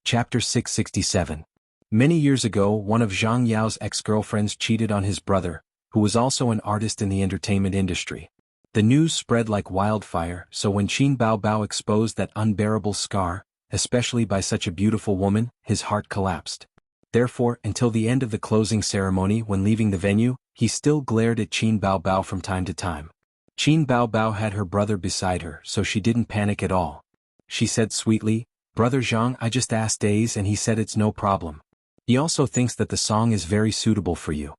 Chapter 667. Many years ago, one of Zhang Yao's ex-girlfriends cheated on his brother, who was also an artist in the entertainment industry. The news spread like wildfire, so when Qin Baobao exposed that unbearable scar, especially by such a beautiful woman, his heart collapsed. Therefore, until the end of the closing ceremony when leaving the venue, he still glared at Qin Baobao from time to time. Qin Baobao had her brother beside her, so she didn't panic at all. She said sweetly, "Brother Zhang, I just asked Days and he said it's no problem. He also thinks that the song is very suitable for you."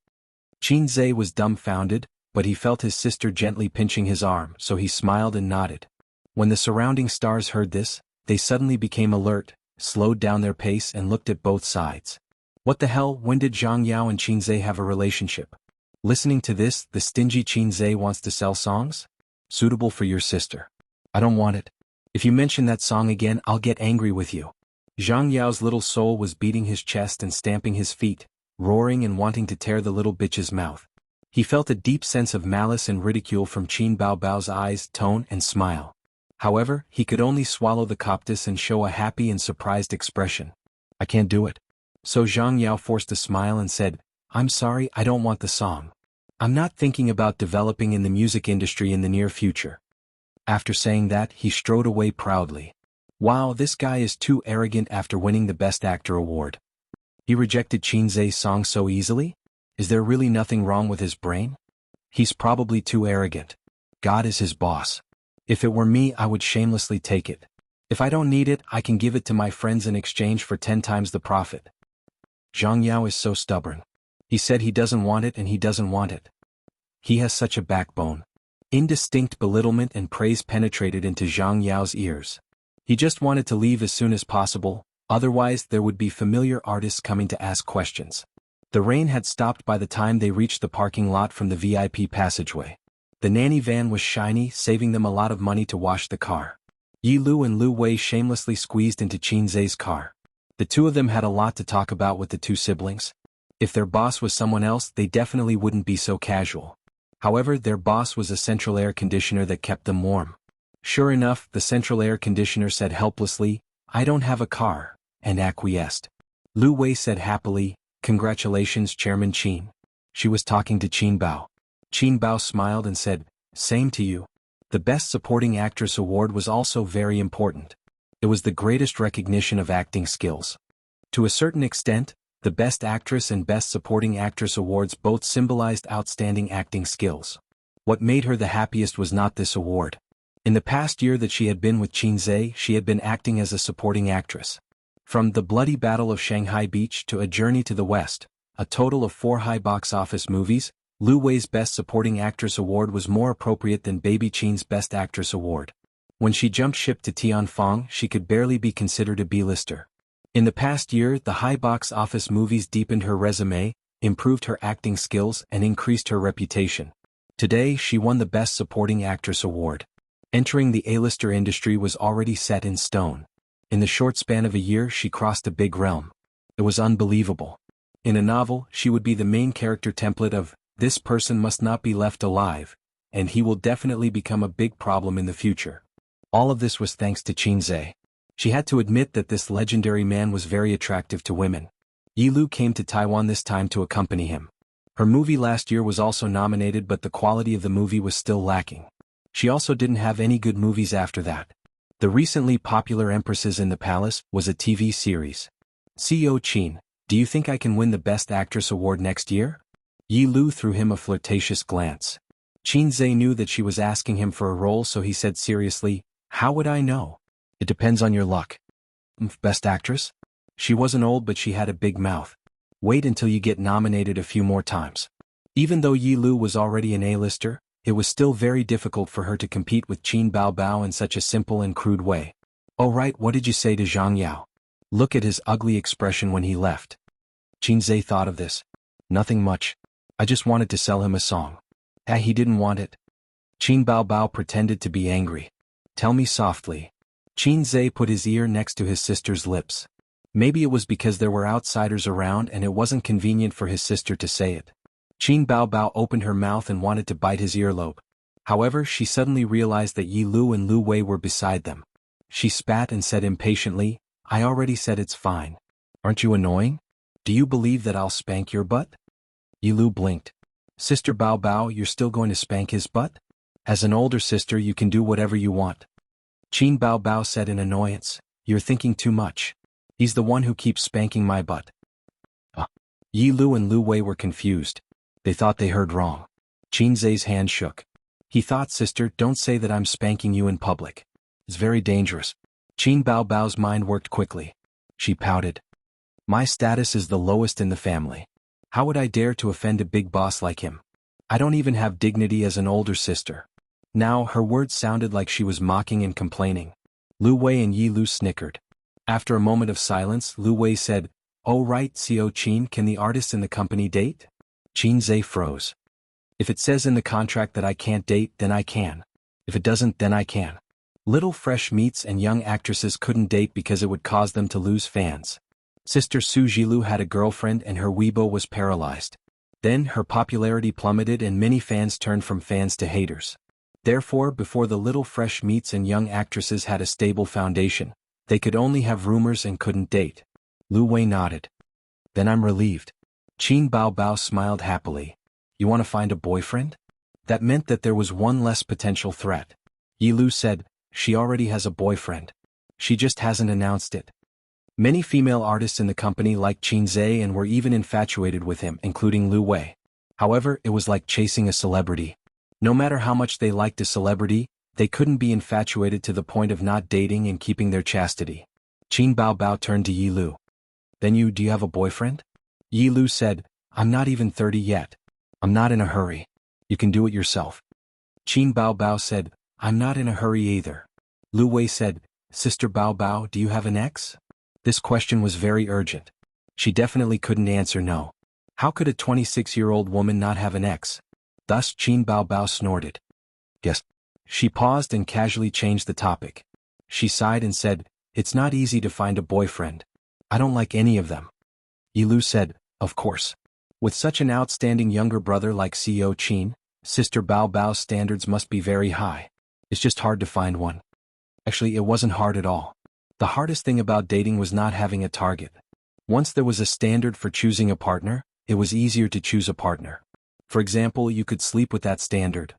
Qin Zhe was dumbfounded, but he felt his sister gently pinching his arm, so he smiled and nodded. When the surrounding stars heard this, they suddenly became alert, slowed down their pace and looked at both sides. What the hell, when did Zhang Yao and Qin Zhe have a relationship? Listening to this, the stingy Qin Zhe wants to sell songs? Suitable for your sister. I don't want it. If you mention that song again, I'll get angry with you. Zhang Yao's little soul was beating his chest and stamping his feet, roaring and wanting to tear the little bitch's mouth. He felt a deep sense of malice and ridicule from Qin Baobao's eyes, tone and smile. However, he could only swallow the coptis and show a happy and surprised expression. I can't do it. So Zhang Yao forced a smile and said, "I'm sorry, I don't want the song. I'm not thinking about developing in the music industry in the near future." After saying that, he strode away proudly. Wow, this guy is too arrogant after winning the Best Actor award. He rejected Qin Zhe's song so easily? Is there really nothing wrong with his brain? He's probably too arrogant. God is his boss. If it were me, I would shamelessly take it. If I don't need it, I can give it to my friends in exchange for 10 times the profit. Zhang Yao is so stubborn. He said he doesn't want it and he doesn't want it. He has such a backbone. Indistinct belittlement and praise penetrated into Zhang Yao's ears. He just wanted to leave as soon as possible, otherwise there would be familiar artists coming to ask questions. The rain had stopped by the time they reached the parking lot from the VIP passageway. The nanny van was shiny, saving them a lot of money to wash the car. Yi Lu and Lu Wei shamelessly squeezed into Qin Zhe's car. The two of them had a lot to talk about with the two siblings. If their boss was someone else, they definitely wouldn't be so casual. However, their boss was a central air conditioner that kept them warm. Sure enough, the central air conditioner said helplessly, "I don't have a car," and acquiesced. Lu Wei said happily, "Congratulations, Chairman Qin." She was talking to Qin Bao. Qin Bao smiled and said, "Same to you." The Best Supporting Actress award was also very important. It was the greatest recognition of acting skills. To a certain extent, the Best Actress and Best Supporting Actress awards both symbolized outstanding acting skills. What made her the happiest was not this award. In the past year that she had been with Qin Zhe, she had been acting as a supporting actress. From The Bloody Battle of Shanghai Beach to A Journey to the West, a total of 4 high box office movies, Lu Wei's Best Supporting Actress award was more appropriate than Baby Qin's Best Actress award. When she jumped ship to Tianfang, she could barely be considered a B-lister. In the past year, the high box office movies deepened her resume, improved her acting skills and increased her reputation. Today, she won the Best Supporting Actress award. Entering the A-lister industry was already set in stone. In the short span of a year, she crossed a big realm. It was unbelievable. In a novel, she would be the main character template of, "This person must not be left alive, and he will definitely become a big problem in the future." All of this was thanks to Qin Zhe. She had to admit that this legendary man was very attractive to women. Yi Lu came to Taiwan this time to accompany him. Her movie last year was also nominated, but the quality of the movie was still lacking. She also didn't have any good movies after that. The recently popular Empresses in the Palace was a TV series. "CEO Qin, do you think I can win the Best Actress award next year?" Yi Lu threw him a flirtatious glance. Qin Zhe knew that she was asking him for a role, so he said seriously, "How would I know? It depends on your luck." Best Actress? She wasn't old, but she had a big mouth. Wait until you get nominated a few more times. Even though Yi Lu was already an A-lister, it was still very difficult for her to compete with Qin Baobao in such a simple and crude way. "Oh right, what did you say to Zhang Yao? Look at his ugly expression when he left." Qin Zhe thought of this. "Nothing much. I just wanted to sell him a song." He didn't want it. Qin Baobao pretended to be angry. "Tell me softly." Qin Zhe put his ear next to his sister's lips. Maybe it was because there were outsiders around and it wasn't convenient for his sister to say it. Qin Baobao opened her mouth and wanted to bite his earlobe. However, she suddenly realized that Yi Lu and Lu Wei were beside them. She spat and said impatiently, I already said it's fine. Aren't you annoying? Do you believe that I'll spank your butt? Yilu blinked. Sister Bao Bao, you're still going to spank his butt? As an older sister you can do whatever you want. Qin Bao Bao said in annoyance, you're thinking too much. He's the one who keeps spanking my butt. Yi Lu and Lu Wei were confused. They thought they heard wrong. Qin Zai's hand shook. He thought, sister, don't say that I'm spanking you in public. It's very dangerous. Qin Bao Bao's mind worked quickly. She pouted. My status is the lowest in the family. How would I dare to offend a big boss like him? I don't even have dignity as an older sister. Now her words sounded like she was mocking and complaining. Lu Wei and Yi Lu snickered. After a moment of silence, Lu Wei said, oh right, Xiao Qin, can the artists in the company date? Qin Zai froze. If it says in the contract that I can't date, then I can. If it doesn't, then I can. Little fresh meats and young actresses couldn't date because it would cause them to lose fans. Sister Su Jilu had a girlfriend and her Weibo was paralyzed. Then her popularity plummeted and many fans turned from fans to haters. Therefore, before the little fresh meats and young actresses had a stable foundation, they could only have rumors and couldn't date. Lu Wei nodded. Then I'm relieved. Qin Bao Bao smiled happily. You want to find a boyfriend? That meant that there was one less potential threat. Yi Lu said, she already has a boyfriend. She just hasn't announced it. Many female artists in the company liked Qin Zai and were even infatuated with him, including Lu Wei. However, it was like chasing a celebrity. No matter how much they liked a celebrity, they couldn't be infatuated to the point of not dating and keeping their chastity. Qin Bao Bao turned to Yi Lu. Then do you have a boyfriend? Yi Lu said, I'm not even 30 yet. I'm not in a hurry. You can do it yourself. Qin Bao Bao said, I'm not in a hurry either. Lu Wei said, Sister Bao Bao, do you have an ex? This question was very urgent. She definitely couldn't answer no. How could a 26-year-old woman not have an ex? Thus Qin Bao Bao snorted. Yes. She paused and casually changed the topic. She sighed and said, it's not easy to find a boyfriend. I don't like any of them. Yi Lu said, of course. With such an outstanding younger brother like Xiao Qin, Sister Bao Bao's standards must be very high. It's just hard to find one. Actually, it wasn't hard at all. The hardest thing about dating was not having a target. Once there was a standard for choosing a partner, it was easier to choose a partner. For example, you could sleep with that standard.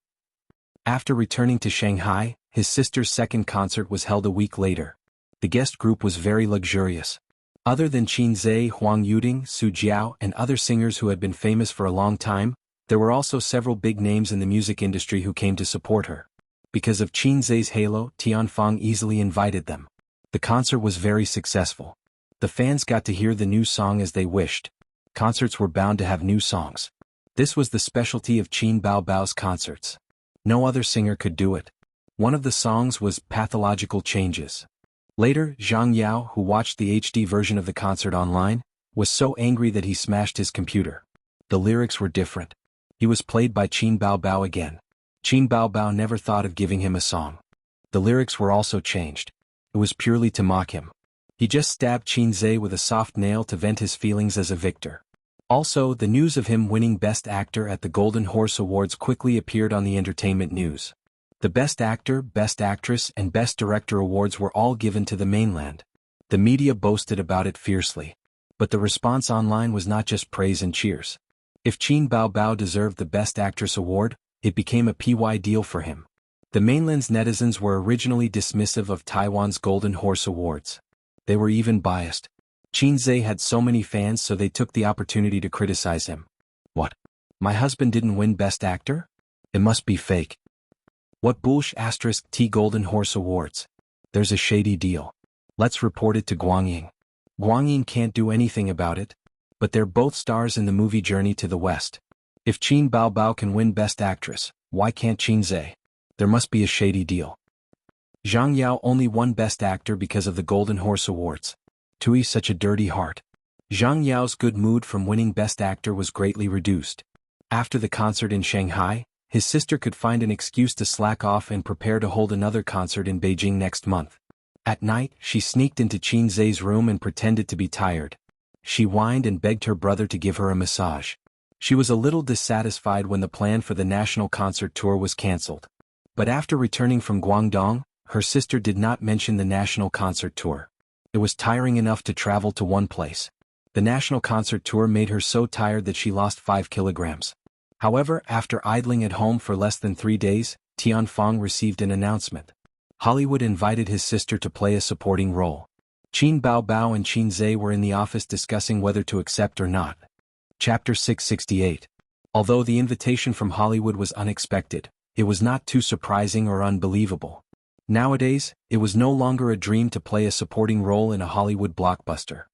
After returning to Shanghai, his sister's second concert was held a week later. The guest group was very luxurious. Other than Qin Zai, Huang Yuding, Su Jiao, and other singers who had been famous for a long time, there were also several big names in the music industry who came to support her. Because of Qin Zai's halo, Tianfang easily invited them. The concert was very successful. The fans got to hear the new song as they wished. Concerts were bound to have new songs. This was the specialty of Qin Bao Bao's concerts. No other singer could do it. One of the songs was Pathological Changes. Later, Zhang Yao, who watched the HD version of the concert online, was so angry that he smashed his computer. The lyrics were different. He was played by Qin Bao Bao again. Qin Bao Bao never thought of giving him a song. The lyrics were also changed. It was purely to mock him. He just stabbed Qin Zai with a soft nail to vent his feelings as a victor. Also, the news of him winning Best Actor at the Golden Horse Awards quickly appeared on the entertainment news. The Best Actor, Best Actress, and Best Director awards were all given to the mainland. The media boasted about it fiercely. But the response online was not just praise and cheers. If Qin Bao Bao deserved the Best Actress award, it became a PY deal for him. The mainland's netizens were originally dismissive of Taiwan's Golden Horse Awards. They were even biased. Qin Zai had so many fans, so they took the opportunity to criticize him. What? My husband didn't win Best Actor? It must be fake. What bullsh** T Golden Horse Awards? There's a shady deal. Let's report it to Guangying. Guangying can't do anything about it. But they're both stars in the movie Journey to the West. If Qin Bao Bao can win Best Actress, why can't Qin Zai? There must be a shady deal. Zhang Yao only won Best Actor because of the Golden Horse Awards. Tui, such a dirty heart. Zhang Yao's good mood from winning Best Actor was greatly reduced. After the concert in Shanghai, his sister could find an excuse to slack off and prepare to hold another concert in Beijing next month. At night, she sneaked into Qin Zai's room and pretended to be tired. She whined and begged her brother to give her a massage. She was a little dissatisfied when the plan for the national concert tour was cancelled. But after returning from Guangdong, her sister did not mention the national concert tour. It was tiring enough to travel to one place. The national concert tour made her so tired that she lost 5 kilograms. However, after idling at home for less than 3 days, Tianfang received an announcement. Hollywood invited his sister to play a supporting role. Qin Baobao and Qin Zhe were in the office discussing whether to accept or not. Chapter 668. Although the invitation from Hollywood was unexpected, it was not too surprising or unbelievable. Nowadays, it was no longer a dream to play a supporting role in a Hollywood blockbuster.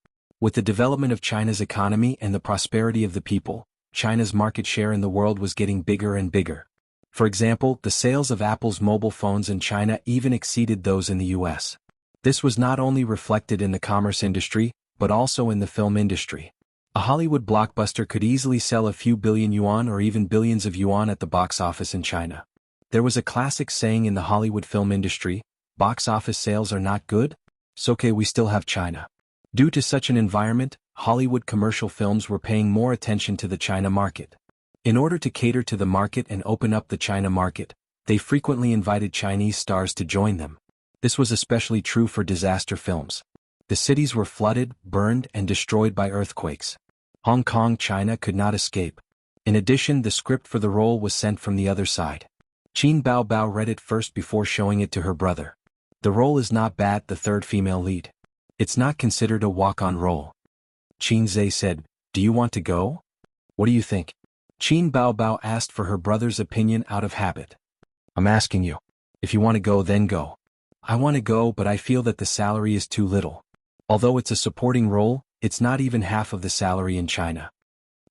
With the development of China's economy and the prosperity of the people, China's market share in the world was getting bigger and bigger. For example, the sales of Apple's mobile phones in China even exceeded those in the US. This was not only reflected in the commerce industry, but also in the film industry. A Hollywood blockbuster could easily sell a few billion yuan or even billions of yuan at the box office in China. There was a classic saying in the Hollywood film industry, box office sales are not good? So okay, we still have China. Due to such an environment, Hollywood commercial films were paying more attention to the China market. In order to cater to the market and open up the China market, they frequently invited Chinese stars to join them. This was especially true for disaster films. The cities were flooded, burned, and destroyed by earthquakes. Hong Kong, China could not escape. In addition, the script for the role was sent from the other side. Qin Baobao read it first before showing it to her brother. The role is not bad, the third female lead. It's not considered a walk-on role. Qin Zhe said, "Do you want to go? What do you think?" Qin Baobao asked for her brother's opinion out of habit. "I'm asking you. If you want to go, then go." "I want to go, but I feel that the salary is too little. Although it's a supporting role, it's not even half of the salary in China."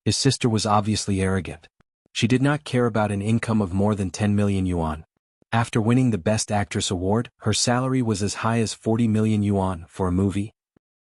His sister was obviously arrogant. She did not care about an income of more than 10 million yuan. After winning the Best Actress award, her salary was as high as 40 million yuan for a movie.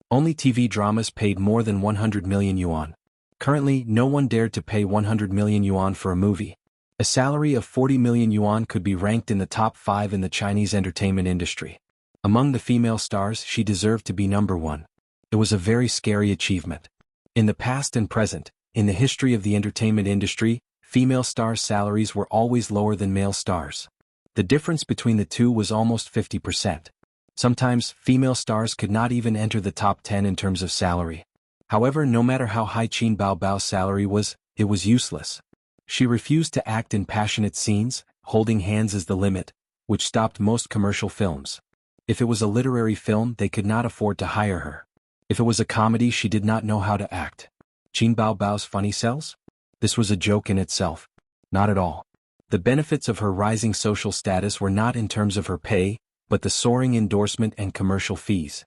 Only TV dramas paid more than 100 million yuan. Currently, no one dared to pay 100 million yuan for a movie. A salary of 40 million yuan could be ranked in the top 5 in the Chinese entertainment industry. Among the female stars, she deserved to be number 1. It was a very scary achievement. In the past and present, in the history of the entertainment industry, female stars' salaries were always lower than male stars. The difference between the two was almost 50%. Sometimes, female stars could not even enter the top 10 in terms of salary. However, no matter how high Qin Baobao's salary was, it was useless. She refused to act in passionate scenes, holding hands is the limit, which stopped most commercial films. If it was a literary film, they could not afford to hire her. If it was a comedy, she did not know how to act. Qin Baobao's funny sells? This was a joke in itself. Not at all. The benefits of her rising social status were not in terms of her pay, but the soaring endorsement and commercial fees.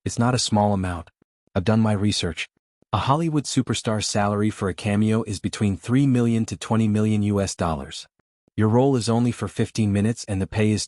It's not a small amount. I've done my research. A Hollywood superstar's salary for a cameo is between 3 million to 20 million US dollars. Your role is only for 15 minutes and the pay is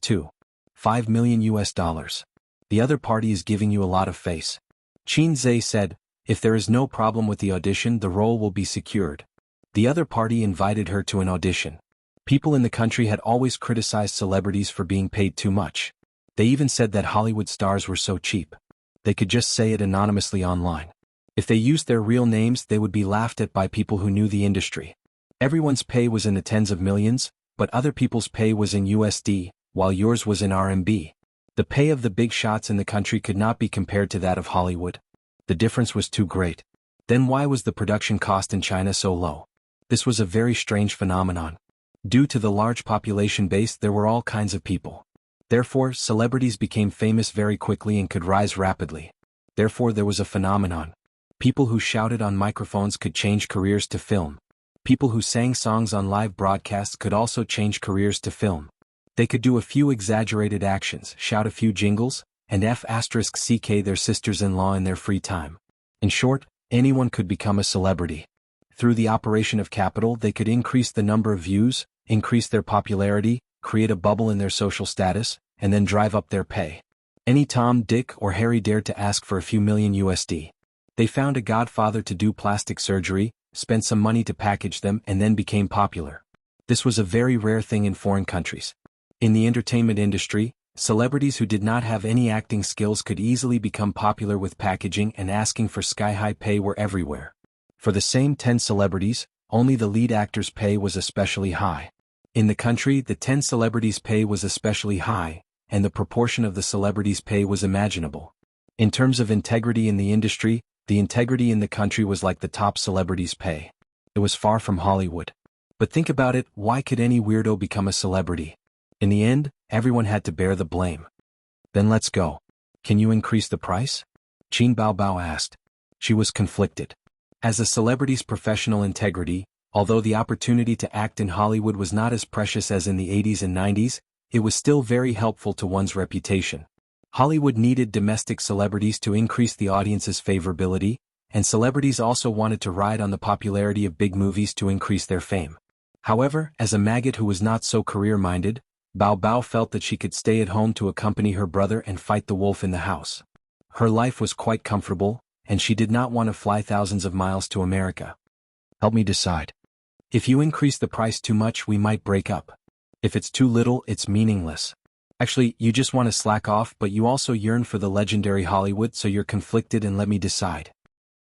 5 million US dollars. The other party is giving you a lot of face. Qin Zhe said, "If there is no problem with the audition, the role will be secured." The other party invited her to an audition. People in the country had always criticized celebrities for being paid too much. They even said that Hollywood stars were so cheap. They could just say it anonymously online. If they used their real names, they would be laughed at by people who knew the industry. Everyone's pay was in the tens of millions, but other people's pay was in USD, while yours was in RMB. The pay of the big shots in the country could not be compared to that of Hollywood. The difference was too great. Then why was the production cost in China so low? This was a very strange phenomenon. Due to the large population base, there were all kinds of people. Therefore, celebrities became famous very quickly and could rise rapidly. Therefore, there was a phenomenon. People who shouted on microphones could change careers to film. People who sang songs on live broadcasts could also change careers to film. They could do a few exaggerated actions, shout a few jingles, and f*ck their sisters-in-law in their free time. In short, anyone could become a celebrity. Through the operation of capital, they could increase the number of views, increase their popularity, create a bubble in their social status, and then drive up their pay. Any Tom, Dick, or Harry dared to ask for a few million USD. They found a godfather to do plastic surgery, spent some money to package them, and then became popular. This was a very rare thing in foreign countries. In the entertainment industry, celebrities who did not have any acting skills could easily become popular with packaging, and asking for sky-high pay were everywhere. For the same 10 celebrities, only the lead actor's pay was especially high. In the country, the 10 celebrities' pay was especially high, and the proportion of the celebrities' pay was imaginable. In terms of integrity in the industry, the integrity in the country was like the top celebrities' pay. It was far from Hollywood. But think about it, why could any weirdo become a celebrity? In the end, everyone had to bear the blame. Then let's go. Can you increase the price? Qin Baobao asked. She was conflicted. As a celebrity's professional integrity, although the opportunity to act in Hollywood was not as precious as in the 80s and 90s, it was still very helpful to one's reputation. Hollywood needed domestic celebrities to increase the audience's favorability, and celebrities also wanted to ride on the popularity of big movies to increase their fame. However, as a maggot who was not so career-minded, Bao Bao felt that she could stay at home to accompany her brother and fight the wolf in the house. Her life was quite comfortable, and she did not want to fly thousands of miles to America. Help me decide. If you increase the price too much, we might break up. If it's too little, it's meaningless. Actually, you just want to slack off, but you also yearn for the legendary Hollywood, so you're conflicted, and let me decide.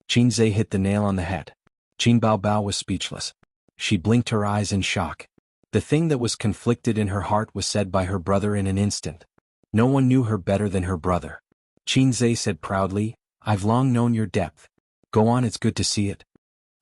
Qin Zhe hit the nail on the head. Qin Baobao was speechless. She blinked her eyes in shock. The thing that was conflicted in her heart was said by her brother in an instant. No one knew her better than her brother. Qin Zhe said proudly, "I've long known your depth. Go on, it's good to see it."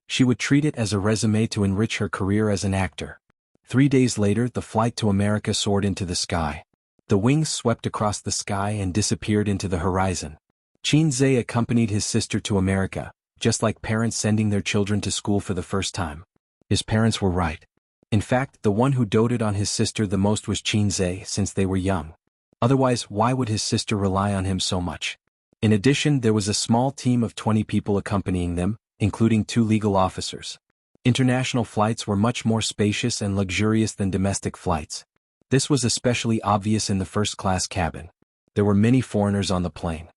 She would treat it as a resume to enrich her career as an actor. 3 days later, the flight to America soared into the sky. The wings swept across the sky and disappeared into the horizon. Qin Zhe accompanied his sister to America, just like parents sending their children to school for the first time. His parents were right. In fact, the one who doted on his sister the most was Qin Zhe, since they were young. Otherwise, why would his sister rely on him so much? In addition, there was a small team of 20 people accompanying them, including 2 legal officers. International flights were much more spacious and luxurious than domestic flights. This was especially obvious in the first-class cabin. There were many foreigners on the plane.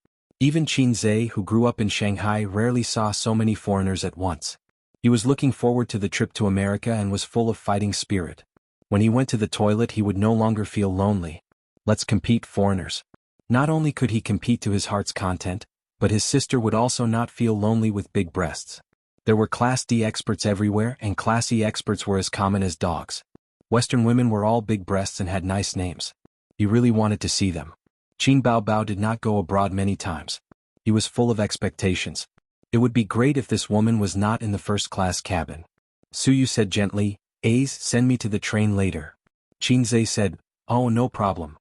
Even Qin Zhe, who grew up in Shanghai, rarely saw so many foreigners at once. He was looking forward to the trip to America and was full of fighting spirit. When he went to the toilet, he would no longer feel lonely. Let's compete, foreigners. Not only could he compete to his heart's content, but his sister would also not feel lonely with big breasts. There were Class D experts everywhere, and Class E experts were as common as dogs. Western women were all big breasts and had nice names. He really wanted to see them. Qin Baobao did not go abroad many times. He was full of expectations. It would be great if this woman was not in the first-class cabin. Suyu said gently, "Ace, send me to the train later." Qin Zhe said, "Oh, no problem."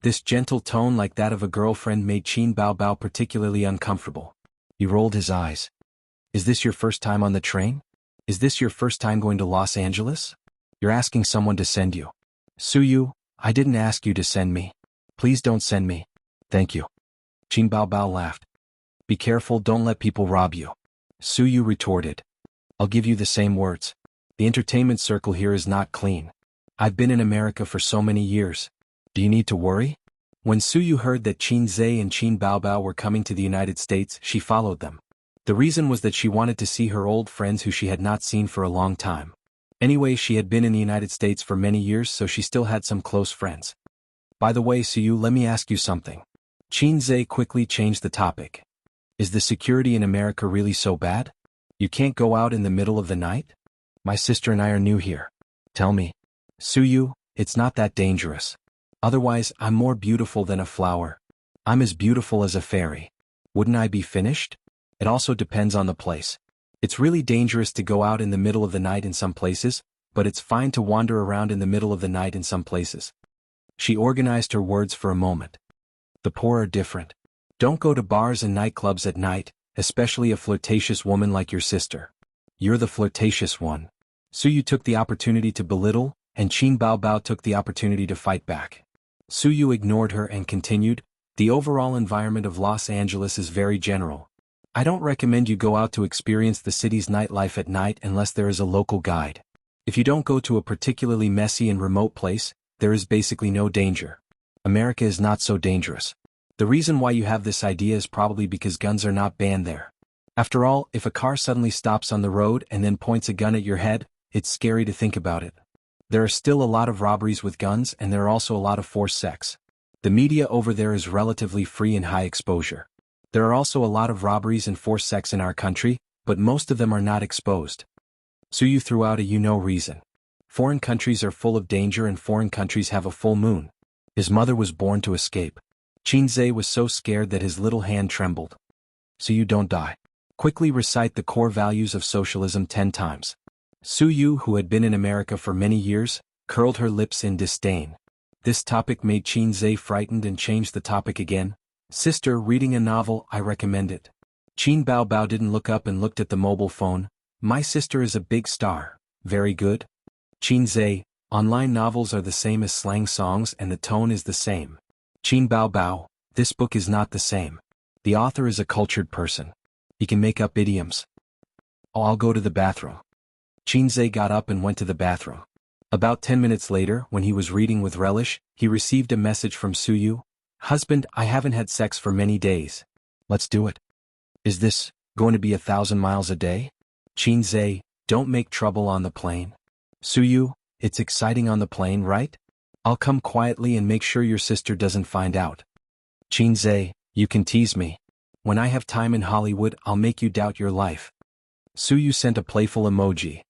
This gentle tone, like that of a girlfriend, made Qin Baobao particularly uncomfortable. He rolled his eyes. "Is this your first time on the train? Is this your first time going to Los Angeles? You're asking someone to send you." "Suyu, I didn't ask you to send me. Please don't send me." "Thank you." Qin Baobao laughed. "Be careful, don't let people rob you." Suyu retorted. "I'll give you the same words. The entertainment circle here is not clean. I've been in America for so many years. Do you need to worry?" When Suyu heard that Qin Zhe and Qin Baobao were coming to the United States, she followed them. The reason was that she wanted to see her old friends who she had not seen for a long time. Anyway, she had been in the United States for many years, so she still had some close friends. "By the way, Suyu, let me ask you something." Qin Zhe quickly changed the topic. "Is the security in America really so bad? You can't go out in the middle of the night? My sister and I are new here. Tell me." "Suyu, it's not that dangerous. Otherwise, I'm more beautiful than a flower. I'm as beautiful as a fairy. Wouldn't I be finished? It also depends on the place. It's really dangerous to go out in the middle of the night in some places, but it's fine to wander around in the middle of the night in some places." She organized her words for a moment. "The poor are different. Don't go to bars and nightclubs at night, especially a flirtatious woman like your sister. You're the flirtatious one." Suyu took the opportunity to belittle, and Qin Baobao took the opportunity to fight back. Suyu ignored her and continued, "The overall environment of Los Angeles is very general. I don't recommend you go out to experience the city's nightlife at night unless there is a local guide. If you don't go to a particularly messy and remote place, there is basically no danger. America is not so dangerous. The reason why you have this idea is probably because guns are not banned there. After all, if a car suddenly stops on the road and then points a gun at your head, it's scary to think about it. There are still a lot of robberies with guns, and there are also a lot of forced sex. The media over there is relatively free and high exposure. There are also a lot of robberies and forced sex in our country, but most of them are not exposed." Suyu threw out a you-know reason. Foreign countries are full of danger, and foreign countries have a full moon. His mother was born to escape. Qinzhe was so scared that his little hand trembled. So you don't die. Quickly recite the core values of socialism 10 times. Su Yu, who had been in America for many years, curled her lips in disdain. This topic made Qinzhe frightened and changed the topic again. Sister, reading a novel, I recommend it. Qin Bao Bao didn't look up and looked at the mobile phone. My sister is a big star. Very good. Qinzhe, online novels are the same as slang songs and the tone is the same. Qin Bao Bao, this book is not the same. The author is a cultured person. He can make up idioms. Oh, I'll go to the bathroom. Qinzhe got up and went to the bathroom. About 10 minutes later, when he was reading with relish, he received a message from Su Yu. Husband, I haven't had sex for many days. Let's do it. Is this going to be 1,000 miles a day? Qinzhe, don't make trouble on the plane. Su Yu, it's exciting on the plane, right? I'll come quietly and make sure your sister doesn't find out. Qinzhe, you can tease me. When I have time in Hollywood, I'll make you doubt your life. Su Yu sent a playful emoji.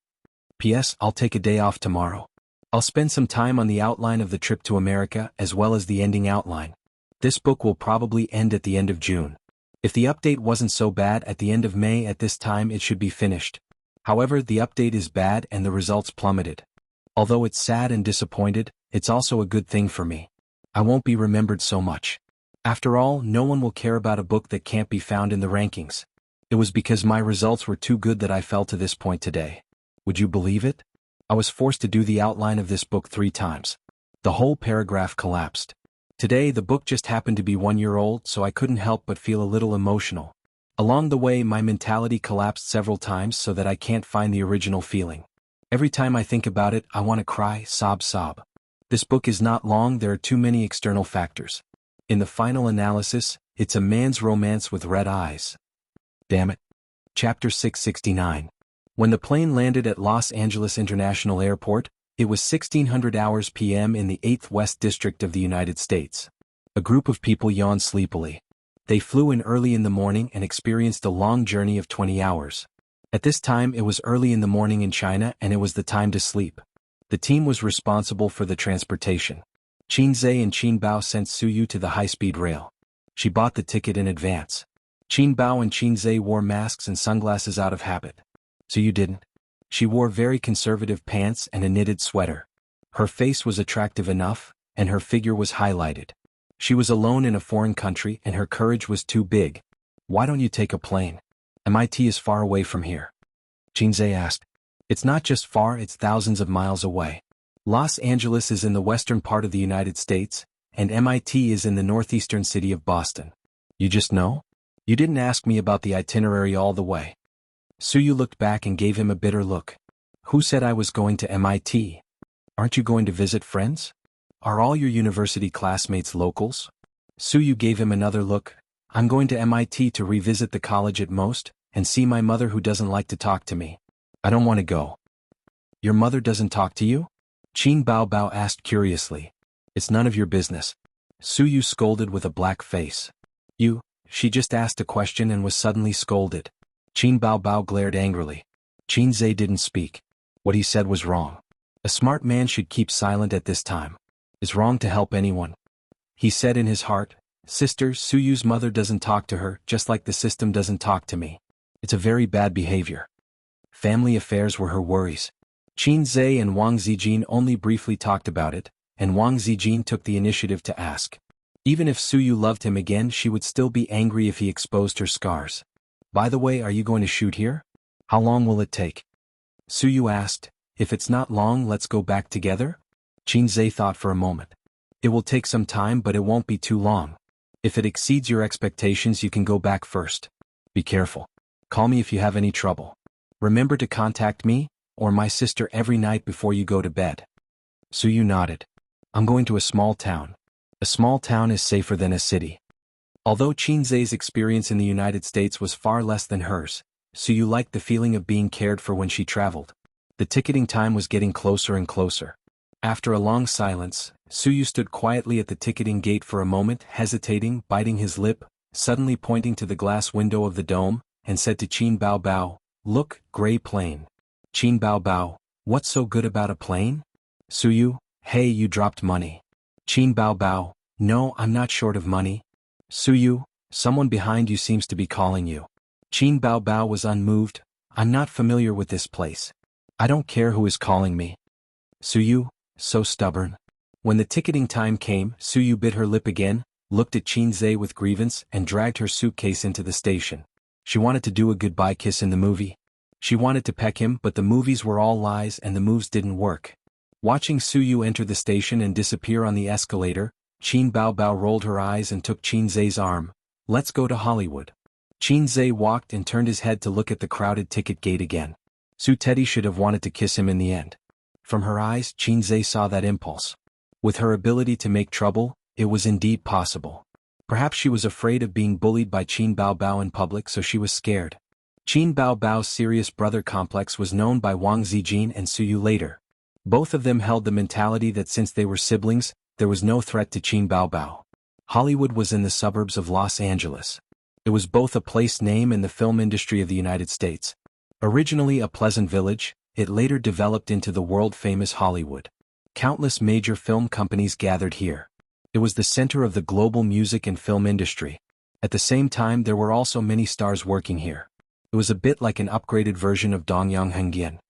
P.S. I'll take a day off tomorrow. I'll spend some time on the outline of the trip to America as well as the ending outline. This book will probably end at the end of June. If the update wasn't so bad at the end of May, at this time it should be finished. However, the update is bad and the results plummeted. Although it's sad and disappointed, it's also a good thing for me. I won't be remembered so much. After all, no one will care about a book that can't be found in the rankings. It was because my results were too good that I fell to this point today. Would you believe it? I was forced to do the outline of this book 3 times. The whole paragraph collapsed. Today the book just happened to be 1 year old, so I couldn't help but feel a little emotional. Along the way my mentality collapsed several times so that I can't find the original feeling. Every time I think about it, I want to cry, sob. This book is not long, there are too many external factors. In the final analysis, it's a man's romance with red eyes. Damn it. Chapter 669. When the plane landed at Los Angeles International Airport, it was 1600 hours p.m. in the 8th West District of the United States. A group of people yawned sleepily. They flew in early in the morning and experienced a long journey of 20 hours. At this time it was early in the morning in China and it was the time to sleep. The team was responsible for the transportation. Qinzhe and Qin Bao sent Su Yu to the high-speed rail. She bought the ticket in advance. Qin Bao and Qinzhe wore masks and sunglasses out of habit. So you didn't? She wore very conservative pants and a knitted sweater. Her face was attractive enough, and her figure was highlighted. She was alone in a foreign country and her courage was too big. Why don't you take a plane? MIT is far away from here. Qinzhe asked. It's not just far, it's thousands of miles away. Los Angeles is in the western part of the United States, and MIT is in the northeastern city of Boston. You just know? You didn't ask me about the itinerary all the way. Su Yu looked back and gave him a bitter look. Who said I was going to MIT? Aren't you going to visit friends? Are all your university classmates locals? Su Yu gave him another look. I'm going to MIT to revisit the college at most, and see my mother who doesn't like to talk to me. I don't want to go. Your mother doesn't talk to you? Qin Bao Bao asked curiously. It's none of your business. Su Yu scolded with a black face. She just asked a question and was suddenly scolded. Qin Bao Bao glared angrily. Qinzhe didn't speak. What he said was wrong. A smart man should keep silent at this time. It's wrong to help anyone. He said in his heart, Sister, Su Yu's mother doesn't talk to her, just like the system doesn't talk to me. It's a very bad behavior. Family affairs were her worries. Qinzhe and Wang Zijin only briefly talked about it, and Wang Zijin took the initiative to ask. Even if Su Yu loved him again, she would still be angry if he exposed her scars. By the way, are you going to shoot here? How long will it take? Su Yu asked. If it's not long, let's go back together? Qinzhe thought for a moment. It will take some time, but it won't be too long. If it exceeds your expectations, you can go back first. Be careful. Call me if you have any trouble. Remember to contact me, or my sister every night before you go to bed. Su Yu nodded. I'm going to a small town. A small town is safer than a city. Although Qinzhe's experience in the United States was far less than hers, Su Yu liked the feeling of being cared for when she traveled. The ticketing time was getting closer and closer. After a long silence, Su Yu stood quietly at the ticketing gate for a moment, hesitating, biting his lip, suddenly pointing to the glass window of the dome, and said to Qin Bao Bao, Look, gray plane. Qin Bao Bao, what's so good about a plane? Su Yu, hey, you dropped money. Qin Bao Bao, no, I'm not short of money, Suyu, someone behind you seems to be calling you. Qin Bao Bao was unmoved. I'm not familiar with this place. I don't care who is calling me. Suyu, so stubborn. When the ticketing time came, Suyu bit her lip again, looked at Qin Zhe with grievance, and dragged her suitcase into the station. She wanted to do a goodbye kiss in the movie. She wanted to peck him, but the movies were all lies and the moves didn't work. Watching Suyu enter the station and disappear on the escalator, Qin Bao Bao rolled her eyes and took Qin Zhe's arm. Let's go to Hollywood. Qin Zhe walked and turned his head to look at the crowded ticket gate again. Su Teddy should have wanted to kiss him in the end. From her eyes, Qin Zhe saw that impulse. With her ability to make trouble, it was indeed possible. Perhaps she was afraid of being bullied by Qin Bao Bao in public, so she was scared. Qin Bao Bao's serious brother complex was known by Wang Zijin and Suyu later. Both of them held the mentality that since they were siblings, there was no threat to Qin Bao Bao. Hollywood was in the suburbs of Los Angeles. It was both a place name in the film industry of the United States. Originally a pleasant village, it later developed into the world-famous Hollywood. Countless major film companies gathered here. It was the center of the global music and film industry. At the same time, there were also many stars working here. It was a bit like an upgraded version of Dongyang Hengyan.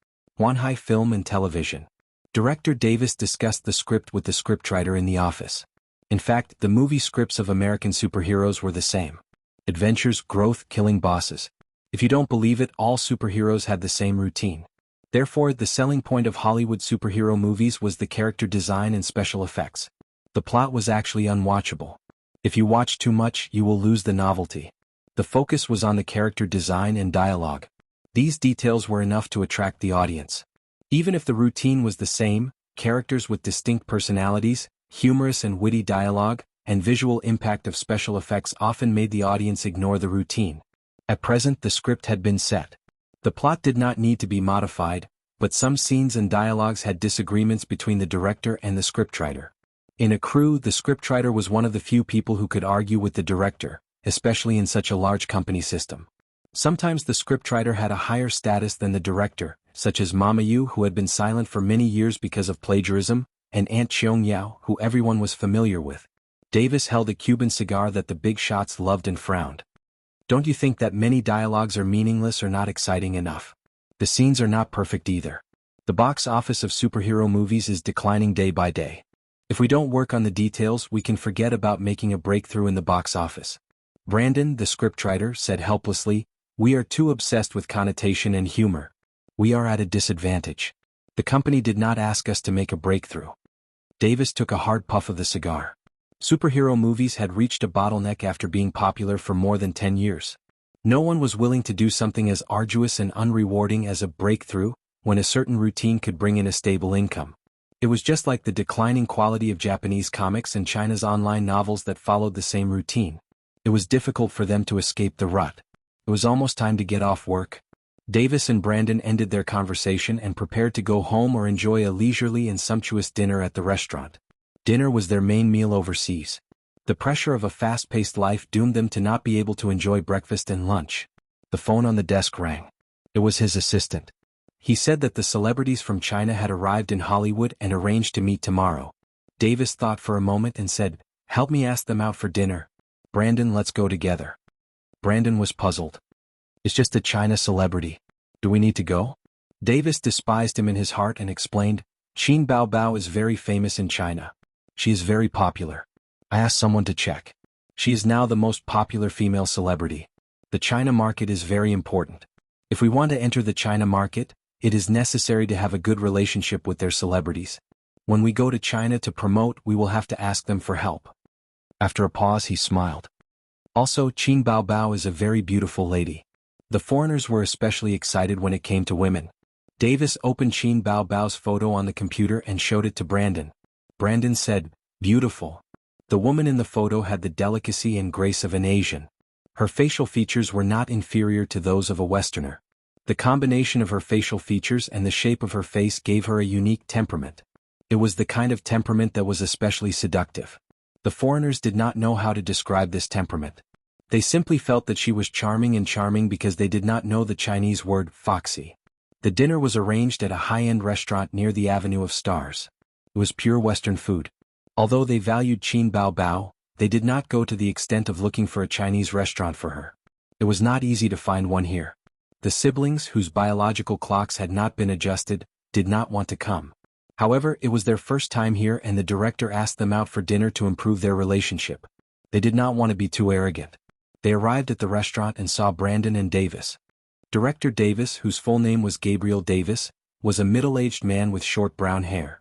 Wanhai Film and Television. Director Davis discussed the script with the scriptwriter in the office. In fact, the movie scripts of American superheroes were the same. Adventures, growth, killing bosses. If you don't believe it, all superheroes had the same routine. Therefore, the selling point of Hollywood superhero movies was the character design and special effects. The plot was actually unwatchable. If you watch too much, you will lose the novelty. The focus was on the character design and dialogue. These details were enough to attract the audience. Even if the routine was the same, characters with distinct personalities, humorous and witty dialogue, and visual impact of special effects often made the audience ignore the routine. At present, the script had been set. The plot did not need to be modified, but some scenes and dialogues had disagreements between the director and the scriptwriter. In a crew, the scriptwriter was one of the few people who could argue with the director, especially in such a large company system. Sometimes the scriptwriter had a higher status than the director, such as Mama Yu, who had been silent for many years because of plagiarism, and Aunt Cheong Yao, who everyone was familiar with. Davis held a Cuban cigar that the big shots loved and frowned. Don't you think that many dialogues are meaningless or not exciting enough? The scenes are not perfect either. The box office of superhero movies is declining day by day. If we don't work on the details, we can forget about making a breakthrough in the box office. Brandon, the scriptwriter, said helplessly, "We are too obsessed with connotation and humor. We are at a disadvantage. The company did not ask us to make a breakthrough." Davis took a hard puff of the cigar. Superhero movies had reached a bottleneck after being popular for more than 10 years. No one was willing to do something as arduous and unrewarding as a breakthrough, when a certain routine could bring in a stable income. It was just like the declining quality of Japanese comics and China's online novels that followed the same routine. It was difficult for them to escape the rut. It was almost time to get off work. Davis and Brandon ended their conversation and prepared to go home or enjoy a leisurely and sumptuous dinner at the restaurant. Dinner was their main meal overseas. The pressure of a fast-paced life doomed them to not be able to enjoy breakfast and lunch. The phone on the desk rang. It was his assistant. He said that the celebrities from China had arrived in Hollywood and arranged to meet tomorrow. Davis thought for a moment and said, "Help me ask them out for dinner. Brandon, let's go together." Brandon was puzzled. "It's just a China celebrity. Do we need to go?" Davis despised him in his heart and explained, "Qin Bao Bao is very famous in China. She is very popular. I asked someone to check. She is now the most popular female celebrity. The China market is very important. If we want to enter the China market, it is necessary to have a good relationship with their celebrities. When we go to China to promote, we will have to ask them for help." After a pause, he smiled. "Also, Qin Bao Bao is a very beautiful lady." The foreigners were especially excited when it came to women. Davis opened Qin Bao Bao's photo on the computer and showed it to Brandon. Brandon said, "Beautiful." The woman in the photo had the delicacy and grace of an Asian. Her facial features were not inferior to those of a Westerner. The combination of her facial features and the shape of her face gave her a unique temperament. It was the kind of temperament that was especially seductive. The foreigners did not know how to describe this temperament. They simply felt that she was charming because they did not know the Chinese word foxy. The dinner was arranged at a high-end restaurant near the Avenue of Stars. It was pure Western food. Although they valued Qin Bao Bao, they did not go to the extent of looking for a Chinese restaurant for her. It was not easy to find one here. The siblings, whose biological clocks had not been adjusted, did not want to come. However, it was their first time here and the director asked them out for dinner to improve their relationship. They did not want to be too arrogant. They arrived at the restaurant and saw Brandon and Davis. Director Davis, whose full name was Gabriel Davis, was a middle-aged man with short brown hair.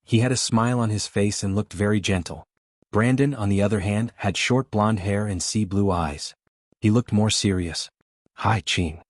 He had a smile on his face and looked very gentle. Brandon, on the other hand, had short blonde hair and sea-blue eyes. He looked more serious. "Hi, Chin."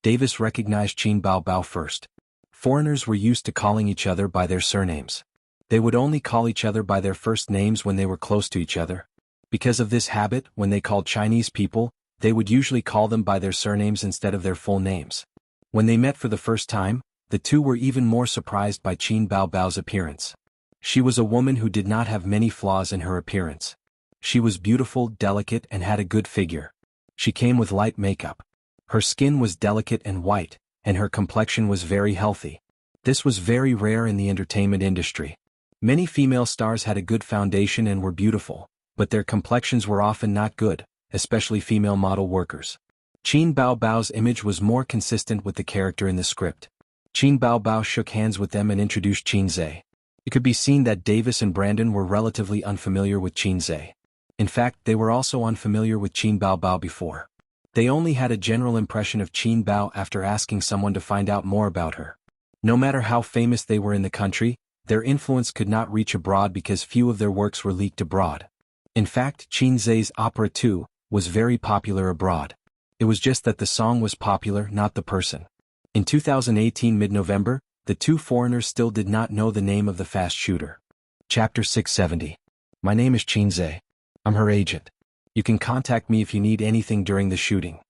Davis recognized Chin Bao Bao first. Foreigners were used to calling each other by their surnames. They would only call each other by their first names when they were close to each other. Because of this habit, when they called Chinese people, they would usually call them by their surnames instead of their full names. When they met for the first time, the two were even more surprised by Chin Bao Bao's appearance. She was a woman who did not have many flaws in her appearance. She was beautiful, delicate, and had a good figure. She came with light makeup. Her skin was delicate and white, and her complexion was very healthy. This was very rare in the entertainment industry. Many female stars had a good foundation and were beautiful, but their complexions were often not good, especially female model workers. Chin Bao Bao's image was more consistent with the character in the script. Chin Bao Bao shook hands with them and introduced Chin Zhe. It could be seen that Davis and Brandon were relatively unfamiliar with Chin Zhe. In fact, they were also unfamiliar with Chin Bao Bao before. They only had a general impression of Chin Bao after asking someone to find out more about her. No matter how famous they were in the country, their influence could not reach abroad because few of their works were leaked abroad. In fact, Chin Zhe's opera too was very popular abroad. It was just that the song was popular, not the person. In 2018 mid-November, the two foreigners still did not know the name of the fast shooter. Chapter 670. My name is Chin Zhe. I'm her agent. You can contact me if you need anything during the shooting.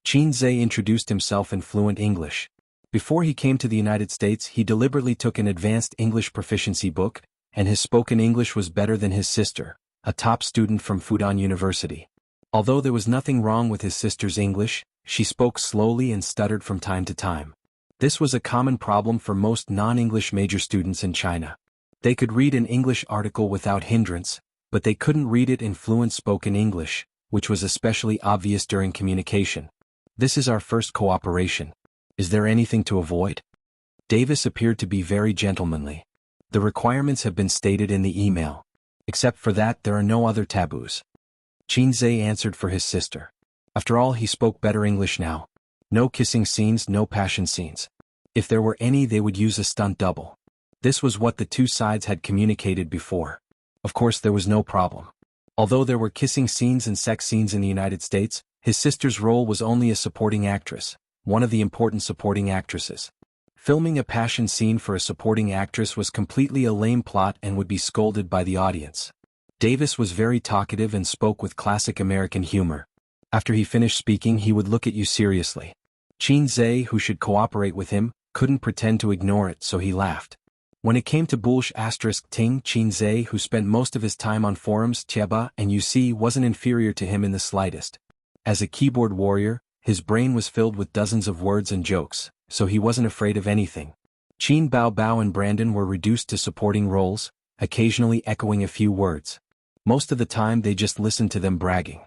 Chin Zhe introduced himself in fluent English. Before he came to the United States, he deliberately took an advanced English proficiency book, and his spoken English was better than his sister, a top student from Fudan University. Although there was nothing wrong with his sister's English, she spoke slowly and stuttered from time to time. This was a common problem for most non-English major students in China. They could read an English article without hindrance, but they couldn't read it in fluent spoken English, which was especially obvious during communication. This is our first cooperation. Is there anything to avoid? Davis appeared to be very gentlemanly. The requirements have been stated in the email. Except for that, there are no other taboos. Chin Zhe answered for his sister. After all, he spoke better English now. No kissing scenes, no passion scenes. If there were any, they would use a stunt double. This was what the two sides had communicated before. Of course, there was no problem. Although there were kissing scenes and sex scenes in the United States, his sister's role was only a supporting actress, one of the important supporting actresses. Filming a passion scene for a supporting actress was completely a lame plot and would be scolded by the audience. Davis was very talkative and spoke with classic American humor. After he finished speaking, he would look at you seriously. Chin Zhe, who should cooperate with him, couldn't pretend to ignore it, so he laughed. When it came to Ting, Chin Zhe, who spent most of his time on forums, Tieba and UC, wasn't inferior to him in the slightest. As a keyboard warrior, his brain was filled with dozens of words and jokes, so he wasn't afraid of anything. Chin Bao Bao and Brandon were reduced to supporting roles, occasionally echoing a few words. Most of the time they just listened to them bragging.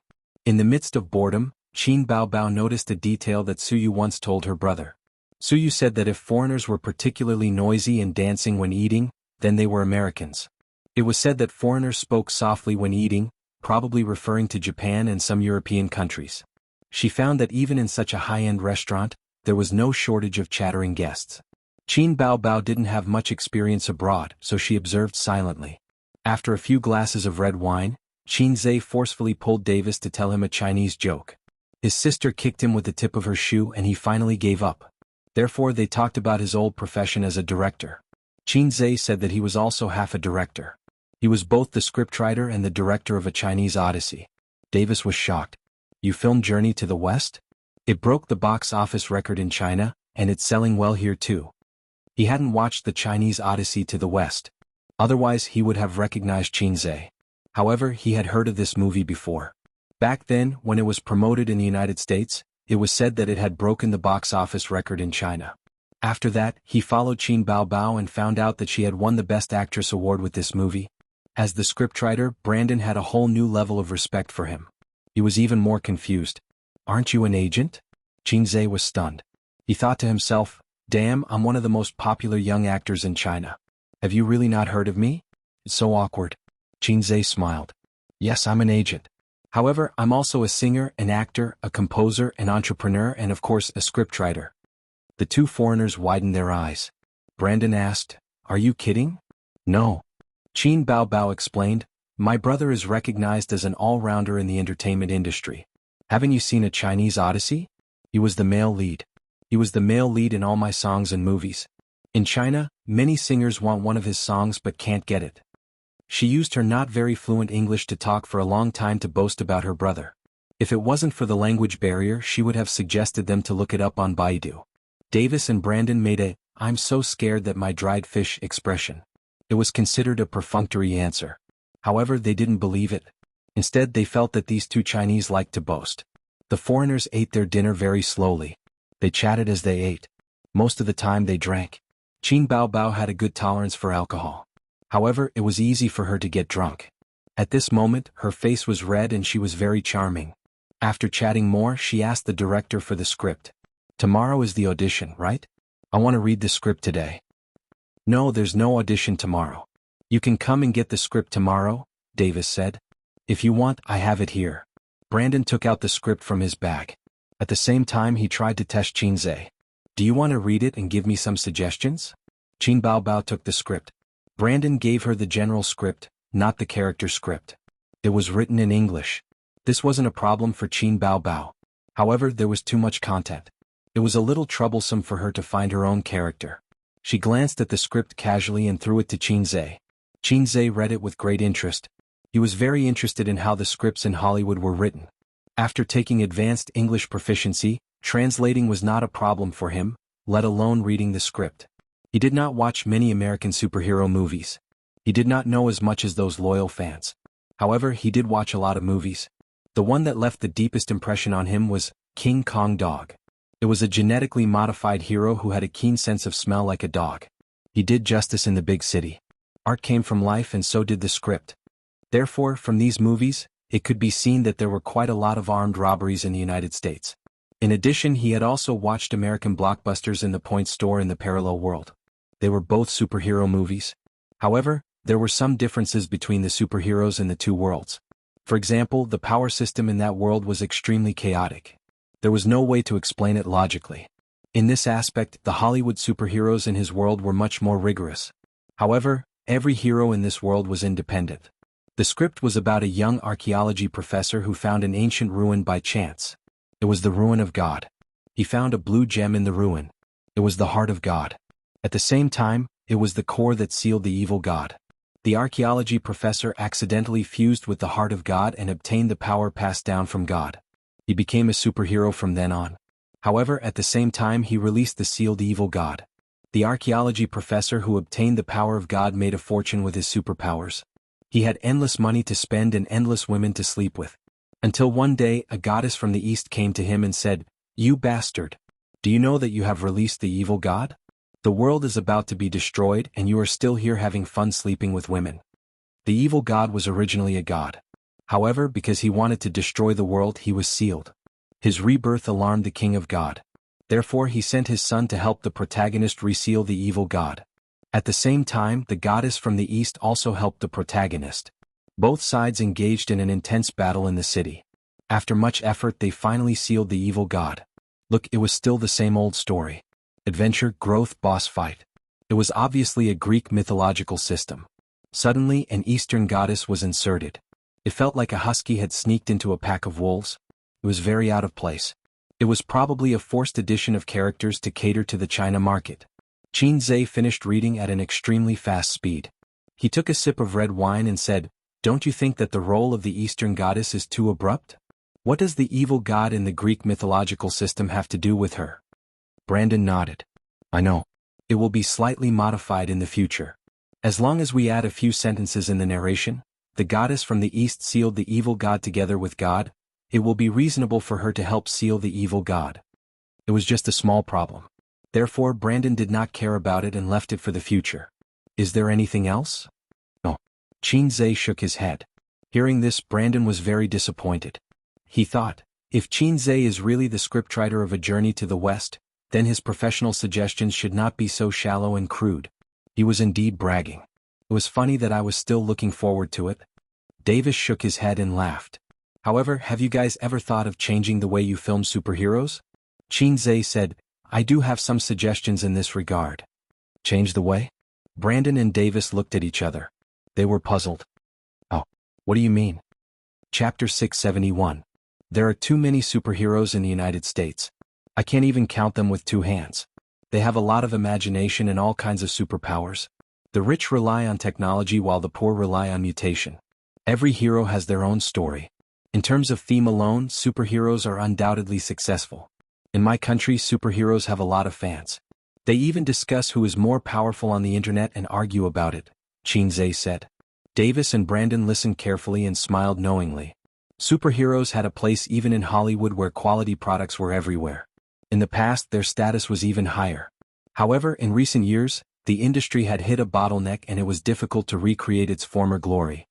In the midst of boredom, Chin Bao Bao noticed a detail that Suyu once told her brother. Suyu said that if foreigners were particularly noisy and dancing when eating, then they were Americans. It was said that foreigners spoke softly when eating, probably referring to Japan and some European countries. She found that even in such a high-end restaurant, there was no shortage of chattering guests. Chin Bao Bao didn't have much experience abroad, so she observed silently. After a few glasses of red wine, Chin Zhe forcefully pulled Davis to tell him a Chinese joke. His sister kicked him with the tip of her shoe and he finally gave up. Therefore they talked about his old profession as a director. Chin Zhe said that he was also half a director. He was both the scriptwriter and the director of a Chinese Odyssey. Davis was shocked. You filmed Journey to the West? It broke the box office record in China, and it's selling well here too. He hadn't watched the Chinese Odyssey to the West. Otherwise he would have recognized Chin Zhe. However, he had heard of this movie before. Back then, when it was promoted in the United States, it was said that it had broken the box office record in China. After that, he followed Chin Bao Bao and found out that she had won the Best Actress award with this movie. As the scriptwriter, Brandon had a whole new level of respect for him. He was even more confused. "Aren't you an agent?" Qinze was stunned. He thought to himself, "Damn, I'm one of the most popular young actors in China. Have you really not heard of me? It's so awkward." Qinze smiled. "Yes, I'm an agent. However, I'm also a singer, an actor, a composer, an entrepreneur, and of course a scriptwriter." The two foreigners widened their eyes. Brandon asked, "Are you kidding?" "No." Qin Bao explained, "My brother is recognized as an all-rounder in the entertainment industry. Haven't you seen A Chinese Odyssey? He was the male lead. He was the male lead in all my songs and movies. In China, many singers want one of his songs but can't get it." She used her not very fluent English to talk for a long time to boast about her brother. If it wasn't for the language barrier, she would have suggested them to look it up on Baidu. Davis and Brandon made a "I'm so scared that my dried fish" expression. It was considered a perfunctory answer. However, they didn't believe it. Instead, they felt that these two Chinese liked to boast. The foreigners ate their dinner very slowly. They chatted as they ate. Most of the time they drank. Qin Bao had a good tolerance for alcohol. However, it was easy for her to get drunk. At this moment, her face was red and she was very charming. After chatting more, she asked the director for the script. "Tomorrow is the audition, right? I want to read the script today." "No, there's no audition tomorrow. You can come and get the script tomorrow," Davis said. "If you want, I have it here." Brandon took out the script from his bag. At the same time, he tried to test Qinze. "Do you want to read it and give me some suggestions?" Qin Bao took the script. Brandon gave her the general script, not the character script. It was written in English. This wasn't a problem for Qin Bao. However, there was too much content. It was a little troublesome for her to find her own character. She glanced at the script casually and threw it to Qinze. Qinze read it with great interest. He was very interested in how the scripts in Hollywood were written. After taking advanced English proficiency, translating was not a problem for him, let alone reading the script. He did not watch many American superhero movies. He did not know as much as those loyal fans. However, he did watch a lot of movies. The one that left the deepest impression on him was King Kong Dog. It was a genetically modified hero who had a keen sense of smell like a dog. He did justice in the big city. Art came from life and so did the script. Therefore, from these movies, it could be seen that there were quite a lot of armed robberies in the United States. In addition, he had also watched American blockbusters in the Point Store in the parallel world. They were both superhero movies. However, there were some differences between the superheroes in the two worlds. For example, the power system in that world was extremely chaotic. There was no way to explain it logically. In this aspect, the Hollywood superheroes in his world were much more rigorous. However, every hero in this world was independent. The script was about a young archaeology professor who found an ancient ruin by chance. It was the ruin of God. He found a blue gem in the ruin. It was the heart of God. At the same time, it was the core that sealed the evil God. The archaeology professor accidentally fused with the heart of God and obtained the power passed down from God. He became a superhero from then on. However, at the same time he released the sealed evil God. The archaeology professor who obtained the power of God made a fortune with his superpowers. He had endless money to spend and endless women to sleep with. Until one day a goddess from the east came to him and said, "You bastard! Do you know that you have released the evil God? The world is about to be destroyed and you are still here having fun sleeping with women." The evil God was originally a god. However, because he wanted to destroy the world, he was sealed. His rebirth alarmed the king of God. Therefore he sent his son to help the protagonist reseal the evil God. At the same time, the goddess from the east also helped the protagonist. Both sides engaged in an intense battle in the city. After much effort, they finally sealed the evil God. Look, it was still the same old story. Adventure, growth, boss fight. It was obviously a Greek mythological system. Suddenly, an Eastern goddess was inserted. It felt like a husky had sneaked into a pack of wolves. It was very out of place. It was probably a forced addition of characters to cater to the China market. Qinze finished reading at an extremely fast speed. He took a sip of red wine and said, "Don't you think that the role of the Eastern goddess is too abrupt? What does the evil god in the Greek mythological system have to do with her?" Brandon nodded. "I know. It will be slightly modified in the future. As long as we add a few sentences in the narration, the goddess from the east sealed the evil god together with God, it will be reasonable for her to help seal the evil god." It was just a small problem. Therefore, Brandon did not care about it and left it for the future. "Is there anything else?" "No. Qinze shook his head. Hearing this, Brandon was very disappointed. He thought, if Qinze is really the scriptwriter of A Journey to the West, then his professional suggestions should not be so shallow and crude. He was indeed bragging. It was funny that I was still looking forward to it. Davis shook his head and laughed. However, have you guys ever thought of changing the way you film superheroes? Qinze said, I do have some suggestions in this regard. Change the way? Brandon and Davis looked at each other. They were puzzled. Oh, what do you mean? Chapter 671. There are too many superheroes in the United States. I can't even count them with two hands. They have a lot of imagination and all kinds of superpowers. The rich rely on technology while the poor rely on mutation. Every hero has their own story. In terms of theme alone, superheroes are undoubtedly successful. In my country, superheroes have a lot of fans. They even discuss who is more powerful on the internet and argue about it, Qinze said. Davis and Brandon listened carefully and smiled knowingly. Superheroes had a place even in Hollywood where quality products were everywhere. In the past, their status was even higher. However, in recent years, the industry had hit a bottleneck and it was difficult to recreate its former glory.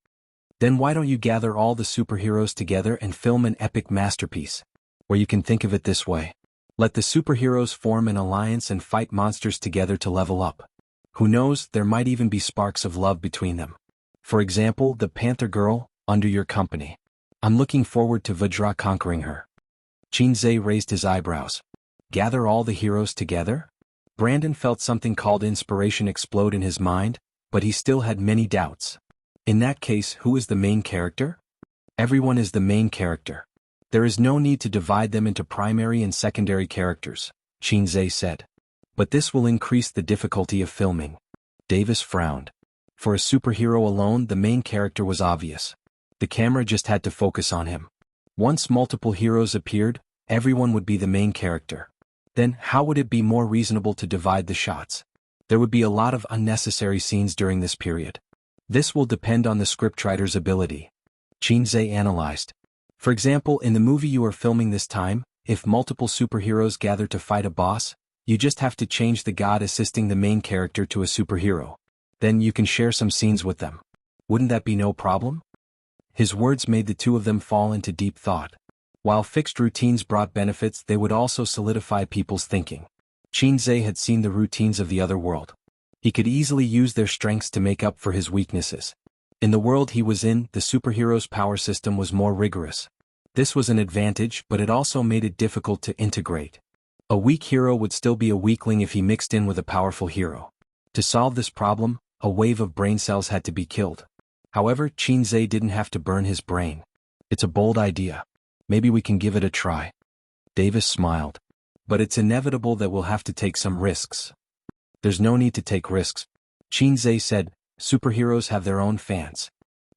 Then why don't you gather all the superheroes together and film an epic masterpiece? Or you can think of it this way. Let the superheroes form an alliance and fight monsters together to level up. Who knows, there might even be sparks of love between them. For example, the Panther Girl, under your company. I'm looking forward to Vajra conquering her. Qinze raised his eyebrows. Gather all the heroes together? Brandon felt something called inspiration explode in his mind, but he still had many doubts. In that case, who is the main character? Everyone is the main character. There is no need to divide them into primary and secondary characters, Qinze said. But this will increase the difficulty of filming. Davis frowned. For a superhero alone, the main character was obvious. The camera just had to focus on him. Once multiple heroes appeared, everyone would be the main character. Then, how would it be more reasonable to divide the shots? There would be a lot of unnecessary scenes during this period. This will depend on the scriptwriter's ability. Qinze analyzed. For example, in the movie you are filming this time, if multiple superheroes gather to fight a boss, you just have to change the god assisting the main character to a superhero. Then you can share some scenes with them. Wouldn't that be no problem? His words made the two of them fall into deep thought. While fixed routines brought benefits, they would also solidify people's thinking. Qinze had seen the routines of the other world. He could easily use their strengths to make up for his weaknesses. In the world he was in, the superhero's power system was more rigorous. This was an advantage, but it also made it difficult to integrate. A weak hero would still be a weakling if he mixed in with a powerful hero. To solve this problem, a wave of brain cells had to be killed. However, Qinze didn't have to burn his brain. It's a bold idea. Maybe we can give it a try. Davis smiled. But it's inevitable that we'll have to take some risks. There's no need to take risks. Qinze said, superheroes have their own fans.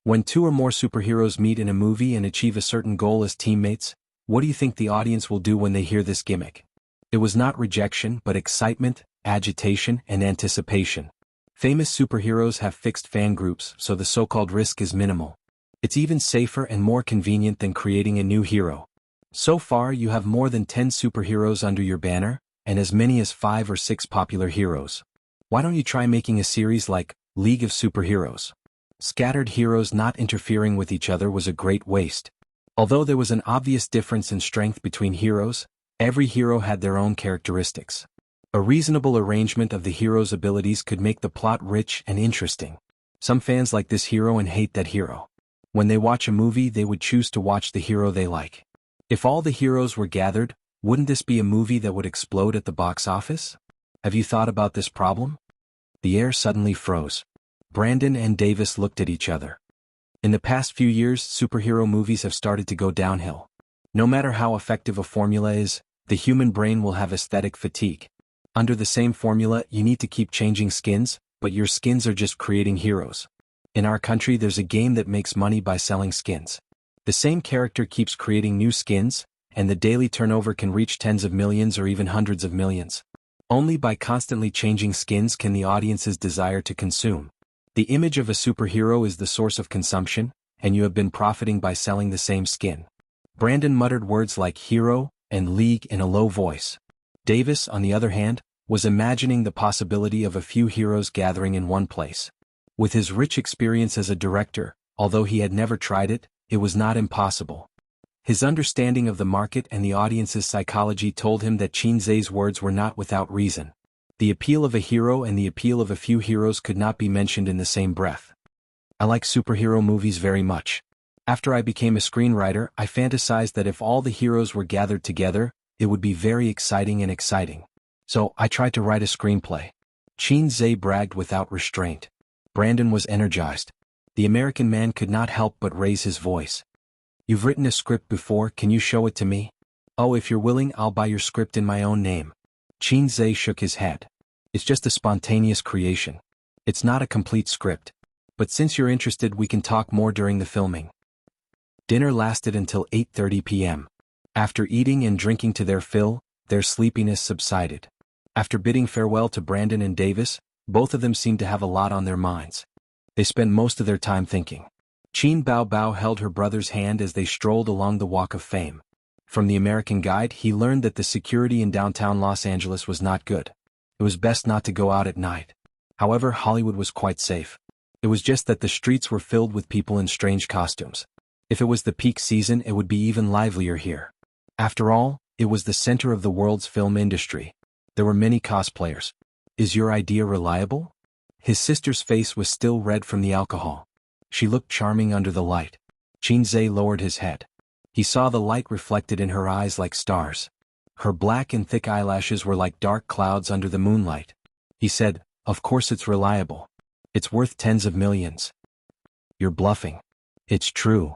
When two or more superheroes meet in a movie and achieve a certain goal as teammates, what do you think the audience will do when they hear this gimmick? It was not rejection but excitement, agitation, and anticipation. Famous superheroes have fixed fan groups, so the so-called risk is minimal. It's even safer and more convenient than creating a new hero. So far you have more than 10 superheroes under your banner, and as many as 5 or 6 popular heroes. Why don't you try making a series like League of Superheroes? Scattered heroes not interfering with each other was a great waste. Although there was an obvious difference in strength between heroes, every hero had their own characteristics. A reasonable arrangement of the hero's abilities could make the plot rich and interesting. Some fans like this hero and hate that hero. When they watch a movie, they would choose to watch the hero they like. If all the heroes were gathered, wouldn't this be a movie that would explode at the box office? Have you thought about this problem? The air suddenly froze. Brandon and Davis looked at each other. In the past few years, superhero movies have started to go downhill. No matter how effective a formula is, the human brain will have aesthetic fatigue. Under the same formula, you need to keep changing skins, but your skins are just creating heroes. In our country, there's a game that makes money by selling skins. The same character keeps creating new skins, and the daily turnover can reach tens of millions or even hundreds of millions. Only by constantly changing skins can the audience's desire to consume. The image of a superhero is the source of consumption, and you have been profiting by selling the same skin. Brandon muttered words like hero and league in a low voice. Davis, on the other hand, was imagining the possibility of a few heroes gathering in one place. With his rich experience as a director, although he had never tried it, it was not impossible. His understanding of the market and the audience's psychology told him that Qin Zhe's words were not without reason. The appeal of a hero and the appeal of a few heroes could not be mentioned in the same breath. I like superhero movies very much. After I became a screenwriter, I fantasized that if all the heroes were gathered together, it would be very exciting. So, I tried to write a screenplay. Qin Zhe bragged without restraint. Brandon was energized. The American man could not help but raise his voice. You've written a script before, can you show it to me? Oh, if you're willing, I'll buy your script in my own name. Qin Zhe shook his head. It's just a spontaneous creation. It's not a complete script. But since you're interested, we can talk more during the filming. Dinner lasted until 8:30 p.m. After eating and drinking to their fill, their sleepiness subsided. After bidding farewell to Brandon and Davis, both of them seemed to have a lot on their minds. They spent most of their time thinking. Qin Bao held her brother's hand as they strolled along the Walk of Fame. From the American guide, he learned that the security in downtown Los Angeles was not good. It was best not to go out at night. However, Hollywood was quite safe. It was just that the streets were filled with people in strange costumes. If it was the peak season, it would be even livelier here. After all, it was the center of the world's film industry. There were many cosplayers. Is your idea reliable? His sister's face was still red from the alcohol. She looked charming under the light. Qin Zhe lowered his head. He saw the light reflected in her eyes like stars. Her black and thick eyelashes were like dark clouds under the moonlight. He said, "Of course it's reliable. It's worth tens of millions." You're bluffing. It's true.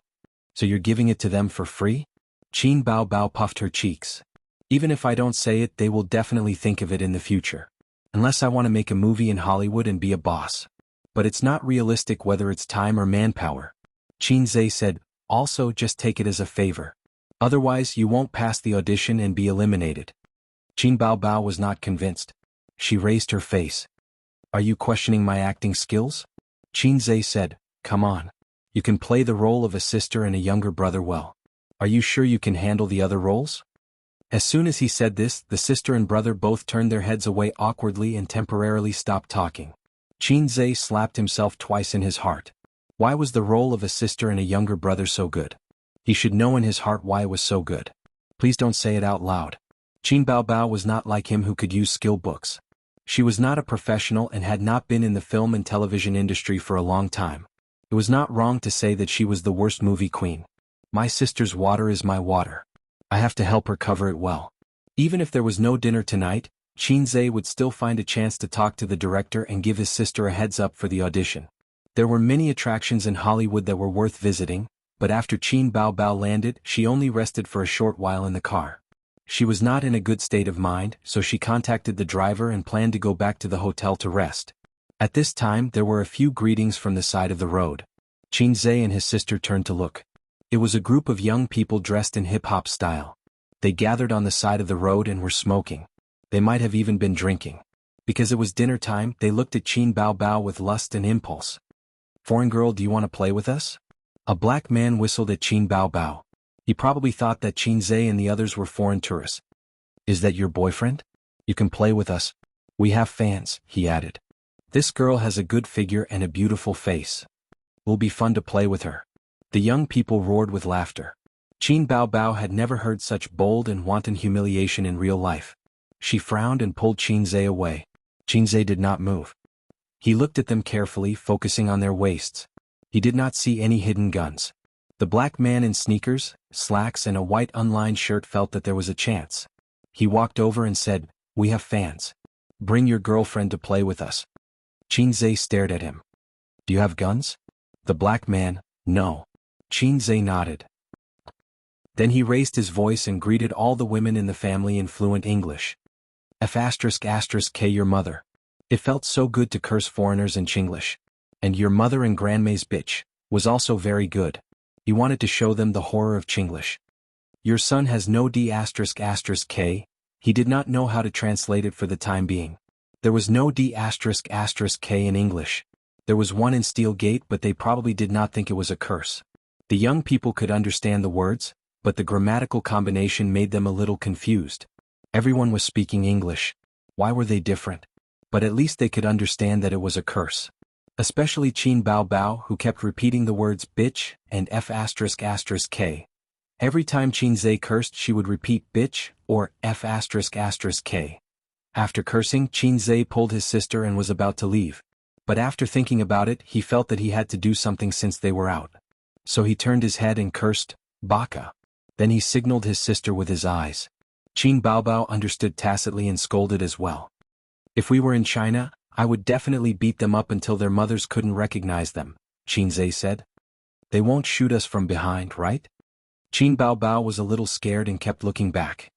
So you're giving it to them for free? Qin Bao puffed her cheeks. Even if I don't say it, they will definitely think of it in the future. Unless I want to make a movie in Hollywood and be a boss. But it's not realistic whether it's time or manpower. Qin Zhe said, also just take it as a favor. Otherwise you won't pass the audition and be eliminated. Qin Bao was not convinced. She raised her face. Are you questioning my acting skills? Qin Zhe said, come on. You can play the role of a sister and a younger brother well. Are you sure you can handle the other roles? As soon as he said this, the sister and brother both turned their heads away awkwardly and temporarily stopped talking. Qin Zhe slapped himself twice in his heart. Why was the role of a sister and a younger brother so good? He should know in his heart why it was so good. Please don't say it out loud. Qin Bao was not like him who could use skill books. She was not a professional and had not been in the film and television industry for a long time. It was not wrong to say that she was the worst movie queen. My sister's water is my water. I have to help her cover it well. Even if there was no dinner tonight, Qin Zhe would still find a chance to talk to the director and give his sister a heads up for the audition. There were many attractions in Hollywood that were worth visiting, but after Qin Bao landed, she only rested for a short while in the car. She was not in a good state of mind, so she contacted the driver and planned to go back to the hotel to rest. At this time, there were a few greetings from the side of the road. Qin Zhe and his sister turned to look. It was a group of young people dressed in hip-hop style. They gathered on the side of the road and were smoking. They might have even been drinking. Because it was dinner time, they looked at Qin Bao with lust and impulse. Foreign girl, do you want to play with us? A black man whistled at Qin Bao. He probably thought that Qin Zhe and the others were foreign tourists. Is that your boyfriend? You can play with us. We have fans, he added. This girl has a good figure and a beautiful face. Will be fun to play with her. The young people roared with laughter. Qin Bao had never heard such bold and wanton humiliation in real life. She frowned and pulled Qin Zhe away. Qin Zhe did not move. He looked at them carefully, focusing on their waists. He did not see any hidden guns. The black man in sneakers, slacks and a white unlined shirt felt that there was a chance. He walked over and said, we have fans. Bring your girlfriend to play with us. Qin Zhe stared at him. Do you have guns? The black man, no. Qin Zhe nodded. Then he raised his voice and greeted all the women in the family in fluent English. F***K your mother. It felt so good to curse foreigners in Chinglish. And your mother and grandma's bitch was also very good. He wanted to show them the horror of Chinglish. Your son has no D***K. He did not know how to translate it for the time being. There was no D***K in English. There was one in Steel Gate, but they probably did not think it was a curse. The young people could understand the words, but the grammatical combination made them a little confused. Everyone was speaking English. Why were they different? But at least they could understand that it was a curse. Especially Qin Bao Bao, who kept repeating the words bitch and F***K. Every time Qin Zhe cursed, she would repeat bitch or F***K. After cursing, Qin Zhe pulled his sister and was about to leave. But after thinking about it, he felt that he had to do something since they were out. So he turned his head and cursed, Baka. Then he signaled his sister with his eyes. Qin Bao Bao understood tacitly and scolded as well. If we were in China, I would definitely beat them up until their mothers couldn't recognize them, Qin Zhe said. They won't shoot us from behind, right? Qin Bao Bao was a little scared and kept looking back.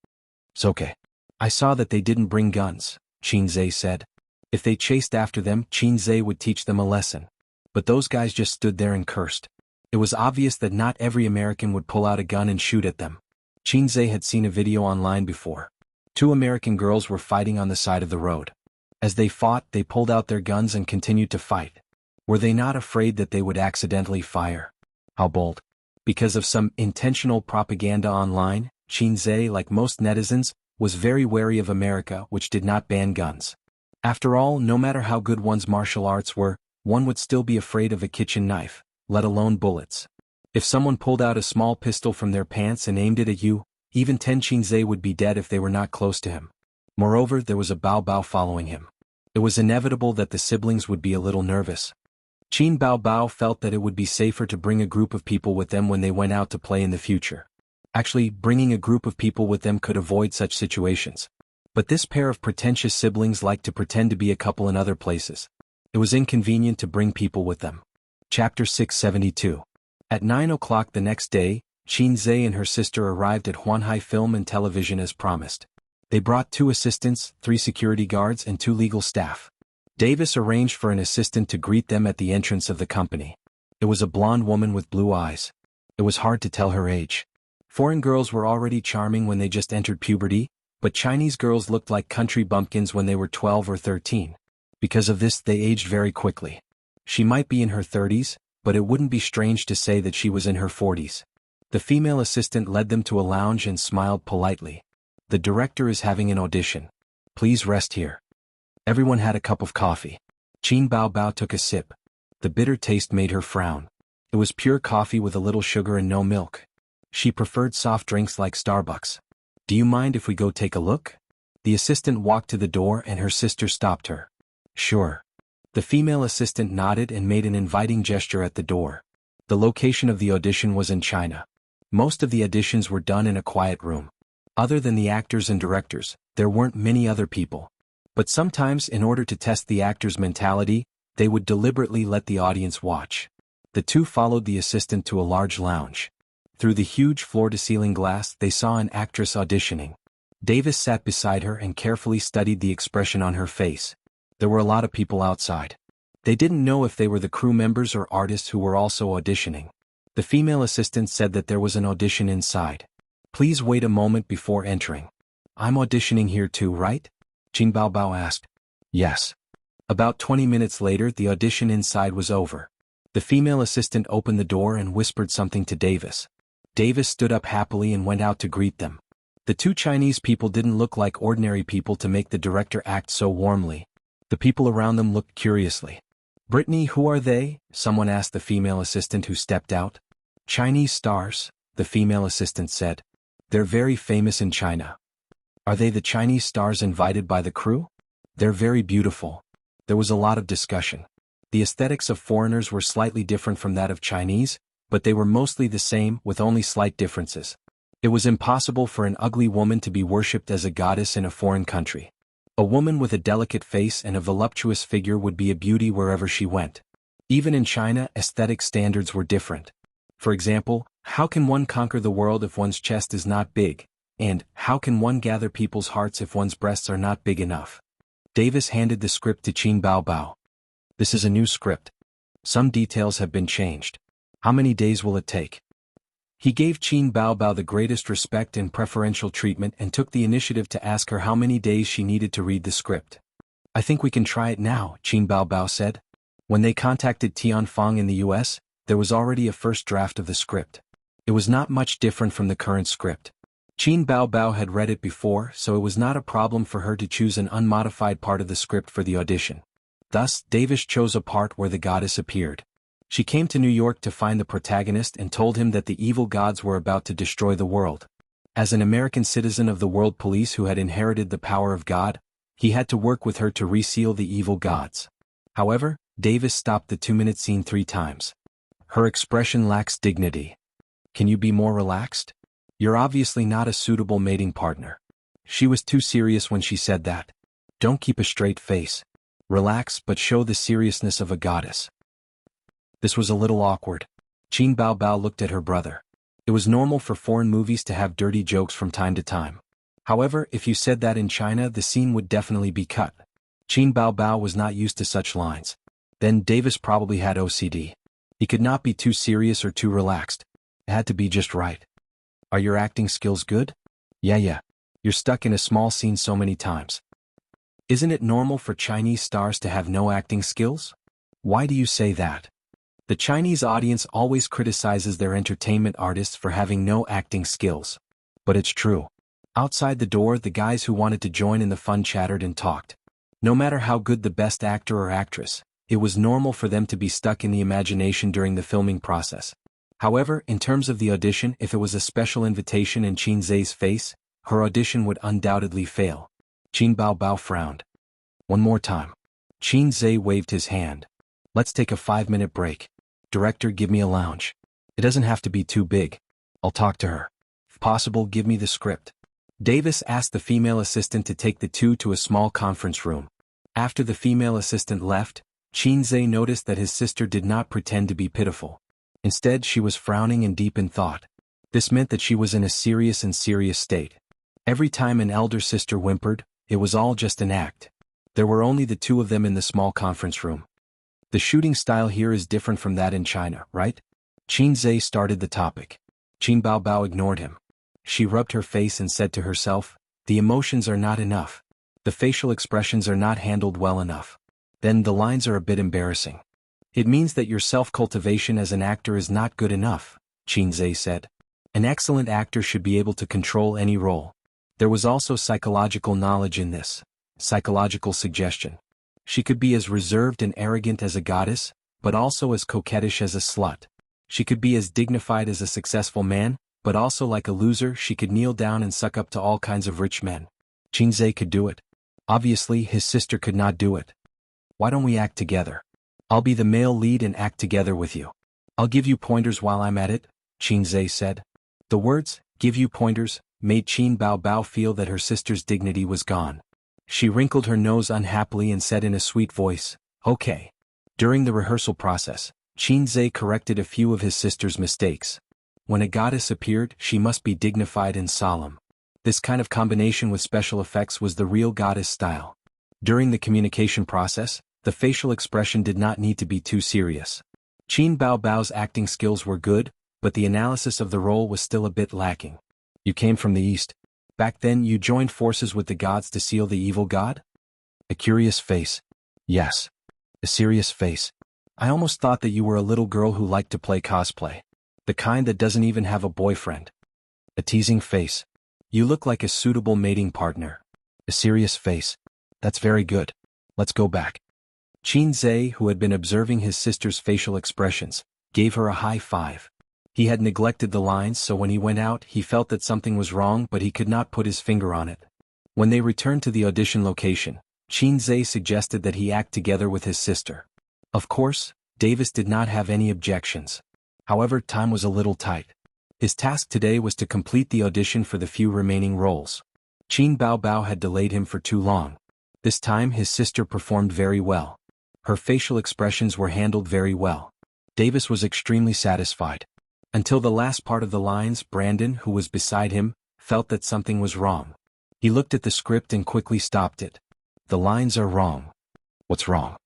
It's okay. I saw that they didn't bring guns, Qin Zhe said. If they chased after them, Qin Zhe would teach them a lesson. But those guys just stood there and cursed. It was obvious that not every American would pull out a gun and shoot at them. Qin Zhe had seen a video online before. 2 American girls were fighting on the side of the road. As they fought, they pulled out their guns and continued to fight. Were they not afraid that they would accidentally fire? How bold. Because of some intentional propaganda online, Qin Zhe, like most netizens, was very wary of America, which did not ban guns. After all, no matter how good one's martial arts were, one would still be afraid of a kitchen knife, let alone bullets. If someone pulled out a small pistol from their pants and aimed it at you, even 10 Qin Zhe would be dead if they were not close to him. Moreover, there was a Bao Bao following him. It was inevitable that the siblings would be a little nervous. Qin Bao Bao felt that it would be safer to bring a group of people with them when they went out to play in the future. Actually, bringing a group of people with them could avoid such situations. But this pair of pretentious siblings liked to pretend to be a couple in other places. It was inconvenient to bring people with them. Chapter 672. At 9 o'clock the next day, Qin Zhe and her sister arrived at Huanhai Film and Television as promised. They brought 2 assistants, 3 security guards and 2 legal staff. Davis arranged for an assistant to greet them at the entrance of the company. It was a blonde woman with blue eyes. It was hard to tell her age. Foreign girls were already charming when they just entered puberty, but Chinese girls looked like country bumpkins when they were 12 or 13. Because of this, they aged very quickly. She might be in her 30s, but it wouldn't be strange to say that she was in her 40s. The female assistant led them to a lounge and smiled politely. The director is having an audition. Please rest here. Everyone had a cup of coffee. Qin Bao Bao took a sip. The bitter taste made her frown. It was pure coffee with a little sugar and no milk. She preferred soft drinks like Starbucks. Do you mind if we go take a look? The assistant walked to the door and her sister stopped her. Sure. The female assistant nodded and made an inviting gesture at the door. The location of the audition was in China. Most of the auditions were done in a quiet room. Other than the actors and directors, there weren't many other people. But sometimes, in order to test the actor's mentality, they would deliberately let the audience watch. The 2 followed the assistant to a large lounge. Through the huge floor-to-ceiling glass, they saw an actress auditioning. Davis sat beside her and carefully studied the expression on her face. There were a lot of people outside. They didn't know if they were the crew members or artists who were also auditioning. The female assistant said that there was an audition inside. Please wait a moment before entering. I'm auditioning here too, right? Qin Bao Bao asked. Yes. About 20 minutes later, the audition inside was over. The female assistant opened the door and whispered something to Davis. Davis stood up happily and went out to greet them. The 2 Chinese people didn't look like ordinary people to make the director act so warmly. The people around them looked curiously. Brittany, who are they? Someone asked the female assistant who stepped out. Chinese stars, the female assistant said. They're very famous in China. Are they the Chinese stars invited by the crew? They're very beautiful. There was a lot of discussion. The aesthetics of foreigners were slightly different from that of Chinese, but they were mostly the same with only slight differences. It was impossible for an ugly woman to be worshipped as a goddess in a foreign country. A woman with a delicate face and a voluptuous figure would be a beauty wherever she went. Even in China, aesthetic standards were different. For example, how can one conquer the world if one's chest is not big? And, how can one gather people's hearts if one's breasts are not big enough? Davis handed the script to Qin Bao Bao. This is a new script. Some details have been changed. How many days will it take? He gave Qin Bao Bao the greatest respect and preferential treatment and took the initiative to ask her how many days she needed to read the script. I think we can try it now, Qin Bao Bao said. When they contacted Tianfang in the US, there was already a first draft of the script. It was not much different from the current script. Qin Bao Bao had read it before, so it was not a problem for her to choose an unmodified part of the script for the audition. Thus, Davis chose a part where the goddess appeared. She came to New York to find the protagonist and told him that the evil gods were about to destroy the world. As an American citizen of the world police who had inherited the power of God, he had to work with her to reseal the evil gods. However, Davis stopped the 2-minute scene 3 times. Her expression lacks dignity. Can you be more relaxed? You're obviously not a suitable mating partner. She was too serious when she said that. Don't keep a straight face. Relax but show the seriousness of a goddess. This was a little awkward. Qin Baobao looked at her brother. It was normal for foreign movies to have dirty jokes from time to time. However, if you said that in China, the scene would definitely be cut. Qin Baobao was not used to such lines. Then Davis probably had OCD. He could not be too serious or too relaxed. It had to be just right. Are your acting skills good? Yeah. You're stuck in a small scene so many times. Isn't it normal for Chinese stars to have no acting skills? Why do you say that? The Chinese audience always criticizes their entertainment artists for having no acting skills. But it's true. Outside the door, the guys who wanted to join in the fun chattered and talked. No matter how good the best actor or actress, it was normal for them to be stuck in the imagination during the filming process. However, in terms of the audition, if it was a special invitation in Qin Zhe's face, her audition would undoubtedly fail. Qin Baobao frowned. One more time. Qin Zhe waved his hand. Let's take a 5-minute break. Director, give me a lounge. It doesn't have to be too big. I'll talk to her. If possible, give me the script. Davis asked the female assistant to take the two to a small conference room. After the female assistant left, Qin Zhe noticed that his sister did not pretend to be pitiful. Instead, she was frowning and deep in thought. This meant that she was in a serious state. Every time an elder sister whimpered, it was all just an act. There were only the two of them in the small conference room. The shooting style here is different from that in China, right? Qin Zhe started the topic. Qin Baobao ignored him. She rubbed her face and said to herself, the emotions are not enough. The facial expressions are not handled well enough. Then the lines are a bit embarrassing. It means that your self-cultivation as an actor is not good enough, Qin Zhe said. An excellent actor should be able to control any role. There was also psychological knowledge in this. Psychological suggestion. She could be as reserved and arrogant as a goddess, but also as coquettish as a slut. She could be as dignified as a successful man, but also like a loser. She could kneel down and suck up to all kinds of rich men. Qin Zhe could do it. Obviously, his sister could not do it. Why don't we act together? I'll be the male lead and act together with you. I'll give you pointers while I'm at it, Qin Zhe said. The words, give you pointers, made Qin Baobao feel that her sister's dignity was gone. She wrinkled her nose unhappily and said in a sweet voice, okay. During the rehearsal process, Qin Zhe corrected a few of his sister's mistakes. When a goddess appeared, she must be dignified and solemn. This kind of combination with special effects was the real goddess style. During the communication process, the facial expression did not need to be too serious. Qin Baobao's acting skills were good, but the analysis of the role was still a bit lacking. You came from the East. Back then you joined forces with the gods to seal the evil god? A curious face. Yes. A serious face. I almost thought that you were a little girl who liked to play cosplay. The kind that doesn't even have a boyfriend. A teasing face. You look like a suitable mating partner. A serious face. That's very good. Let's go back. Qin Zhe, who had been observing his sister's facial expressions, gave her a high five. He had neglected the lines, so when he went out he felt that something was wrong, but he could not put his finger on it. When they returned to the audition location, Qin Zhe suggested that he act together with his sister. Of course, Davis did not have any objections. However, time was a little tight. His task today was to complete the audition for the few remaining roles. Qin Baobao had delayed him for too long. This time his sister performed very well. Her facial expressions were handled very well. Davis was extremely satisfied. Until the last part of the lines, Brandon, who was beside him, felt that something was wrong. He looked at the script and quickly stopped it. The lines are wrong. What's wrong?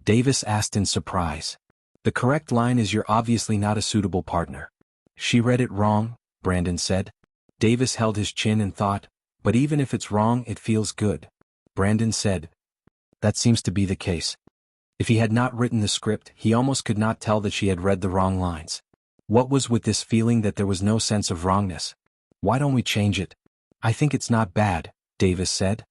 Davis asked in surprise. The correct line is you're obviously not a suitable partner. She read it wrong, Brandon said. Davis held his chin and thought, but even if it's wrong it feels good. Brandon said. That seems to be the case. If he had not written the script, he almost could not tell that she had read the wrong lines. What was with this feeling that there was no sense of wrongness? Why don't we change it? I think it's not bad, Davis said.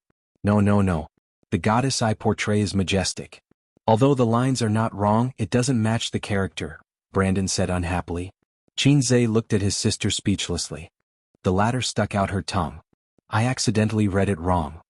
No. The goddess I portray is majestic. Although the lines are not wrong, it doesn't match the character, Brandon said unhappily. Qinzhe looked at his sister speechlessly. The latter stuck out her tongue. I accidentally read it wrong.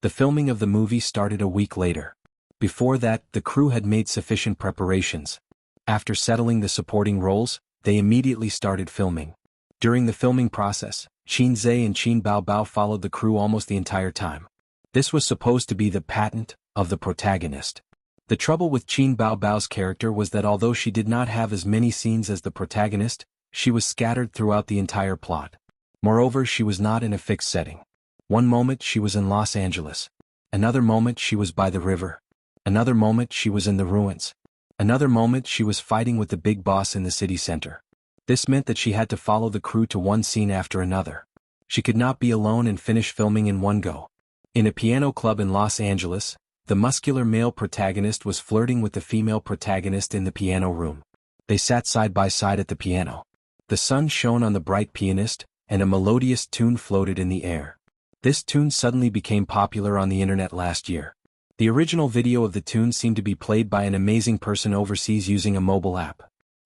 The filming of the movie started a week later. Before that, the crew had made sufficient preparations. After settling the supporting roles, they immediately started filming. During the filming process, Qinzhe and Qin Baobao followed the crew almost the entire time. This was supposed to be the patent of the protagonist. The trouble with Qin Baobao's character was that although she did not have as many scenes as the protagonist, she was scattered throughout the entire plot. Moreover, she was not in a fixed setting. One moment she was in Los Angeles. Another moment she was by the river. Another moment she was in the ruins. Another moment she was fighting with the big boss in the city center. This meant that she had to follow the crew to one scene after another. She could not be alone and finish filming in one go. In a piano club in Los Angeles, the muscular male protagonist was flirting with the female protagonist in the piano room. They sat side by side at the piano. The sun shone on the bright pianist, and a melodious tune floated in the air. This tune suddenly became popular on the internet last year. The original video of the tune seemed to be played by an amazing person overseas using a mobile app.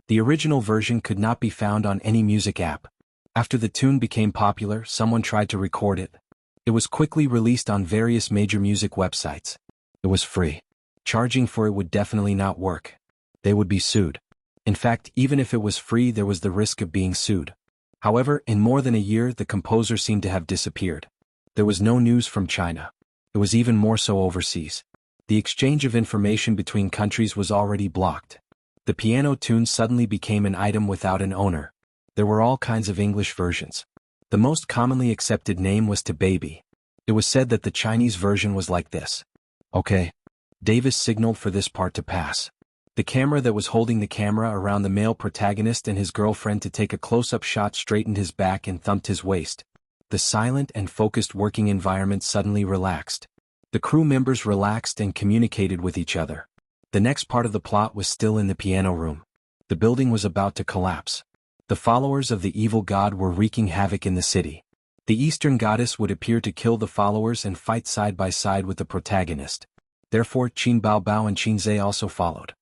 The original version could not be found on any music app. After the tune became popular, someone tried to record it. It was quickly released on various major music websites. It was free. Charging for it would definitely not work. They would be sued. In fact, even if it was free, there was the risk of being sued. However, in more than a year, the composer seemed to have disappeared. There was no news from China. It was even more so overseas. The exchange of information between countries was already blocked. The piano tune suddenly became an item without an owner. There were all kinds of English versions. The most commonly accepted name was To Baby. It was said that the Chinese version was like this. Okay. Davis signaled for this part to pass. The camera that was holding the camera around the male protagonist and his girlfriend to take a close-up shot straightened his back and thumped his waist. The silent and focused working environment suddenly relaxed. The crew members relaxed and communicated with each other. The next part of the plot was still in the piano room. The building was about to collapse. The followers of the evil god were wreaking havoc in the city. The Eastern goddess would appear to kill the followers and fight side by side with the protagonist. Therefore, Qin Baobao and Qinzhe also followed.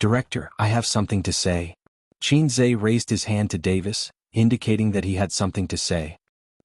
Director, I have something to say. Qinzhe raised his hand to Davis, indicating that he had something to say.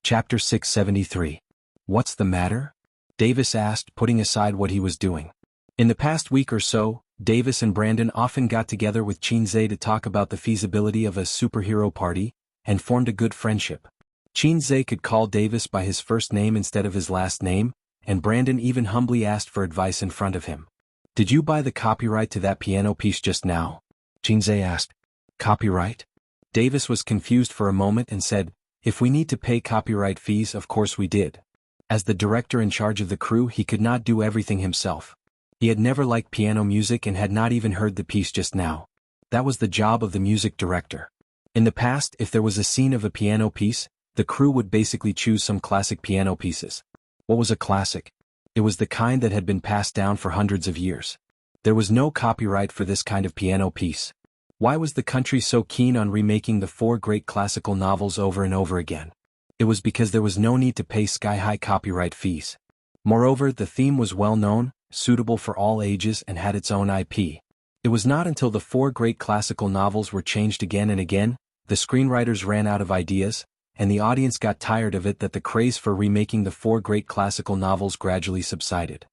Chapter 673. What's the matter? Davis asked, putting aside what he was doing. In the past week or so, Davis and Brandon often got together with Qinzhe to talk about the feasibility of a superhero party, and formed a good friendship. Qinzhe could call Davis by his first name instead of his last name, and Brandon even humbly asked for advice in front of him. Did you buy the copyright to that piano piece just now? Qinzhe asked. Copyright? Davis was confused for a moment and said, if we need to pay copyright fees, of course we did. As the director in charge of the crew, he could not do everything himself. He had never liked piano music and had not even heard the piece just now. That was the job of the music director. In the past, if there was a scene of a piano piece, the crew would basically choose some classic piano pieces. What was a classic? It was the kind that had been passed down for hundreds of years. There was no copyright for this kind of piano piece. Why was the country so keen on remaking the 4 great classical novels over and over again? It was because there was no need to pay sky-high copyright fees. Moreover, the theme was well known, suitable for all ages, and had its own IP. It was not until the 4 great classical novels were changed again and again, the screenwriters ran out of ideas, and the audience got tired of it, that the craze for remaking the 4 great classical novels gradually subsided.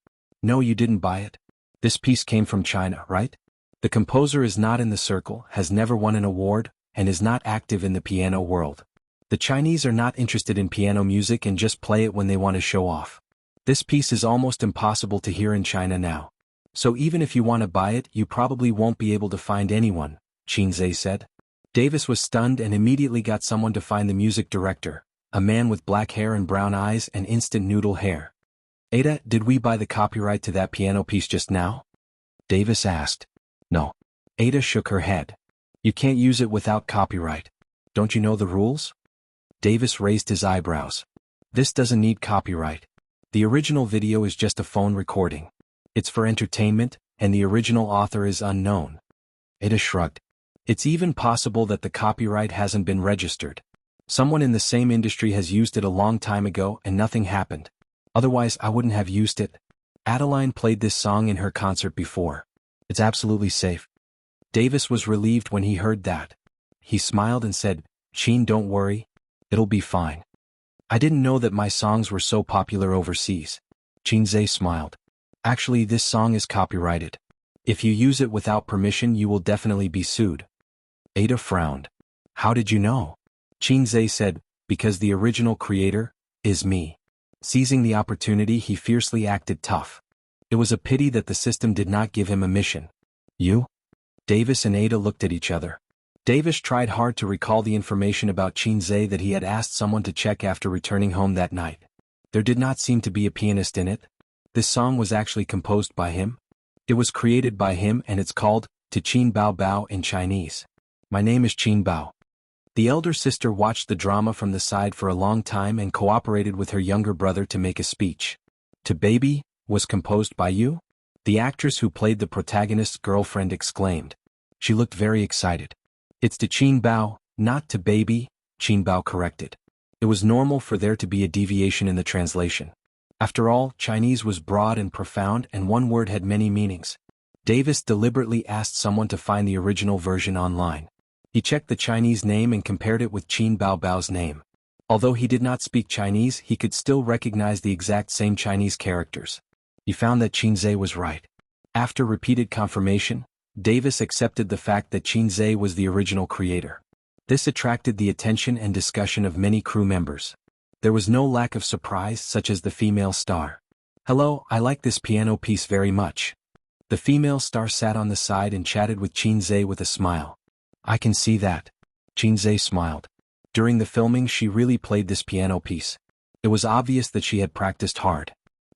No, you didn't buy it. This piece came from China, right? The composer is not in the circle, has never won an award, and is not active in the piano world. The Chinese are not interested in piano music and just play it when they want to show off. This piece is almost impossible to hear in China now. So even if you want to buy it, you probably won't be able to find anyone, Qinzhe said. Davis was stunned and immediately got someone to find the music director, a man with black hair and brown eyes and instant noodle hair. Ada, did we buy the copyright to that piano piece just now? Davis asked. No. Ada shook her head. You can't use it without copyright. Don't you know the rules? Davis raised his eyebrows. This doesn't need copyright. The original video is just a phone recording. It's for entertainment, and the original author is unknown. Ada shrugged. It's even possible that the copyright hasn't been registered. Someone in the same industry has used it a long time ago and nothing happened. Otherwise I wouldn't have used it. Adeline played this song in her concert before. It's absolutely safe. Davis was relieved when he heard that. He smiled and said, Chin, don't worry. It'll be fine. I didn't know that my songs were so popular overseas. Chinze smiled. Actually, this song is copyrighted. If you use it without permission, you will definitely be sued. Ada frowned. How did you know? Chinze said, because the original creator is me. Seizing the opportunity, he fiercely acted tough. It was a pity that the system did not give him a mission. You? Davis and Ada looked at each other. Davis tried hard to recall the information about Chinze that he had asked someone to check after returning home that night. There did not seem to be a pianist in it. This song was actually composed by him. It was created by him and it's called, To Qin Bao Bao in Chinese. My name is Qin Bao. The elder sister watched the drama from the side for a long time and cooperated with her younger brother to make a speech. To Baby was composed by you? The actress who played the protagonist's girlfriend exclaimed. She looked very excited. It's to Qin Bao, not to Baby, Qin Bao corrected. It was normal for there to be a deviation in the translation. After all, Chinese was broad and profound and one word had many meanings. Davis deliberately asked someone to find the original version online. He checked the Chinese name and compared it with Qin Bao Bao's name. Although he did not speak Chinese, he could still recognize the exact same Chinese characters. He found that Chinze was right. After repeated confirmation, Davis accepted the fact that Chinze was the original creator. This attracted the attention and discussion of many crew members. There was no lack of surprise, such as the female star. Hello, I like this piano piece very much. The female star sat on the side and chatted with Chinze with a smile. I can see that. Chinze smiled. During the filming she really played this piano piece. It was obvious that she had practiced hard.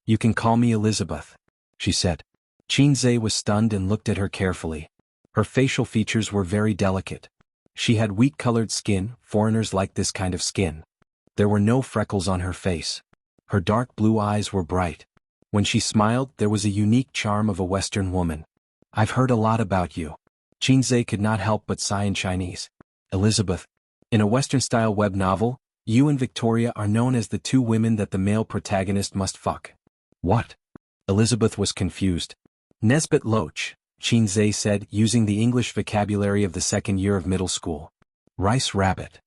You can call me Elizabeth, she said. Chinze was stunned and looked at her carefully. Her facial features were very delicate. She had wheat-colored skin, foreigners like this kind of skin. There were no freckles on her face. Her dark blue eyes were bright. When she smiled, there was a unique charm of a Western woman. I've heard a lot about you. Chinze could not help but sigh in Chinese. Elizabeth. In a Western-style web novel, you and Victoria are known as the two women that the male protagonist must fuck. What? Elizabeth was confused. Nesbit Loach, Chinze said, using the English vocabulary of the second year of middle school. Rice rabbit.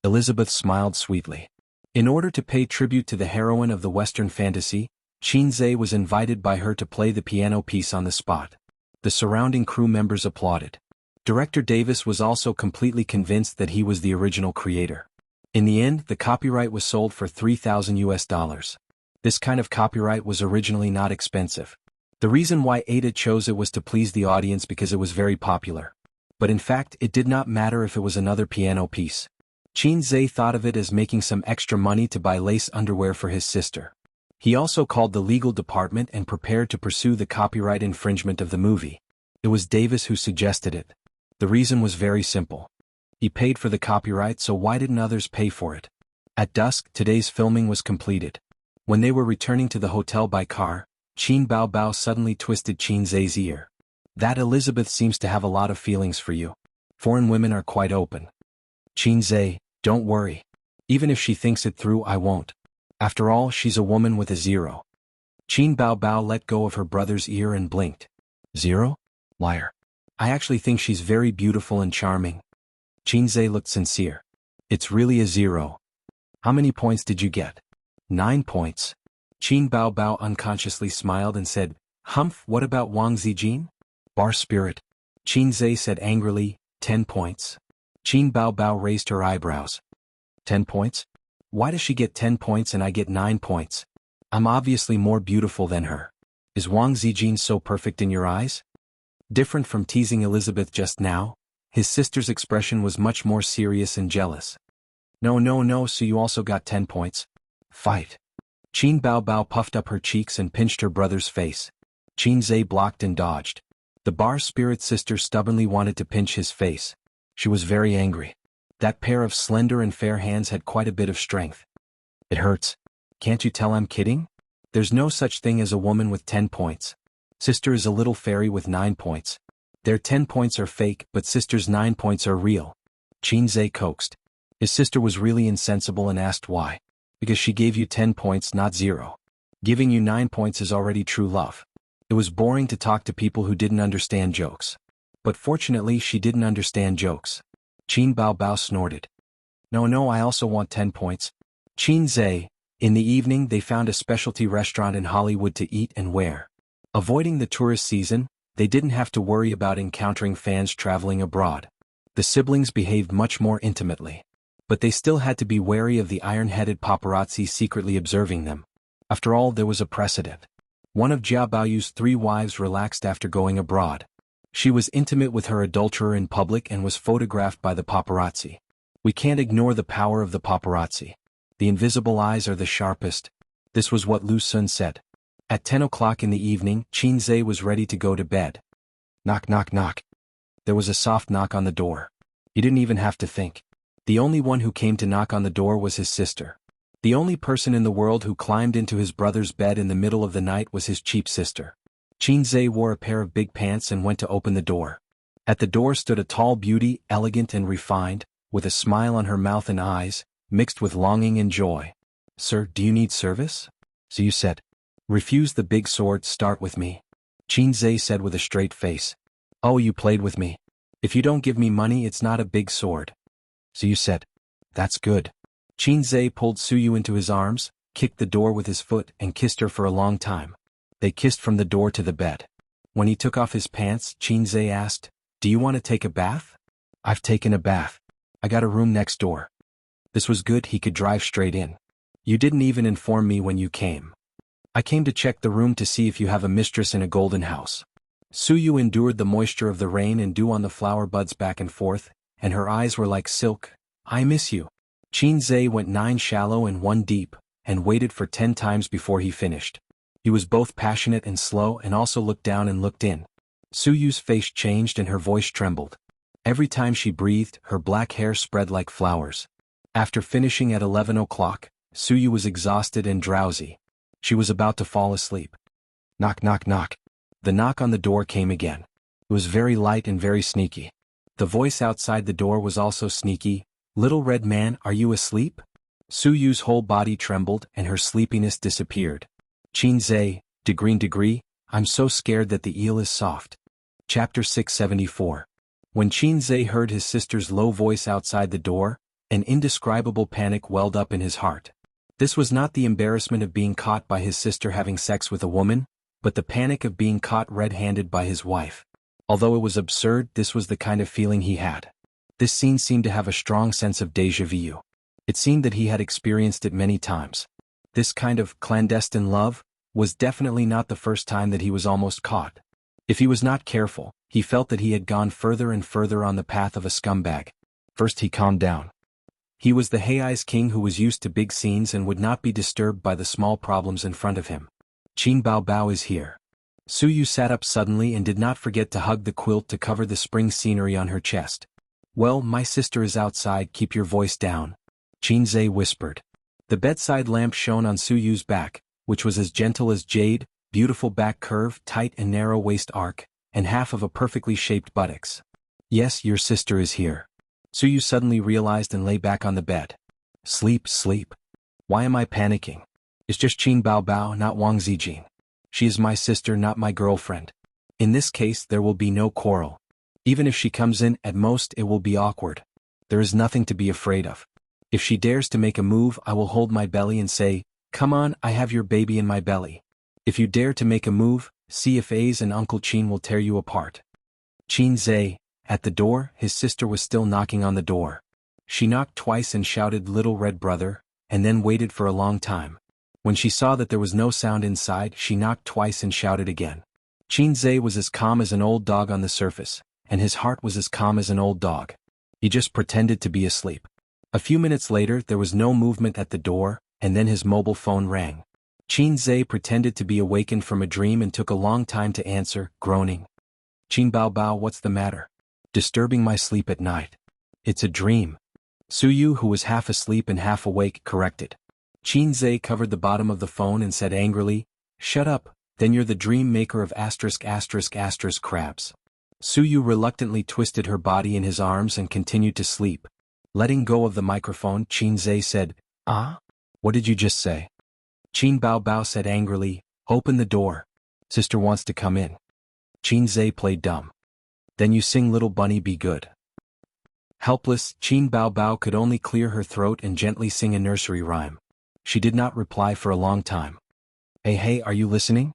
Elizabeth smiled sweetly. In order to pay tribute to the heroine of the Western fantasy, Chinze was invited by her to play the piano piece on the spot. The surrounding crew members applauded. Director Davis was also completely convinced that he was the original creator. In the end, the copyright was sold for $3,000. This kind of copyright was originally not expensive. The reason why Ada chose it was to please the audience because it was very popular. But in fact, it did not matter if it was another piano piece. Chinze thought of it as making some extra money to buy lace underwear for his sister. He also called the legal department and prepared to pursue the copyright infringement of the movie. It was Davis who suggested it. The reason was very simple. He paid for the copyright, so why didn't others pay for it? At dusk, today's filming was completed. When they were returning to the hotel by car, Qin Bao Bao suddenly twisted Chinze's ear. That Elizabeth seems to have a lot of feelings for you. Foreign women are quite open. Chinze, don't worry. Even if she thinks it through, I won't. After all, she's a woman with a zero. Qin Bao Bao let go of her brother's ear and blinked. Zero? Liar. I actually think she's very beautiful and charming. Chinze looked sincere. It's really a zero. How many points did you get? 9 points. Qin Bao Bao unconsciously smiled and said, Humph, what about Wang Zijin? Bar spirit. Chinze said angrily, 10 points. Qin Bao Bao raised her eyebrows. 10 points? Why does she get 10 points and I get 9 points? I'm obviously more beautiful than her. Is Wang Zijin so perfect in your eyes? Different from teasing Elizabeth just now, his sister's expression was much more serious and jealous. No, so you also got 10 points. Fight. Qin Bao Bao puffed up her cheeks and pinched her brother's face. Chinze blocked and dodged. The bar spirit sister stubbornly wanted to pinch his face. She was very angry. That pair of slender and fair hands had quite a bit of strength. It hurts. Can't you tell I'm kidding? There's no such thing as a woman with 10 points. Sister is a little fairy with 9 points. Their 10 points are fake, but sister's 9 points are real. Chinze coaxed. His sister was really insensible and asked why. Because she gave you 10 points, not 0. Giving you 9 points is already true love. It was boring to talk to people who didn't understand jokes. But fortunately she didn't understand jokes. Qin Bao Bao snorted. No, I also want 10 points. Qin Zhe. In the evening they found a specialty restaurant in Hollywood to eat and wear. Avoiding the tourist season, they didn't have to worry about encountering fans traveling abroad. The siblings behaved much more intimately. But they still had to be wary of the iron-headed paparazzi secretly observing them. After all, there was a precedent. One of Jia Baoyu's 3 wives relaxed after going abroad. She was intimate with her adulterer in public and was photographed by the paparazzi. We can't ignore the power of the paparazzi. The invisible eyes are the sharpest. This was what Lu Sun said. At 10 o'clock in the evening, Qin Zhe was ready to go to bed. Knock, knock, knock. There was a soft knock on the door. He didn't even have to think. The only one who came to knock on the door was his sister. The only person in the world who climbed into his brother's bed in the middle of the night was his cheap sister. Qin Zhe wore a pair of big pants and went to open the door. At the door stood a tall beauty, elegant and refined, with a smile on her mouth and eyes, mixed with longing and joy. Sir, do you need service? So you said. Refuse the big sword, start with me. Qin Zhe said with a straight face. Oh, you played with me. If you don't give me money, it's not a big sword. So you said. That's good. Qin Zhe pulled Suyu into his arms, kicked the door with his foot and kissed her for a long time. They kissed from the door to the bed. When he took off his pants, Qin Zhe asked, Do you want to take a bath? I've taken a bath. I got a room next door. This was good, he could drive straight in. You didn't even inform me when you came. I came to check the room to see if you have a mistress in a golden house. Suyu endured the moisture of the rain and dew on the flower buds back and forth, and her eyes were like silk. I miss you. Qin Zhe went 9 shallow and 1 deep, and waited for 10 times before he finished. He was both passionate and slow and also looked down and looked in. Suyu's face changed and her voice trembled. Every time she breathed, her black hair spread like flowers. After finishing at 11 o'clock, Suyu was exhausted and drowsy. She was about to fall asleep. Knock, knock, knock. The knock on the door came again. It was very light and very sneaky. The voice outside the door was also sneaky. Little red man, are you asleep? Suyu's whole body trembled and her sleepiness disappeared. Qin Zhe, degree, I'm so scared that the eel is soft. Chapter 674. When Qin Zhe heard his sister's low voice outside the door, an indescribable panic welled up in his heart. This was not the embarrassment of being caught by his sister having sex with a woman, but the panic of being caught red-handed by his wife. Although it was absurd, this was the kind of feeling he had. This scene seemed to have a strong sense of déjà vu. It seemed that he had experienced it many times. This kind of clandestine love was definitely not the first time that he was almost caught. If he was not careful, he felt that he had gone further and further on the path of a scumbag. First he calmed down. He was the Hei's king who was used to big scenes and would not be disturbed by the small problems in front of him. Qin Bao Bao is here. Suyu sat up suddenly and did not forget to hug the quilt to cover the spring scenery on her chest. Well, my sister is outside, keep your voice down. Qin Zhe whispered. The bedside lamp shone on Suyu's back, which was as gentle as jade, beautiful back curve, tight and narrow waist arc, and half of a perfectly shaped buttocks. Yes, your sister is here. Suyu suddenly realized and lay back on the bed. Sleep, sleep. Why am I panicking? It's just Qin Bao Bao, not Wang Zijin. She is my sister, not my girlfriend. In this case, there will be no quarrel. Even if she comes in, at most it will be awkward. There is nothing to be afraid of. If she dares to make a move, I will hold my belly and say, Come on, I have your baby in my belly. If you dare to make a move, see if A's and Uncle Qin will tear you apart. Qin Zhe. At the door, his sister was still knocking on the door. She knocked twice and shouted, Little red brother, and then waited for a long time. When she saw that there was no sound inside, she knocked twice and shouted again. Qin Zhe was as calm as an old dog on the surface, and his heart was as calm as an old dog. He just pretended to be asleep. A few minutes later, there was no movement at the door, and then his mobile phone rang. Qin Zhe pretended to be awakened from a dream and took a long time to answer, groaning. Qin Bao Bao, what's the matter? Disturbing my sleep at night. It's a dream. Suyu, who was half asleep and half awake, corrected. Qin Zhe covered the bottom of the phone and said angrily, Shut up, then you're the dream maker of **** crabs. Suyu reluctantly twisted her body in his arms and continued to sleep. Letting go of the microphone, Qin Zhe said, Ah? What did you just say? Qin Bao Bao said angrily, "Open the door. Sister wants to come in." Qin Zhe played dumb. "Then you sing Little Bunny Be Good." Helpless, Qin Bao Bao could only clear her throat and gently sing a nursery rhyme. She did not reply for a long time. Hey, are you listening?"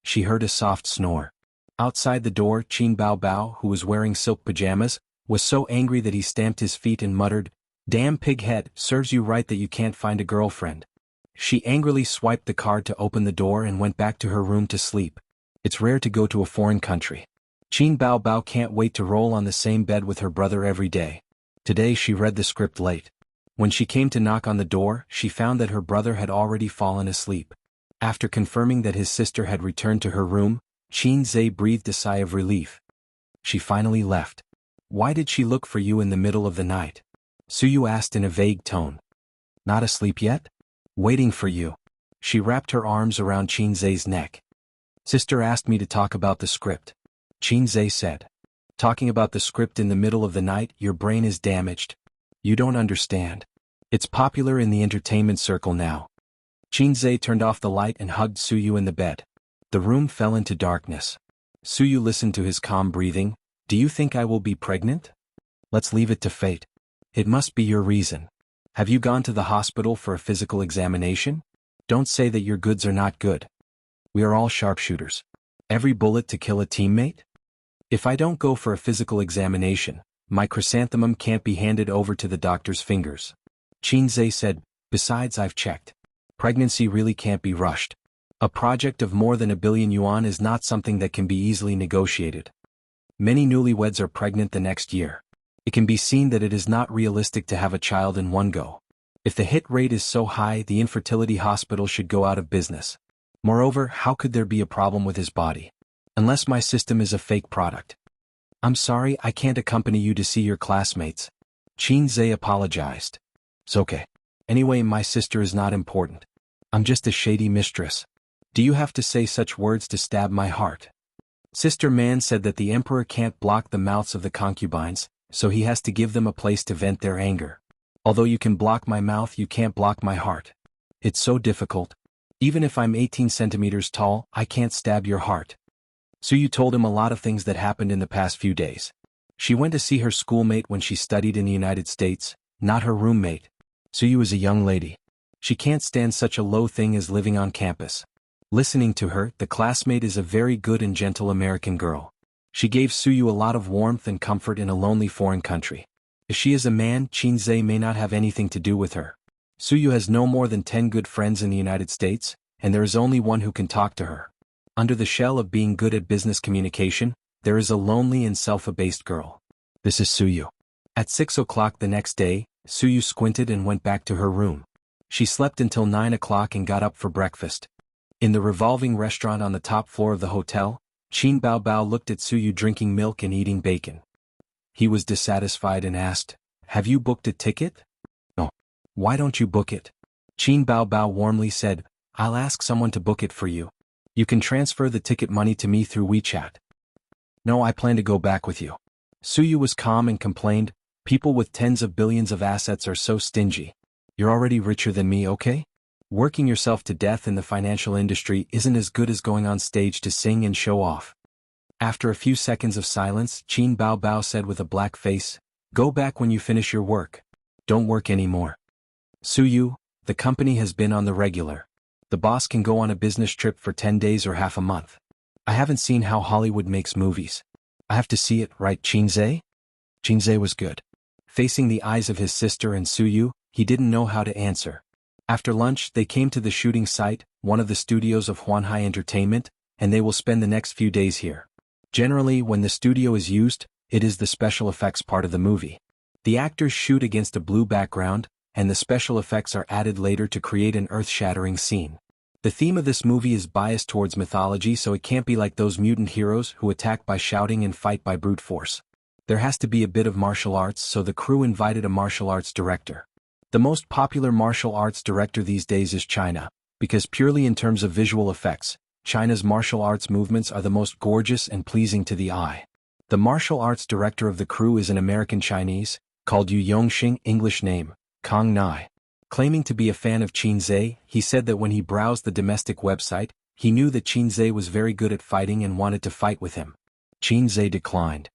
She heard a soft snore. Outside the door, Qin Bao Bao, who was wearing silk pajamas, was so angry that he stamped his feet and muttered, "Damn pighead, serves you right that you can't find a girlfriend." She angrily swiped the card to open the door and went back to her room to sleep. It's rare to go to a foreign country. Qin Bao Bao can't wait to roll on the same bed with her brother every day. Today she read the script late. When she came to knock on the door, she found that her brother had already fallen asleep. After confirming that his sister had returned to her room, Qin Zhe breathed a sigh of relief. She finally left. "Why did she look for you in the middle of the night?" Suyu asked in a vague tone. "Not asleep yet?" "Waiting for you." She wrapped her arms around Qin Zhe's neck. "Sister asked me to talk about the script." Qin Zhe said. "Talking about the script in the middle of the night, your brain is damaged. You don't understand. It's popular in the entertainment circle now." Qin Zhe turned off the light and hugged Suyu in the bed. The room fell into darkness. Suyu listened to his calm breathing. "Do you think I will be pregnant? Let's leave it to fate. It must be your reason. Have you gone to the hospital for a physical examination? Don't say that your goods are not good. We are all sharpshooters. Every bullet to kill a teammate? If I don't go for a physical examination, my chrysanthemum can't be handed over to the doctor's fingers." Qin Zhe said, "Besides, I've checked. Pregnancy really can't be rushed. A project of more than 1 billion yuan is not something that can be easily negotiated. Many newlyweds are pregnant the next year. It can be seen that it is not realistic to have a child in one go. If the hit rate is so high, the infertility hospital should go out of business. Moreover, how could there be a problem with his body? Unless my system is a fake product. I'm sorry I can't accompany you to see your classmates." Qin Zhe apologized. "It's okay. Anyway, my sister is not important. I'm just a shady mistress. Do you have to say such words to stab my heart?" Sister Man said that the emperor can't block the mouths of the concubines, so he has to give them a place to vent their anger. Although you can block my mouth, you can't block my heart. It's so difficult. Even if I'm 18 centimeters tall, I can't stab your heart. Suyu told him a lot of things that happened in the past few days. She went to see her schoolmate when she studied in the United States, not her roommate. Suyu is a young lady. She can't stand such a low thing as living on campus. Listening to her, the classmate is a very good and gentle American girl. She gave Suyu a lot of warmth and comfort in a lonely foreign country. If she is a man, Qin Zhe may not have anything to do with her. Suyu has no more than 10 good friends in the United States, and there is only one who can talk to her. Under the shell of being good at business communication, there is a lonely and self-abased girl. This is Suyu. At 6 o'clock the next day, Suyu squinted and went back to her room. She slept until 9 o'clock and got up for breakfast. In the revolving restaurant on the top floor of the hotel, Qin Bao Bao looked at Suyu drinking milk and eating bacon. He was dissatisfied and asked, "Have you booked a ticket?" "No." "Why don't you book it?" Qin Bao Bao warmly said, "I'll ask someone to book it for you. You can transfer the ticket money to me through WeChat." "No, I plan to go back with you." Suyu was calm and complained, "People with tens of billions of assets are so stingy. You're already richer than me, okay? Working yourself to death in the financial industry isn't as good as going on stage to sing and show off." After a few seconds of silence, Qin Bao Bao said with a black face, "Go back when you finish your work. Don't work anymore." "Suyu, the company has been on the regular. The boss can go on a business trip for 10 days or half a month. I haven't seen how Hollywood makes movies. I have to see it, right, Qin Zhe?" Qin Zhe was good. Facing the eyes of his sister and Suyu, he didn't know how to answer. After lunch, they came to the shooting site, one of the studios of Huanhai Entertainment, and they will spend the next few days here. Generally, when the studio is used, it is the special effects part of the movie. The actors shoot against a blue background, and the special effects are added later to create an earth-shattering scene. The theme of this movie is biased towards mythology, so it can't be like those mutant heroes who attack by shouting and fight by brute force. There has to be a bit of martial arts, so the crew invited a martial arts director. The most popular martial arts director these days is China, because purely in terms of visual effects, China's martial arts movements are the most gorgeous and pleasing to the eye. The martial arts director of the crew is an American Chinese, called Yu Yongxing, English name, Kong Nai. Claiming to be a fan of Qinzhe, he said that when he browsed the domestic website, he knew that Qinzhe was very good at fighting and wanted to fight with him. Qinzhe declined.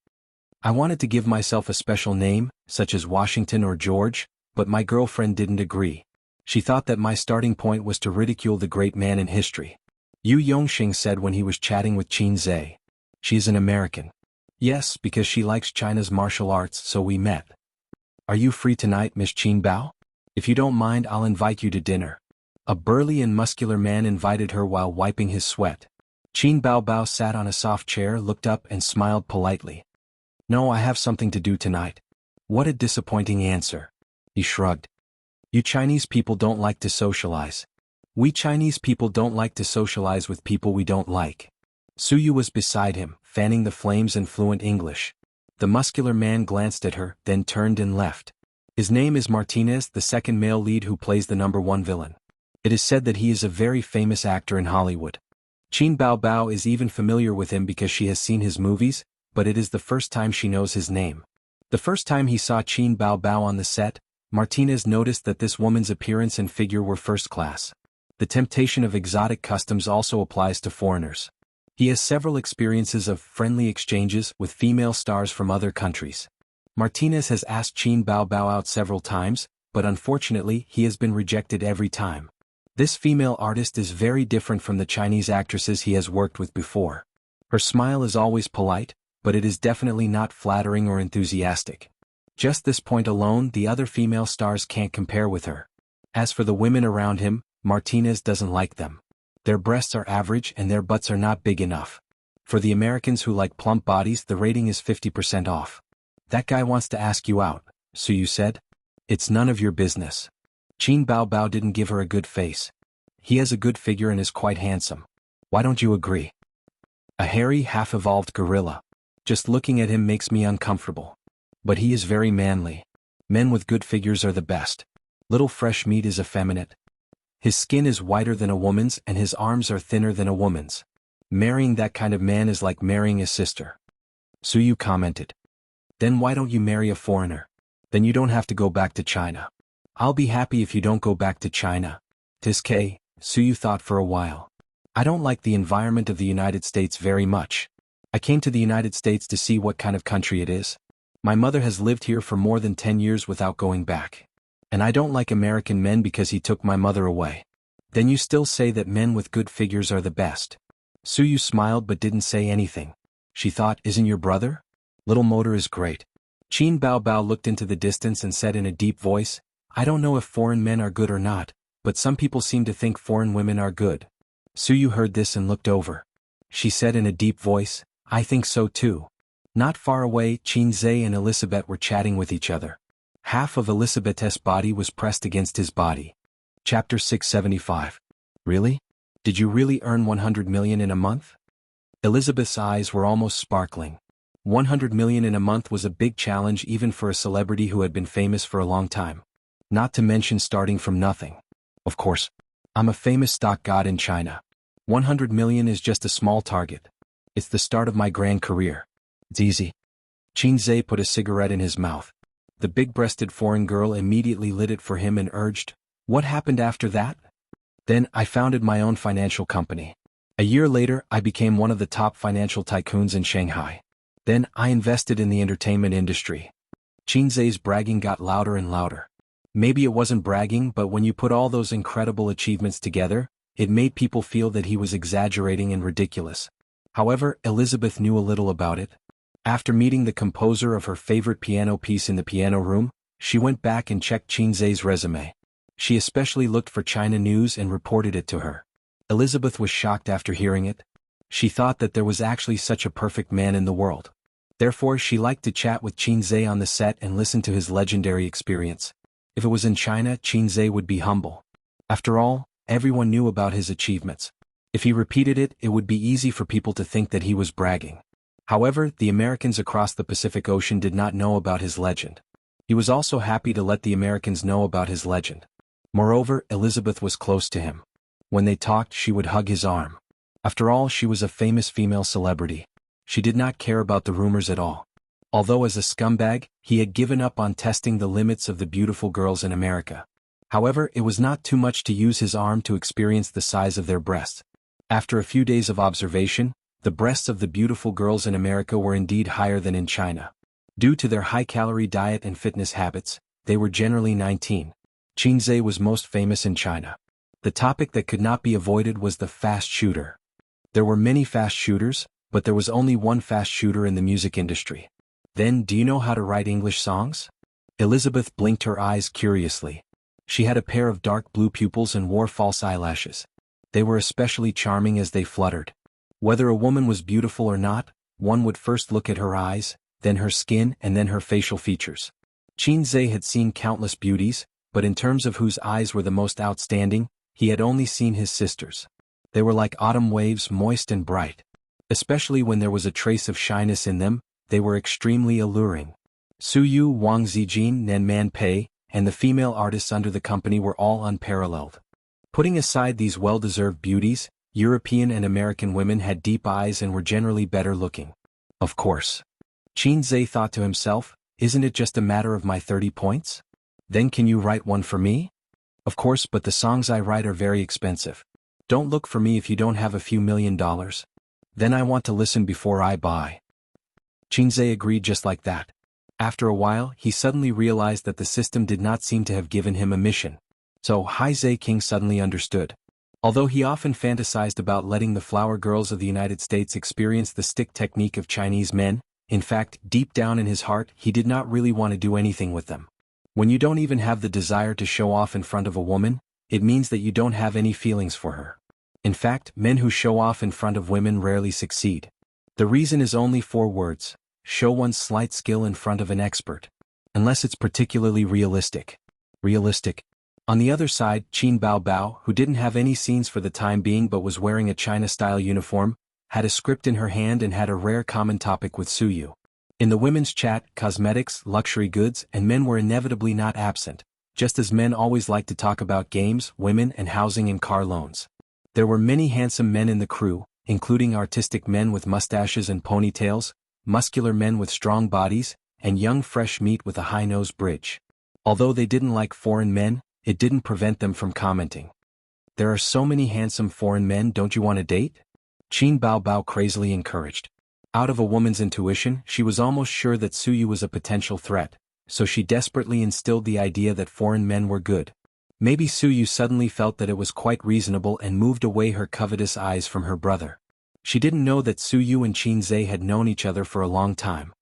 I wanted to give myself a special name, such as Washington or George, but my girlfriend didn't agree. She thought that my starting point was to ridicule the great man in history. Yu Yongxing said when he was chatting with Qinzhe. She is an American. Yes, because she likes China's martial arts, so we met. Are you free tonight, Miss Qin Bao? If you don't mind, I'll invite you to dinner. A burly and muscular man invited her while wiping his sweat. Qin Bao Bao sat on a soft chair, looked up and smiled politely. No, I have something to do tonight. What a disappointing answer. He shrugged. You Chinese people don't like to socialize. We Chinese people don't like to socialize with people we don't like. Su Yu was beside him, fanning the flames in fluent English. The muscular man glanced at her, then turned and left. His name is Martinez, the second male lead who plays the #1 villain. It is said that he is a very famous actor in Hollywood. Qin Bao Bao is even familiar with him because she has seen his movies, but it is the first time she knows his name. The first time he saw Qin Bao Bao on the set, Martinez noticed that this woman's appearance and figure were first class. The temptation of exotic customs also applies to foreigners. He has several experiences of friendly exchanges with female stars from other countries. Martinez has asked Qin Bao Bao out several times, but unfortunately he has been rejected every time. This female artist is very different from the Chinese actresses he has worked with before. Her smile is always polite, but it is definitely not flattering or enthusiastic. Just this point alone, the other female stars can't compare with her. As for the women around him, Martinez doesn't like them. Their breasts are average and their butts are not big enough. For the Americans who like plump bodies, the rating is 50% off. That guy wants to ask you out, Su Yu said. It's none of your business. Qin Bao Bao didn't give her a good face. He has a good figure and is quite handsome. Why don't you agree? A hairy, half-evolved gorilla. Just looking at him makes me uncomfortable. But he is very manly. Men with good figures are the best. Little fresh meat is effeminate. His skin is whiter than a woman's and his arms are thinner than a woman's. Marrying that kind of man is like marrying a sister. Su Yu commented. Then why don't you marry a foreigner? Then you don't have to go back to China. I'll be happy if you don't go back to China. Tiskei, Su Yu thought for a while. I don't like the environment of the United States very much. I came to the United States to see what kind of country it is. My mother has lived here for more than 10 years without going back. And I don't like American men because he took my mother away. Then you still say that men with good figures are the best. Su Yu smiled but didn't say anything. She thought, isn't your brother? Little Motor is great. Qin Bao Bao looked into the distance and said in a deep voice, I don't know if foreign men are good or not, but some people seem to think foreign women are good. Su Yu heard this and looked over. She said in a deep voice, I think so too. Not far away, Qinzhe and Elizabeth were chatting with each other. Half of Elizabeth's body was pressed against his body. Chapter 675. Really? Did you really earn 100 million in a month? Elizabeth's eyes were almost sparkling. 100 million in a month was a big challenge even for a celebrity who had been famous for a long time. Not to mention starting from nothing. Of course. I'm a famous stock god in China. 100 million is just a small target. It's the start of my grand career. It's easy. Qinzhe put a cigarette in his mouth. The big-breasted foreign girl immediately lit it for him and urged, What happened after that? Then, I founded my own financial company. A year later, I became one of the top financial tycoons in Shanghai. Then, I invested in the entertainment industry. Qinzhe's bragging got louder and louder. Maybe it wasn't bragging, but when you put all those incredible achievements together, it made people feel that he was exaggerating and ridiculous. However, Elizabeth knew a little about it. After meeting the composer of her favorite piano piece in the piano room, she went back and checked Qinzhe's resume. She especially looked for China news and reported it to her. Elizabeth was shocked after hearing it. She thought that there was actually such a perfect man in the world. Therefore, she liked to chat with Qinzhe on the set and listen to his legendary experience. If it was in China, Qinzhe would be humble. After all, everyone knew about his achievements. If he repeated it, it would be easy for people to think that he was bragging. However, the Americans across the Pacific Ocean did not know about his legend. He was also happy to let the Americans know about his legend. Moreover, Elizabeth was close to him. When they talked, she would hug his arm. After all, she was a famous female celebrity. She did not care about the rumors at all. Although as a scumbag, he had given up on testing the limits of the beautiful girls in America. However, it was not too much to use his arm to experience the size of their breasts. After a few days of observation, the breasts of the beautiful girls in America were indeed higher than in China. Due to their high-calorie diet and fitness habits, they were generally 19. Qinzhe was most famous in China. The topic that could not be avoided was the fast shooter. There were many fast shooters, but there was only one fast shooter in the music industry. Then, do you know how to write English songs? Elizabeth blinked her eyes curiously. She had a pair of dark blue pupils and wore false eyelashes. They were especially charming as they fluttered. Whether a woman was beautiful or not, one would first look at her eyes, then her skin and then her facial features. Qinzhe had seen countless beauties, but in terms of whose eyes were the most outstanding, he had only seen his sisters. They were like autumn waves, moist and bright. Especially when there was a trace of shyness in them, they were extremely alluring. Su Yu, Wang Zijin, Nen Man Pei, and the female artists under the company were all unparalleled. Putting aside these well-deserved beauties, European and American women had deep eyes and were generally better looking. Of course. Qinzhe thought to himself, isn't it just a matter of my 30 points? Then can you write one for me? Of course, but the songs I write are very expensive. Don't look for me if you don't have a few $1,000,000. Then I want to listen before I buy. Qinzhe agreed just like that. After a while, he suddenly realized that the system did not seem to have given him a mission. So Haizhe King suddenly understood. Although he often fantasized about letting the flower girls of the United States experience the stick technique of Chinese men, in fact, deep down in his heart, he did not really want to do anything with them. When you don't even have the desire to show off in front of a woman, it means that you don't have any feelings for her. In fact, men who show off in front of women rarely succeed. The reason is only 4 words: show one's slight skill in front of an expert. Unless it's particularly realistic. Realistic. On the other side, Qin Baobao, who didn't have any scenes for the time being but was wearing a China-style uniform, had a script in her hand and had a rare common topic with Su Yu. In the women's chat, cosmetics, luxury goods, and men were inevitably not absent, just as men always like to talk about games, women, and housing and car loans. There were many handsome men in the crew, including artistic men with mustaches and ponytails, muscular men with strong bodies, and young fresh meat with a high-nose bridge. Although they didn't like foreign men, it didn't prevent them from commenting. There are so many handsome foreign men, don't you want to date? Qin Baobao crazily encouraged. Out of a woman's intuition, she was almost sure that Su Yu was a potential threat, so she desperately instilled the idea that foreign men were good. Maybe Su Yu suddenly felt that it was quite reasonable and moved away her covetous eyes from her brother. She didn't know that Su Yu and Qinzhe had known each other for a long time.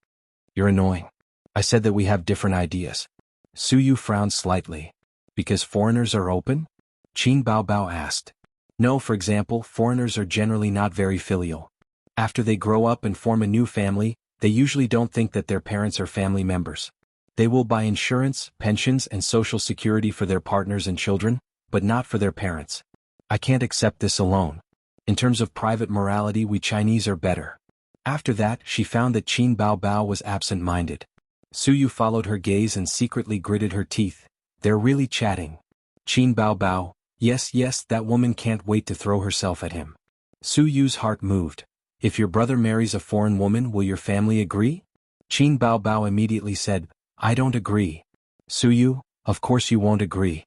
You're annoying. I said that we have different ideas. Su Yu frowned slightly. Because foreigners are open? Qin Baobao asked. No, for example, foreigners are generally not very filial. After they grow up and form a new family, they usually don't think that their parents are family members. They will buy insurance, pensions, and social security for their partners and children, but not for their parents. I can't accept this alone. In terms of private morality, we Chinese are better. After that, she found that Qin Baobao was absent-minded. Su Yu followed her gaze and secretly gritted her teeth. They're really chatting. Qin Baobao, yes, that woman can't wait to throw herself at him. Su Yu's heart moved. If your brother marries a foreign woman, will your family agree? Qin Baobao immediately said, I don't agree. Su Yu, of course you won't agree.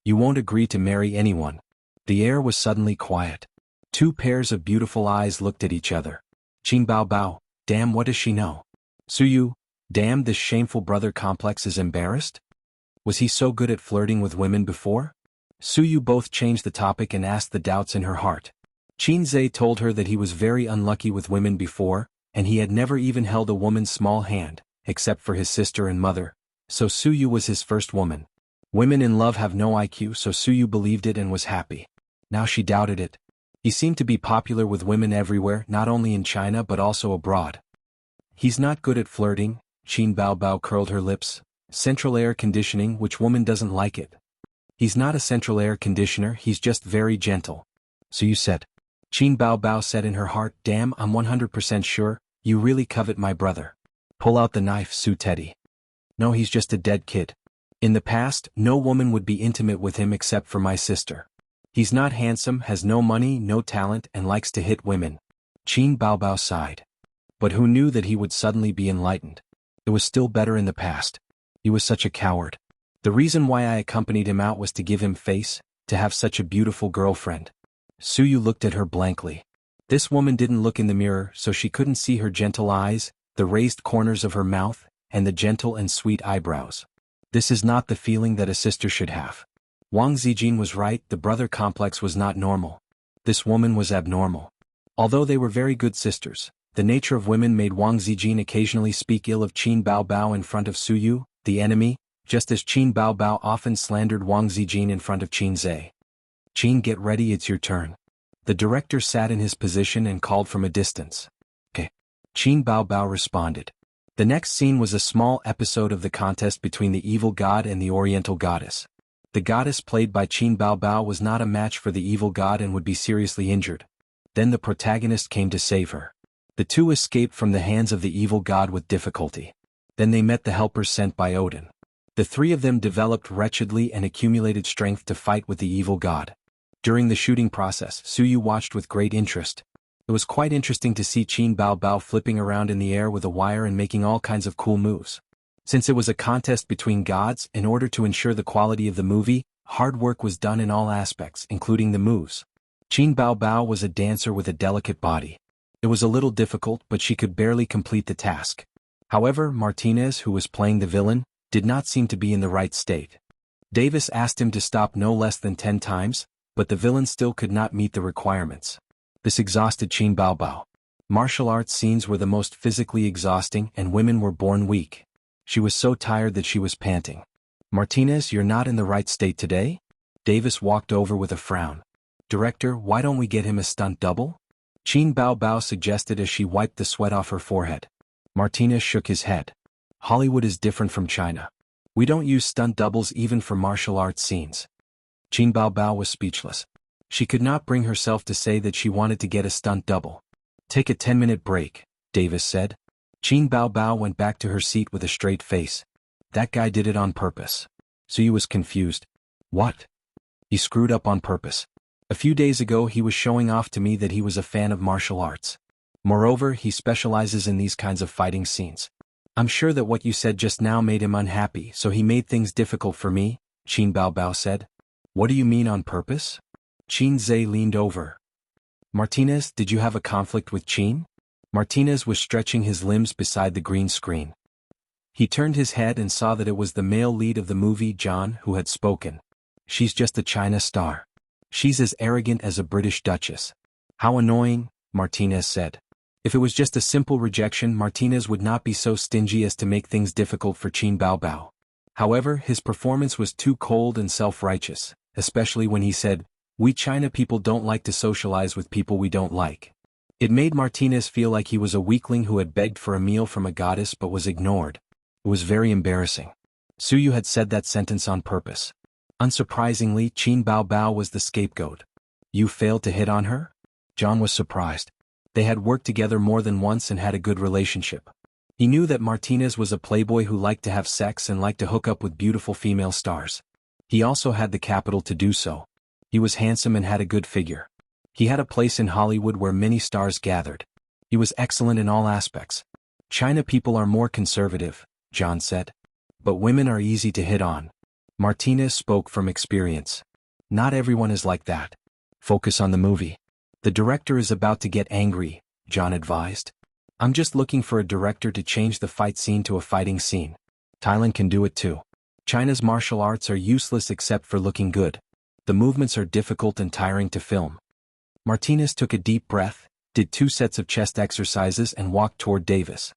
You won't agree to marry anyone. The air was suddenly quiet. 2 pairs of beautiful eyes looked at each other. Qin Baobao, damn, what does she know? Su Yu, damn, this shameful brother complex is embarrassed? Was he so good at flirting with women before? Su Yu both changed the topic and asked the doubts in her heart. Qinzhe told her that he was very unlucky with women before, and he had never even held a woman's small hand, except for his sister and mother, so Su Yu was his first woman. Women in love have no IQ, so Su Yu believed it and was happy. Now she doubted it. He seemed to be popular with women everywhere, not only in China but also abroad. He's not good at flirting, Qin Baobao curled her lips. Central air conditioning, which woman doesn't like it? He's not a central air conditioner, he's just very gentle. So you said. Qin Baobao said in her heart, damn, I'm 100% sure, you really covet my brother. Pull out the knife, Su Teddy. No, he's just a dead kid. In the past, no woman would be intimate with him except for my sister. He's not handsome, has no money, no talent, and likes to hit women. Qin Baobao sighed. But who knew that he would suddenly be enlightened? It was still better in the past. He was such a coward. The reason why I accompanied him out was to give him face, to have such a beautiful girlfriend. Suyu looked at her blankly. This woman didn't look in the mirror, so she couldn't see her gentle eyes, the raised corners of her mouth, and the gentle and sweet eyebrows. This is not the feeling that a sister should have. Wang Zijin was right, the brother complex was not normal. This woman was abnormal. Although they were very good sisters, the nature of women made Wang Zijin occasionally speak ill of Qin Baobao in front of Suyu, the enemy, just as Qin Baobao often slandered Wang Zijin in front of Qin Zhe. Qin, get ready, it's your turn. The director sat in his position and called from a distance. Okay. Qin Baobao responded. The next scene was a small episode of the contest between the evil god and the oriental goddess. The goddess played by Qin Baobao was not a match for the evil god and would be seriously injured. Then the protagonist came to save her. The two escaped from the hands of the evil god with difficulty. Then they met the helpers sent by Odin. The three of them developed wretchedly and accumulated strength to fight with the evil god. During the shooting process, Suyu watched with great interest. It was quite interesting to see Qin Baobao flipping around in the air with a wire and making all kinds of cool moves. Since it was a contest between gods, in order to ensure the quality of the movie, hard work was done in all aspects, including the moves. Qin Baobao was a dancer with a delicate body. It was a little difficult, but she could barely complete the task. However, Martinez, who was playing the villain, did not seem to be in the right state. Davis asked him to stop no less than 10 times, but the villain still could not meet the requirements. This exhausted Qin Baobao. Martial arts scenes were the most physically exhausting, and women were born weak. She was so tired that she was panting. Martinez, you're not in the right state today? Davis walked over with a frown. Director, why don't we get him a stunt double? Qin Baobao suggested as she wiped the sweat off her forehead. Martinez shook his head. Hollywood is different from China. We don't use stunt doubles even for martial arts scenes. Qin Baobao was speechless. She could not bring herself to say that she wanted to get a stunt double. Take a 10-minute break, Davis said. Qin Baobao went back to her seat with a straight face. That guy did it on purpose. Suyu was confused. What? He screwed up on purpose. A few days ago he was showing off to me that he was a fan of martial arts. Moreover, he specializes in these kinds of fighting scenes. I'm sure that what you said just now made him unhappy, so he made things difficult for me, Qin Baobao said. What do you mean on purpose? Qin Zhe leaned over. Martinez, did you have a conflict with Qin? Martinez was stretching his limbs beside the green screen. He turned his head and saw that it was the male lead of the movie, John, who had spoken. She's just a China star. She's as arrogant as a British duchess. How annoying, Martinez said. If it was just a simple rejection, Martinez would not be so stingy as to make things difficult for Qin Baobao. However, his performance was too cold and self-righteous, especially when he said, "We China people don't like to socialize with people we don't like." It made Martinez feel like he was a weakling who had begged for a meal from a goddess but was ignored. It was very embarrassing. Suyu had said that sentence on purpose. Unsurprisingly, Qin Baobao was the scapegoat. You failed to hit on her? John was surprised. They had worked together more than once and had a good relationship. He knew that Martinez was a playboy who liked to have sex and liked to hook up with beautiful female stars. He also had the capital to do so. He was handsome and had a good figure. He had a place in Hollywood where many stars gathered. He was excellent in all aspects. China people are more conservative, John said. But women are easy to hit on. Martinez spoke from experience. Not everyone is like that. Focus on the movie. The director is about to get angry, John advised. I'm just looking for a director to change the fight scene to a fighting scene. Thailand can do it too. China's martial arts are useless except for looking good. The movements are difficult and tiring to film. Martinez took a deep breath, did 2 sets of chest exercises and walked toward Davis.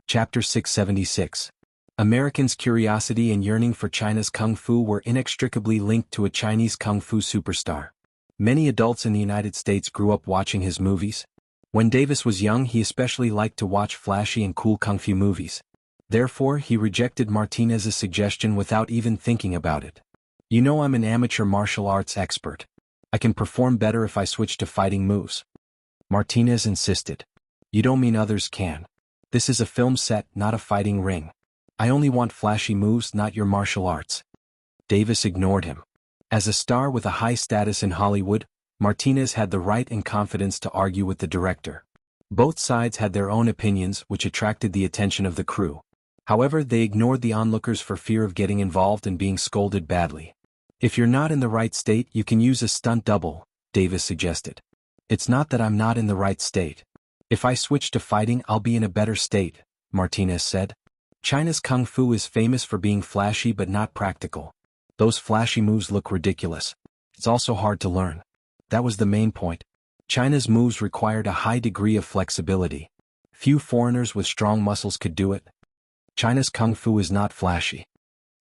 Chapter 676. Americans' curiosity and yearning for China's kung fu were inextricably linked to a Chinese kung fu superstar. Many adults in the United States grew up watching his movies. When Davis was young, he especially liked to watch flashy and cool kung fu movies. Therefore, he rejected Martinez's suggestion without even thinking about it. You know, I'm an amateur martial arts expert. I can perform better if I switch to fighting moves. Martinez insisted. You don't mean others can. This is a film set, not a fighting ring. I only want flashy moves, not your martial arts. Davis ignored him. As a star with a high status in Hollywood, Martinez had the right and confidence to argue with the director. Both sides had their own opinions which attracted the attention of the crew. However, they ignored the onlookers for fear of getting involved and being scolded badly. If you're not in the right state, you can use a stunt double, Davis suggested. It's not that I'm not in the right state. If I switch to fighting, I'll be in a better state, Martinez said. China's kung fu is famous for being flashy but not practical. Those flashy moves look ridiculous. It's also hard to learn. That was the main point. China's moves required a high degree of flexibility. Few foreigners with strong muscles could do it. China's kung fu is not flashy.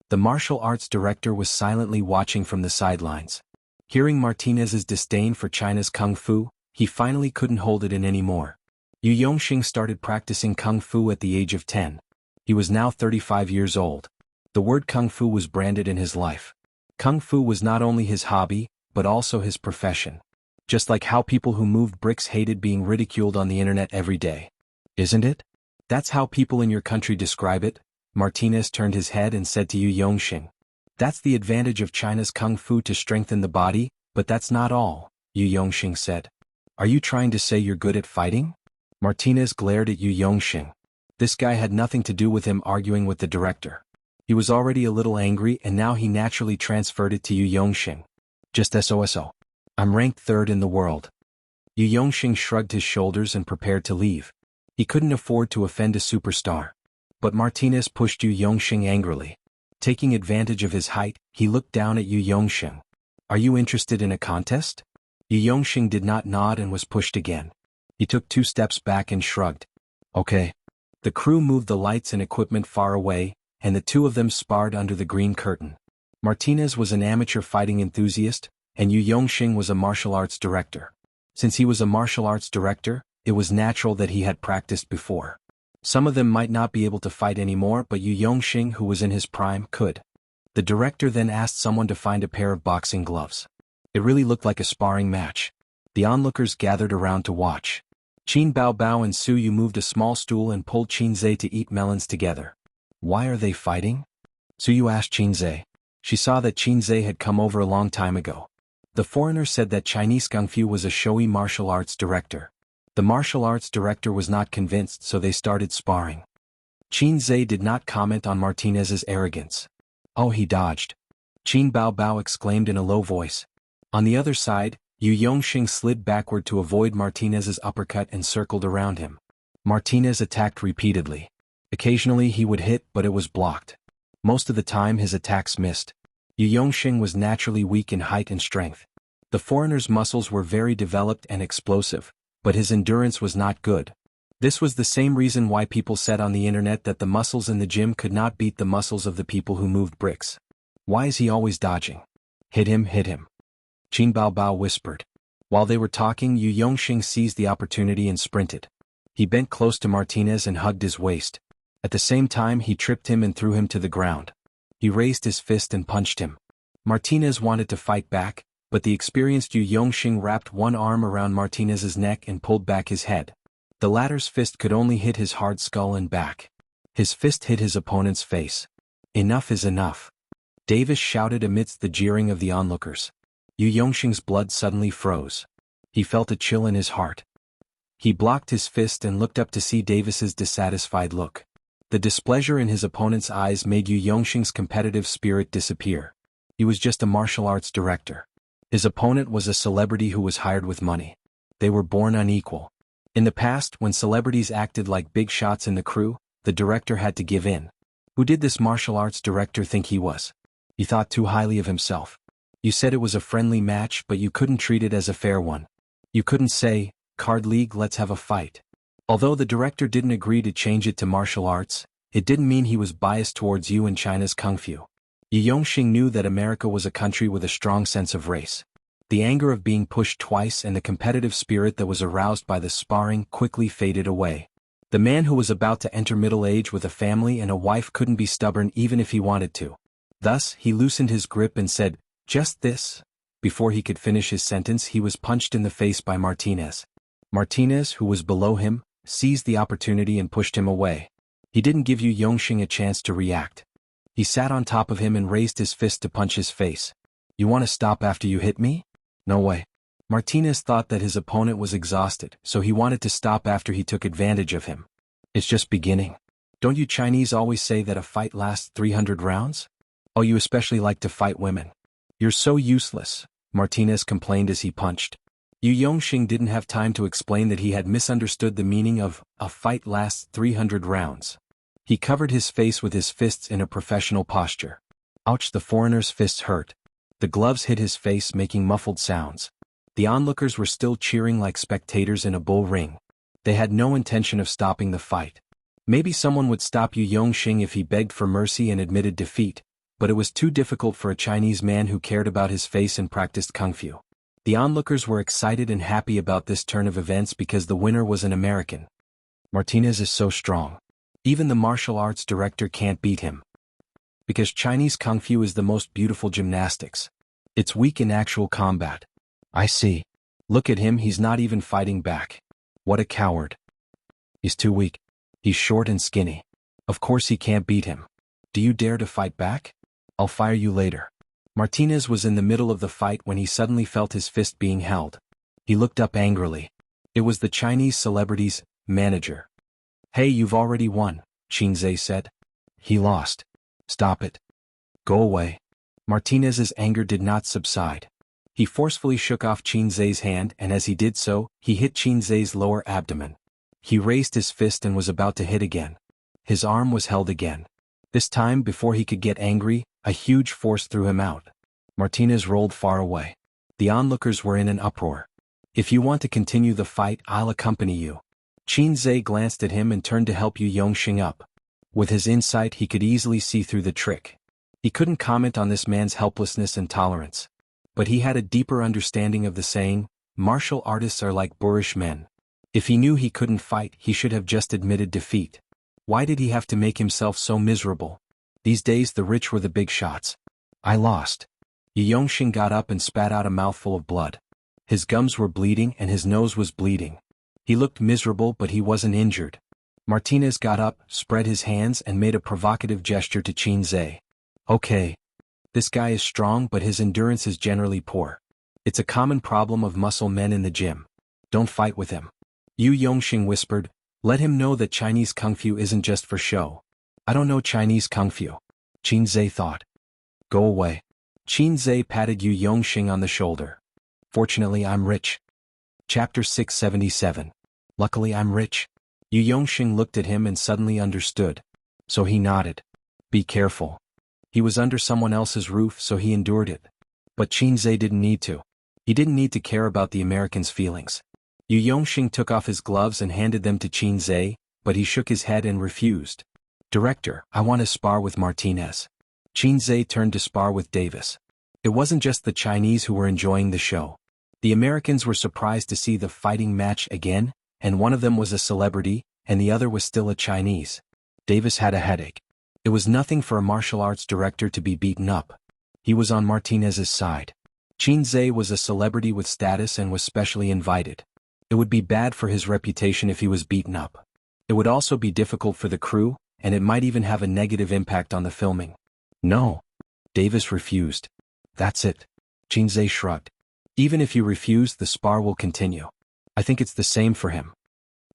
The martial arts director was silently watching from the sidelines. Hearing Martinez's disdain for China's kung fu, he finally couldn't hold it in anymore. Yu Yongxing started practicing kung fu at the age of 10. He was now 35 years old. The word kung fu was branded in his life. Kung fu was not only his hobby, but also his profession. Just like how people who moved bricks hated being ridiculed on the internet every day. Isn't it? That's how people in your country describe it. Martinez turned his head and said to Yu Yongxing. That's the advantage of China's kung fu to strengthen the body, but that's not all, Yu Yongxing said. Are you trying to say you're good at fighting? Martinez glared at Yu Yongxing. This guy had nothing to do with him arguing with the director. He was already a little angry and now he naturally transferred it to Yu Yongxing. Just SOSO. I'm ranked 3rd in the world. Yu Yongxing shrugged his shoulders and prepared to leave. He couldn't afford to offend a superstar. But Martinez pushed Yu Yongxing angrily. Taking advantage of his height, he looked down at Yu Yongxing. Are you interested in a contest? Yu Yongxing did not nod and was pushed again. He took 2 steps back and shrugged. Okay. The crew moved the lights and equipment far away, and the two of them sparred under the green curtain. Martinez was an amateur fighting enthusiast, and Yu Yongxing was a martial arts director. Since he was a martial arts director, it was natural that he had practiced before. Some of them might not be able to fight anymore, but Yu Yongxing, who was in his prime, could. The director then asked someone to find a pair of boxing gloves. It really looked like a sparring match. The onlookers gathered around to watch. Qin Bao Bao and Su Yu moved a small stool and pulled Qin Zhe to eat melons together. Why are they fighting? Su Yu asked Qin Zhe. She saw that Qin Zhe had come over a long time ago. The foreigner said that Chinese Kung Fu was a showy martial arts director. The martial arts director was not convinced, so they started sparring. Qin Zhe did not comment on Martinez's arrogance. Oh, he dodged. Qin Bao Bao exclaimed in a low voice. On the other side, Yu Yongxing slid backward to avoid Martinez's uppercut and circled around him. Martinez attacked repeatedly. Occasionally he would hit, but it was blocked. Most of the time his attacks missed. Yu Yongxing was naturally weak in height and strength. The foreigner's muscles were very developed and explosive, but his endurance was not good. This was the same reason why people said on the internet that the muscles in the gym could not beat the muscles of the people who moved bricks. Why is he always dodging? Hit him, hit him. Qin Bao Bao whispered. While they were talking, Yu Yongxing seized the opportunity and sprinted. He bent close to Martinez and hugged his waist. At the same time he tripped him and threw him to the ground. He raised his fist and punched him. Martinez wanted to fight back, but the experienced Yu Yongxing wrapped one arm around Martinez's neck and pulled back his head. The latter's fist could only hit his hard skull and back. His fist hit his opponent's face. Enough is enough. Davis shouted amidst the jeering of the onlookers. Yu Yongxing's blood suddenly froze. He felt a chill in his heart. He blocked his fist and looked up to see Davis's dissatisfied look. The displeasure in his opponent's eyes made Yu Yongxing's competitive spirit disappear. He was just a martial arts director. His opponent was a celebrity who was hired with money. They were born unequal. In the past, when celebrities acted like big shots in the crew, the director had to give in. Who did this martial arts director think he was? He thought too highly of himself. You said it was a friendly match, but you couldn't treat it as a fair one. You couldn't say, Card League, let's have a fight. Although the director didn't agree to change it to martial arts, it didn't mean he was biased towards you and China's Kung Fu. Yu Yongxing knew that America was a country with a strong sense of race. The anger of being pushed twice and the competitive spirit that was aroused by the sparring quickly faded away. The man who was about to enter middle age with a family and a wife couldn't be stubborn even if he wanted to. Thus, he loosened his grip and said, just this. Before he could finish his sentence, he was punched in the face by Martinez. Martinez, who was below him, seized the opportunity and pushed him away. He didn't give Yu Yongxing a chance to react. He sat on top of him and raised his fist to punch his face. You want to stop after you hit me? No way. Martinez thought that his opponent was exhausted, so he wanted to stop after he took advantage of him. It's just beginning. Don't you Chinese always say that a fight lasts 300 rounds? Oh, you especially like to fight women. You're so useless, Martinez complained as he punched. Yu Yongxing didn't have time to explain that he had misunderstood the meaning of a fight lasts 300 rounds. He covered his face with his fists in a professional posture. Ouch, the foreigner's fists hurt. The gloves hit his face, making muffled sounds. The onlookers were still cheering like spectators in a bull ring. They had no intention of stopping the fight. Maybe someone would stop Yu Yongxing if he begged for mercy and admitted defeat, but it was too difficult for a Chinese man who cared about his face and practiced kung fu. The onlookers were excited and happy about this turn of events because the winner was an American. Martinez is so strong. Even the martial arts director can't beat him. Because Chinese kung fu is the most beautiful gymnastics. It's weak in actual combat. I see. Look at him, he's not even fighting back. What a coward. He's too weak. He's short and skinny. Of course he can't beat him. Do you dare to fight back? I'll fire you later. Martinez was in the middle of the fight when he suddenly felt his fist being held. He looked up angrily. It was the Chinese celebrity's manager. Hey, you've already won, Qin Zhe said. He lost. Stop it. Go away. Martinez's anger did not subside. He forcefully shook off Qin Zhe's hand, and as he did so, he hit Qin Zhe's lower abdomen. He raised his fist and was about to hit again. His arm was held again. This time, before he could get angry, a huge force threw him out. Martinez rolled far away. The onlookers were in an uproar. If you want to continue the fight, I'll accompany you. Qin Zhe glanced at him and turned to help Yu Yongxing up. With his insight, he could easily see through the trick. He couldn't comment on this man's helplessness and tolerance. But he had a deeper understanding of the saying, martial artists are like boorish men. If he knew he couldn't fight, he should have just admitted defeat. Why did he have to make himself so miserable? These days the rich were the big shots. I lost. Yu Yongxing got up and spat out a mouthful of blood. His gums were bleeding and his nose was bleeding. He looked miserable, but he wasn't injured. Martinez got up, spread his hands and made a provocative gesture to Qin Zhe. Okay. This guy is strong, but his endurance is generally poor. It's a common problem of muscle men in the gym. Don't fight with him. Yu Yongxing whispered, let him know that Chinese kung fu isn't just for show. I don't know Chinese kung fu. Qin Zhe thought. Go away. Qin Zhe patted Yu Yongxing on the shoulder. Fortunately, I'm rich. Chapter 677. Luckily, I'm rich. Yu Yongxing looked at him and suddenly understood. So he nodded. Be careful. He was under someone else's roof, so he endured it. But Qin Zhe didn't need to. He didn't need to care about the American's feelings. Yu Yongxing took off his gloves and handed them to Qin Zhe, but he shook his head and refused. Director, I want to spar with Martinez. Qin Zhe turned to spar with Davis. It wasn't just the Chinese who were enjoying the show. The Americans were surprised to see the fighting match again, and one of them was a celebrity, and the other was still a Chinese. Davis had a headache. It was nothing for a martial arts director to be beaten up. He was on Martinez's side. Qin Zhe was a celebrity with status and was specially invited. It would be bad for his reputation if he was beaten up. It would also be difficult for the crew, and it might even have a negative impact on the filming. No. Davis refused. That's it. Qin Zhe shrugged. Even if you refuse, the spar will continue. I think it's the same for him.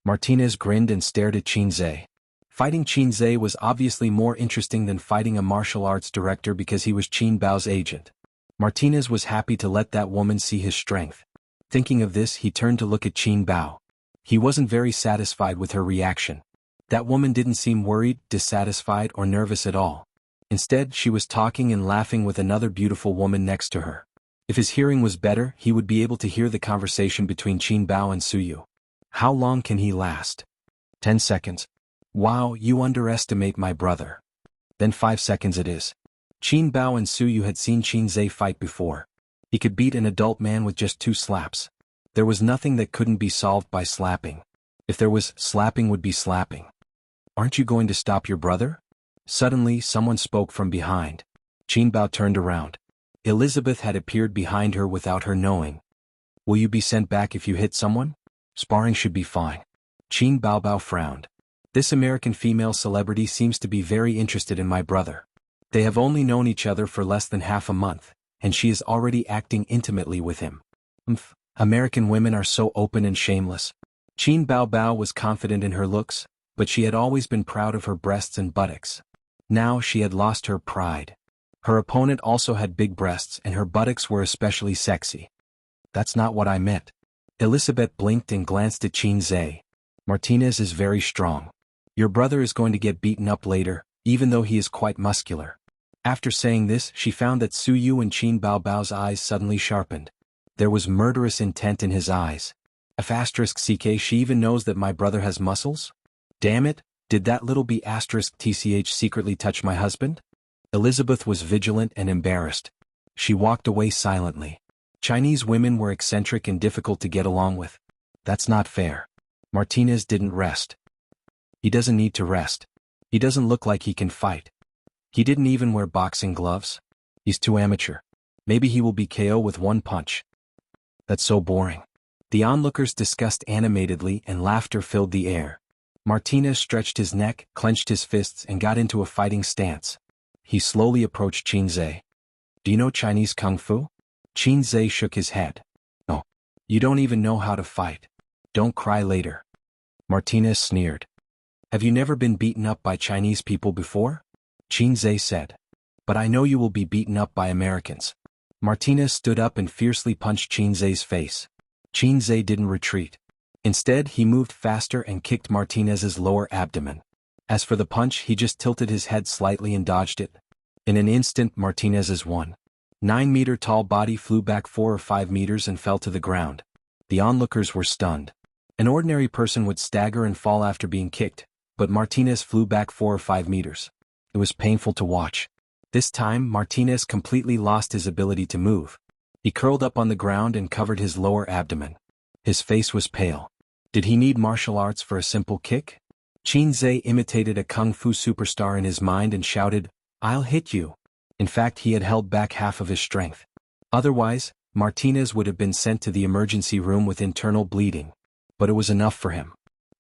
Martinez grinned and stared at Qin Zhe. Fighting Qin Zhe was obviously more interesting than fighting a martial arts director because he was Qin Bao's agent. Martinez was happy to let that woman see his strength. Thinking of this, he turned to look at Qin Bao. He wasn't very satisfied with her reaction. That woman didn't seem worried, dissatisfied, or nervous at all. Instead, she was talking and laughing with another beautiful woman next to her. If his hearing was better, he would be able to hear the conversation between Qin Bao and Suyu. How long can he last? 10 seconds. Wow, you underestimate my brother. Then 5 seconds it is. Qin Bao and Suyu had seen Qin Zhe fight before. He could beat an adult man with just 2 slaps. There was nothing that couldn't be solved by slapping. If there was, slapping would be slapping. Aren't you going to stop your brother? Suddenly, someone spoke from behind. Qin Bao turned around. Elizabeth had appeared behind her without her knowing. Will you be sent back if you hit someone? Sparring should be fine. Qin Bao frowned. This American female celebrity seems to be very interested in my brother. They have only known each other for less than half a month, and she is already acting intimately with him. American women are so open and shameless. Qin Bao was confident in her looks, but she had always been proud of her breasts and buttocks. Now she had lost her pride. Her opponent also had big breasts and her buttocks were especially sexy. That's not what I meant. Elizabeth blinked and glanced at Qin Zhe. Martinez is very strong. Your brother is going to get beaten up later, even though he is quite muscular. After saying this, she found that Su Yu and Qin Baobao's eyes suddenly sharpened. There was murderous intent in his eyes. F***ck, she even knows that my brother has muscles? Damn it, did that little b***tch secretly touch my husband? Elizabeth was vigilant and embarrassed. She walked away silently. Chinese women were eccentric and difficult to get along with. That's not fair. Martinez didn't rest. He doesn't need to rest. He doesn't look like he can fight. He didn't even wear boxing gloves. He's too amateur. Maybe he will be KO with one punch. That's so boring. The onlookers discussed animatedly and laughter filled the air. Martinez stretched his neck, clenched his fists and got into a fighting stance. He slowly approached Qin Zhe. Do you know Chinese Kung Fu? Qin Zhe shook his head. No. You don't even know how to fight. Don't cry later. Martinez sneered. Have you never been beaten up by Chinese people before? Qin Zhe said. But I know you will be beaten up by Americans. Martinez stood up and fiercely punched Qin Zhe's face. Qin Zhe didn't retreat. Instead, he moved faster and kicked Martinez's lower abdomen. As for the punch, he just tilted his head slightly and dodged it. In an instant, Martinez's 1.9-meter-tall body flew back 4 or 5 meters and fell to the ground. The onlookers were stunned. An ordinary person would stagger and fall after being kicked, but Martinez flew back 4 or 5 meters. It was painful to watch. This time, Martinez completely lost his ability to move. He curled up on the ground and covered his lower abdomen. His face was pale. Did he need martial arts for a simple kick? Qin Zhe imitated a kung fu superstar in his mind and shouted, I'll hit you. In fact, he had held back half of his strength. Otherwise, Martinez would have been sent to the emergency room with internal bleeding. But it was enough for him.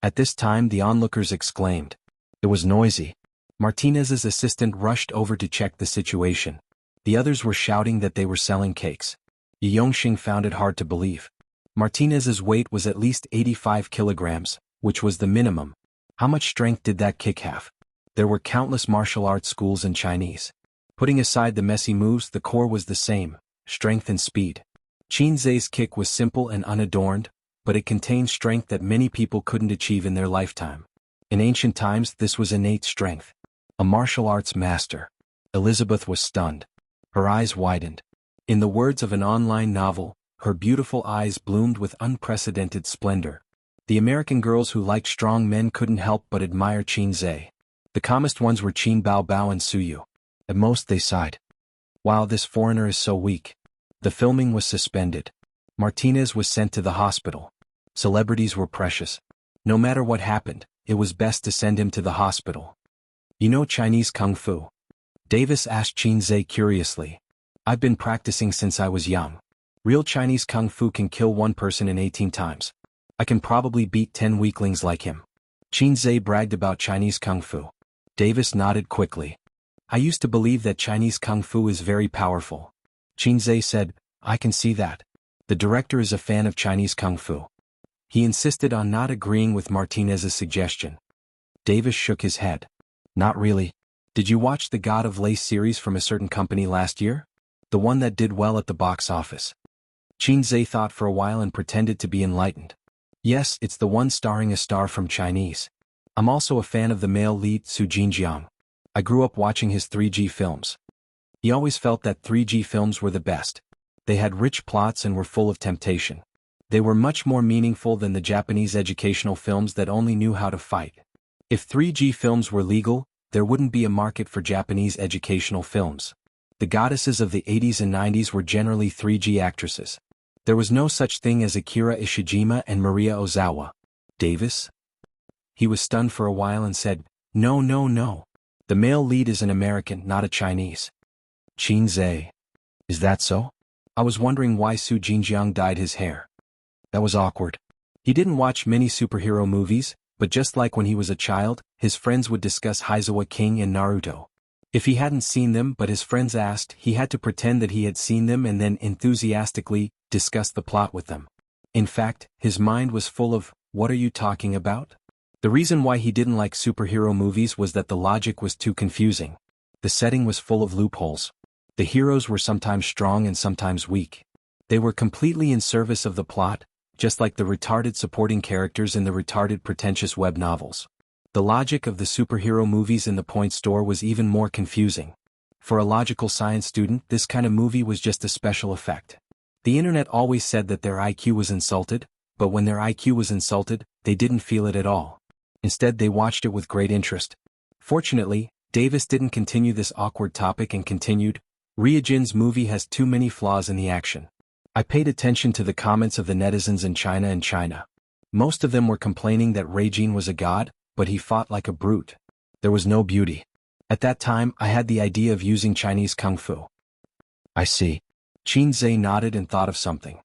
At this time, the onlookers exclaimed. It was noisy. Martinez's assistant rushed over to check the situation. The others were shouting that they were selling cakes. Yi Yongxing found it hard to believe. Martinez's weight was at least 85 kilograms, which was the minimum. How much strength did that kick have? There were countless martial arts schools in Chinese. Putting aside the messy moves, the core was the same, strength and speed. Qin Zhe's kick was simple and unadorned, but it contained strength that many people couldn't achieve in their lifetime. In ancient times, this was innate strength. A martial arts master. Elizabeth was stunned. Her eyes widened. In the words of an online novel, her beautiful eyes bloomed with unprecedented splendor. The American girls who liked strong men couldn't help but admire Qin Zhe. The calmest ones were Qin Baobao and Su Yu. At most they sighed. Wow, this foreigner is so weak. The filming was suspended. Martinez was sent to the hospital. Celebrities were precious. No matter what happened, it was best to send him to the hospital. You know Chinese Kung Fu? Davis asked Qin Zhe curiously. I've been practicing since I was young. Real Chinese Kung Fu can kill one person in 18 times. I can probably beat 10 weaklings like him. Qin Zhe bragged about Chinese Kung Fu. Davis nodded quickly. I used to believe that Chinese Kung Fu is very powerful. Qin Zhe said, I can see that. The director is a fan of Chinese Kung Fu. He insisted on not agreeing with Martinez's suggestion. Davis shook his head. Not really. Did you watch the God of Lace series from a certain company last year? The one that did well at the box office. Qin Zhe thought for a while and pretended to be enlightened. Yes, it's the one starring a star from Chinese. I'm also a fan of the male lead Su Jinjiang. I grew up watching his 3G films. He always felt that 3G films were the best. They had rich plots and were full of temptation. They were much more meaningful than the Japanese educational films that only knew how to fight. If 3G films were legal, there wouldn't be a market for Japanese educational films. The goddesses of the 80s and 90s were generally 3G actresses. There was no such thing as Akira Ishijima and Maria Ozawa. Davis? He was stunned for a while and said, No, no, no. The male lead is an American, not a Chinese. Qin Zhe. Is that so? I was wondering why Su Jinjiang dyed his hair. That was awkward. He didn't watch many superhero movies, but just like when he was a child, his friends would discuss Heizawa King and Naruto. If he hadn't seen them but his friends asked, he had to pretend that he had seen them and then enthusiastically discuss the plot with them. In fact, his mind was full of, what are you talking about? The reason why he didn't like superhero movies was that the logic was too confusing. The setting was full of loopholes. The heroes were sometimes strong and sometimes weak. They were completely in service of the plot, just like the retarded supporting characters in the retarded pretentious web novels. The logic of the superhero movies in the point store was even more confusing. For a logical science student, this kind of movie was just a special effect. The internet always said that their IQ was insulted, but when their IQ was insulted, they didn't feel it at all. Instead, they watched it with great interest. Fortunately, Davis didn't continue this awkward topic and continued, "Ryujin's movie has too many flaws in the action." I paid attention to the comments of the netizens in China. Most of them were complaining that Ryujin was a god, but he fought like a brute. There was no beauty. At that time, I had the idea of using Chinese kung fu. I see. Qin Zhe nodded and thought of something.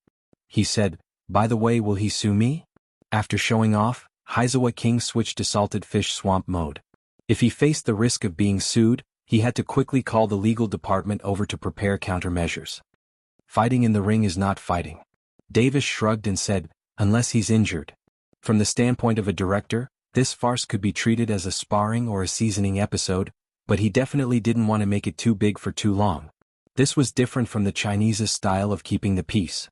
He said, "By the way, will he sue me?" After showing off, Heizawa King switched to salted fish swamp mode. If he faced the risk of being sued, he had to quickly call the legal department over to prepare countermeasures. Fighting in the ring is not fighting. Davis shrugged and said, "Unless he's injured." From the standpoint of a director, this farce could be treated as a sparring or a seasoning episode, but he definitely didn't want to make it too big for too long. This was different from the Chinese's style of keeping the peace.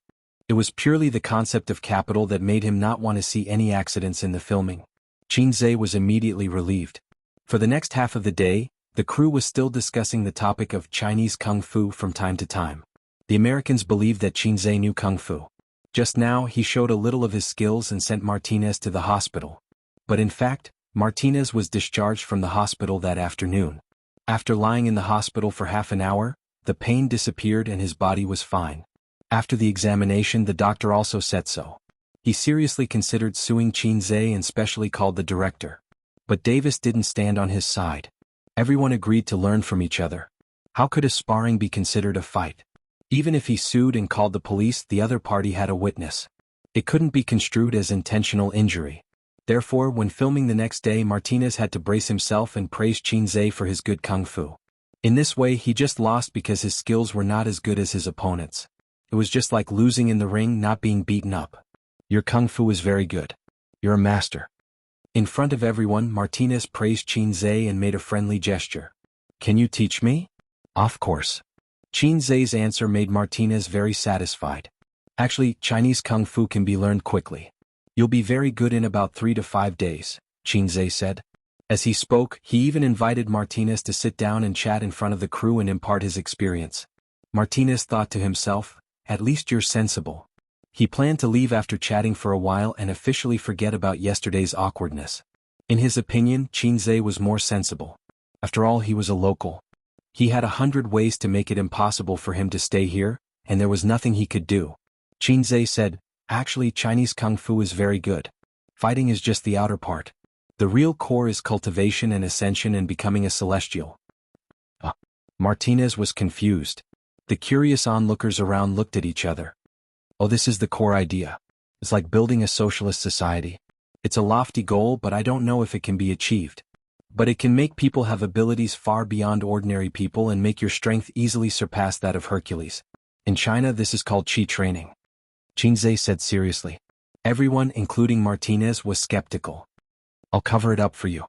It was purely the concept of capital that made him not want to see any accidents in the filming. Qin Zhe was immediately relieved. For the next half of the day, the crew was still discussing the topic of Chinese kung fu from time to time. The Americans believed that Qin Zhe knew kung fu. Just now he showed a little of his skills and sent Martinez to the hospital. But in fact, Martinez was discharged from the hospital that afternoon. After lying in the hospital for half an hour, the pain disappeared and his body was fine. After the examination, the doctor also said so. He seriously considered suing Qin Zhe and specially called the director. But Davis didn't stand on his side. Everyone agreed to learn from each other. How could a sparring be considered a fight? Even if he sued and called the police, the other party had a witness. It couldn't be construed as intentional injury. Therefore, when filming the next day, Martinez had to brace himself and praise Qin Zhe for his good kung fu. In this way, he just lost because his skills were not as good as his opponents. It was just like losing in the ring, not being beaten up. "Your kung fu is very good. You're a master." In front of everyone, Martinez praised Qin Zhe and made a friendly gesture. "Can you teach me?" "Of course." Qin Zhe's answer made Martinez very satisfied. "Actually, Chinese kung fu can be learned quickly. You'll be very good in about 3 to 5 days, Qin Zhe said. As he spoke, he even invited Martinez to sit down and chat in front of the crew and impart his experience. Martinez thought to himself, "At least you're sensible." He planned to leave after chatting for a while and officially forget about yesterday's awkwardness. In his opinion, Qin Zhe was more sensible. After all, he was a local. He had 100 ways to make it impossible for him to stay here, and there was nothing he could do. Qin Zhe said, "Actually, Chinese kung fu is very good. Fighting is just the outer part. The real core is cultivation and ascension and becoming a celestial." Martinez was confused. The curious onlookers around looked at each other. "Oh, this is the core idea. It's like building a socialist society. It's a lofty goal, but I don't know if it can be achieved. But it can make people have abilities far beyond ordinary people and make your strength easily surpass that of Hercules. In China, this is called Qi training." Qin Zhe said seriously. Everyone, including Martinez, was skeptical. "I'll cover it up for you."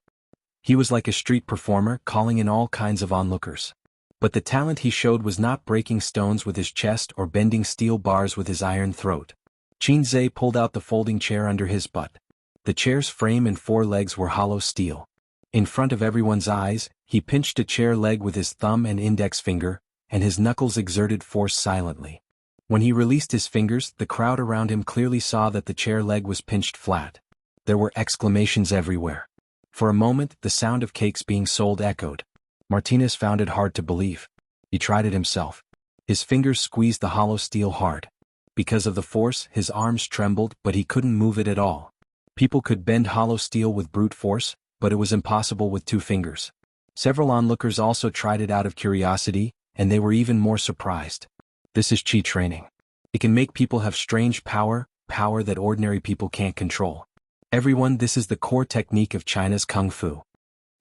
He was like a street performer, calling in all kinds of onlookers. But the talent he showed was not breaking stones with his chest or bending steel bars with his iron throat. Qin Zhe pulled out the folding chair under his butt. The chair's frame and 4 legs were hollow steel. In front of everyone's eyes, he pinched a chair leg with his thumb and index finger, and his knuckles exerted force silently. When he released his fingers, the crowd around him clearly saw that the chair leg was pinched flat. There were exclamations everywhere. For a moment, the sound of cakes being sold echoed. Martinez found it hard to believe. He tried it himself. His fingers squeezed the hollow steel hard. Because of the force, his arms trembled, but he couldn't move it at all. People could bend hollow steel with brute force, but it was impossible with 2 fingers. Several onlookers also tried it out of curiosity, and they were even more surprised. This is Qi training. It can make people have strange power that ordinary people can't control. Everyone, this is the core technique of China's kung fu.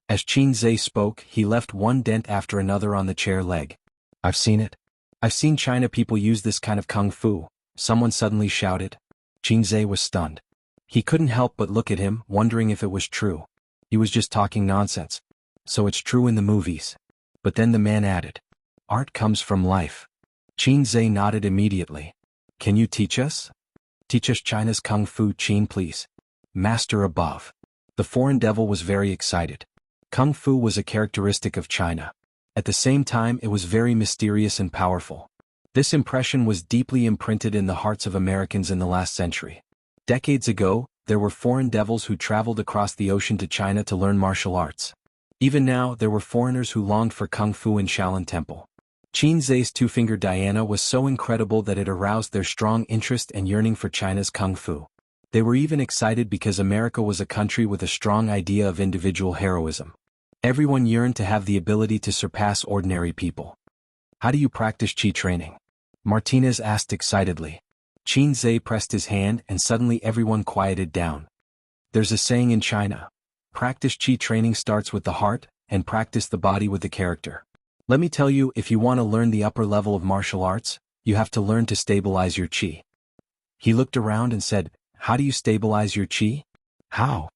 As Qin Zhe spoke, he left one dent after another on the chair leg. "I've seen it. I've seen China people use this kind of kung fu," someone suddenly shouted. Qin Zhe was stunned. He couldn't help but look at him, wondering if it was true. He was just talking nonsense. So it's true in the movies. But then the man added, art comes from life. Qin Zhe nodded immediately. Can you teach us? Teach us China's Kung Fu, Qin, please. Master above. The foreign devil was very excited. Kung Fu was a characteristic of China. At the same time, it was very mysterious and powerful. This impression was deeply imprinted in the hearts of Americans in the last century. Decades ago, there were foreign devils who traveled across the ocean to China to learn martial arts. Even now, there were foreigners who longed for Kung Fu in Shaolin Temple. Qin Zhe's two-finger Diana was so incredible that it aroused their strong interest and yearning for China's Kung Fu. They were even excited because America was a country with a strong idea of individual heroism. Everyone yearned to have the ability to surpass ordinary people. How do you practice Qi training? Martinez asked excitedly. Qin Zhe pressed his hand and suddenly everyone quieted down. There's a saying in China. Practice Qi training starts with the heart, and practice the body with the character. Let me tell you, if you want to learn the upper level of martial arts, you have to learn to stabilize your Qi. He looked around and said, how do you stabilize your Qi? How?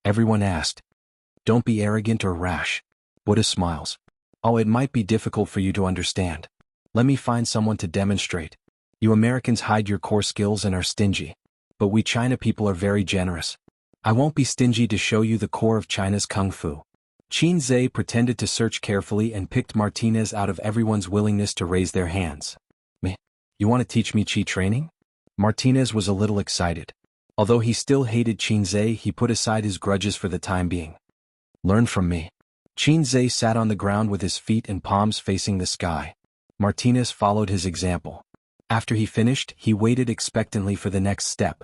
Everyone asked. Don't be arrogant or rash. Buddha smiles. Oh, it might be difficult for you to understand. Let me find someone to demonstrate. You Americans hide your core skills and are stingy. But we China people are very generous. I won't be stingy to show you the core of China's Kung Fu. Qin Zhe pretended to search carefully and picked Martinez out of everyone's willingness to raise their hands. Me? You want to teach me Qi training? Martinez was a little excited. Although he still hated Qin Zhe, he put aside his grudges for the time being. Learn from me. Qin Zhe sat on the ground with his feet and palms facing the sky. Martinez followed his example. After he finished, he waited expectantly for the next step.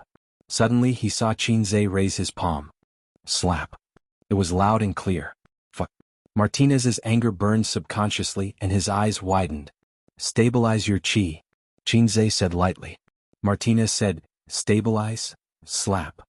Suddenly he saw Qin Zhe raise his palm. Slap. It was loud and clear. Fuck. Martinez's anger burned subconsciously and his eyes widened. Stabilize your Qi. Qin Zhe said lightly. Martinez said, stabilize, slap.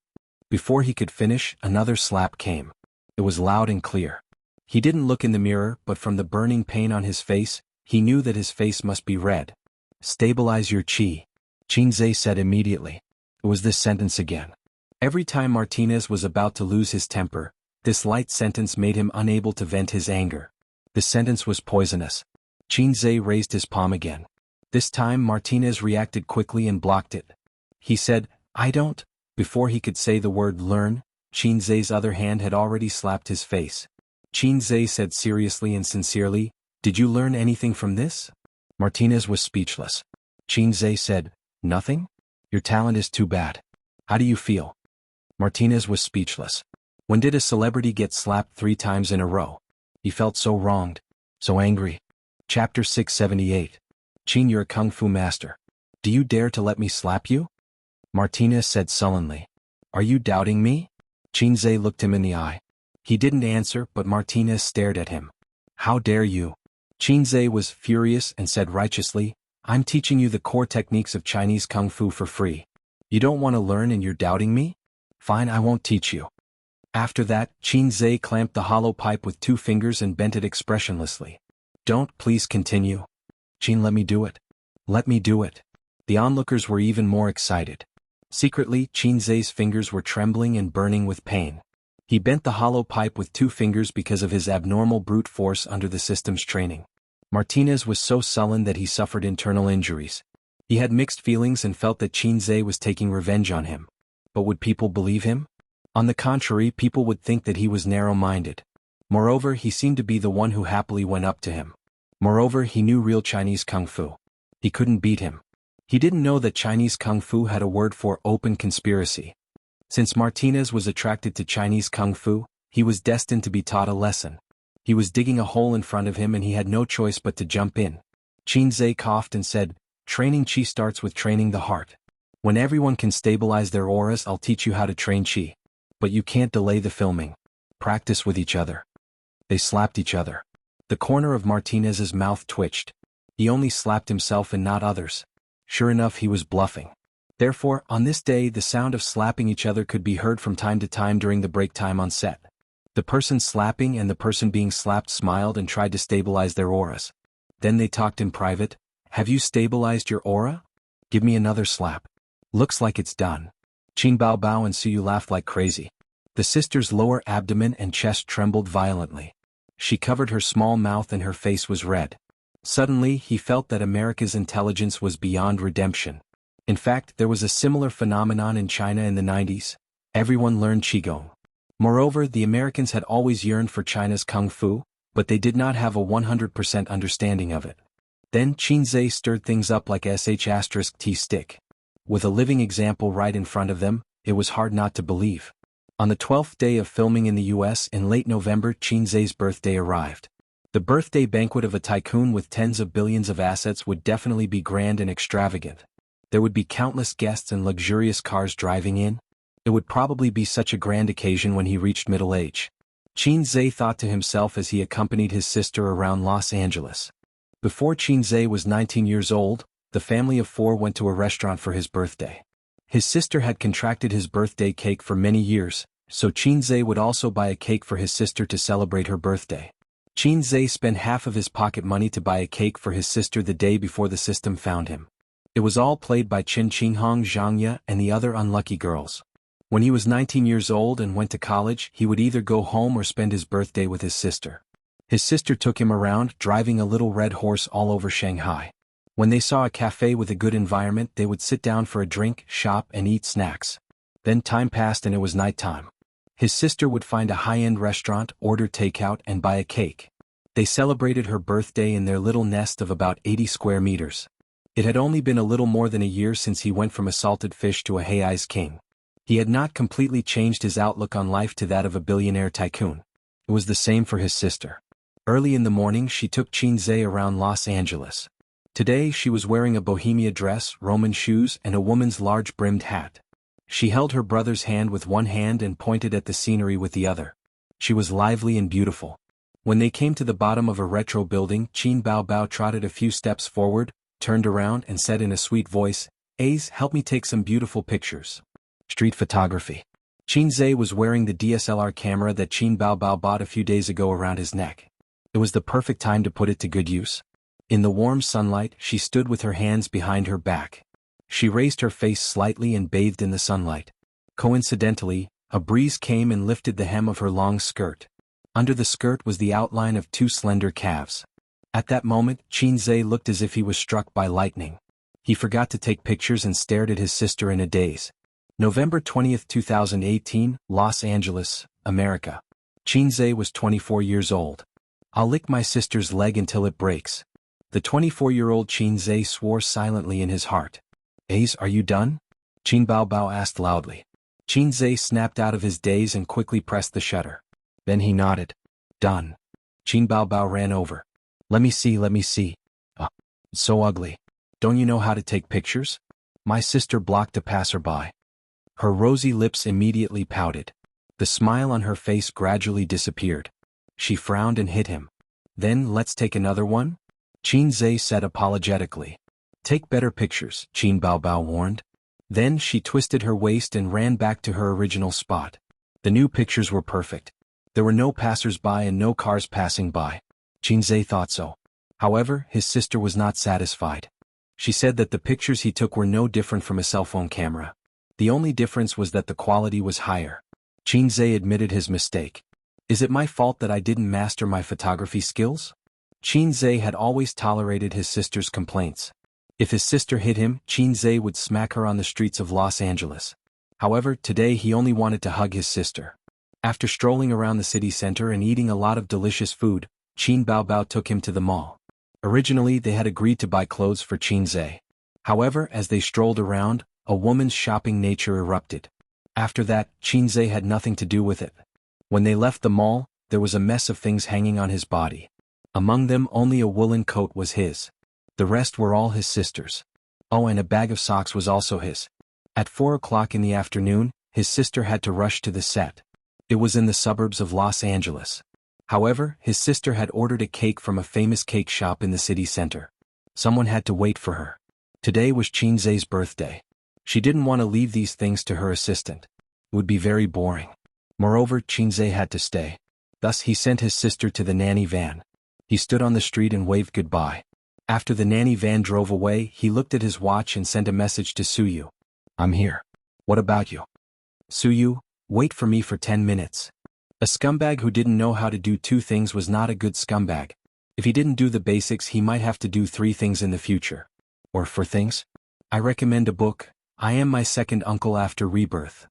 Before he could finish, another slap came. It was loud and clear. He didn't look in the mirror, but from the burning pain on his face, he knew that his face must be red. Stabilize your Qi. Qin Zhe said immediately. It was this sentence again. Every time Martinez was about to lose his temper, this light sentence made him unable to vent his anger. The sentence was poisonous. Qin Zhe raised his palm again. This time Martinez reacted quickly and blocked it. He said, I don't. Before he could say the word learn, Qin Zhe's other hand had already slapped his face. Qin Zhe said seriously and sincerely, did you learn anything from this? Martinez was speechless. Qin Zhe said, nothing? Your talent is too bad. How do you feel? Martinez was speechless. When did a celebrity get slapped 3 times in a row? He felt so wronged, so angry. Chapter 678. Qin, you're a Kung Fu master. Do you dare to let me slap you? Martinez said sullenly. Are you doubting me? Qin Zhe looked him in the eye. He didn't answer, but Martinez stared at him. How dare you? Qin Zhe was furious and said righteously, I'm teaching you the core techniques of Chinese Kung Fu for free. You don't want to learn and you're doubting me? Fine, I won't teach you. After that, Qin Zhe clamped the hollow pipe with 2 fingers and bent it expressionlessly. Don't, please continue. Qin, let me do it. Let me do it. The onlookers were even more excited. Secretly, Qin Zhe's fingers were trembling and burning with pain. He bent the hollow pipe with 2 fingers because of his abnormal brute force under the system's training. Martinez was so sullen that he suffered internal injuries. He had mixed feelings and felt that Qin Zhe was taking revenge on him. But would people believe him? On the contrary, people would think that he was narrow-minded. Moreover, he seemed to be the one who happily went up to him. Moreover, he knew real Chinese Kung Fu. He couldn't beat him. He didn't know that Chinese Kung Fu had a word for open conspiracy. Since Martinez was attracted to Chinese Kung Fu, he was destined to be taught a lesson. He was digging a hole in front of him and he had no choice but to jump in. Qin Zhe coughed and said, training Qi starts with training the heart. When everyone can stabilize their auras, I'll teach you how to train Qi. But you can't delay the filming. Practice with each other. They slapped each other. The corner of Martinez's mouth twitched. He only slapped himself and not others. Sure enough, he was bluffing. Therefore, on this day, the sound of slapping each other could be heard from time to time during the break time on set. The person slapping and the person being slapped smiled and tried to stabilize their auras. Then they talked in private. Have you stabilized your aura? Give me another slap. Looks like it's done. Qin Baobao and Suyu laughed like crazy. The sister's lower abdomen and chest trembled violently. She covered her small mouth and her face was red. Suddenly, he felt that America's intelligence was beyond redemption. In fact, there was a similar phenomenon in China in the 90s. Everyone learned Qigong. Moreover, the Americans had always yearned for China's Kung Fu, but they did not have a 100% understanding of it. Then Qin Zhe stirred things up like *T stick. With a living example right in front of them, it was hard not to believe. On the 12th day of filming in the US in late November, Qin Zhe's birthday arrived. The birthday banquet of a tycoon with tens of billions of assets would definitely be grand and extravagant. There would be countless guests and luxurious cars driving in. It would probably be such a grand occasion when he reached middle age. Qin Zhe thought to himself as he accompanied his sister around Los Angeles. Before Qin Zhe was 19 years old, the family of 4 went to a restaurant for his birthday. His sister had contracted his birthday cake for many years, so Qin Zhe would also buy a cake for his sister to celebrate her birthday. Qin Zhe spent half of his pocket money to buy a cake for his sister the day before the system found him. It was all played by Qin Qinghong, Zhang Ye, and the other unlucky girls. When he was 19 years old and went to college, he would either go home or spend his birthday with his sister. His sister took him around, driving a little red horse all over Shanghai. When they saw a cafe with a good environment, they would sit down for a drink, shop, and eat snacks. Then time passed and it was nighttime. His sister would find a high-end restaurant, order takeout, and buy a cake. They celebrated her birthday in their little nest of about 80 square meters. It had only been a little more than a year since he went from a salted fish to a Hei's king. He had not completely changed his outlook on life to that of a billionaire tycoon. It was the same for his sister. Early in the morning she took Qin Zhe around Los Angeles. Today she was wearing a bohemia dress, Roman shoes, and a woman's large-brimmed hat. She held her brother's hand with one hand and pointed at the scenery with the other. She was lively and beautiful. When they came to the bottom of a retro building, Qin Baobao trotted a few steps forward, turned around and said in a sweet voice, "Ace, help me take some beautiful pictures." Street photography. Qin Zhe was wearing the DSLR camera that Qin Baobao bought a few days ago around his neck. It was the perfect time to put it to good use. In the warm sunlight, she stood with her hands behind her back. She raised her face slightly and bathed in the sunlight. Coincidentally, a breeze came and lifted the hem of her long skirt. Under the skirt was the outline of 2 slender calves. At that moment, Qin Zhe looked as if he was struck by lightning. He forgot to take pictures and stared at his sister in a daze. November 20, 2018, Los Angeles, America. Qin Zhe was 24 years old. "I'll lick my sister's leg until it breaks." The 24-year-old Qin Zhe swore silently in his heart. "Ace, are you done?" Qin Baobao asked loudly. Qin Zhe snapped out of his daze and quickly pressed the shutter. Then he nodded. "Done." Qin Baobao ran over. Let me see. It's so ugly. Don't you know how to take pictures?" My sister blocked a passerby. Her rosy lips immediately pouted. The smile on her face gradually disappeared. She frowned and hit him. "Then let's take another one?" Qin Zhe said apologetically. "Take better pictures," Qin Baobao warned. Then she twisted her waist and ran back to her original spot. The new pictures were perfect. There were no passers-by and no cars passing by. Qin Zhe thought so. However, his sister was not satisfied. She said that the pictures he took were no different from a cell phone camera. The only difference was that the quality was higher. Qin Zhe admitted his mistake. "Is it my fault that I didn't master my photography skills?" Qin Zhe had always tolerated his sister's complaints. If his sister hit him, Qin Zhe would smack her on the streets of Los Angeles. However, today he only wanted to hug his sister. After strolling around the city center and eating a lot of delicious food, Qin Baobao took him to the mall. Originally they had agreed to buy clothes for Qin Zhe. However, as they strolled around, a woman's shopping nature erupted. After that, Qin Zhe had nothing to do with it. When they left the mall, there was a mess of things hanging on his body. Among them only a woolen coat was his. The rest were all his sister's. Oh, and a bag of socks was also his. At 4 o'clock in the afternoon, his sister had to rush to the set. It was in the suburbs of Los Angeles. However, his sister had ordered a cake from a famous cake shop in the city center. Someone had to wait for her. Today was Qin Zhe's birthday. She didn't want to leave these things to her assistant. It would be very boring. Moreover, Qin Zhe had to stay. Thus he sent his sister to the nanny van. He stood on the street and waved goodbye. After the nanny van drove away, he looked at his watch and sent a message to Suyu. "I'm here." What about you? Suyu, wait for me for 10 minutes. A scumbag who didn't know how to do two things was not a good scumbag. If he didn't do the basics, he might have to do three things in the future. Or four things? I recommend a book, I Am My Second Uncle After Rebirth.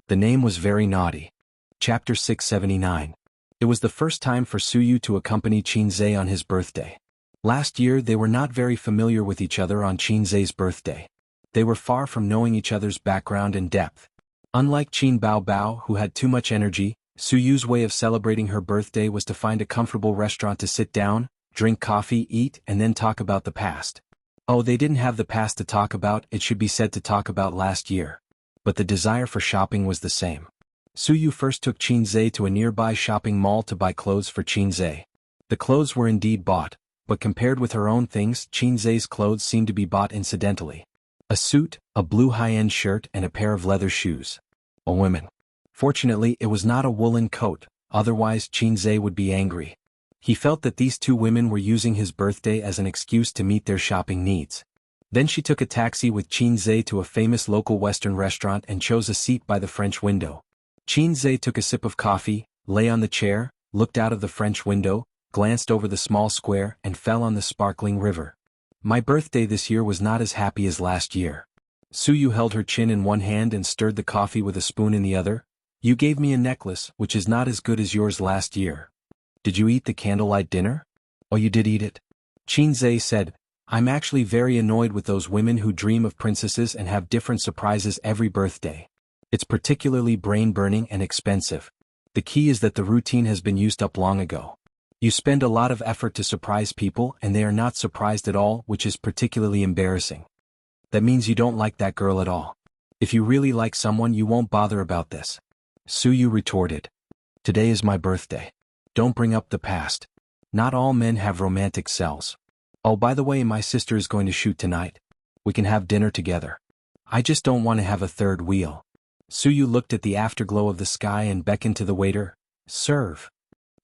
The name was very naughty. Chapter 679. It was the first time for Suyu to accompany Qinzhe on his birthday. Last year they were not very familiar with each other on Qinzhe's birthday. They were far from knowing each other's background and depth. Unlike Qin Baobao, who had too much energy, Suyu's way of celebrating her birthday was to find a comfortable restaurant to sit down, drink coffee, eat, and then talk about the past. Oh, they didn't have the past to talk about, it should be said to talk about last year. But the desire for shopping was the same. Suyu first took Qinzhe to a nearby shopping mall to buy clothes for Qinzhe. The clothes were indeed bought, but compared with her own things, Qinzhe's clothes seemed to be bought incidentally. A suit, a blue high-end shirt, and a pair of leather shoes. A woman. Fortunately, it was not a woolen coat, otherwise Qinzhe would be angry. He felt that these two women were using his birthday as an excuse to meet their shopping needs. Then she took a taxi with Qinzhe to a famous local Western restaurant and chose a seat by the French window. Qinzhe took a sip of coffee, lay on the chair, looked out of the French window, glanced over the small square, and fell on the sparkling river. My birthday this year was not as happy as last year. Suyu held her chin in one hand and stirred the coffee with a spoon in the other. You gave me a necklace, which is not as good as yours last year. Did you eat the candlelight dinner? Oh, you did eat it. Qinzhe said, I'm actually very annoyed with those women who dream of princesses and have different surprises every birthday. It's particularly brain-burning and expensive. The key is that the routine has been used up long ago. You spend a lot of effort to surprise people and they are not surprised at all, which is particularly embarrassing. That means you don't like that girl at all. If you really like someone, you won't bother about this. Suyu retorted. Today is my birthday. Don't bring up the past. Not all men have romantic cells. Oh, by the way, my sister is going to shoot tonight. We can have dinner together. I just don't want to have a third wheel. Suyu looked at the afterglow of the sky and beckoned to the waiter. Serve.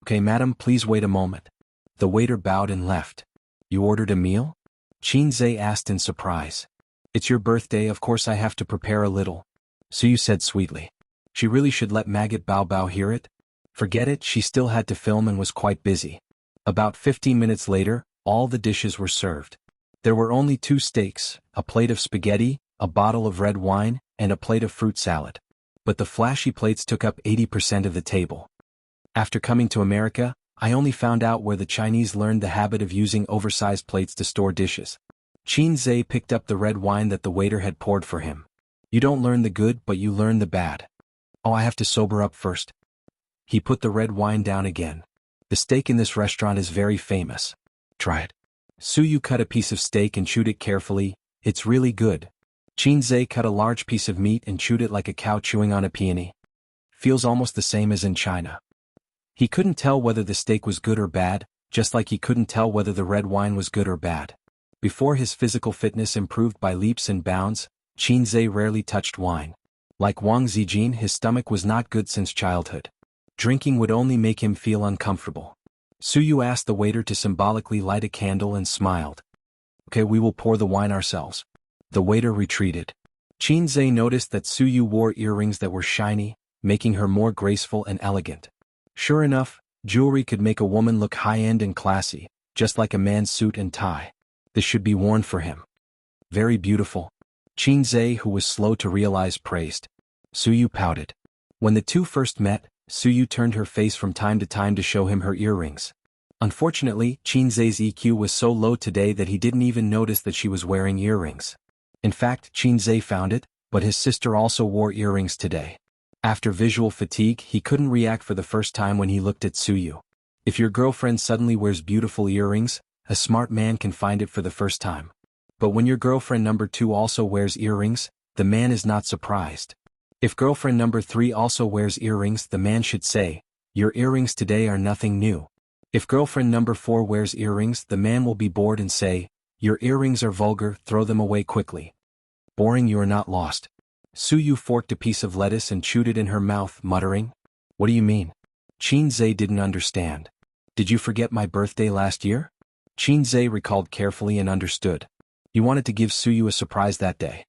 Okay, madam, please wait a moment. The waiter bowed and left. You ordered a meal? Qinzhe asked in surprise. It's your birthday, of course I have to prepare a little. Suyu said sweetly. She really should let Maggot Baobao hear it. Forget it, she still had to film and was quite busy. About 15 minutes later, all the dishes were served. There were only 2 steaks, a plate of spaghetti, a bottle of red wine, and a plate of fruit salad. But the flashy plates took up 80% of the table. After coming to America, I only found out where the Chinese learned the habit of using oversized plates to store dishes. Qinzhe picked up the red wine that the waiter had poured for him. You don't learn the good, but you learn the bad. Oh, I have to sober up first. He put the red wine down again. The steak in this restaurant is very famous. Try it. Suyu cut a piece of steak and chewed it carefully. It's really good. Qinzhe cut a large piece of meat and chewed it like a cow chewing on a peony. Feels almost the same as in China. He couldn't tell whether the steak was good or bad, just like he couldn't tell whether the red wine was good or bad. Before his physical fitness improved by leaps and bounds, Qinzhe rarely touched wine. Like Wang Zijin, his stomach was not good since childhood. Drinking would only make him feel uncomfortable. Suyu asked the waiter to symbolically light a candle and smiled. Okay, we will pour the wine ourselves. The waiter retreated. Qinzhe noticed that Suyu wore earrings that were shiny, making her more graceful and elegant. Sure enough, jewelry could make a woman look high-end and classy, just like a man's suit and tie. This should be worn for him. Very beautiful. Qinzhe, who was slow to realize, praised. Suyu pouted. When the two first met, Suyu turned her face from time to time to show him her earrings. Unfortunately, Qinzhe's EQ was so low today that he didn't even notice that she was wearing earrings. In fact, Qinzhe found it, but his sister also wore earrings today. After visual fatigue, he couldn't react for the first time when he looked at Suyu. If your girlfriend suddenly wears beautiful earrings, a smart man can find it for the first time. But when your girlfriend number 2 also wears earrings, the man is not surprised. If girlfriend number 3 also wears earrings, the man should say, your earrings today are nothing new. If girlfriend number 4 wears earrings, the man will be bored and say, your earrings are vulgar, throw them away quickly. Boring, you are not lost. Suyu forked a piece of lettuce and chewed it in her mouth, muttering, what do you mean? Qinzhe didn't understand. Did you forget my birthday last year? Qinzhe recalled carefully and understood. He wanted to give Suyu a surprise that day.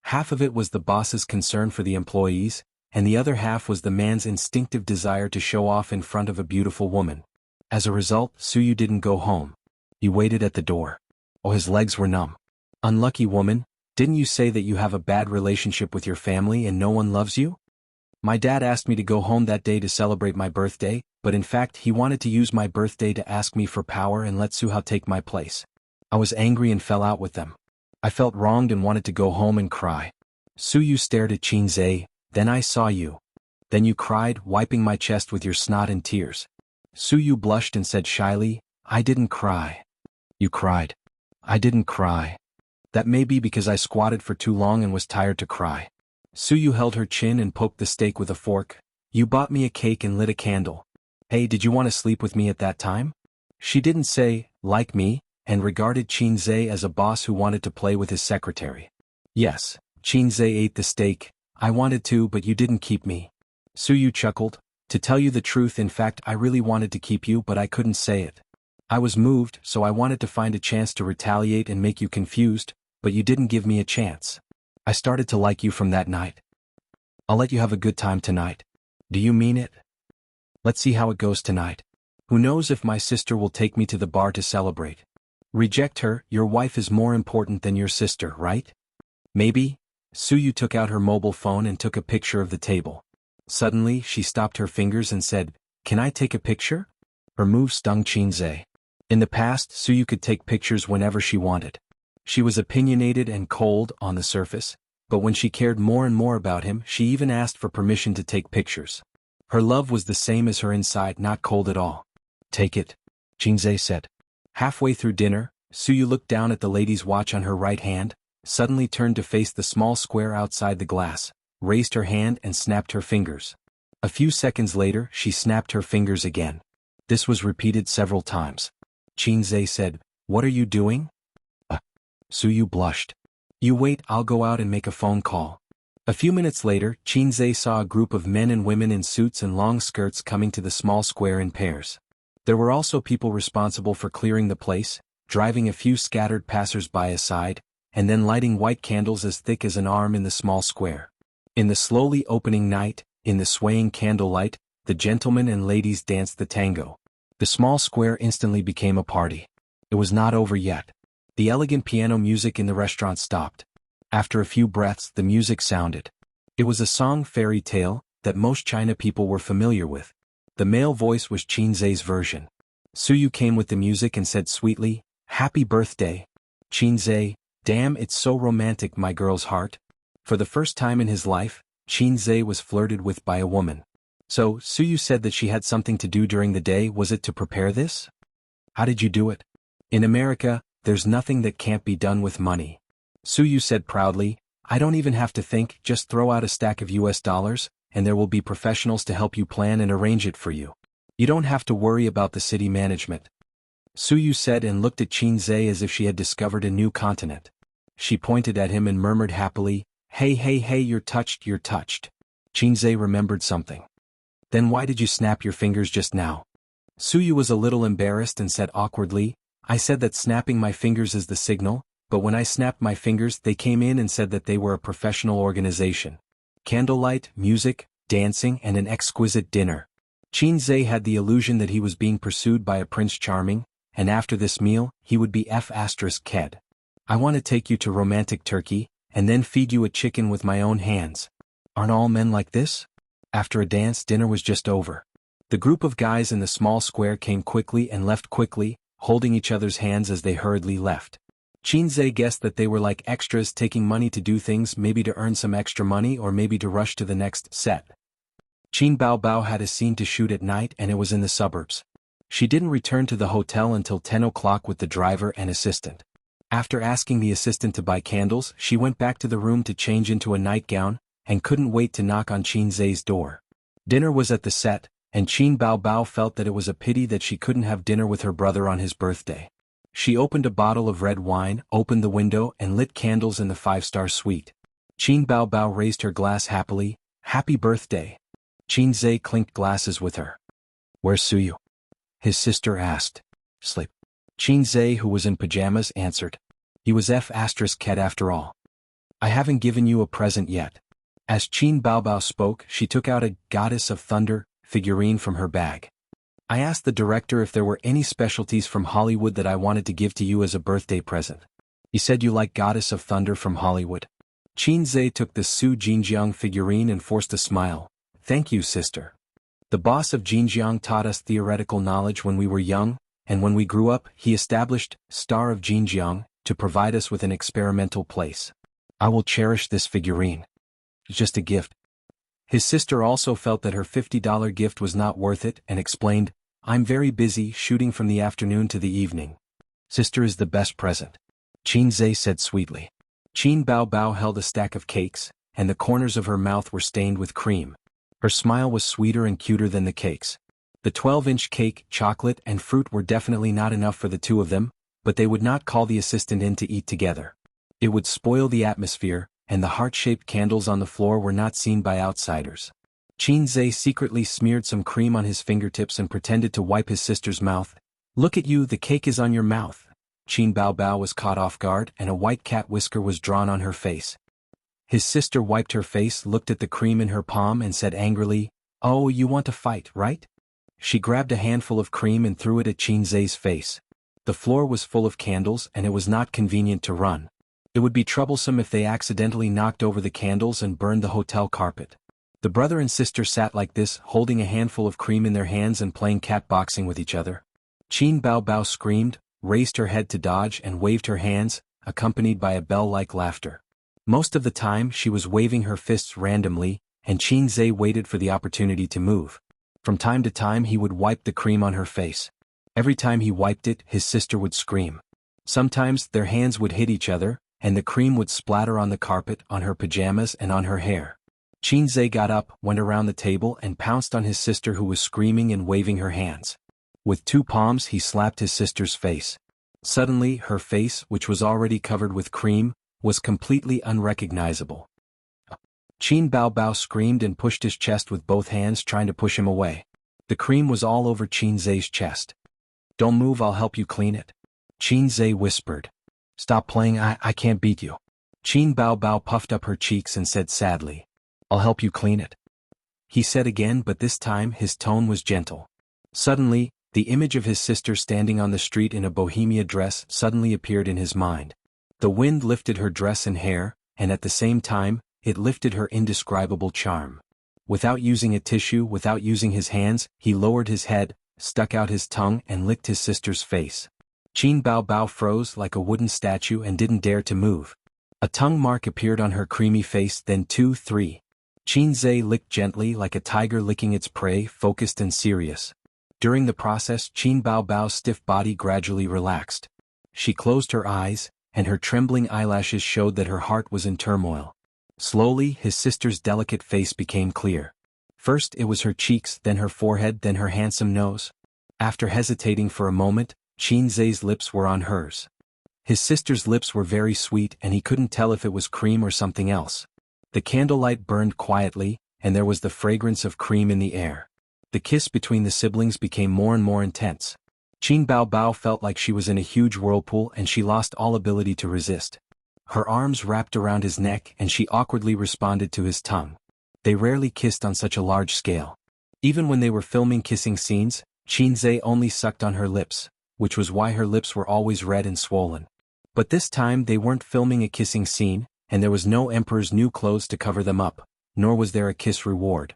Half of it was the boss's concern for the employees, and the other half was the man's instinctive desire to show off in front of a beautiful woman. As a result, Suyu didn't go home. He waited at the door. Oh, his legs were numb. Unlucky woman, didn't you say that you have a bad relationship with your family and no one loves you? My dad asked me to go home that day to celebrate my birthday, but in fact he wanted to use my birthday to ask me for power and let Suha take my place. I was angry and fell out with them. I felt wronged and wanted to go home and cry. Suyu stared at Qinzhe. Then I saw you. Then you cried, wiping my chest with your snot and tears. Suyu blushed and said shyly, I didn't cry. You cried. I didn't cry. That may be because I squatted for too long and was tired to cry. Suyu held her chin and poked the steak with a fork. You bought me a cake and lit a candle. Hey, did you want to sleep with me at that time? She didn't say, like me, and regarded Qinzhe as a boss who wanted to play with his secretary. Yes, Qinzhe ate the steak. I wanted to, but you didn't keep me. Suyu chuckled. To tell you the truth, in fact, I really wanted to keep you, but I couldn't say it. I was moved, so I wanted to find a chance to retaliate and make you confused, but you didn't give me a chance. I started to like you from that night. I'll let you have a good time tonight. Do you mean it? Let's see how it goes tonight. Who knows if my sister will take me to the bar to celebrate. Reject her, your wife is more important than your sister, right? Maybe? Suyu took out her mobile phone and took a picture of the table. Suddenly, she stopped her fingers and said, Can I take a picture? Her move stung Qinzhe. In the past, Suyu could take pictures whenever she wanted. She was opinionated and cold on the surface, but when she cared more and more about him, she even asked for permission to take pictures. Her love was the same as her inside, not cold at all. Take it, Qinzhe said. Halfway through dinner, Suyu looked down at the lady's watch on her right hand, suddenly turned to face the small square outside the glass, raised her hand and snapped her fingers. A few seconds later, she snapped her fingers again. This was repeated several times. Qinzhe said, What are you doing? Suyu blushed. You wait, I'll go out and make a phone call. A few minutes later, Qinzhe saw a group of men and women in suits and long skirts coming to the small square in pairs. There were also people responsible for clearing the place, driving a few scattered passers-by aside, and then lighting white candles as thick as an arm in the small square. In the slowly opening night, in the swaying candlelight, the gentlemen and ladies danced the tango. The small square instantly became a party. It was not over yet. The elegant piano music in the restaurant stopped. After a few breaths, the music sounded. It was a song fairy tale that most China people were familiar with. The male voice was Qinzhe's version. Suyu came with the music and said sweetly, Happy birthday. Qinzhe, damn, it's so romantic, my girl's heart. For the first time in his life, Qinzhe was flirted with by a woman. So, Suyu said that she had something to do during the day. Was it to prepare this? How did you do it? In America, there's nothing that can't be done with money. Suyu said proudly, I don't even have to think, just throw out a stack of US dollars, and there will be professionals to help you plan and arrange it for you. You don't have to worry about the city management. Suyu said and looked at Qinzhe as if she had discovered a new continent. She pointed at him and murmured happily, Hey, hey, hey, you're touched, you're touched. Qinzhe remembered something. Then why did you snap your fingers just now? Suyu was a little embarrassed and said awkwardly, I said that snapping my fingers is the signal, but when I snapped my fingers they came in and said that they were a professional organization. Candlelight, music, dancing, and an exquisite dinner. Qinzhe had the illusion that he was being pursued by a Prince Charming, and after this meal, he would be F***ked. I want to take you to romantic Turkey, and then feed you a chicken with my own hands. Aren't all men like this? After a dance, dinner was just over. The group of guys in the small square came quickly and left quickly, holding each other's hands as they hurriedly left. Qinzhe guessed that they were like extras taking money to do things, maybe to earn some extra money or maybe to rush to the next set. Qin Baobao had a scene to shoot at night and it was in the suburbs. She didn't return to the hotel until 10 o'clock with the driver and assistant. After asking the assistant to buy candles, she went back to the room to change into a nightgown, and couldn't wait to knock on Qinzhe's door. Dinner was at the set, and Qin Baobao felt that it was a pity that she couldn't have dinner with her brother on his birthday. She opened a bottle of red wine, opened the window and lit candles in the five-star suite. Qin Baobao raised her glass happily, Happy birthday. Qinzhe clinked glasses with her. Where's Suyu? His sister asked. Sleep. Qinzhe, who was in pajamas, answered. He was F***ked after all. I haven't given you a present yet. As Qin Baobao spoke, she took out a Goddess of Thunder figurine from her bag. I asked the director if there were any specialties from Hollywood that I wanted to give to you as a birthday present. He said you like Goddess of Thunder from Hollywood. Qin Zhe took the Su Jinjiang figurine and forced a smile. Thank you, sister. The boss of Jinjiang taught us theoretical knowledge when we were young, and when we grew up, he established Star of Jinjiang to provide us with an experimental place. I will cherish this figurine. It's just a gift. His sister also felt that her $50 gift was not worth it and explained, I'm very busy shooting from the afternoon to the evening. Sister is the best present. Qin Zhe said sweetly. Qin Baobao held a stack of cakes, and the corners of her mouth were stained with cream. Her smile was sweeter and cuter than the cakes. The 12-inch cake, chocolate, and fruit were definitely not enough for the two of them, but they would not call the assistant in to eat together. It would spoil the atmosphere, and the heart-shaped candles on the floor were not seen by outsiders. Qin Zhe secretly smeared some cream on his fingertips and pretended to wipe his sister's mouth. Look at you, the cake is on your mouth. Qin Baobao was caught off guard and a white cat whisker was drawn on her face. His sister wiped her face, looked at the cream in her palm and said angrily, Oh, you want to fight, right? She grabbed a handful of cream and threw it at Qin Zhe's face. The floor was full of candles and it was not convenient to run. It would be troublesome if they accidentally knocked over the candles and burned the hotel carpet. The brother and sister sat like this, holding a handful of cream in their hands and playing cat boxing with each other. Qin Baobao screamed, raised her head to dodge and waved her hands, accompanied by a bell-like laughter. Most of the time she was waving her fists randomly, and Qin Zhe waited for the opportunity to move. From time to time he would wipe the cream on her face. Every time he wiped it, his sister would scream. Sometimes their hands would hit each other, and the cream would splatter on the carpet, on her pajamas and on her hair. Qin Zhe got up, went around the table and pounced on his sister who was screaming and waving her hands. With two palms he slapped his sister's face. Suddenly her face, which was already covered with cream, was completely unrecognizable. Qin Baobao screamed and pushed his chest with both hands, trying to push him away. The cream was all over Qin Zhe's chest. Don't move, I'll help you clean it. Qin Zhe whispered. Stop playing, I can't beat you. Qin Baobao puffed up her cheeks and said sadly, I'll help you clean it. He said again, but this time his tone was gentle. Suddenly, the image of his sister standing on the street in a bohemia dress suddenly appeared in his mind. The wind lifted her dress and hair, and at the same time, it lifted her indescribable charm. Without using a tissue, without using his hands, he lowered his head, stuck out his tongue and licked his sister's face. Qin Baobao froze like a wooden statue and didn't dare to move. A tongue mark appeared on her creamy face, then 2, 3. Qin Zhe licked gently like a tiger licking its prey, focused and serious. During the process, Qin Baobao's stiff body gradually relaxed. She closed her eyes, and her trembling eyelashes showed that her heart was in turmoil. Slowly, his sister's delicate face became clear. First it was her cheeks, then her forehead, then her handsome nose. After hesitating for a moment, Qin Zhe's lips were on hers. His sister's lips were very sweet and he couldn't tell if it was cream or something else. The candlelight burned quietly, and there was the fragrance of cream in the air. The kiss between the siblings became more and more intense. Qin Baobao felt like she was in a huge whirlpool and she lost all ability to resist. Her arms wrapped around his neck and she awkwardly responded to his tongue. They rarely kissed on such a large scale. Even when they were filming kissing scenes, Qin Zhe only sucked on her lips, which was why her lips were always red and swollen. But this time they weren't filming a kissing scene, and there was no emperor's new clothes to cover them up, nor was there a kiss reward.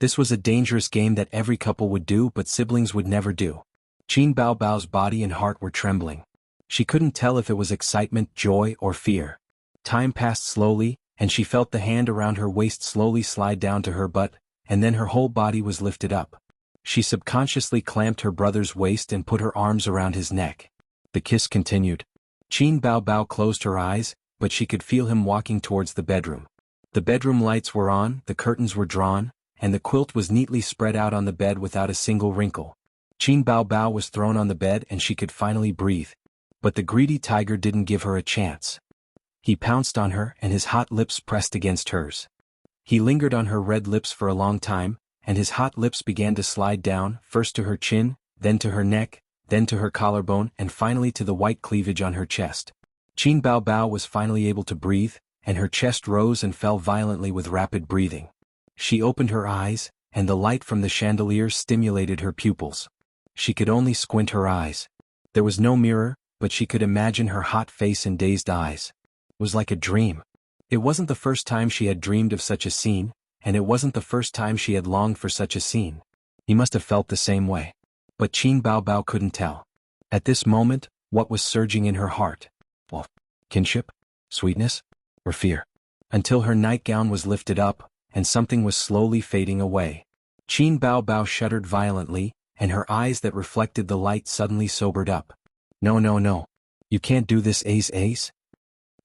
This was a dangerous game that every couple would do but siblings would never do. Qin Baobao's body and heart were trembling. She couldn't tell if it was excitement, joy, or fear. Time passed slowly, and she felt the hand around her waist slowly slide down to her butt, and then her whole body was lifted up. She subconsciously clamped her brother's waist and put her arms around his neck. The kiss continued. Qin Baobao closed her eyes, but she could feel him walking towards the bedroom. The bedroom lights were on, the curtains were drawn, and the quilt was neatly spread out on the bed without a single wrinkle. Qin Baobao was thrown on the bed and she could finally breathe. But the greedy tiger didn't give her a chance. He pounced on her and his hot lips pressed against hers. He lingered on her red lips for a long time, and his hot lips began to slide down, first to her chin, then to her neck, then to her collarbone and finally to the white cleavage on her chest. Qin Baobao was finally able to breathe, and her chest rose and fell violently with rapid breathing. She opened her eyes, and the light from the chandelier stimulated her pupils. She could only squint her eyes. There was no mirror, but she could imagine her hot face and dazed eyes. It was like a dream. It wasn't the first time she had dreamed of such a scene, and it wasn't the first time she had longed for such a scene. He must have felt the same way. But Qin Baobao couldn't tell. At this moment, what was surging in her heart? Well, kinship? Sweetness? Or fear? Until her nightgown was lifted up, and something was slowly fading away. Qin Baobao shuddered violently, and her eyes that reflected the light suddenly sobered up. No, no, no. You can't do this, Ace.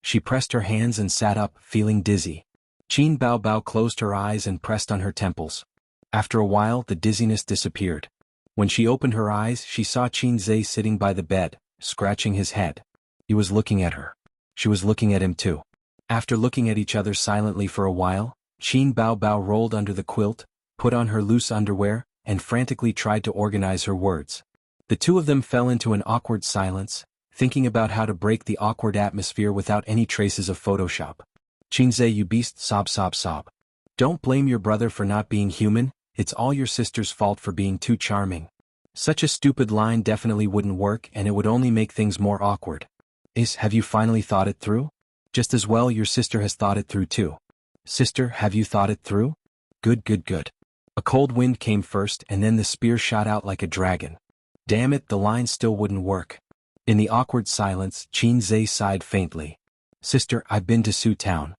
She pressed her hands and sat up, feeling dizzy. Qin Baobao closed her eyes and pressed on her temples. After a while, the dizziness disappeared. When she opened her eyes, she saw Qin Zhe sitting by the bed, scratching his head. He was looking at her. She was looking at him too. After looking at each other silently for a while, Qin Baobao rolled under the quilt, put on her loose underwear, and frantically tried to organize her words. The two of them fell into an awkward silence, thinking about how to break the awkward atmosphere without any traces of Photoshop. Qin Zhe, you beast, sob sob sob. Don't blame your brother for not being human, it's all your sister's fault for being too charming. Such a stupid line definitely wouldn't work and it would only make things more awkward. Ace, have you finally thought it through? Just as well your sister has thought it through too. Sister, have you thought it through? Good, good, good. A cold wind came first and then the spear shot out like a dragon. Damn it, the line still wouldn't work. In the awkward silence, Qin Zhe sighed faintly. Sister, I've been to Su Town.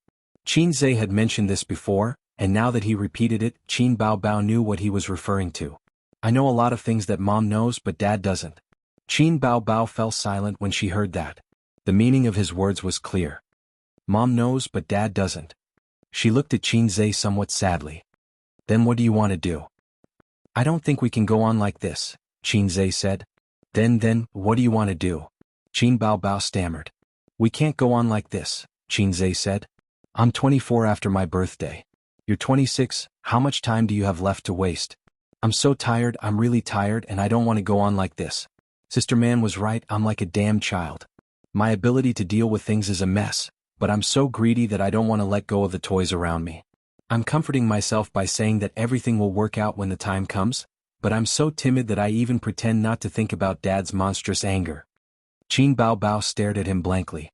Qin Zhe had mentioned this before, and now that he repeated it, Qin Baobao knew what he was referring to. I know a lot of things that Mom knows but Dad doesn't. Qin Baobao fell silent when she heard that. The meaning of his words was clear. Mom knows but Dad doesn't. She looked at Qin Zhe somewhat sadly. Then what do you want to do? I don't think we can go on like this, Qin Zhe said. Then, what do you want to do? Qin Baobao stammered. We can't go on like this, Qin Zhe said. I'm 24 after my birthday. You're 26, how much time do you have left to waste? I'm so tired, I'm really tired and I don't want to go on like this. Sister Man was right, I'm like a damn child. My ability to deal with things is a mess, but I'm so greedy that I don't want to let go of the toys around me. I'm comforting myself by saying that everything will work out when the time comes, but I'm so timid that I even pretend not to think about Dad's monstrous anger. Qin Baobao stared at him blankly.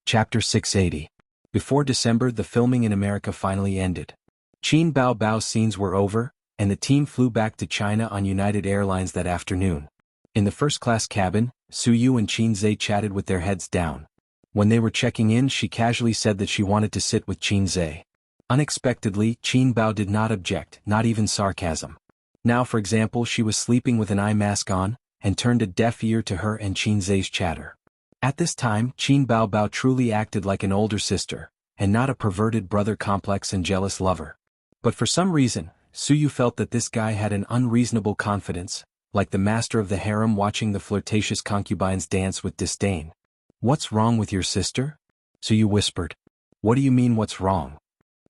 Chapter 680. Before December, the filming in America finally ended. Qin Baobao's scenes were over, and the team flew back to China on United Airlines that afternoon. In the first-class cabin, Su Yu and Qin Zhe chatted with their heads down. When they were checking in, she casually said that she wanted to sit with Qin Zhe. Unexpectedly, Qin Bao did not object, not even sarcasm. Now, for example, she was sleeping with an eye mask on, and turned a deaf ear to her and Qin Zhe's chatter. At this time, Qin Baobao truly acted like an older sister, and not a perverted brother complex and jealous lover. But for some reason, Su Yu felt that this guy had an unreasonable confidence, like the master of the harem watching the flirtatious concubines dance with disdain. What's wrong with your sister? Su Yu whispered. What do you mean what's wrong?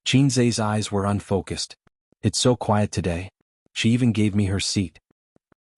Qin Zhe's eyes were unfocused. It's so quiet today. She even gave me her seat.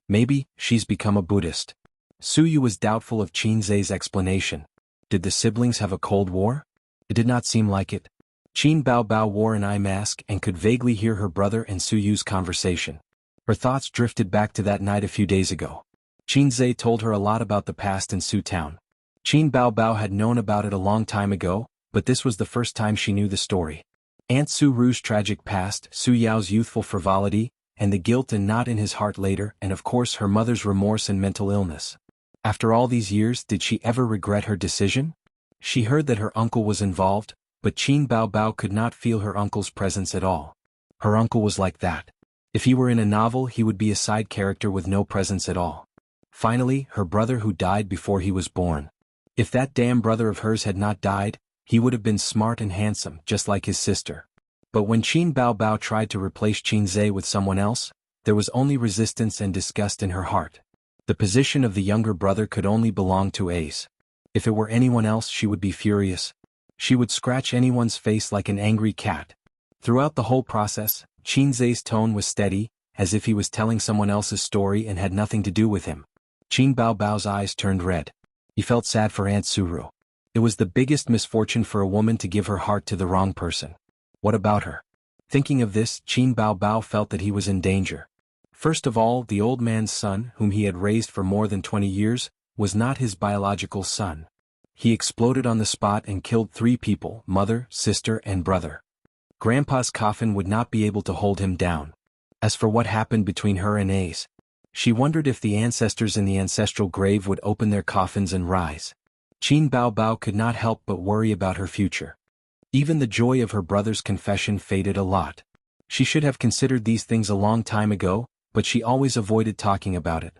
Maybe she's become a Buddhist. Su Yu was doubtful of Qin Zhe's explanation. Did the siblings have a cold war? It did not seem like it. Qin Baobao wore an eye mask and could vaguely hear her brother and Su Yu's conversation. Her thoughts drifted back to that night a few days ago. Qin Zhe told her a lot about the past in Su Town. Qin Baobao had known about it a long time ago, but this was the first time she knew the story. Aunt Su Ru's tragic past, Su Yao's youthful frivolity, and the guilt and knot in his heart later, and of course her mother's remorse and mental illness. After all these years, did she ever regret her decision? She heard that her uncle was involved, but Qin Baobao could not feel her uncle's presence at all. Her uncle was like that. If he were in a novel, he would be a side character with no presence at all. Finally, her brother who died before he was born. If that damn brother of hers had not died, he would have been smart and handsome, just like his sister. But when Qin Baobao tried to replace Qin Zhe with someone else, there was only resistance and disgust in her heart. The position of the younger brother could only belong to Ace. If it were anyone else, she would be furious. She would scratch anyone's face like an angry cat. Throughout the whole process, Qin Zhe's tone was steady, as if he was telling someone else's story and had nothing to do with him. Qin Baobao's eyes turned red. He felt sad for Aunt Suru. It was the biggest misfortune for a woman to give her heart to the wrong person. What about her? Thinking of this, Qin Bao Bao felt that he was in danger. First of all, the old man's son, whom he had raised for more than 20 years, was not his biological son. He exploded on the spot and killed 3 people, mother, sister, and brother. Grandpa's coffin would not be able to hold him down. As for what happened between her and A's, she wondered if the ancestors in the ancestral grave would open their coffins and rise. Qin Bao Bao could not help but worry about her future. Even the joy of her brother's confession faded a lot. She should have considered these things a long time ago, but she always avoided talking about it.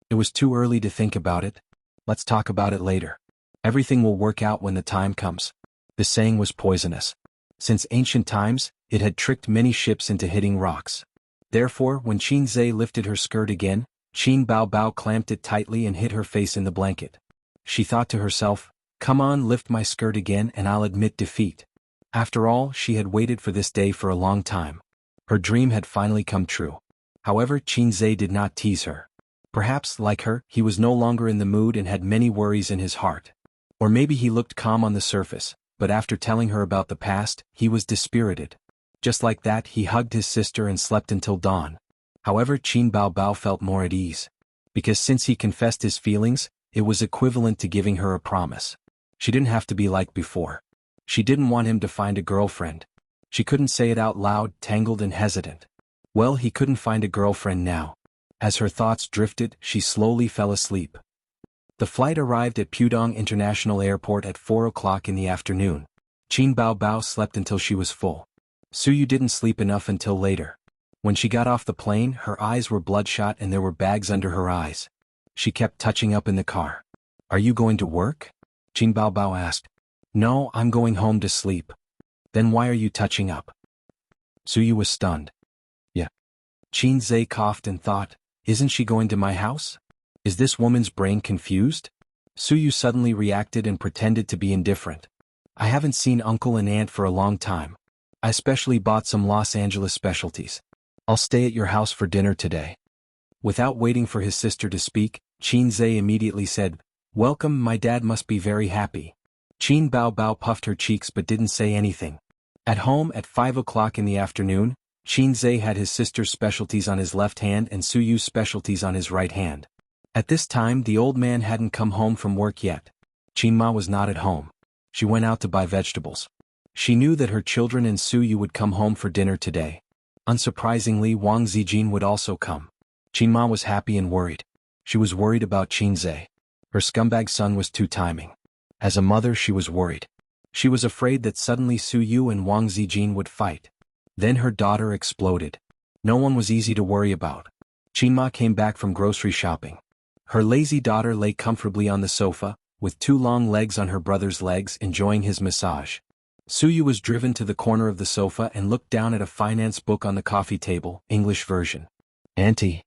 It was too early to think about it. Let's talk about it later. Everything will work out when the time comes. The saying was poisonous. Since ancient times, it had tricked many ships into hitting rocks. Therefore, when Qin Zhe lifted her skirt again, Qin Bao Bao clamped it tightly and hid her face in the blanket. She thought to herself, "Come on, lift my skirt again and I'll admit defeat." After all, she had waited for this day for a long time. Her dream had finally come true. However, Qin Zhe did not tease her. Perhaps, like her, he was no longer in the mood and had many worries in his heart. Or maybe he looked calm on the surface, but after telling her about the past, he was dispirited. Just like that, he hugged his sister and slept until dawn. However, Qin Bao Bao felt more at ease. Because since he confessed his feelings, it was equivalent to giving her a promise. She didn't have to be like before. She didn't want him to find a girlfriend. She couldn't say it out loud, tangled and hesitant. Well, he couldn't find a girlfriend now. As her thoughts drifted, she slowly fell asleep. The flight arrived at Pudong International Airport at 4 o'clock in the afternoon. Qin Bao Bao slept until she was full. Suyu didn't sleep enough until later. When she got off the plane, her eyes were bloodshot and there were bags under her eyes. She kept touching up in the car. "Are you going to work?" Qin Bao Bao asked. "No, I'm going home to sleep." "Then why are you touching up?" Suyu was stunned. "Yeah." Qin Zhe coughed and thought, "Isn't she going to my house? Is this woman's brain confused?" Suyu suddenly reacted and pretended to be indifferent. "I haven't seen Uncle and Aunt for a long time. I specially bought some Los Angeles specialties. I'll stay at your house for dinner today." Without waiting for his sister to speak, Qin Zhe immediately said, "Welcome, my dad must be very happy." Qin Bao Bao puffed her cheeks but didn't say anything. At home at 5 o'clock in the afternoon, Qin Zhe had his sister's specialties on his left hand and Suyu's specialties on his right hand. At this time the old man hadn't come home from work yet. Qin Ma was not at home. She went out to buy vegetables. She knew that her children and Suyu would come home for dinner today. Unsurprisingly, Wang Zijin would also come. Qin Ma was happy and worried. She was worried about Qin Zhe. Her scumbag son was too timing. As a mother, she was worried. She was afraid that suddenly Suyu and Wang Zijin would fight. Then her daughter exploded. No one was easy to worry about. Qin Ma came back from grocery shopping. Her lazy daughter lay comfortably on the sofa, with 2 long legs on her brother's legs, enjoying his massage. Suyu was driven to the corner of the sofa and looked down at a finance book on the coffee table, English version. "Auntie."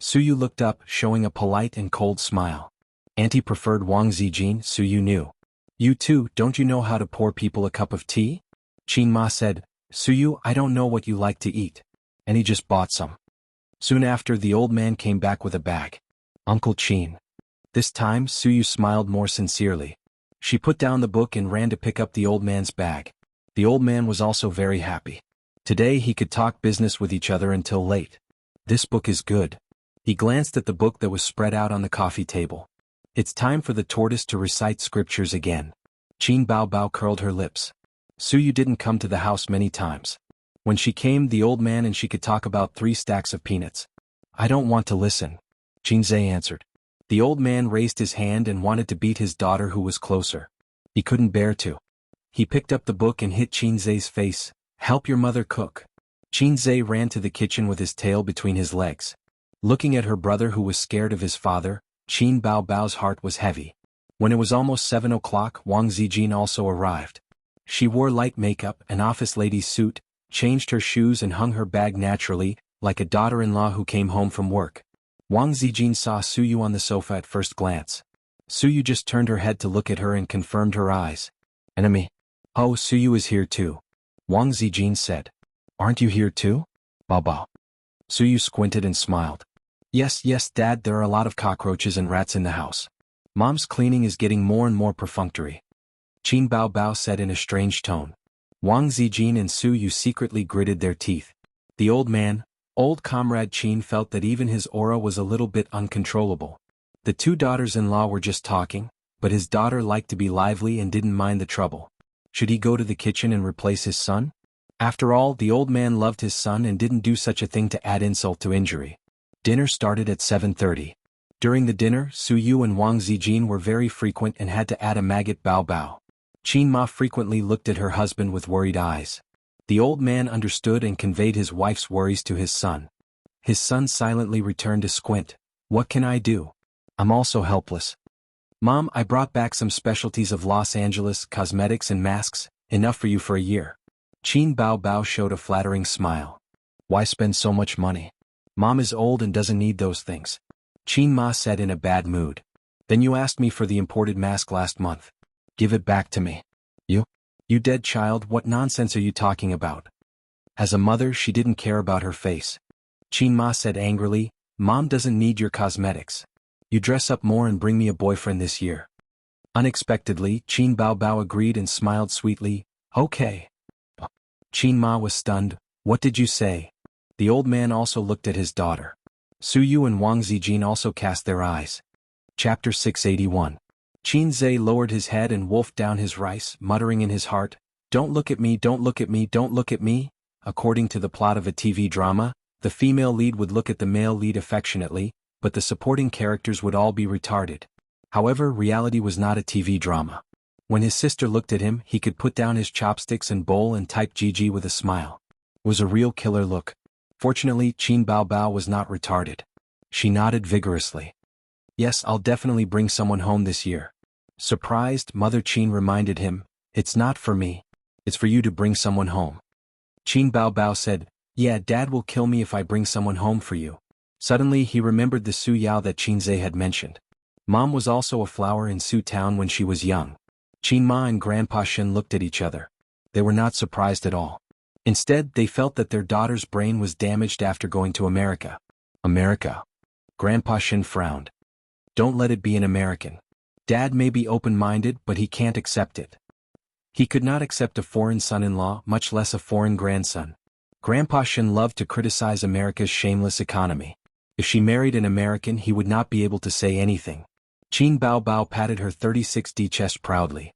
Suyu looked up, showing a polite and cold smile. Auntie preferred Wang Zijin, Suyu knew. "You too, don't you know how to pour people a cup of tea?" Qin Ma said, "Suyu, I don't know what you like to eat." And he just bought some. Soon after, the old man came back with a bag. "Uncle Qin." This time, Suyu smiled more sincerely. She put down the book and ran to pick up the old man's bag. The old man was also very happy. Today he could talk business with each other until late. "This book is good." He glanced at the book that was spread out on the coffee table. "It's time for the tortoise to recite scriptures again." Qin Bao Bao curled her lips. Suyu didn't come to the house many times. When she came, the old man and she could talk about 3 stacks of peanuts. "I don't want to listen," Qin Zhe answered. The old man raised his hand and wanted to beat his daughter who was closer. He couldn't bear to. He picked up the book and hit Qin Zhe's face. "Help your mother cook." Qin Zhe ran to the kitchen with his tail between his legs. Looking at her brother who was scared of his father, Qin Bao Bao's heart was heavy. When it was almost 7 o'clock, Wang Zijin also arrived. She wore light makeup, an office lady's suit, changed her shoes and hung her bag naturally, like a daughter-in-law who came home from work. Wang Zijin saw Suyu on the sofa at first glance. Suyu just turned her head to look at her and confirmed her eyes. "Enemy." "Oh, Suyu is here too," Wang Zijin said. "Aren't you here too?" "Bao Bao." Suyu squinted and smiled. Yes, Dad, there are a lot of cockroaches and rats in the house. Mom's cleaning is getting more and more perfunctory." Qin Bao Bao said in a strange tone. Wang Zijin and Su Yu secretly gritted their teeth. The old man, old comrade Qin, felt that even his aura was a little bit uncontrollable. The two daughters-in-law were just talking, but his daughter liked to be lively and didn't mind the trouble. Should he go to the kitchen and replace his son? After all, the old man loved his son and didn't do such a thing to add insult to injury. Dinner started at 7:30. During the dinner, Su Yu and Wang Zijin were very frequent and had to add a maggot Bao Bao. Qin Ma frequently looked at her husband with worried eyes. The old man understood and conveyed his wife's worries to his son. His son silently returned a squint. What can I do? I'm also helpless. Mom, I brought back some specialties of Los Angeles, cosmetics and masks, enough for you for a year. Qin Bao Bao showed a flattering smile. Why spend so much money? Mom is old and doesn't need those things. Qin Ma said in a bad mood. Then you asked me for the imported mask last month. Give it back to me. You dead child, what nonsense are you talking about? As a mother, she didn't care about her face. Qin Ma said angrily, Mom doesn't need your cosmetics. You dress up more and bring me a boyfriend this year. Unexpectedly, Qin Bao Bao agreed and smiled sweetly. Okay. Qin Ma was stunned. What did you say? The old man also looked at his daughter. Su Yu and Wang Zijin also cast their eyes. Chapter 681. Qin Zhe lowered his head and wolfed down his rice, muttering in his heart, Don't look at me, don't look at me, don't look at me. According to the plot of a TV drama, the female lead would look at the male lead affectionately, but the supporting characters would all be retarded. However, reality was not a TV drama. When his sister looked at him, he could put down his chopsticks and bowl and type GG with a smile. It was a real killer look. Fortunately, Qin Bao Bao was not retarded. She nodded vigorously. Yes, I'll definitely bring someone home this year. Surprised, Mother Qin reminded him, It's not for me. It's for you to bring someone home. Qin Bao Bao said, Yeah, Dad will kill me if I bring someone home for you. Suddenly he remembered the Su Yao that Qin Zhe had mentioned. Mom was also a flower in Su Town when she was young. Qin Ma and Grandpa Shen looked at each other. They were not surprised at all. Instead, they felt that their daughter's brain was damaged after going to America. America? Grandpa Shen frowned. Don't let it be an American. Dad may be open-minded, but he can't accept it. He could not accept a foreign son-in-law, much less a foreign grandson. Grandpa Shen loved to criticize America's shameless economy. If she married an American, he would not be able to say anything. Qin Bao Bao patted her 36D chest proudly.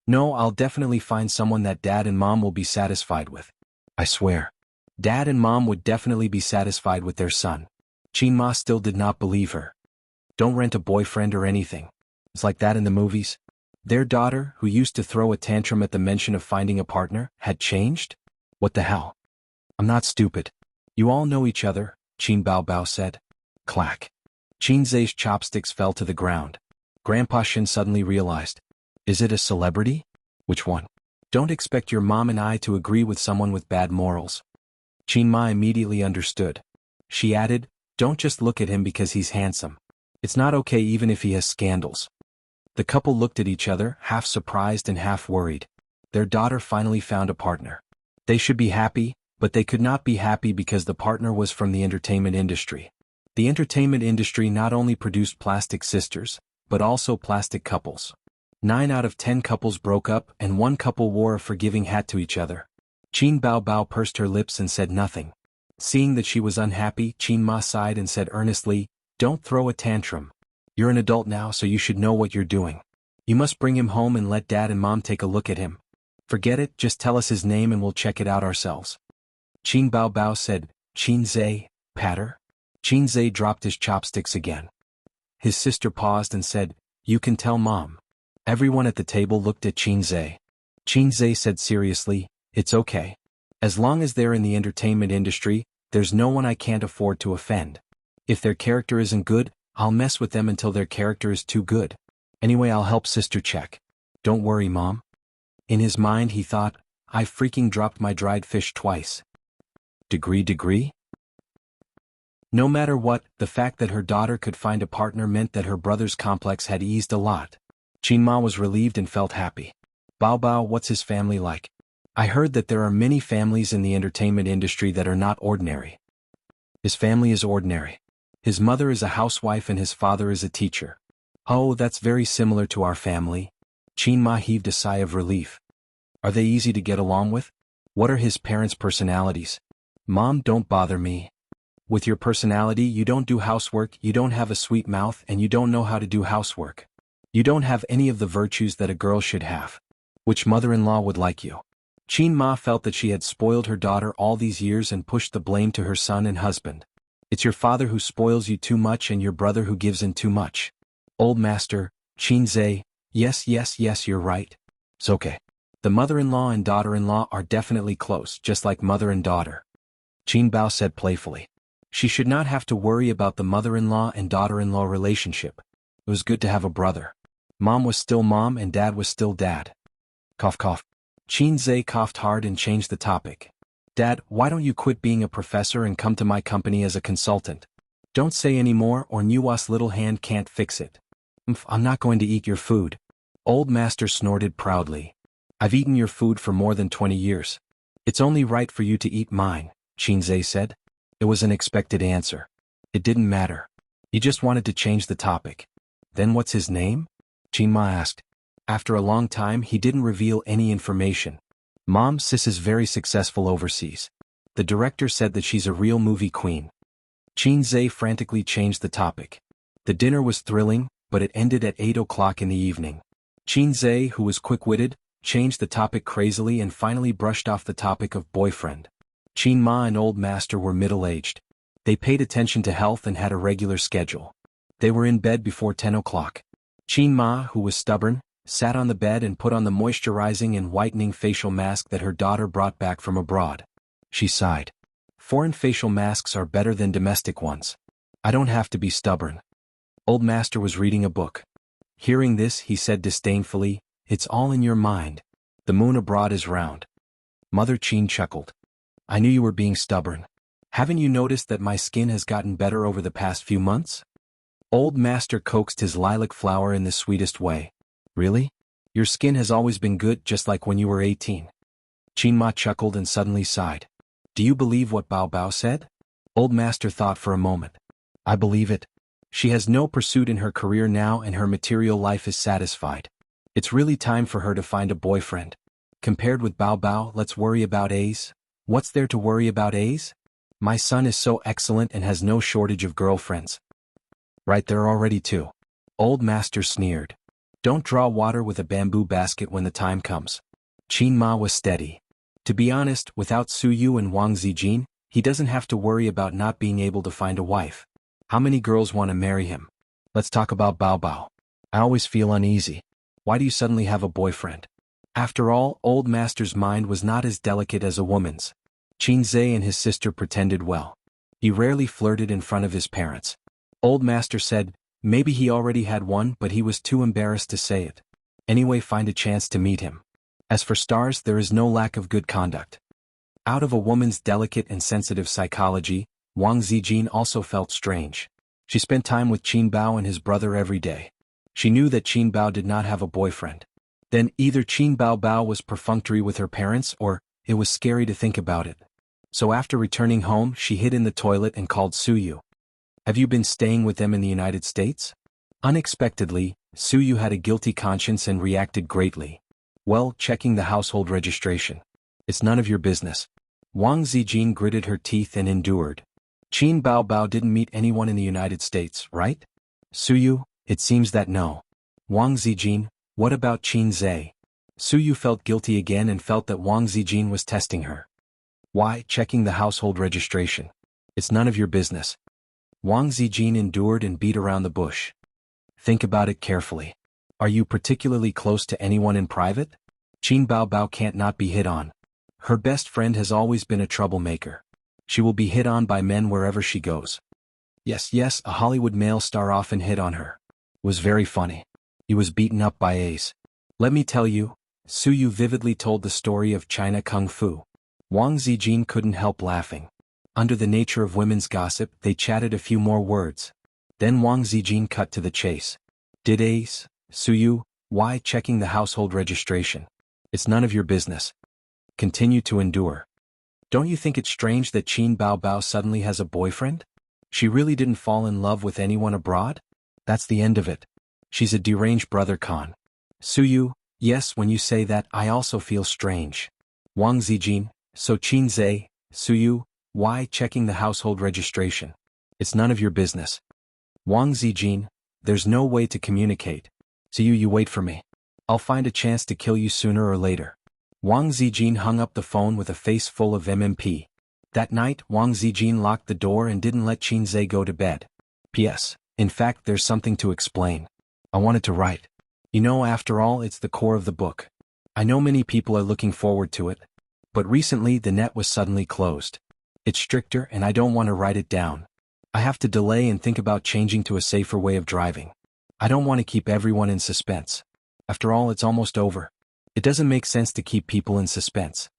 No, I'll definitely find someone that Dad and Mom will be satisfied with. I swear. Dad and Mom would definitely be satisfied with their son. Qin Ma still did not believe her. Don't rent a boyfriend or anything. It's like that in the movies. Their daughter, who used to throw a tantrum at the mention of finding a partner, had changed? What the hell? I'm not stupid. You all know each other, Qin Bao Bao said. Clack. Qin Zhe's chopsticks fell to the ground. Grandpa Shen suddenly realized. Is it a celebrity? Which one? Don't expect your mom and I to agree with someone with bad morals. Qin Ma immediately understood. She added, Don't just look at him because he's handsome. It's not okay even if he has scandals. The couple looked at each other, half surprised and half worried. Their daughter finally found a partner. They should be happy, but they could not be happy because the partner was from the entertainment industry. The entertainment industry not only produced plastic sisters, but also plastic couples. 9 out of 10 couples broke up and 1 couple wore a forgiving hat to each other. Qin Bao Bao pursed her lips and said nothing. Seeing that she was unhappy, Qin Ma sighed and said earnestly, Don't throw a tantrum. You're an adult now, so you should know what you're doing. You must bring him home and let Dad and Mom take a look at him. Forget it, just tell us his name and we'll check it out ourselves. Qin Bao Bao said, Qin Zhe, patter? Qin Zhe dropped his chopsticks again. His sister paused and said, You can tell Mom. Everyone at the table looked at Qin Zhe. Qin Zhe said seriously, It's okay. As long as they're in the entertainment industry, there's no one I can't afford to offend. If their character isn't good, I'll mess with them until their character is too good. Anyway, I'll help sister check. Don't worry, Mom. In his mind he thought, I freaking dropped my dried fish twice. Degree? No matter what, the fact that her daughter could find a partner meant that her brother's complex had eased a lot. Qin Ma was relieved and felt happy. Bao Bao, what's his family like? I heard that there are many families in the entertainment industry that are not ordinary. His family is ordinary. His mother is a housewife and his father is a teacher. Oh, that's very similar to our family. Qin Ma heaved a sigh of relief. Are they easy to get along with? What are his parents' personalities? Mom, don't bother me. With your personality, you don't do housework, you don't have a sweet mouth, and you don't know how to do housework. You don't have any of the virtues that a girl should have. Which mother-in-law would like you? Qin Ma felt that she had spoiled her daughter all these years and pushed the blame to her son and husband. It's your father who spoils you too much and your brother who gives in too much. Old master, Qin Zhe, yes, you're right. It's okay. The mother-in-law and daughter-in-law are definitely close, just like mother and daughter. Qin Bao said playfully. She should not have to worry about the mother-in-law and daughter-in-law relationship. It was good to have a brother. Mom was still mom and dad was still dad. Cough cough. Qin Zhe coughed hard and changed the topic. Dad, why don't you quit being a professor and come to my company as a consultant? Don't say any more or Nuwa's little hand can't fix it. I'm not going to eat your food. Old master snorted proudly. I've eaten your food for more than 20 years. It's only right for you to eat mine, Qin Zhe said. It was an expected answer. It didn't matter. He just wanted to change the topic. Then what's his name? Qin Ma asked. After a long time he didn't reveal any information. Mom, sis is very successful overseas. The director said that she's a real movie queen. Qin Zhe frantically changed the topic. The dinner was thrilling, but it ended at 8 o'clock in the evening. Qin Zhe, who was quick-witted, changed the topic crazily and finally brushed off the topic of boyfriend. Qin Ma and Old Master were middle-aged. They paid attention to health and had a regular schedule. They were in bed before 10 o'clock. Qin Ma, who was stubborn, sat on the bed and put on the moisturizing and whitening facial mask that her daughter brought back from abroad. She sighed. Foreign facial masks are better than domestic ones. I don't have to be stubborn. Old Master was reading a book. Hearing this, he said disdainfully, It's all in your mind. The moon abroad is round. Mother Qin chuckled. I knew you were being stubborn. Haven't you noticed that my skin has gotten better over the past few months? Old Master coaxed his lilac flower in the sweetest way. Really? Your skin has always been good, just like when you were 18. Qin Ma chuckled and suddenly sighed. Do you believe what Bao Bao said? Old Master thought for a moment. I believe it. She has no pursuit in her career now and her material life is satisfied. It's really time for her to find a boyfriend. Compared with Bao Bao, let's worry about A's. What's there to worry about A's? My son is so excellent and has no shortage of girlfriends. Right there already too. Old Master sneered. Don't draw water with a bamboo basket when the time comes. Qin Ma was steady. To be honest, without Su Yu and Wang Zijin, he doesn't have to worry about not being able to find a wife. How many girls want to marry him? Let's talk about Bao Bao. I always feel uneasy. Why do you suddenly have a boyfriend? After all, Old Master's mind was not as delicate as a woman's. Qin Zhe and his sister pretended well. He rarely flirted in front of his parents. Old Master said, maybe he already had one but he was too embarrassed to say it. Anyway, find a chance to meet him. As for stars, there is no lack of good conduct. Out of a woman's delicate and sensitive psychology, Wang Zijin also felt strange. She spent time with Qin Bao and his brother every day. She knew that Qin Bao did not have a boyfriend. Then either Qin Bao Bao was perfunctory with her parents or it was scary to think about it. So after returning home, she hid in the toilet and called Su Yu. Have you been staying with them in the United States? Unexpectedly, Su Yu had a guilty conscience and reacted greatly. Well, checking the household registration. It's none of your business. Wang Zijin gritted her teeth and endured. Qin Bao Bao didn't meet anyone in the United States, right? Su Yu, it seems that no. Wang Zijin, what about Qin Zhe? Su Yu felt guilty again and felt that Wang Zijin was testing her. Why, checking the household registration. It's none of your business. Wang Zijin endured and beat around the bush. Think about it carefully. Are you particularly close to anyone in private? Qin Bao Bao can't not be hit on. Her best friend has always been a troublemaker. She will be hit on by men wherever she goes. Yes, a Hollywood male star often hit on her. Was very funny. He was beaten up by A's. Let me tell you, Su Yu vividly told the story of China Kung Fu. Wang Zijin couldn't help laughing. Under the nature of women's gossip, they chatted a few more words. Then Wang Zijin cut to the chase. Did A's, Su Yu, why checking the household registration? It's none of your business. Continue to endure. Don't you think it's strange that Qin Bao Bao suddenly has a boyfriend? She really didn't fall in love with anyone abroad? That's the end of it. She's a deranged brother Khan. Su Yu, Yes, when you say that, I also feel strange. Wang Zijin, so Qinzai, Suyu, why checking the household registration? It's none of your business. Wang Zijin, there's no way to communicate. Suyu, you wait for me. I'll find a chance to kill you sooner or later. Wang Zijin hung up the phone with a face full of MMP. That night, Wang Zijin locked the door and didn't let Qinzai go to bed. P.S. In fact, there's something to explain. I wanted to write. You know, after all, it's the core of the book. I know many people are looking forward to it. But recently the net was suddenly closed. It's stricter and I don't want to write it down. I have to delay and think about changing to a safer way of driving. I don't want to keep everyone in suspense. After all, it's almost over. It doesn't make sense to keep people in suspense.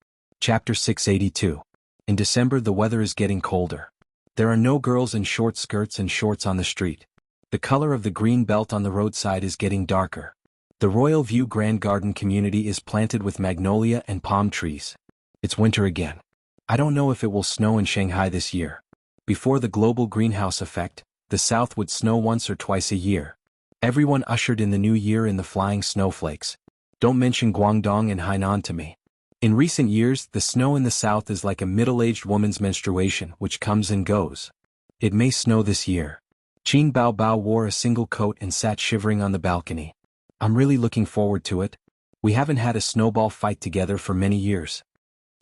Chapter 682. In December the weather is getting colder. There are no girls in short skirts and shorts on the street. The color of the green belt on the roadside is getting darker. The Royal View Grand Garden community is planted with magnolia and palm trees. It's winter again. I don't know if it will snow in Shanghai this year. Before the global greenhouse effect, the South would snow once or twice a year. Everyone ushered in the new year in the flying snowflakes. Don't mention Guangdong and Hainan to me. In recent years, the snow in the South is like a middle-aged woman's menstruation, which comes and goes. It may snow this year. Qin Baobao wore a single coat and sat shivering on the balcony. I'm really looking forward to it. We haven't had a snowball fight together for many years.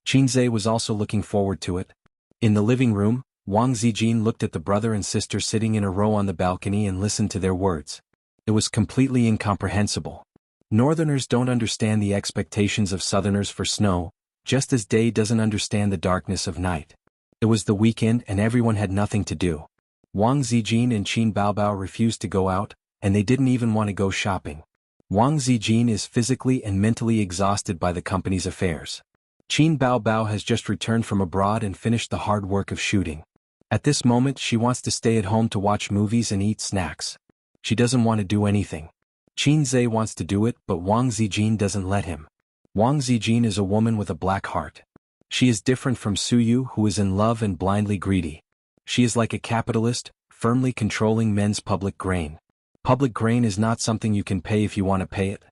Qinzai was also looking forward to it. In the living room, Wang Zijin looked at the brother and sister sitting in a row on the balcony and listened to their words. It was completely incomprehensible. Northerners don't understand the expectations of Southerners for snow, just as day doesn't understand the darkness of night. It was the weekend and everyone had nothing to do. Wang Zijin and Qin Baobao refused to go out, and they didn't even want to go shopping. Wang Zijin is physically and mentally exhausted by the company's affairs. Qin Baobao has just returned from abroad and finished the hard work of shooting. At this moment she wants to stay at home to watch movies and eat snacks. She doesn't want to do anything. Qinzai wants to do it, but Wang Zijin doesn't let him. Wang Zijin is a woman with a black heart. She is different from Suyu, who is in love and blindly greedy. She is like a capitalist, firmly controlling men's public grain. Public grain is not something you can pay if you want to pay it.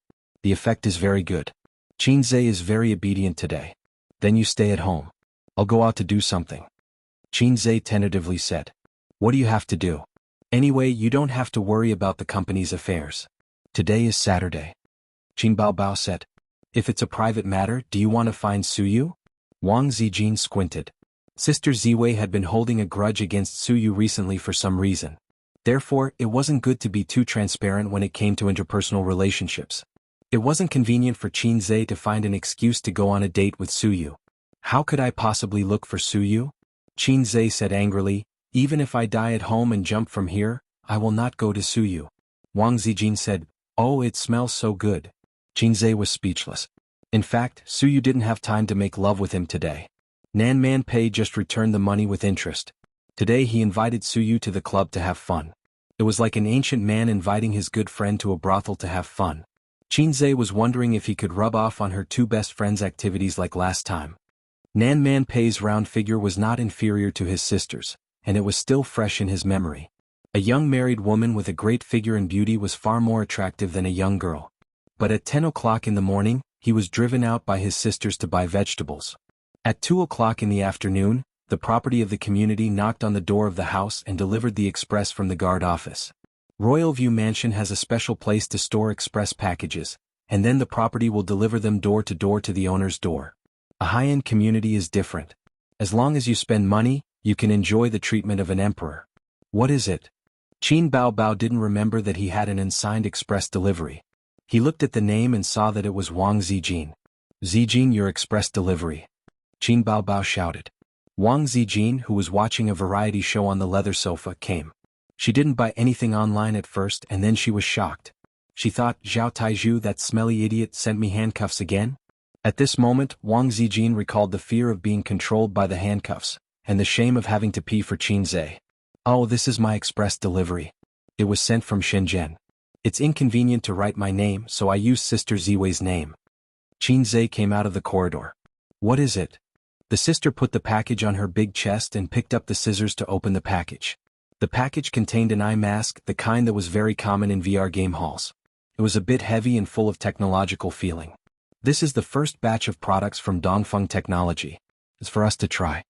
The effect is very good. Qinzai is very obedient today. Then you stay at home. I'll go out to do something. Qinzai tentatively said. What do you have to do? Anyway, you don't have to worry about the company's affairs. Today is Saturday. Qin Baobao said. If it's a private matter, do you want to find Suyu? Wang Zijin squinted. Sister Ziwei had been holding a grudge against Suyu recently for some reason. Therefore, it wasn't good to be too transparent when it came to interpersonal relationships. It wasn't convenient for Qinzai to find an excuse to go on a date with Suyu. How could I possibly look for Suyu? Qinzai said angrily, even if I die at home and jump from here, I will not go to Suyu. Wang Zijin said, oh, it smells so good. Qinzai was speechless. In fact, Suyu didn't have time to make love with him today. Nan Man Pei just returned the money with interest. Today he invited Suyu to the club to have fun. It was like an ancient man inviting his good friend to a brothel to have fun. Qinzai was wondering if he could rub off on her two best friends' activities like last time. Nan Man Pei's round figure was not inferior to his sister's, and it was still fresh in his memory. A young married woman with a great figure and beauty was far more attractive than a young girl. But at 10 o'clock in the morning, he was driven out by his sisters to buy vegetables. At 2 o'clock in the afternoon, the property of the community knocked on the door of the house and delivered the express from the guard office. Royal View Mansion has a special place to store express packages, and then the property will deliver them door to the owner's door. A high-end community is different. As long as you spend money, you can enjoy the treatment of an emperor. What is it? Qin Baobao didn't remember that he had an unsigned express delivery. He looked at the name and saw that it was Wang Zijin. Zijin, your express delivery. Qin Baobao shouted. Wang Zijin, who was watching a variety show on the leather sofa, came. She didn't buy anything online at first and then she was shocked. She thought, Zhao Taizhu, that smelly idiot, sent me handcuffs again? At this moment, Wang Zijin recalled the fear of being controlled by the handcuffs, and the shame of having to pee for Qinzai. Oh, this is my express delivery. It was sent from Shenzhen. It's inconvenient to write my name, so I used Sister Ziwei's name. Qinzai came out of the corridor. What is it? The sister put the package on her big chest and picked up the scissors to open the package. The package contained an eye mask, the kind that was very common in VR game halls. It was a bit heavy and full of technological feeling. This is the first batch of products from Dongfeng Technology. It's for us to try.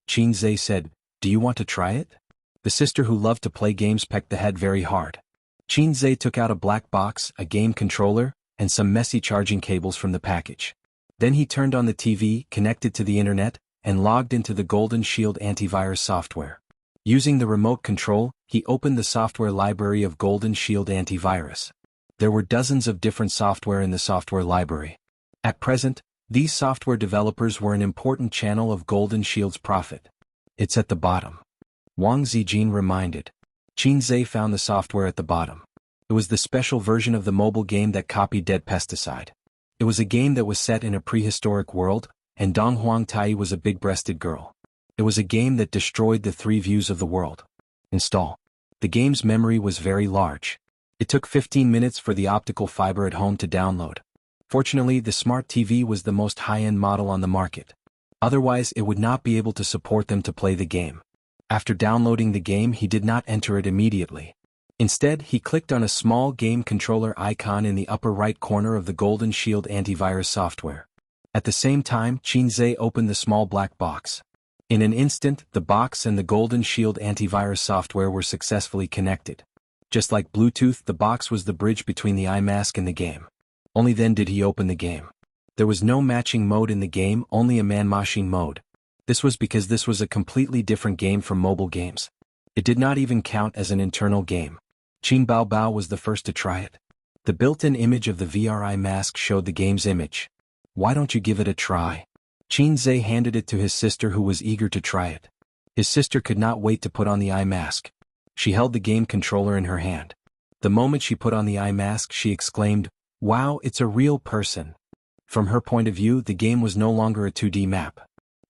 Qin Zhe said, "Do you want to try it?" The sister who loved to play games pecked the head very hard. Qin Zhe took out a black box, a game controller, and some messy charging cables from the package. Then he turned on the TV, connected to the internet, and logged into the Golden Shield antivirus software. Using the remote control, he opened the software library of Golden Shield antivirus. There were dozens of different software in the software library. At present, these software developers were an important channel of Golden Shield's profit. "It's at the bottom," Wang Zijin reminded. Qin Zhe found the software at the bottom. It was the special version of the mobile game that copied Dead Pesticide. It was a game that was set in a prehistoric world, and Dong Huangtai was a big-breasted girl. It was a game that destroyed the three views of the world. Install. The game's memory was very large. It took 15 minutes for the optical fiber at home to download. Fortunately, the smart TV was the most high-end model on the market. Otherwise, it would not be able to support them to play the game. After downloading the game, he did not enter it immediately. Instead, he clicked on a small game controller icon in the upper right corner of the Golden Shield antivirus software. At the same time, Qin Zhe opened the small black box. In an instant, the box and the Golden Shield antivirus software were successfully connected. Just like Bluetooth, the box was the bridge between the eye mask and the game. Only then did he open the game. There was no matching mode in the game, only a man-machine mode. This was because this was a completely different game from mobile games. It did not even count as an internal game. Qin Baobao was the first to try it. The built-in image of the VR eye mask showed the game's image. "Why don't you give it a try?" Qin Zhe handed it to his sister, who was eager to try it. His sister could not wait to put on the eye mask. She held the game controller in her hand. The moment she put on the eye mask, she exclaimed, "Wow, it's a real person." From her point of view, the game was no longer a 2D map.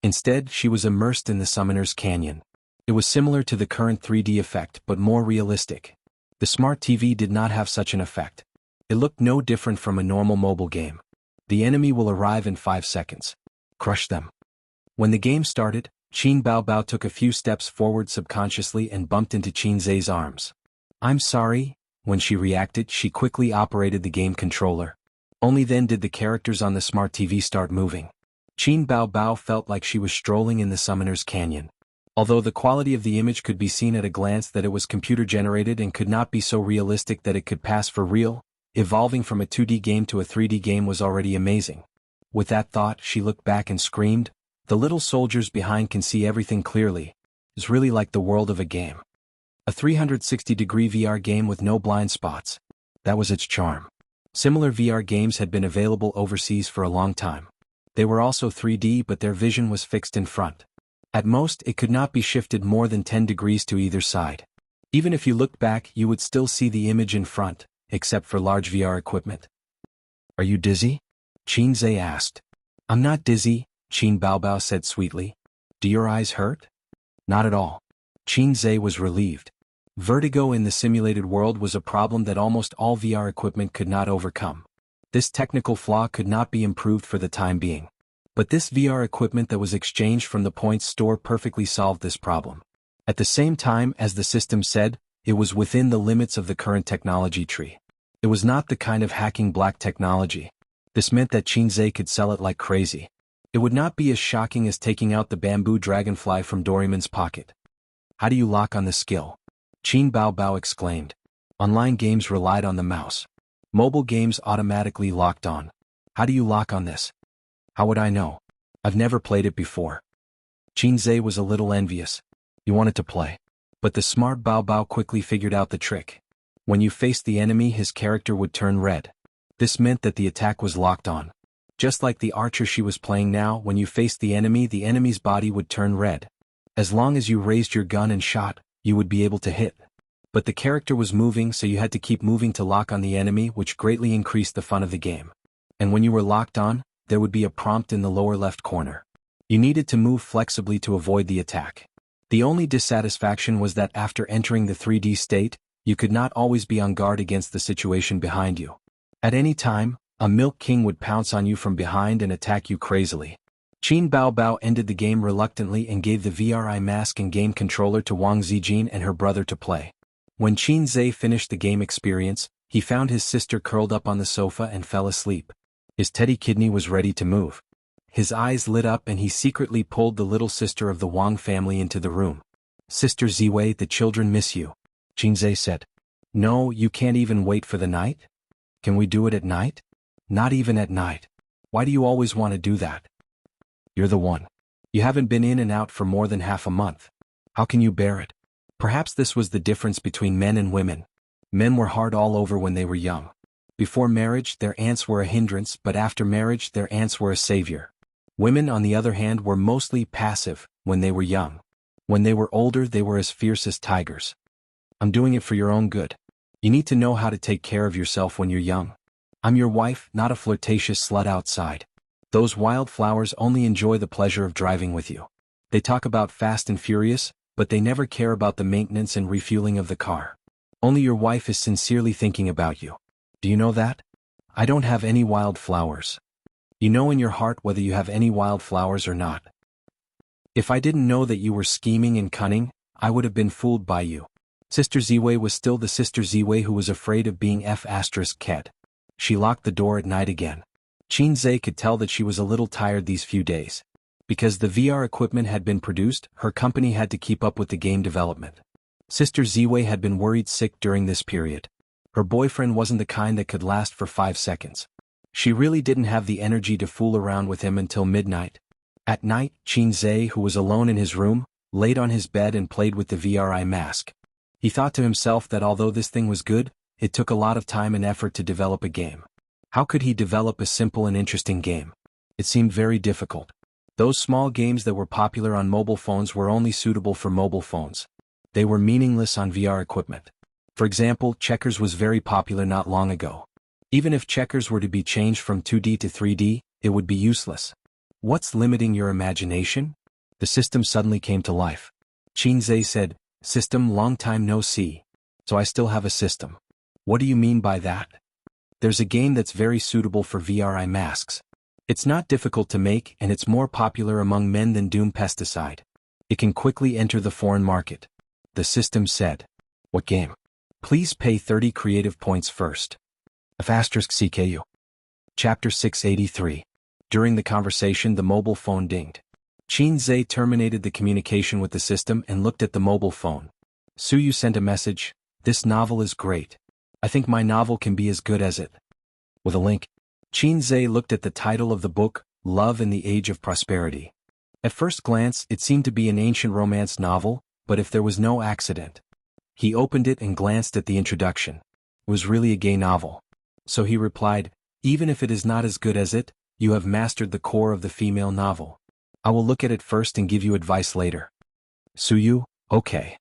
Instead, she was immersed in the Summoner's Canyon. It was similar to the current 3D effect, but more realistic. The smart TV did not have such an effect. It looked no different from a normal mobile game. The enemy will arrive in 5 seconds. Crush them. When the game started, Qin Baobao took a few steps forward subconsciously and bumped into Qin Zhe's arms. "I'm sorry." When she reacted, she quickly operated the game controller. Only then did the characters on the smart TV start moving. Qin Baobao felt like she was strolling in the Summoner's Canyon. Although the quality of the image could be seen at a glance that it was computer-generated and could not be so realistic that it could pass for real, evolving from a 2D game to a 3D game was already amazing. With that thought, she looked back and screamed, "The little soldiers behind can see everything clearly. It's really like the world of a game." A 360-degree VR game with no blind spots. That was its charm. Similar VR games had been available overseas for a long time. They were also 3D, but their vision was fixed in front. At most, it could not be shifted more than 10 degrees to either side. Even if you looked back, you would still see the image in front, except for large VR equipment. "Are you dizzy?" Qin Zhe asked. "I'm not dizzy," Qin Baobao said sweetly. "Do your eyes hurt?" "Not at all." Qin Zhe was relieved. Vertigo in the simulated world was a problem that almost all VR equipment could not overcome. This technical flaw could not be improved for the time being. But this VR equipment that was exchanged from the points store perfectly solved this problem. At the same time, as the system said, it was within the limits of the current technology tree. It was not the kind of hacking black technology. This meant that Qin Zhe could sell it like crazy. It would not be as shocking as taking out the bamboo dragonfly from Doraemon's pocket. "How do you lock on the skill?" Qin Baobao exclaimed. Online games relied on the mouse. Mobile games automatically locked on. "How do you lock on this?" "How would I know? I've never played it before." Qin Zhe was a little envious. He wanted to play. But the smart Baobao quickly figured out the trick. When you faced the enemy, his character would turn red. This meant that the attack was locked on. Just like the archer she was playing now, when you faced the enemy's body would turn red. As long as you raised your gun and shot, you would be able to hit. But the character was moving, so you had to keep moving to lock on the enemy, which greatly increased the fun of the game. And when you were locked on, there would be a prompt in the lower left corner. You needed to move flexibly to avoid the attack. The only dissatisfaction was that after entering the 3D state, you could not always be on guard against the situation behind you. At any time, a Milk King would pounce on you from behind and attack you crazily. Qin Baobao ended the game reluctantly and gave the VR eye mask and game controller to Wang Zijin and her brother to play. When Qin Zhe finished the game experience, He found his sister curled up on the sofa and fell asleep. His teddy kidney was ready to move. His eyes lit up and he secretly pulled the little sister of the Wang family into the room. "Sister Ziwei, the children miss you," Qinzhe said. "No, you can't even wait for the night? Can we do it at night?" "Not even at night. Why do you always want to do that? You're the one. You haven't been in and out for more than half a month. How can you bear it?" Perhaps this was the difference between men and women. Men were hard all over when they were young. Before marriage, their aunts were a hindrance, but after marriage, their aunts were a savior. Women, on the other hand, were mostly passive when they were young. When they were older, they were as fierce as tigers. "I'm doing it for your own good. You need to know how to take care of yourself when you're young. I'm your wife, not a flirtatious slut outside. Those wildflowers only enjoy the pleasure of driving with you. They talk about Fast and Furious, but they never care about the maintenance and refueling of the car. Only your wife is sincerely thinking about you. Do you know that? I don't have any wildflowers. You know in your heart whether you have any wildflowers or not. If I didn't know that you were scheming and cunning, I would have been fooled by you." Sister Ziwei was still the Sister Ziwei who was afraid of being F***ed. She locked the door at night again. Qinzhe could tell that she was a little tired these few days. Because the VR equipment had been produced, her company had to keep up with the game development. Sister Ziwei had been worried sick during this period. Her boyfriend wasn't the kind that could last for 5 seconds. She really didn't have the energy to fool around with him until midnight. At night, Qinzhe, who was alone in his room, laid on his bed and played with the VR mask. He thought to himself that although this thing was good, it took a lot of time and effort to develop a game. How could he develop a simple and interesting game? It seemed very difficult. Those small games that were popular on mobile phones were only suitable for mobile phones. They were meaningless on VR equipment. For example, checkers was very popular not long ago. Even if checkers were to be changed from 2D to 3D, it would be useless. What's limiting your imagination? The system suddenly came to life. Qinzhe said, "System, long time no see. So I still have a system." "What do you mean by that?" "There's a game that's very suitable for VR masks. It's not difficult to make and it's more popular among men than Doom Pesticide. It can quickly enter the foreign market." The system said. "What game?" "Please pay 30 creative points first." *CKU. Chapter 683. During the conversation, the mobile phone dinged. Qinzhe terminated the communication with the system and looked at the mobile phone. Suyu sent a message, "This novel is great. I think my novel can be as good as it." With a link. Qinzhe looked at the title of the book, Love in the Age of Prosperity. At first glance, it seemed to be an ancient romance novel, but if there was no accident. He opened it and glanced at the introduction. It was really a gay novel. So he replied, "Even if it is not as good as it, you have mastered the core of the female novel. I will look at it first and give you advice later." "Suyu, okay."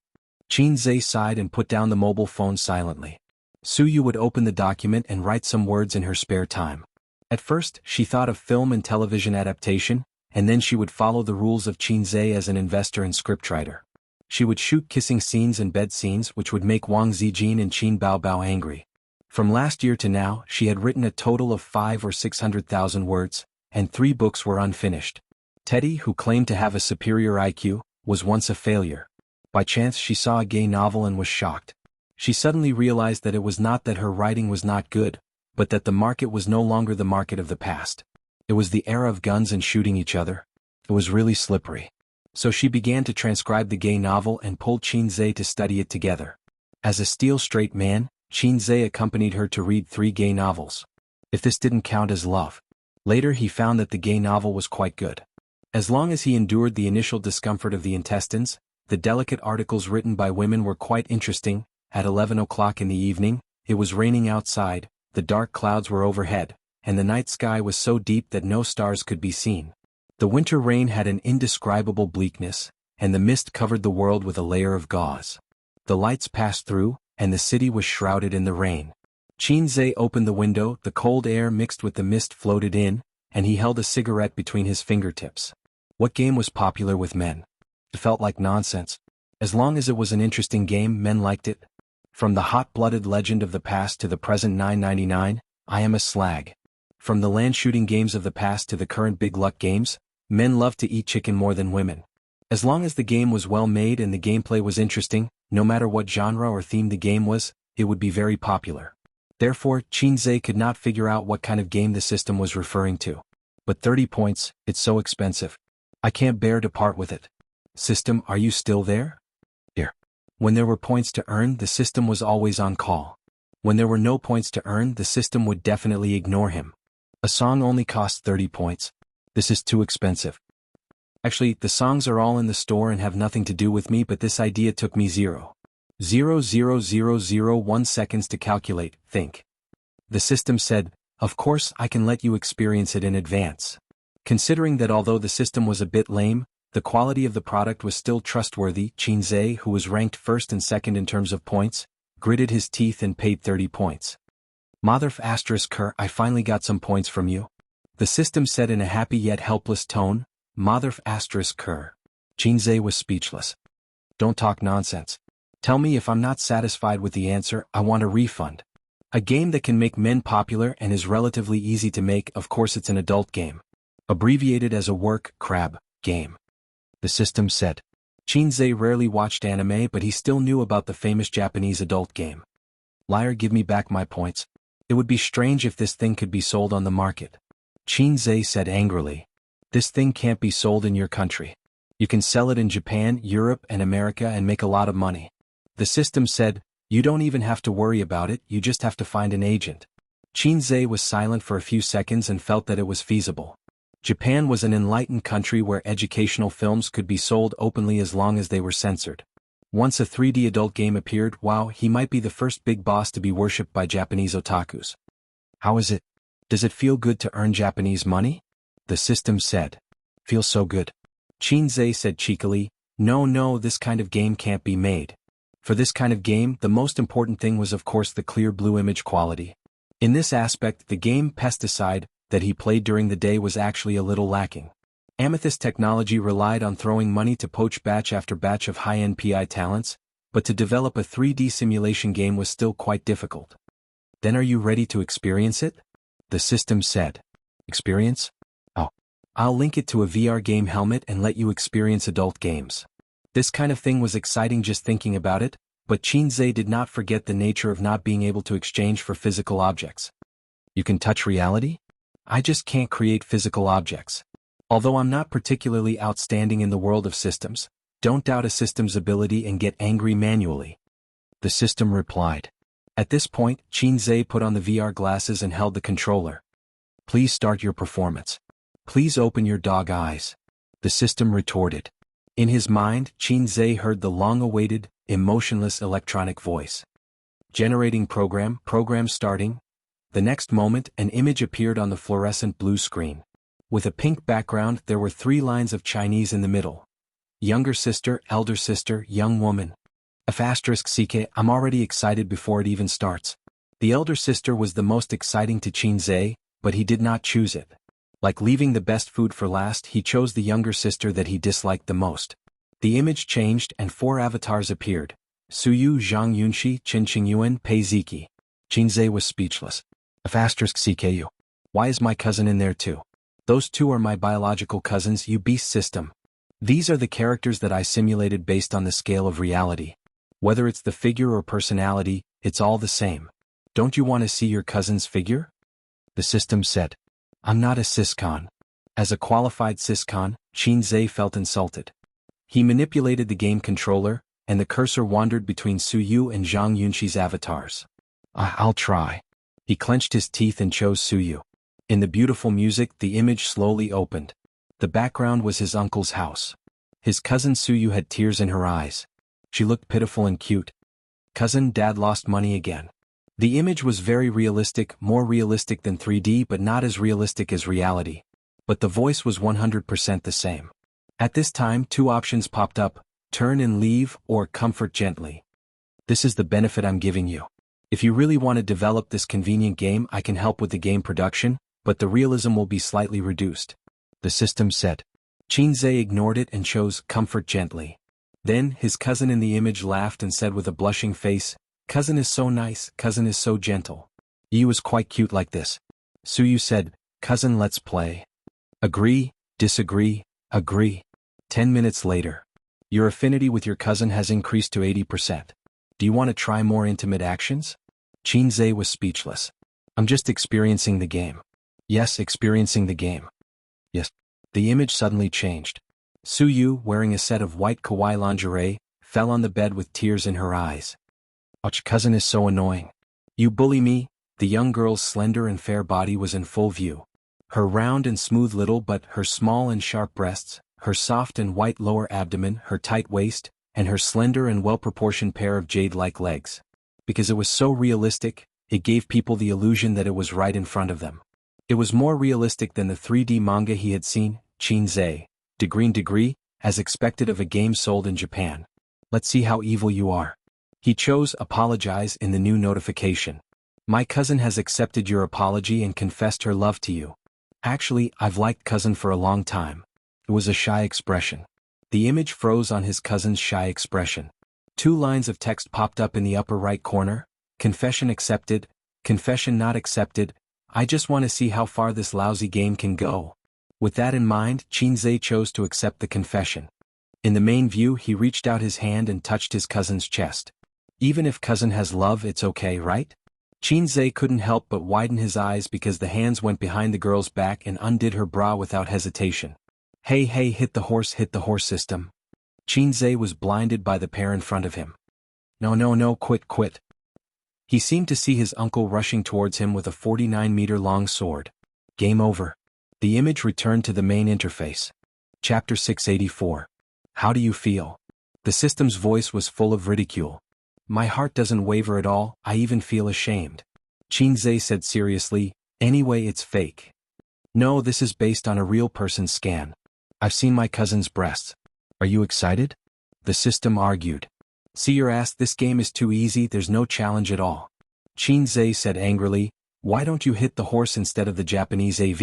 Qinzhe sighed and put down the mobile phone silently. Suyu would open the document and write some words in her spare time. At first, she thought of film and television adaptation, and then she would follow the rules of Qinzhe as an investor and scriptwriter. She would shoot kissing scenes and bed scenes which would make Wang Zijin and Qin Baobao angry. From last year to now, she had written a total of 500,000 or 600,000 words, and 3 books were unfinished. Teddy, who claimed to have a superior IQ, was once a failure. By chance she saw a gay novel and was shocked. She suddenly realized that it was not that her writing was not good, but that the market was no longer the market of the past. It was the era of guns and shooting each other. It was really slippery. So she began to transcribe the gay novel and pulled Qinzhe to study it together. As a steel straight man, Qinzhe accompanied her to read 3 gay novels. If this didn't count as love. Later he found that the gay novel was quite good. As long as he endured the initial discomfort of the intestines, the delicate articles written by women were quite interesting. At 11 o'clock in the evening, it was raining outside, the dark clouds were overhead, and the night sky was so deep that no stars could be seen. The winter rain had an indescribable bleakness, and the mist covered the world with a layer of gauze. The lights passed through, and the city was shrouded in the rain. Qinzhe opened the window, the cold air mixed with the mist floated in, and he held a cigarette between his fingertips. What game was popular with men? It felt like nonsense. As long as it was an interesting game, men liked it. From the hot-blooded legend of the past to the present 999, I am a slag. From the land shooting games of the past to the current big luck games, men love to eat chicken more than women. As long as the game was well made and the gameplay was interesting, no matter what genre or theme the game was, it would be very popular. Therefore, Qinzhe could not figure out what kind of game the system was referring to. But 30 points, it's so expensive. I can't bear to part with it. System, are you still there? Here. When there were points to earn, the system was always on call. When there were no points to earn, the system would definitely ignore him. A song only costs 30 points. This is too expensive. Actually, the songs are all in the store and have nothing to do with me, but this idea took me 0.00001 seconds to calculate, think. The system said, of course I can let you experience it in advance. Considering that although the system was a bit lame, the quality of the product was still trustworthy, Qinzhe, who was ranked first and second in terms of points, gritted his teeth and paid 30 points. Motherf **, I finally got some points from you. The system said in a happy yet helpless tone, Motherf **. Qinzhe was speechless. Don't talk nonsense. Tell me if I'm not satisfied with the answer, I want a refund. A game that can make men popular and is relatively easy to make, of course it's an adult game. Abbreviated as a work, crab, game. The system said. Qinzhe rarely watched anime, but he still knew about the famous Japanese adult game. Liar, give me back my points. It would be strange if this thing could be sold on the market. Qinzhe said angrily. This thing can't be sold in your country. You can sell it in Japan, Europe, and America and make a lot of money. The system said, you don't even have to worry about it, you just have to find an agent. Qinzhe was silent for a few seconds and felt that it was feasible. Japan was an enlightened country where educational films could be sold openly as long as they were censored. Once a 3D adult game appeared, wow, he might be the first big boss to be worshipped by Japanese otakus. How is it? Does it feel good to earn Japanese money? The system said. Feels so good. Qinzhe said cheekily, no, this kind of game can't be made. For this kind of game, the most important thing was of course the clear blue image quality. In this aspect, the game Pesticide that he played during the day was actually a little lacking. Amethyst Technology relied on throwing money to poach batch after batch of high-end PI talents, but to develop a 3D simulation game was still quite difficult. Then are you ready to experience it? The system said. Experience? Oh. I'll link it to a VR game helmet and let you experience adult games. This kind of thing was exciting just thinking about it, but Qinzhe did not forget the nature of not being able to exchange for physical objects. You can touch reality? I just can't create physical objects. Although I'm not particularly outstanding in the world of systems, don't doubt a system's ability and get angry manually. The system replied. At this point, Qinzhe put on the VR glasses and held the controller. Please start your performance. Please open your dog eyes. The system retorted. In his mind, Qinzhe heard the long-awaited, emotionless electronic voice. Generating program starting. The next moment, an image appeared on the fluorescent blue screen. With a pink background, there were 3 lines of Chinese in the middle. Younger sister, elder sister, young woman. **CK, I'm already excited before it even starts. The elder sister was the most exciting to Qinzhe, but he did not choose it. Like leaving the best food for last, he chose the younger sister that he disliked the most. The image changed and 4 avatars appeared. Suyu, Zhang Yunxi, Qin Qingyuan, Pei Ziki. Qinzhe was speechless. **CKU. Why is my cousin in there too? Those 2 are my biological cousins, you beast system. These are the characters that I simulated based on the scale of reality. Whether it's the figure or personality, it's all the same. Don't you want to see your cousin's figure? The system said. I'm not a syscon. As a qualified syscon, Qinzhe felt insulted. He manipulated the game controller, and the cursor wandered between Suyu and Zhang Yunxi's avatars. I'll try. He clenched his teeth and chose Suyu. In the beautiful music, the image slowly opened. The background was his uncle's house. His cousin Suyu had tears in her eyes. She looked pitiful and cute. Cousin, Dad lost money again. The image was very realistic, more realistic than 3D but not as realistic as reality. But the voice was 100% the same. At this time 2 options popped up, turn and leave or comfort gently. This is the benefit I'm giving you. If you really want to develop this convenient game, I can help with the game production, but the realism will be slightly reduced. The system said. Qinzhe ignored it and chose comfort gently. Then his cousin in the image laughed and said with a blushing face, Cousin is so nice, cousin is so gentle. He was quite cute like this. Suyu said, Cousin, let's play. Agree, disagree, agree. 10 minutes later. Your affinity with your cousin has increased to 80%. Do you want to try more intimate actions? Chinze was speechless. I'm just experiencing the game. Yes, experiencing the game. Yes. The image suddenly changed. Suyu, wearing a set of white kawaii lingerie, fell on the bed with tears in her eyes. Ouch, cousin is so annoying. You bully me. The young girl's slender and fair body was in full view. Her round and smooth little butt, her small and sharp breasts, her soft and white lower abdomen, her tight waist, and her slender and well-proportioned pair of jade-like legs. Because it was so realistic, it gave people the illusion that it was right in front of them. It was more realistic than the 3D manga he had seen. Chinze, degree, as expected of a game sold in Japan. Let's see how evil you are. He chose apologize in the new notification. My cousin has accepted your apology and confessed her love to you. Actually, I've liked cousin for a long time. It was a shy expression. The image froze on his cousin's shy expression. 2 lines of text popped up in the upper right corner. Confession accepted, confession not accepted. I just want to see how far this lousy game can go. With that in mind, Chinze chose to accept the confession. In the main view, he reached out his hand and touched his cousin's chest. Even if cousin has love, it's okay, right? Chinze couldn't help but widen his eyes because the hands went behind the girl's back and undid her bra without hesitation. Hey, hit the horse system. Chinze was blinded by the pair in front of him. No, quit. He seemed to see his uncle rushing towards him with a 49-meter-long sword. Game over. The image returned to the main interface. Chapter 684. How do you feel? The system's voice was full of ridicule. My heart doesn't waver at all, I even feel ashamed. Chinze said seriously, anyway it's fake. No, this is based on a real person's scan. I've seen my cousin's breasts. Are you excited? The system argued. See your ass, this game is too easy, there's no challenge at all. Chinze said angrily, why don't you hit the horse instead of the Japanese AV?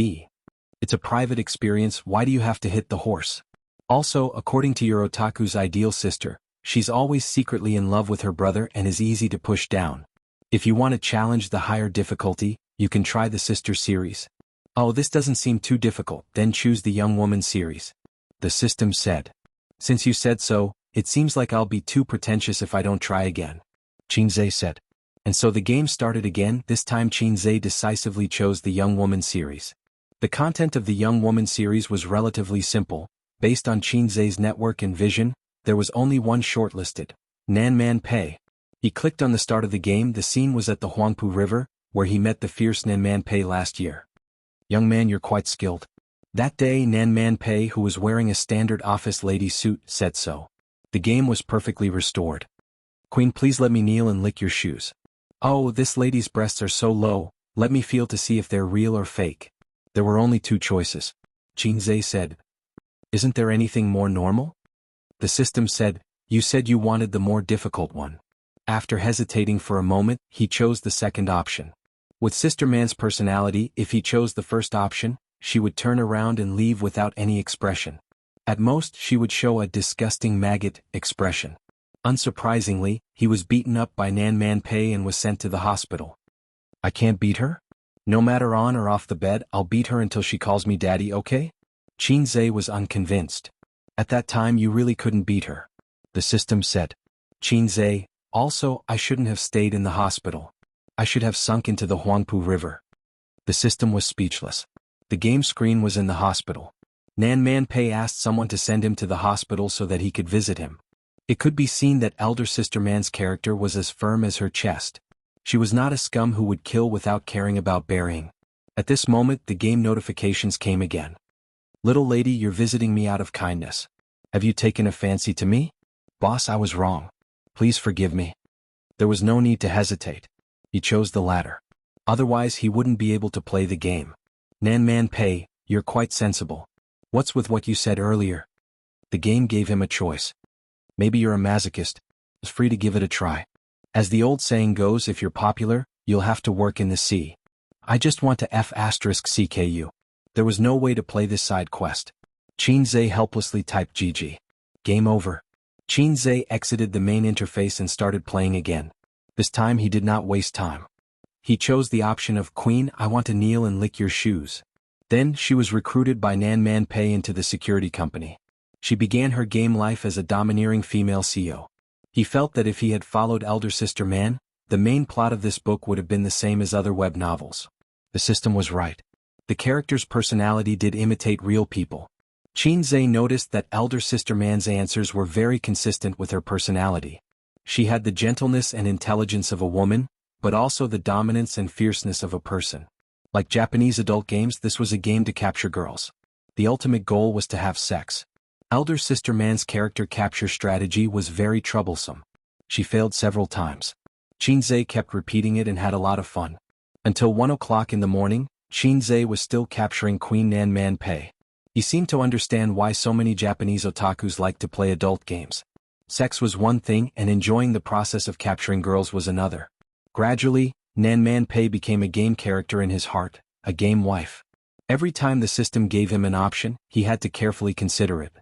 It's a private experience, why do you have to hit the horse? Also, according to your otaku's ideal sister, she's always secretly in love with her brother and is easy to push down. If you want to challenge the higher difficulty, you can try the sister series. Oh, this doesn't seem too difficult, then choose the young woman series. The system said. Since you said so, it seems like I'll be too pretentious if I don't try again. Chinze said. And so the game started again, this time Chinze decisively chose the young woman series. The content of the young woman series was relatively simple. Based on Chinze's network and vision, there was only one shortlisted, Nanman Pei. He clicked on the start of the game. The scene was at the Huangpu River, where he met the fierce Nanman Pei last year. Young man, you're quite skilled. That day Nanman Pei, who was wearing a standard office lady suit, said so. The game was perfectly restored. Queen, please let me kneel and lick your shoes. Oh, this lady's breasts are so low, let me feel to see if they're real or fake. There were only 2 choices. Chinze said. Isn't there anything more normal? The system said, you said you wanted the more difficult one. After hesitating for a moment, he chose the second option. With Sister Man's personality, if he chose the first option, she would turn around and leave without any expression. At most, she would show a disgusting maggot expression. Unsurprisingly, he was beaten up by Nanman Pei and was sent to the hospital. I can't beat her? No matter on or off the bed, I'll beat her until she calls me daddy, okay? Chinze was unconvinced. At that time you really couldn't beat her. The system said. Chinze, also, I shouldn't have stayed in the hospital. I should have sunk into the Huangpu River. The system was speechless. The game screen was in the hospital. Nanman Pei asked someone to send him to the hospital so that he could visit him. It could be seen that Elder Sister Man's character was as firm as her chest. She was not a scum who would kill without caring about burying. At this moment the game notifications came again. Little lady, you're visiting me out of kindness. Have you taken a fancy to me? Boss, I was wrong. Please forgive me. There was no need to hesitate. He chose the latter. Otherwise he wouldn't be able to play the game. Nanman Pei, you're quite sensible. What's with what you said earlier? The game gave him a choice. Maybe you're a masochist. It's free to give it a try. As the old saying goes, if you're popular, you'll have to work in the sea. I just want to F***CKU. There was no way to play this side quest. Chinze helplessly typed GG. Game over. Chinze exited the main interface and started playing again. This time he did not waste time. He chose the option of Queen, I want to kneel and lick your shoes. Then she was recruited by Nanman Pei into the security company. She began her game life as a domineering female CEO. He felt that if he had followed Elder Sister Man, the main plot of this book would have been the same as other web novels. The system was right. The character's personality did imitate real people. Qinzhe noticed that elder sister Man's answers were very consistent with her personality. She had the gentleness and intelligence of a woman, but also the dominance and fierceness of a person. Like Japanese adult games, this was a game to capture girls. The ultimate goal was to have sex. Elder sister Man's character capture strategy was very troublesome. She failed several times. Qinzhe kept repeating it and had a lot of fun. Until 1 o'clock in the morning, Qinzhe was still capturing Queen Nan Man Pei. He seemed to understand why so many Japanese otakus like to play adult games. Sex was one thing and enjoying the process of capturing girls was another. Gradually, Nan Man Pei became a game character in his heart, a game wife. Every time the system gave him an option, he had to carefully consider it.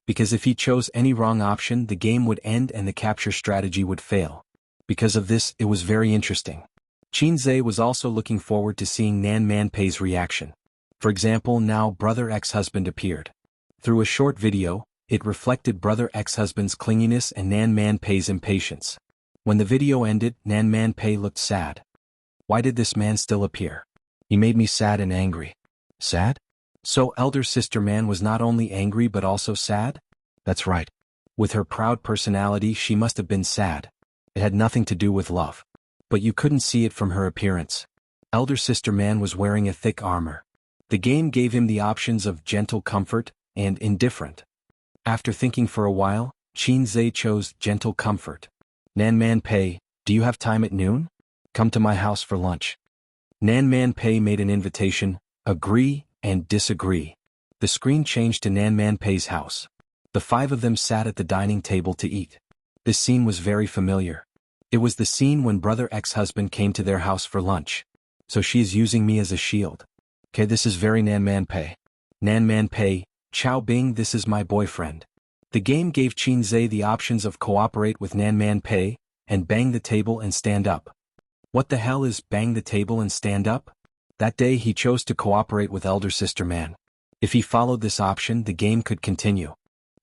Because if he chose any wrong option, the game would end and the capture strategy would fail. Because of this, it was very interesting. Qinzhe was also looking forward to seeing Nan Man Pei's reaction. For example, now brother ex-husband appeared. Through a short video, it reflected brother ex-husband's clinginess and Nan Man Pei's impatience. When the video ended, Nan Man Pei looked sad. Why did this man still appear? He made me sad and angry. Sad? So elder sister Man was not only angry but also sad? That's right. With her proud personality, she must have been sad. It had nothing to do with love. But you couldn't see it from her appearance. Elder sister Man was wearing a thick armor. The game gave him the options of gentle comfort and indifferent. After thinking for a while, Qinzhe chose gentle comfort. Nan Man Pei, do you have time at noon? Come to my house for lunch. Nan Man Pei made an invitation, agree and disagree. The screen changed to Nan Man Pei's house. The 5 of them sat at the dining table to eat. This scene was very familiar. It was the scene when brother ex-husband came to their house for lunch. So she is using me as a shield. Okay, this is very Nan Man Pei. Nan Man Pei, Chao Bing, this is my boyfriend. The game gave Qinzhe the options of cooperate with Nan Man Pei, and bang the table and stand up. What the hell is bang the table and stand up? That day he chose to cooperate with elder sister Man. If he followed this option, the game could continue.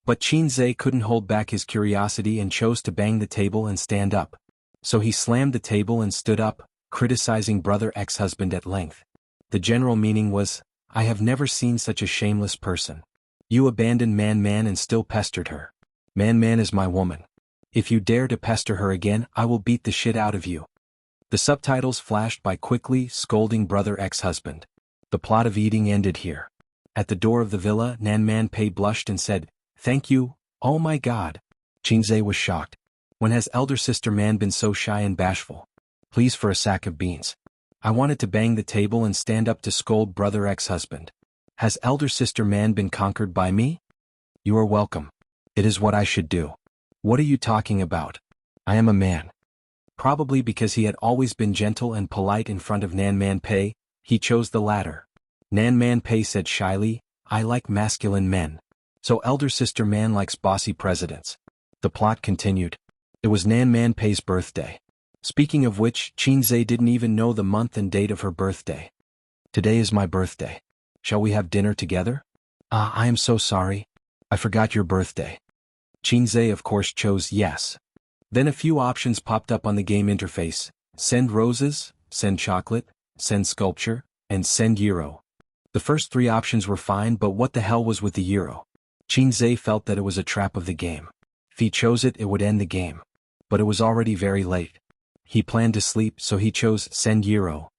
But Qinzhe couldn't hold back his curiosity and chose to bang the table and stand up. So he slammed the table and stood up, criticizing brother ex-husband at length. The general meaning was, I have never seen such a shameless person. You abandoned Man and still pestered her. Man is my woman. If you dare to pester her again, I will beat the shit out of you. The subtitles flashed by quickly, scolding brother ex-husband. The plot of eating ended here. At the door of the villa, Nan Man Pei blushed and said, Thank you, oh my god. Qinzhe was shocked. When has elder sister Man been so shy and bashful? Please for a sack of beans. I wanted to bang the table and stand up to scold brother ex-husband. Has elder sister Man been conquered by me? You are welcome. It is what I should do. What are you talking about? I am a man. Probably because he had always been gentle and polite in front of Nan Man Pei, he chose the latter. Nan Man Pei said shyly, I like masculine men. So elder sister Man likes bossy presidents. The plot continued. It was Nan Man Pei's birthday. Speaking of which, Qinzhe didn't even know the month and date of her birthday. Today is my birthday. Shall we have dinner together? I am so sorry. I forgot your birthday. Qinzhe of course chose yes. Then a few options popped up on the game interface. Send roses, send chocolate, send sculpture, and send euro. The first 3 options were fine, but what the hell was with the euro? Qinzhe felt that it was a trap of the game. If he chose it, it would end the game. But it was already very late. He planned to sleep, so he chose send euro.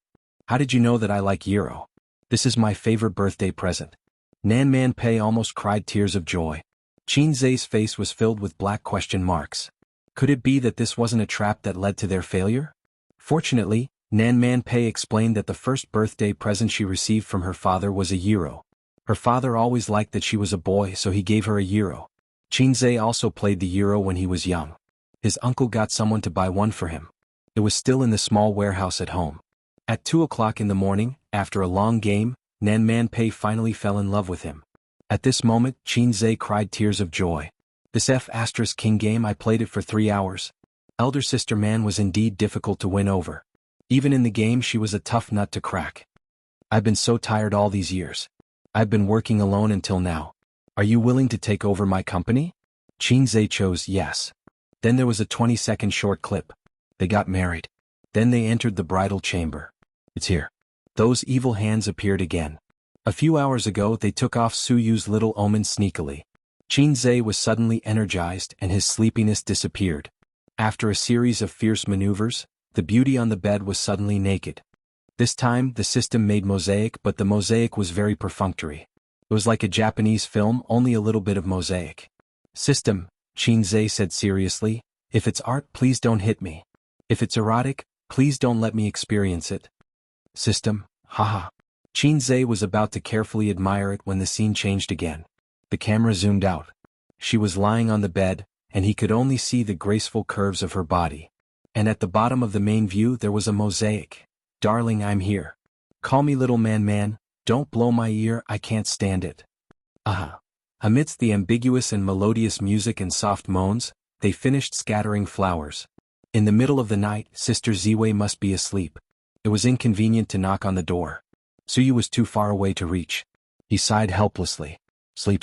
How did you know that I like euro? This is my favorite birthday present. Nan Man Pei almost cried tears of joy. Qinzhe's face was filled with black question marks. Could it be that this wasn't a trap that led to their failure? Fortunately, Nan Man Pei explained that the first birthday present she received from her father was a euro. Her father always liked that she was a boy, so he gave her a euro. Qinzhe also played the euro when he was young. His uncle got someone to buy one for him. It was still in the small warehouse at home. At 2 o'clock in the morning, after a long game, Nan Man Pei finally fell in love with him. At this moment, Qinzhe cried tears of joy. This F***king game, I played it for 3 hours. Elder sister Man was indeed difficult to win over. Even in the game she was a tough nut to crack. I've been so tired all these years. I've been working alone until now. Are you willing to take over my company? Qinzhe chose yes. Then there was a 20-second short clip. They got married. Then they entered the bridal chamber. It's here. Those evil hands appeared again. A few hours ago they took off Su Yu's little omen sneakily. Qinze was suddenly energized and his sleepiness disappeared. After a series of fierce maneuvers, the beauty on the bed was suddenly naked. This time the system made mosaic, but the mosaic was very perfunctory. It was like a Japanese film, only a little bit of mosaic. System, Qinze said seriously, if it's art, please don't hit me. If it's erotic, please don't let me experience it. System, haha. Qinze was about to carefully admire it when the scene changed again. The camera zoomed out. She was lying on the bed, and he could only see the graceful curves of her body. And at the bottom of the main view there was a mosaic. Darling, I'm here. Call me little man, don't blow my ear, I can't stand it. Aha. Amidst the ambiguous and melodious music and soft moans, they finished scattering flowers. In the middle of the night, Sister Ziwei must be asleep. It was inconvenient to knock on the door. Suyu was too far away to reach. He sighed helplessly. Sleep.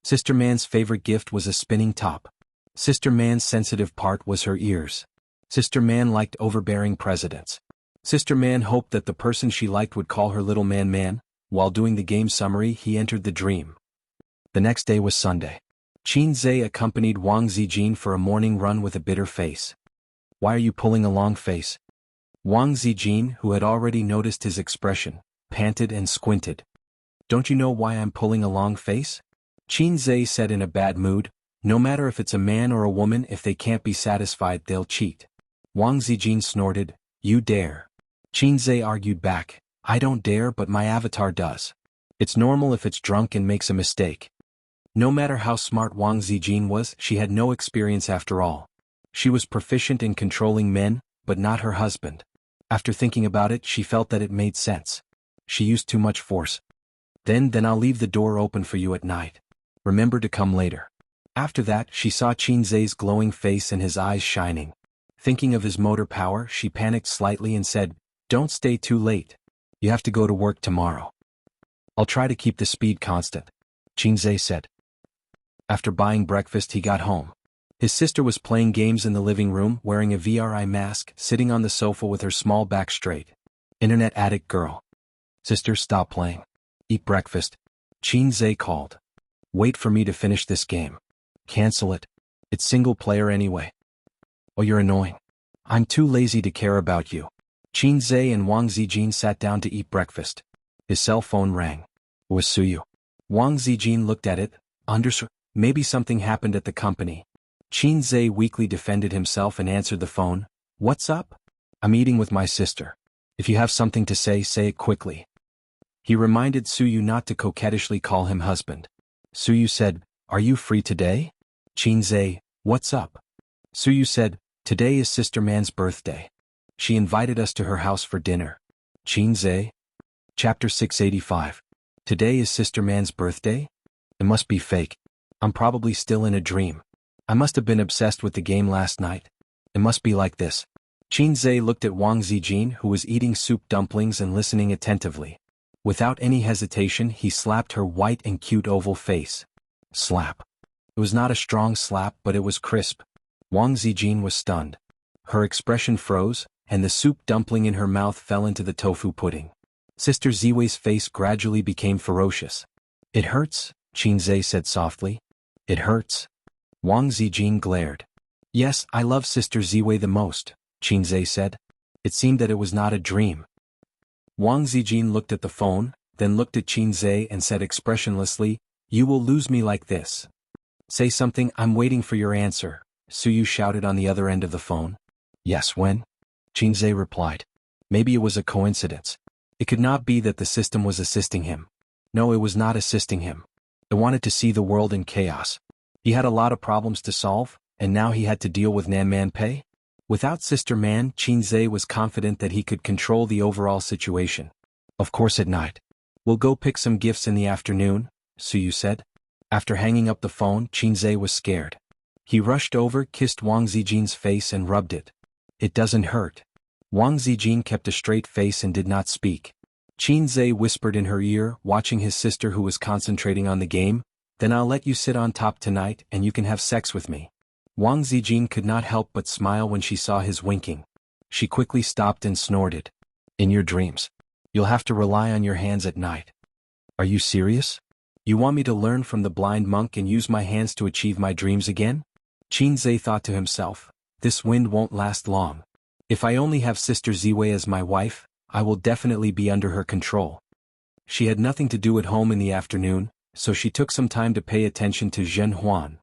Sister Man's favorite gift was a spinning top. Sister Man's sensitive part was her ears. Sister Man liked overbearing presidents. Sister Man hoped that the person she liked would call her little man. While doing the game summary, he entered the dream. The next day was Sunday. Qinze accompanied Wang Zijin for a morning run with a bitter face. Why are you pulling a long face? Wang Zijin, who had already noticed his expression, panted and squinted. Don't you know why I'm pulling a long face? Qinze said in a bad mood, no matter if it's a man or a woman, if they can't be satisfied they'll cheat. Wang Zijin snorted, you dare. Qinze argued back, I don't dare, but my avatar does. It's normal if it's drunk and makes a mistake. No matter how smart Wang Zijin was, she had no experience after all. She was proficient in controlling men, but not her husband. After thinking about it, she felt that it made sense. She used too much force. Then I'll leave the door open for you at night. Remember to come later. After that, she saw Qinze's glowing face and his eyes shining. Thinking of his motor power, she panicked slightly and said, don't stay too late. You have to go to work tomorrow. I'll try to keep the speed constant, Qinze said. After buying breakfast, he got home. His sister was playing games in the living room, wearing a VRI mask, sitting on the sofa with her small back straight. Internet addict girl. Sister, stop playing. Eat breakfast. Qinze called. Wait for me to finish this game. Cancel it. It's single player anyway. Oh, you're annoying. I'm too lazy to care about you. Qinze and Wang Zijin sat down to eat breakfast. His cell phone rang. It was Suyu. Wang Zijin looked at it, understood. Maybe something happened at the company. Qinze weakly defended himself and answered the phone. What's up? I'm eating with my sister. If you have something to say it quickly. He reminded Suyu not to coquettishly call him husband. Suyu said, are you free today? Qinze, what's up? Suyu said, today is Sister Man's birthday. She invited us to her house for dinner. Qinze? Chapter 685. Today is Sister Man's birthday? It must be fake. I'm probably still in a dream. I must have been obsessed with the game last night. It must be like this. Qinze looked at Wang Zijin, who was eating soup dumplings and listening attentively. Without any hesitation, he slapped her white and cute oval face. Slap. It was not a strong slap, but it was crisp. Wang Zijin was stunned. Her expression froze, and the soup dumpling in her mouth fell into the tofu pudding. Sister Ziwei's face gradually became ferocious. It hurts, Qinze said softly. It hurts. Wang Zijin glared. Yes, I love Sister Ziwei the most, Qinze said. It seemed that it was not a dream. Wang Zijin looked at the phone, then looked at Qinze and said expressionlessly, you will lose me like this. Say something, I'm waiting for your answer, Suyu shouted on the other end of the phone. Yes, when? Qinze replied. Maybe it was a coincidence. It could not be that the system was assisting him. No, it was not assisting him. It wanted to see the world in chaos. He had a lot of problems to solve, and now he had to deal with Nanman Pei? Without Sister Man, Qinze was confident that he could control the overall situation. Of course at night. We'll go pick some gifts in the afternoon, Suyu said. After hanging up the phone, Qinze was scared. He rushed over, kissed Wang Zijin's face and rubbed it. It doesn't hurt. Wang Zijin kept a straight face and did not speak. Qinze whispered in her ear, watching his sister who was concentrating on the game, then I'll let you sit on top tonight and you can have sex with me. Wang Zijin could not help but smile when she saw his winking. She quickly stopped and snorted. In your dreams. You'll have to rely on your hands at night. Are you serious? You want me to learn from the blind monk and use my hands to achieve my dreams again? Qinzhe thought to himself, this wind won't last long. If I only have Sister Ziwei as my wife, I will definitely be under her control. She had nothing to do at home in the afternoon, so she took some time to pay attention to Zhen Huan.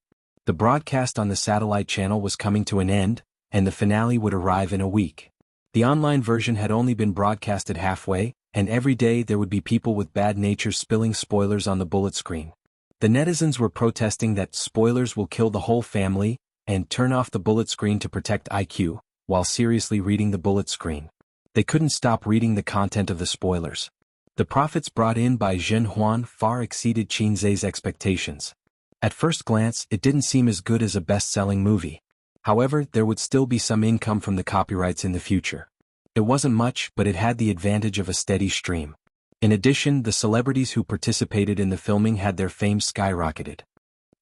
The broadcast on the satellite channel was coming to an end, and the finale would arrive in a week. The online version had only been broadcasted halfway, and every day there would be people with bad natures spilling spoilers on the bullet screen. The netizens were protesting that spoilers will kill the whole family, and turn off the bullet screen to protect IQ, while seriously reading the bullet screen. They couldn't stop reading the content of the spoilers. The profits brought in by Zhen Huan far exceeded Qinzhe's expectations. At first glance, it didn't seem as good as a best-selling movie. However, there would still be some income from the copyrights in the future. It wasn't much, but it had the advantage of a steady stream. In addition, the celebrities who participated in the filming had their fame skyrocketed.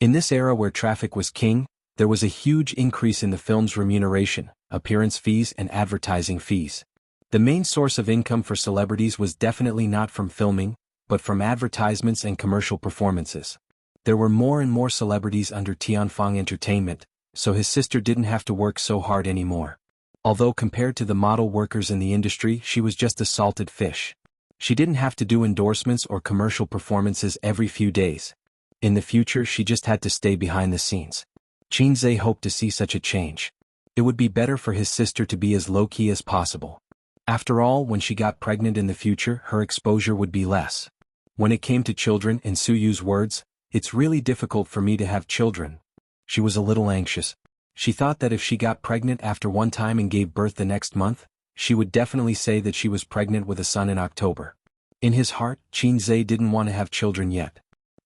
In this era where traffic was king, there was a huge increase in the film's remuneration, appearance fees and advertising fees. The main source of income for celebrities was definitely not from filming, but from advertisements and commercial performances. There were more and more celebrities under Tianfeng Entertainment, so his sister didn't have to work so hard anymore. Although compared to the model workers in the industry, she was just a salted fish. She didn't have to do endorsements or commercial performances every few days. In the future, she just had to stay behind the scenes. Qinzhe hoped to see such a change. It would be better for his sister to be as low-key as possible. After all, when she got pregnant in the future, her exposure would be less. When it came to children, in Suyu's words, "It's really difficult for me to have children." She was a little anxious. She thought that if she got pregnant after one time and gave birth the next month, she would definitely say that she was pregnant with a son in October. In his heart, Qinzhe didn't want to have children yet.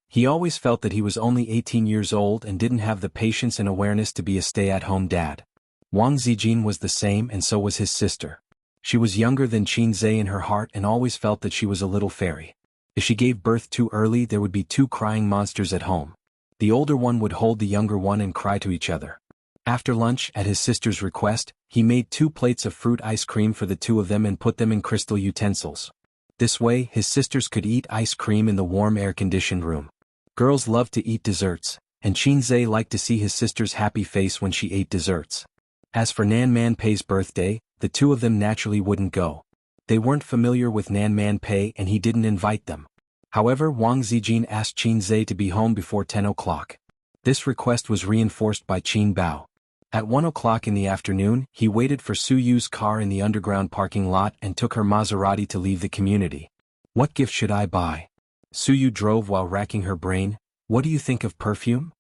He always felt that he was only 18 years old and didn't have the patience and awareness to be a stay-at-home dad. Wang Zijin was the same, and so was his sister. She was younger than Qinzhe in her heart and always felt that she was a little fairy. If she gave birth too early, there would be two crying monsters at home. The older one would hold the younger one and cry to each other. After lunch, at his sister's request, he made 2 plates of fruit ice cream for the two of them and put them in crystal utensils. This way, his sisters could eat ice cream in the warm air-conditioned room. Girls loved to eat desserts, and Qinzhe liked to see his sister's happy face when she ate desserts. As for Nan Manpei's birthday, the two of them naturally wouldn't go. They weren't familiar with Nan Manpei and he didn't invite them. However, Wang Zijin asked Qinzhe to be home before 10 o'clock. This request was reinforced by Qin Bao. At 1 o'clock in the afternoon, he waited for Suyu's car in the underground parking lot and took her Maserati to leave the community. What gift should I buy? Suyu drove while racking her brain. What do you think of perfume?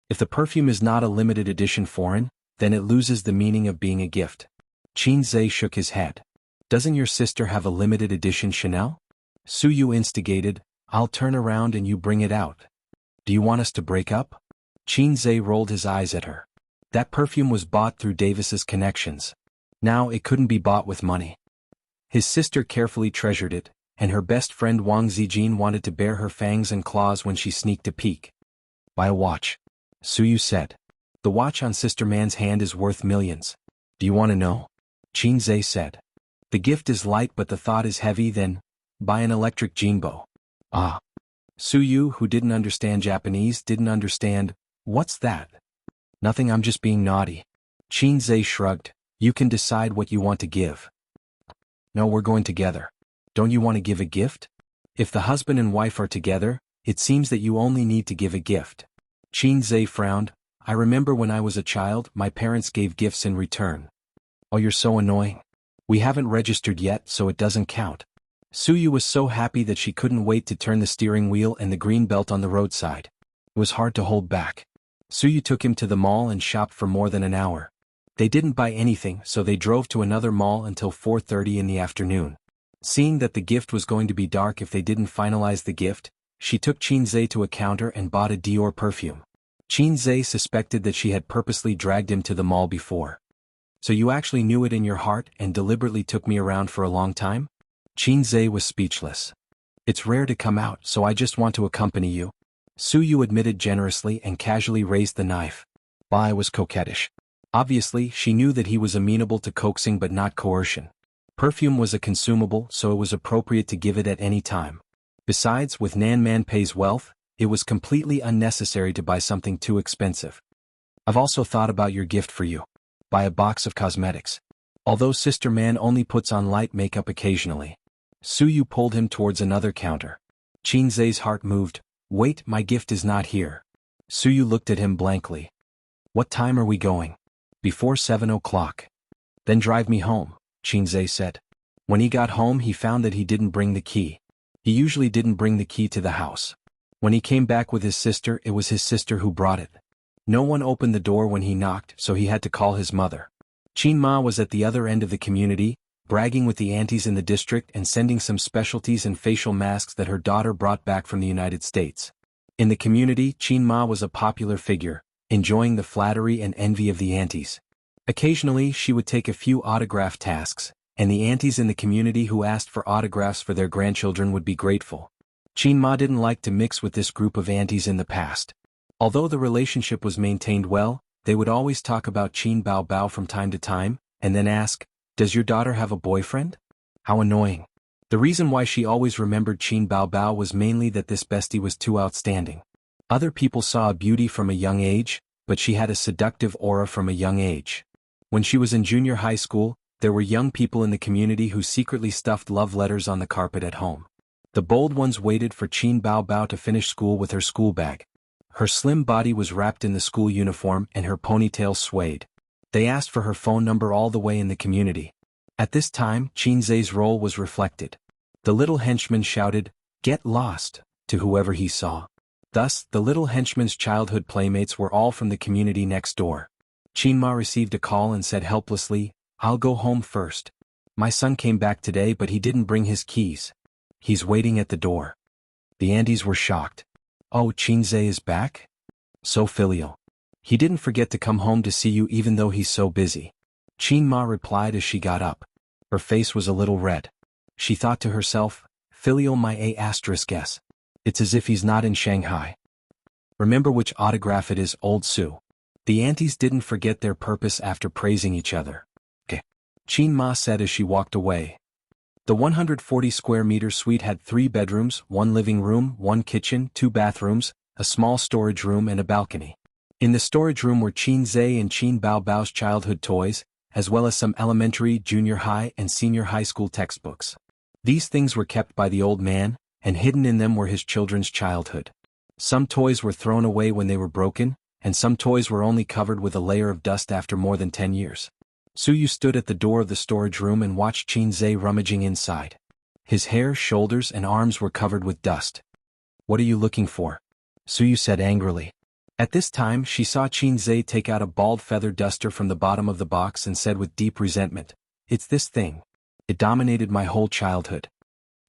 If the perfume is not a limited edition foreign, then it loses the meaning of being a gift. Qinzhe shook his head. Doesn't your sister have a limited edition Chanel? Suyu instigated. I'll turn around and you bring it out. Do you want us to break up? Qinzhe rolled his eyes at her. That perfume was bought through Davis's connections. Now it couldn't be bought with money. His sister carefully treasured it, and her best friend Wang Zijin wanted to bare her fangs and claws when she sneaked a peek. Buy a watch, Suyu said. The watch on Sister Man's hand is worth millions. Do you want to know? Qinzhe said. The gift is light but the thought is heavy. Then, buy an electric jinbo. Ah. Suyu, who didn't understand Japanese, didn't understand. What's that? Nothing, I'm just being naughty. Qinzhe shrugged. You can decide what you want to give. No, we're going together. Don't you want to give a gift? If the husband and wife are together, it seems that you only need to give a gift. Qinzhe frowned. I remember when I was a child, my parents gave gifts in return. Oh, you're so annoying. We haven't registered yet, so it doesn't count. Suyu was so happy that she couldn't wait to turn the steering wheel and the green belt on the roadside. It was hard to hold back. Suyu took him to the mall and shopped for more than an hour. They didn't buy anything, so they drove to another mall until 4:30 in the afternoon. Seeing that the gift was going to be dark if they didn't finalize the gift, she took Qinzhe to a counter and bought a Dior perfume. Qinzhe suspected that she had purposely dragged him to the mall before. So you actually knew it in your heart and deliberately took me around for a long time? Qinzhe was speechless. It's rare to come out, so I just want to accompany you. Suyu admitted generously and casually raised the knife. I was coquettish. Obviously, she knew that he was amenable to coaxing but not coercion. Perfume was a consumable, so it was appropriate to give it at any time. Besides, with Nan Man Pei's wealth, it was completely unnecessary to buy something too expensive. I've also thought about your gift for you. Buy a box of cosmetics. Although Sister Man only puts on light makeup occasionally. Suyu pulled him towards another counter. Qinzhe's heart moved. Wait, my gift is not here. Suyu looked at him blankly. What time are we going? Before 7 o'clock. Then drive me home, Qinzhe said. When he got home he found that he didn't bring the key. He usually didn't bring the key to the house. When he came back with his sister, it was his sister who brought it. No one opened the door when he knocked, so he had to call his mother. Qin Ma was at the other end of the community, bragging with the aunties in the district and sending some specialties and facial masks that her daughter brought back from the United States. In the community, Qin Ma was a popular figure, enjoying the flattery and envy of the aunties. Occasionally she would take a few autograph tasks, and the aunties in the community who asked for autographs for their grandchildren would be grateful. Qin Ma didn't like to mix with this group of aunties in the past. Although the relationship was maintained well, they would always talk about Qin Bao Bao from time to time, and then ask, "Does your daughter have a boyfriend?" How annoying. The reason why she always remembered Qin Bao Bao was mainly that this bestie was too outstanding. Other people saw a beauty from a young age, but she had a seductive aura from a young age. When she was in junior high school, there were young people in the community who secretly stuffed love letters on the carpet at home. The bold ones waited for Qin Bao Bao to finish school with her school bag. Her slim body was wrapped in the school uniform and her ponytail swayed. They asked for her phone number all the way in the community. At this time, Qinzhe's role was reflected. The little henchman shouted, "Get lost," to whoever he saw. Thus, the little henchman's childhood playmates were all from the community next door. Qin Ma received a call and said helplessly, "I'll go home first. My son came back today but he didn't bring his keys. He's waiting at the door." The aunties were shocked. "Oh, Qinzhe is back? So filial. He didn't forget to come home to see you even though he's so busy." Qin Ma replied as she got up. Her face was a little red. She thought to herself, "Filial my A**s. It's as if he's not in Shanghai. Remember which autograph it is, old Su." The aunties didn't forget their purpose after praising each other. "Okay," Qin Ma said as she walked away. The 140 square meter suite had 3 bedrooms, 1 living room, 1 kitchen, 2 bathrooms, a small storage room and a balcony. In the storage room were Qinzhe and Qin Bao Bao's childhood toys, as well as some elementary, junior high and senior high school textbooks. These things were kept by the old man, and hidden in them were his children's childhood. Some toys were thrown away when they were broken, and some toys were only covered with a layer of dust after more than 10 years. Suyu stood at the door of the storage room and watched Qinzhe rummaging inside. His hair, shoulders, and arms were covered with dust. "What are you looking for?" Suyu said angrily. At this time she saw Qinzhe take out a bald feather duster from the bottom of the box and said with deep resentment, "It's this thing. It dominated my whole childhood."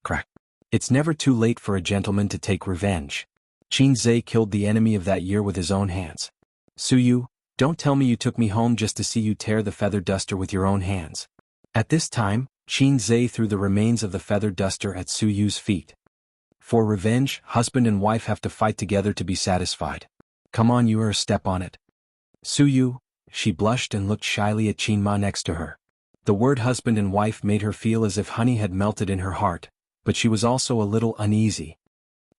Crack. It's never too late for a gentleman to take revenge. Qinzhe killed the enemy of that year with his own hands. "Suyu, don't tell me you took me home just to see you tear the feather duster with your own hands." At this time, Qinzhe threw the remains of the feather duster at Suyu's feet. For revenge, husband and wife have to fight together to be satisfied. Come on, you are, step on it. Suyu, she blushed and looked shyly at Qin Ma next to her. The word husband and wife made her feel as if honey had melted in her heart, but she was also a little uneasy.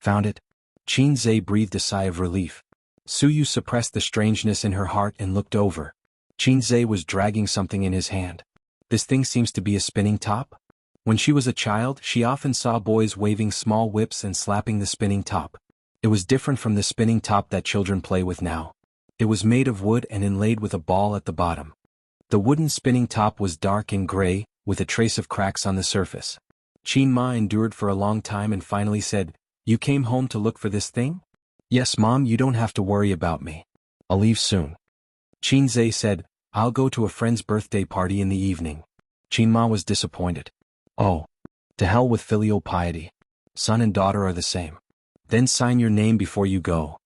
Found it? Qinzhe breathed a sigh of relief. Suyu suppressed the strangeness in her heart and looked over. Qinzhe was dragging something in his hand. This thing seems to be a spinning top? When she was a child, she often saw boys waving small whips and slapping the spinning top. It was different from the spinning top that children play with now. It was made of wood and inlaid with a ball at the bottom. The wooden spinning top was dark and gray, with a trace of cracks on the surface. Qin Ma endured for a long time and finally said, "You came home to look for this thing?" "Yes, Mom, you don't have to worry about me. I'll leave soon." Qinzhe said, "I'll go to a friend's birthday party in the evening." Qin Ma was disappointed. "Oh, to hell with filial piety. Son and daughter are the same. Then sign your name before you go."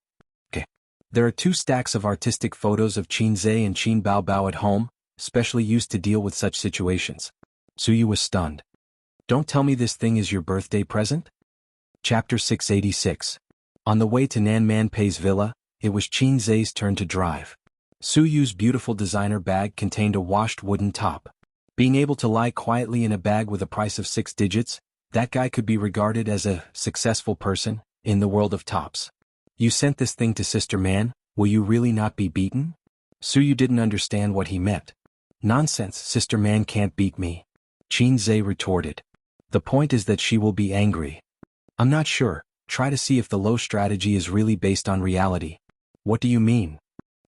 Okay. There are 2 stacks of artistic photos of Qinzhe and Qin Bao Bao at home, specially used to deal with such situations. Suyu was stunned. "Don't tell me this thing is your birthday present?" Chapter 686. On the way to Nan Man Pei's villa, it was Qinzhe's turn to drive. Suyu's beautiful designer bag contained a washed wooden top. Being able to lie quietly in a bag with a price of 6 digits, that guy could be regarded as a successful person in the world of tops. You sent this thing to Sister Man, will you really not be beaten? Suyu didn't understand what he meant. Nonsense, Sister Man can't beat me. Qinze retorted. The point is that she will be angry. I'm not sure, try to see if the low strategy is really based on reality. What do you mean?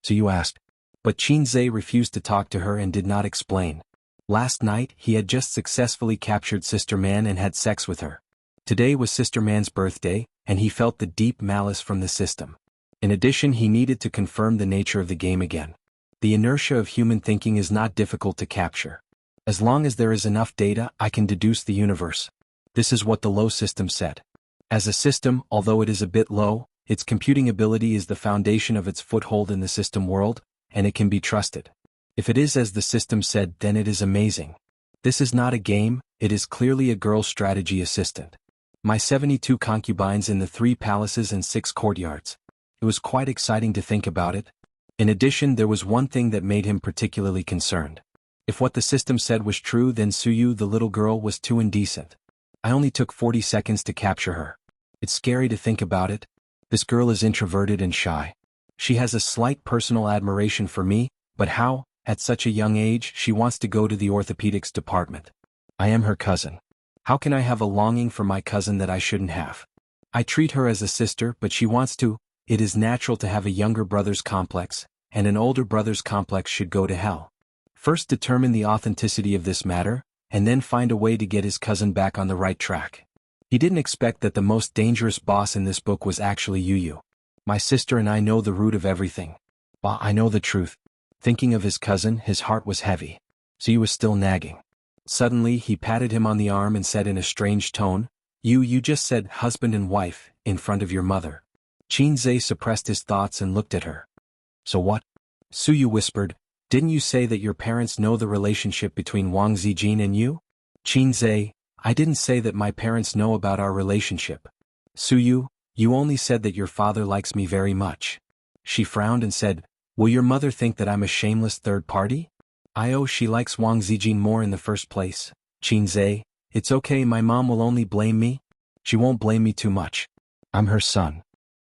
Suyu asked. But Qinze refused to talk to her and did not explain. Last night, he had just successfully captured Sister Man and had sex with her. Today was Sister Man's birthday, and he felt the deep malice from the system. In addition, he needed to confirm the nature of the game again. The inertia of human thinking is not difficult to capture. As long as there is enough data, I can deduce the universe. This is what the low system said. As a system, although it is a bit low, its computing ability is the foundation of its foothold in the system world, and it can be trusted. If it is as the system said, then it is amazing. This is not a game, it is clearly a girl strategy assistant. My 72 concubines in the 3 palaces and 6 courtyards. It was quite exciting to think about it. In addition, there was one thing that made him particularly concerned. If what the system said was true, then Suyu, the little girl, was too indecent. I only took 40 seconds to capture her. It's scary to think about it. This girl is introverted and shy. She has a slight personal admiration for me, but how, at such a young age, she wants to go to the orthopedics department. I am her cousin. How can I have a longing for my cousin that I shouldn't have? I treat her as a sister, but she wants to. It is natural to have a younger brother's complex, and an older brother's complex should go to hell. First determine the authenticity of this matter, and then find a way to get his cousin back on the right track. He didn't expect that the most dangerous boss in this book was actually Yuyu. My sister and I know the root of everything. Bah, I know the truth. Thinking of his cousin, his heart was heavy. So he was still nagging. Suddenly, he patted him on the arm and said in a strange tone, You just said husband and wife, in front of your mother. Qinze suppressed his thoughts and looked at her. So what? Suyu whispered, Didn't you say that your parents know the relationship between Wang Zijin and you? Qinze, I didn't say that my parents know about our relationship. Suyu, you only said that your father likes me very much. She frowned and said, Will your mother think that I'm a shameless third party? She likes Wang Zijin more in the first place. Qinze, it's okay, my mom will only blame me. She won't blame me too much. I'm her son.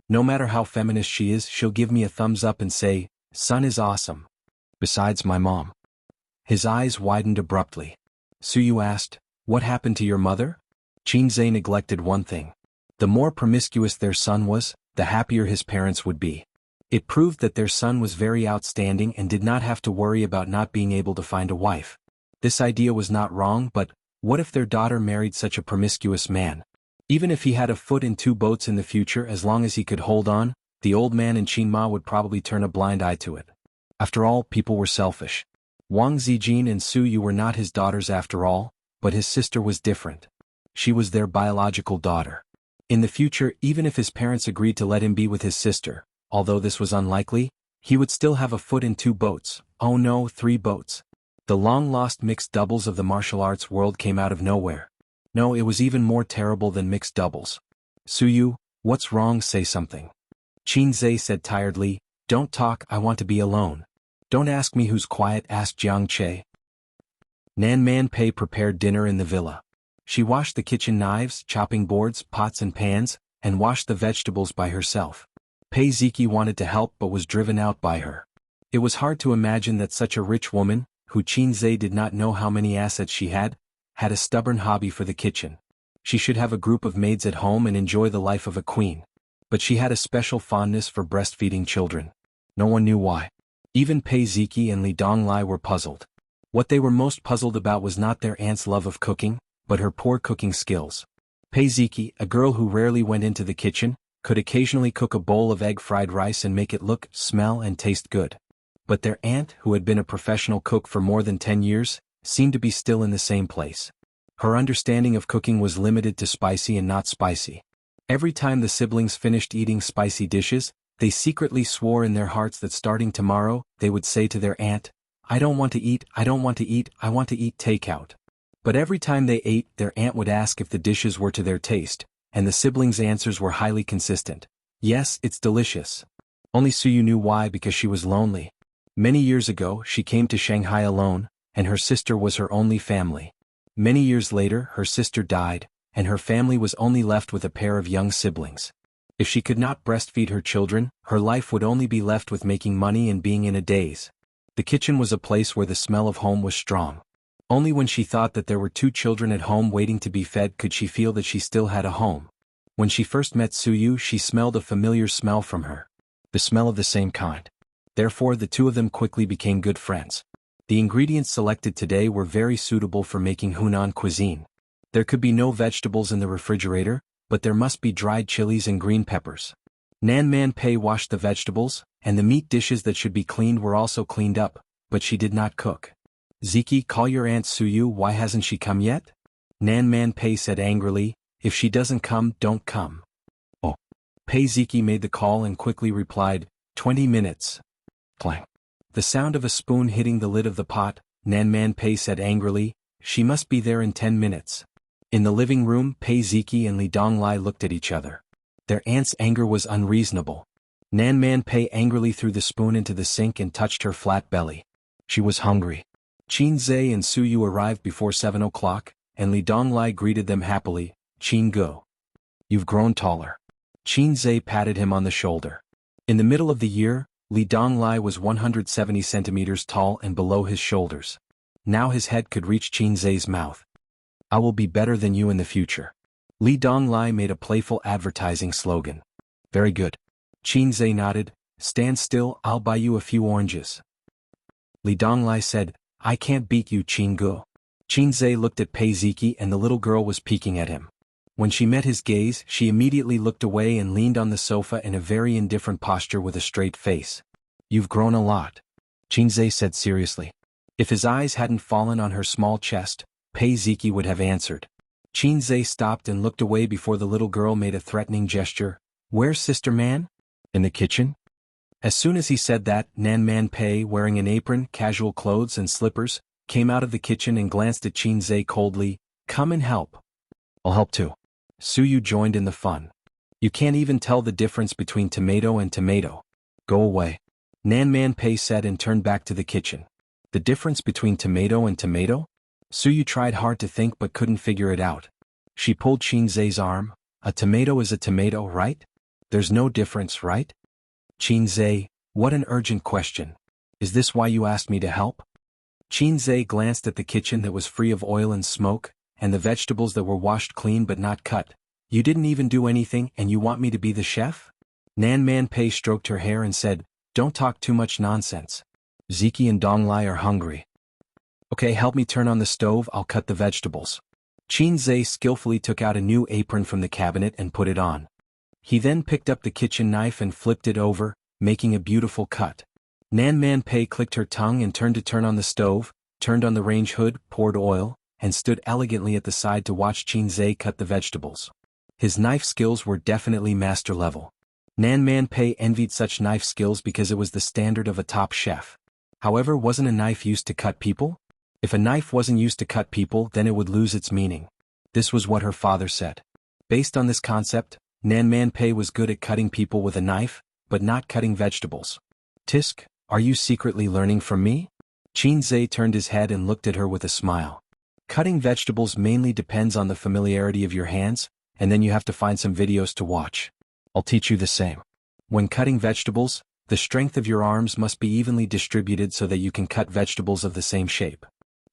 No matter how feminist she is, she'll give me a thumbs up and say, Son is awesome. Besides my mom. His eyes widened abruptly. Suyu asked, What happened to your mother? Qinze neglected one thing. The more promiscuous their son was, the happier his parents would be. It proved that their son was very outstanding and did not have to worry about not being able to find a wife. This idea was not wrong, but what if their daughter married such a promiscuous man? Even if he had a foot in 2 boats in the future, as long as he could hold on, the old man in Qinma would probably turn a blind eye to it. After all, people were selfish. Wang Zijin and Suyu were not his daughters after all, but his sister was different. She was their biological daughter. In the future, even if his parents agreed to let him be with his sister, although this was unlikely, he would still have a foot in 2 boats. Oh no, 3 boats. The long-lost mixed doubles of the martial arts world came out of nowhere. No, it was even more terrible than mixed doubles. Suyu, what's wrong? Say something. Qinze said tiredly, Don't talk, I want to be alone. Don't ask me who's quiet, asked Jiang Che. Nan Man Pei prepared dinner in the villa. She washed the kitchen knives, chopping boards, pots and pans, and washed the vegetables by herself. Pei Ziki wanted to help but was driven out by her. It was hard to imagine that such a rich woman, who Qinze did not know how many assets she had a stubborn hobby for the kitchen. She should have a group of maids at home and enjoy the life of a queen. But she had a special fondness for breastfeeding children. No one knew why. Even Pei Ziki and Li Donglai were puzzled. What they were most puzzled about was not their aunt's love of cooking, but her poor cooking skills. Pei Ziki, a girl who rarely went into the kitchen, could occasionally cook a bowl of egg fried rice and make it look, smell and taste good. But their aunt, who had been a professional cook for more than 10 years, seemed to be still in the same place. Her understanding of cooking was limited to spicy and not spicy. Every time the siblings finished eating spicy dishes, they secretly swore in their hearts that starting tomorrow, they would say to their aunt, I don't want to eat, I don't want to eat, I want to eat takeout. But every time they ate, their aunt would ask if the dishes were to their taste, and the siblings' answers were highly consistent. Yes, it's delicious. Only Suyu knew why, because she was lonely. Many years ago, she came to Shanghai alone, and her sister was her only family. Many years later, her sister died, and her family was only left with a pair of young siblings. If she could not breastfeed her children, her life would only be left with making money and being in a daze. The kitchen was a place where the smell of home was strong. Only when she thought that there were 2 children at home waiting to be fed could she feel that she still had a home. When she first met Suyu, she smelled a familiar smell from her. The smell of the same kind. Therefore, the 2 of them quickly became good friends. The ingredients selected today were very suitable for making Hunan cuisine. There could be no vegetables in the refrigerator, but there must be dried chilies and green peppers. Nan Man Pei washed the vegetables, and the meat dishes that should be cleaned were also cleaned up, but she did not cook. Ziki, call your Aunt Suyu, why hasn't she come yet? Nan Man Pei said angrily, if she doesn't come, don't come. Oh. Pei Ziki made the call and quickly replied, 20 minutes. Clang. The sound of a spoon hitting the lid of the pot, Nan Man Pei said angrily, she must be there in 10 minutes. In the living room, Pei Ziki and Li Donglai looked at each other. Their aunt's anger was unreasonable. Nan Man Pei angrily threw the spoon into the sink and touched her flat belly. She was hungry. Qin Zhe and Suyu arrived before 7 o'clock, and Li Donglai greeted them happily, Qin Go. You've grown taller. Qin Zhe patted him on the shoulder. In the middle of the year, Li Donglai was 170 centimeters tall and below his shoulders. Now his head could reach Qin Zhe's mouth. I will be better than you in the future. Li Donglai made a playful advertising slogan. Very good. Qin Zhe nodded, stand still, I'll buy you a few oranges. Li Donglai said, I can't beat you, Qin Go. Qin Zhe looked at Pei Ziki and the little girl was peeking at him. When she met his gaze, she immediately looked away and leaned on the sofa in a very indifferent posture with a straight face. You've grown a lot. Qin Zhe said seriously. If his eyes hadn't fallen on her small chest, Pei Ziki would have answered. Qin Zhe stopped and looked away before the little girl made a threatening gesture. Where's Sister Man? In the kitchen? As soon as he said that, Nan Man Pei, wearing an apron, casual clothes and slippers, came out of the kitchen and glanced at Qin Zhe coldly. Come and help. I'll help too. Suyu joined in the fun. You can't even tell the difference between tomato and tomato. Go away. Nan Man Pei said and turned back to the kitchen. The difference between tomato and tomato? Suyu tried hard to think but couldn't figure it out. She pulled Qin Zhe's arm. A tomato is a tomato, right? There's no difference, right? Qin Zhe, what an urgent question. Is this why you asked me to help? Qin Zhe glanced at the kitchen that was free of oil and smoke, and the vegetables that were washed clean but not cut. You didn't even do anything and you want me to be the chef? Nan Man Pei stroked her hair and said, don't talk too much nonsense. Ziki and Donglai are hungry. Okay, help me turn on the stove, I'll cut the vegetables. Qin Zhe skillfully took out a new apron from the cabinet and put it on. He then picked up the kitchen knife and flipped it over, making a beautiful cut. Nan Man Pei clicked her tongue and turned to turn on the stove, turned on the range hood, poured oil, and stood elegantly at the side to watch Qin Zhe cut the vegetables. His knife skills were definitely master level. Nan Man Pei envied such knife skills because it was the standard of a top chef. However, wasn't a knife used to cut people? If a knife wasn't used to cut people, then it would lose its meaning. This was what her father said. Based on this concept, Nan Man Pei was good at cutting people with a knife, but not cutting vegetables. Tisk, are you secretly learning from me? Qin Zhe turned his head and looked at her with a smile. Cutting vegetables mainly depends on the familiarity of your hands, and then you have to find some videos to watch. I'll teach you the same. When cutting vegetables, the strength of your arms must be evenly distributed so that you can cut vegetables of the same shape.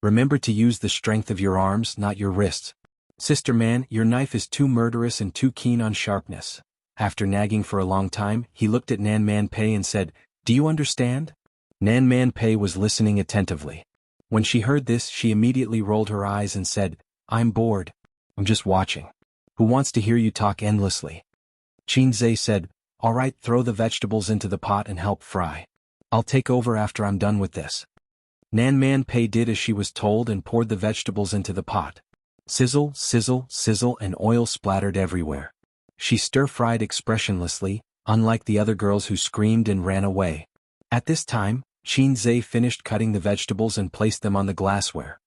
Remember to use the strength of your arms, not your wrists. Sister Man, your knife is too murderous and too keen on sharpness. After nagging for a long time, he looked at Nan Man Pei and said, do you understand? Nan Man Pei was listening attentively. When she heard this, she immediately rolled her eyes and said, I'm bored. I'm just watching. Who wants to hear you talk endlessly? Qin Zhe said, all right, throw the vegetables into the pot and help fry. I'll take over after I'm done with this. Nan Man Pei did as she was told and poured the vegetables into the pot. Sizzle, sizzle, sizzle, and oil splattered everywhere. She stir-fried expressionlessly, unlike the other girls who screamed and ran away. At this time, Qin Zhe finished cutting the vegetables and placed them on the glassware.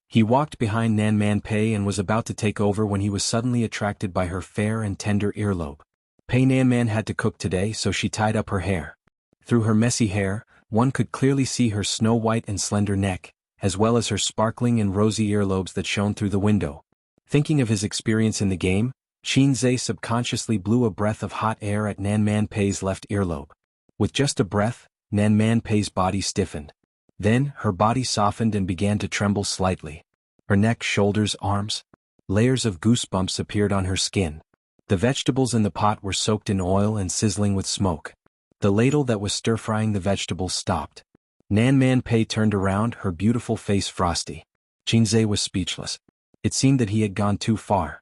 He walked behind Nan Man Pei and was about to take over when he was suddenly attracted by her fair and tender earlobe. Pei Nan Man had to cook today, so she tied up her hair. Through her messy hair, One could clearly see her snow-white and slender neck, as well as her sparkling and rosy earlobes that shone through the window. Thinking of his experience in the game, Qinzhe subconsciously blew a breath of hot air at Nan Manpei's left earlobe. With just a breath, Nan Manpei's body stiffened. Then, her body softened and began to tremble slightly. Her neck, shoulders, arms. Layers of goosebumps appeared on her skin. The vegetables in the pot were soaked in oil and sizzling with smoke. The ladle that was stir-frying the vegetables stopped. Nan Manpei turned around, her beautiful face frosty. Qinzhe was speechless. It seemed that he had gone too far.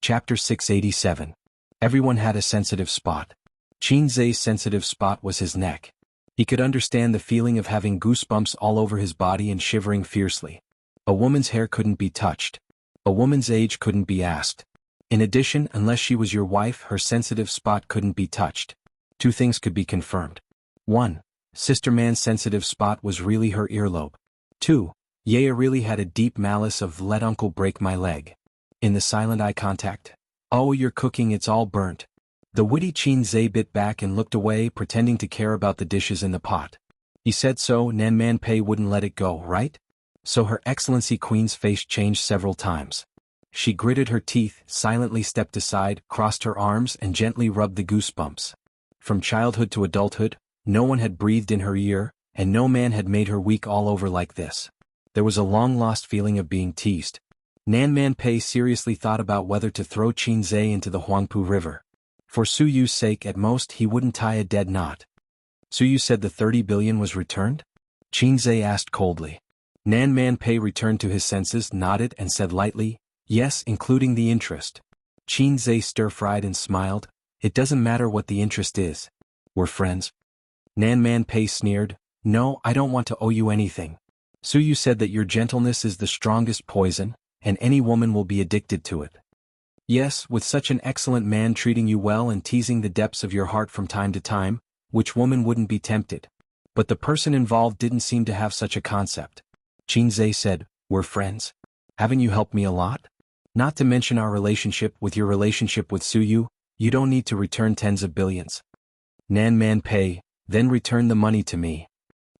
Chapter 687. Everyone had a sensitive spot. Qinzhe's sensitive spot was his neck. He could understand the feeling of having goosebumps all over his body and shivering fiercely. A woman's hair couldn't be touched. A woman's age couldn't be asked. In addition, unless she was your wife, her sensitive spot couldn't be touched. Two things could be confirmed. 1. Sister Man's sensitive spot was really her earlobe. 2. Yaya really had a deep malice of let uncle break my leg. In the silent eye contact. Oh, you're cooking, it's all burnt. The witty Qinzhe bit back and looked away, pretending to care about the dishes in the pot. He said so, Nan Manpei wouldn't let it go, right? So Her Excellency Queen's face changed several times. She gritted her teeth, silently stepped aside, crossed her arms and gently rubbed the goosebumps. From childhood to adulthood, no one had breathed in her ear, and no man had made her weak all over like this. There was a long-lost feeling of being teased. Nan Manpei seriously thought about whether to throw Qinzhe into the Huangpu River. For Su Yu's sake, at most, he wouldn't tie a dead knot. Su Yu said the 30 billion was returned? Qinzhe asked coldly. Nan Manpei returned to his senses, nodded and said lightly, yes, including the interest. Qinzhe stir-fried and smiled. It doesn't matter what the interest is. We're friends. Nan Manpei sneered. No, I don't want to owe you anything. Su Yu said that your gentleness is the strongest poison, and any woman will be addicted to it. Yes, with such an excellent man treating you well and teasing the depths of your heart from time to time, which woman wouldn't be tempted? But the person involved didn't seem to have such a concept. Qinzhe said, we're friends. Haven't you helped me a lot? Not to mention our relationship with your relationship with Su Yu, you don't need to return tens of billions. Nan Manpei, then return the money to me.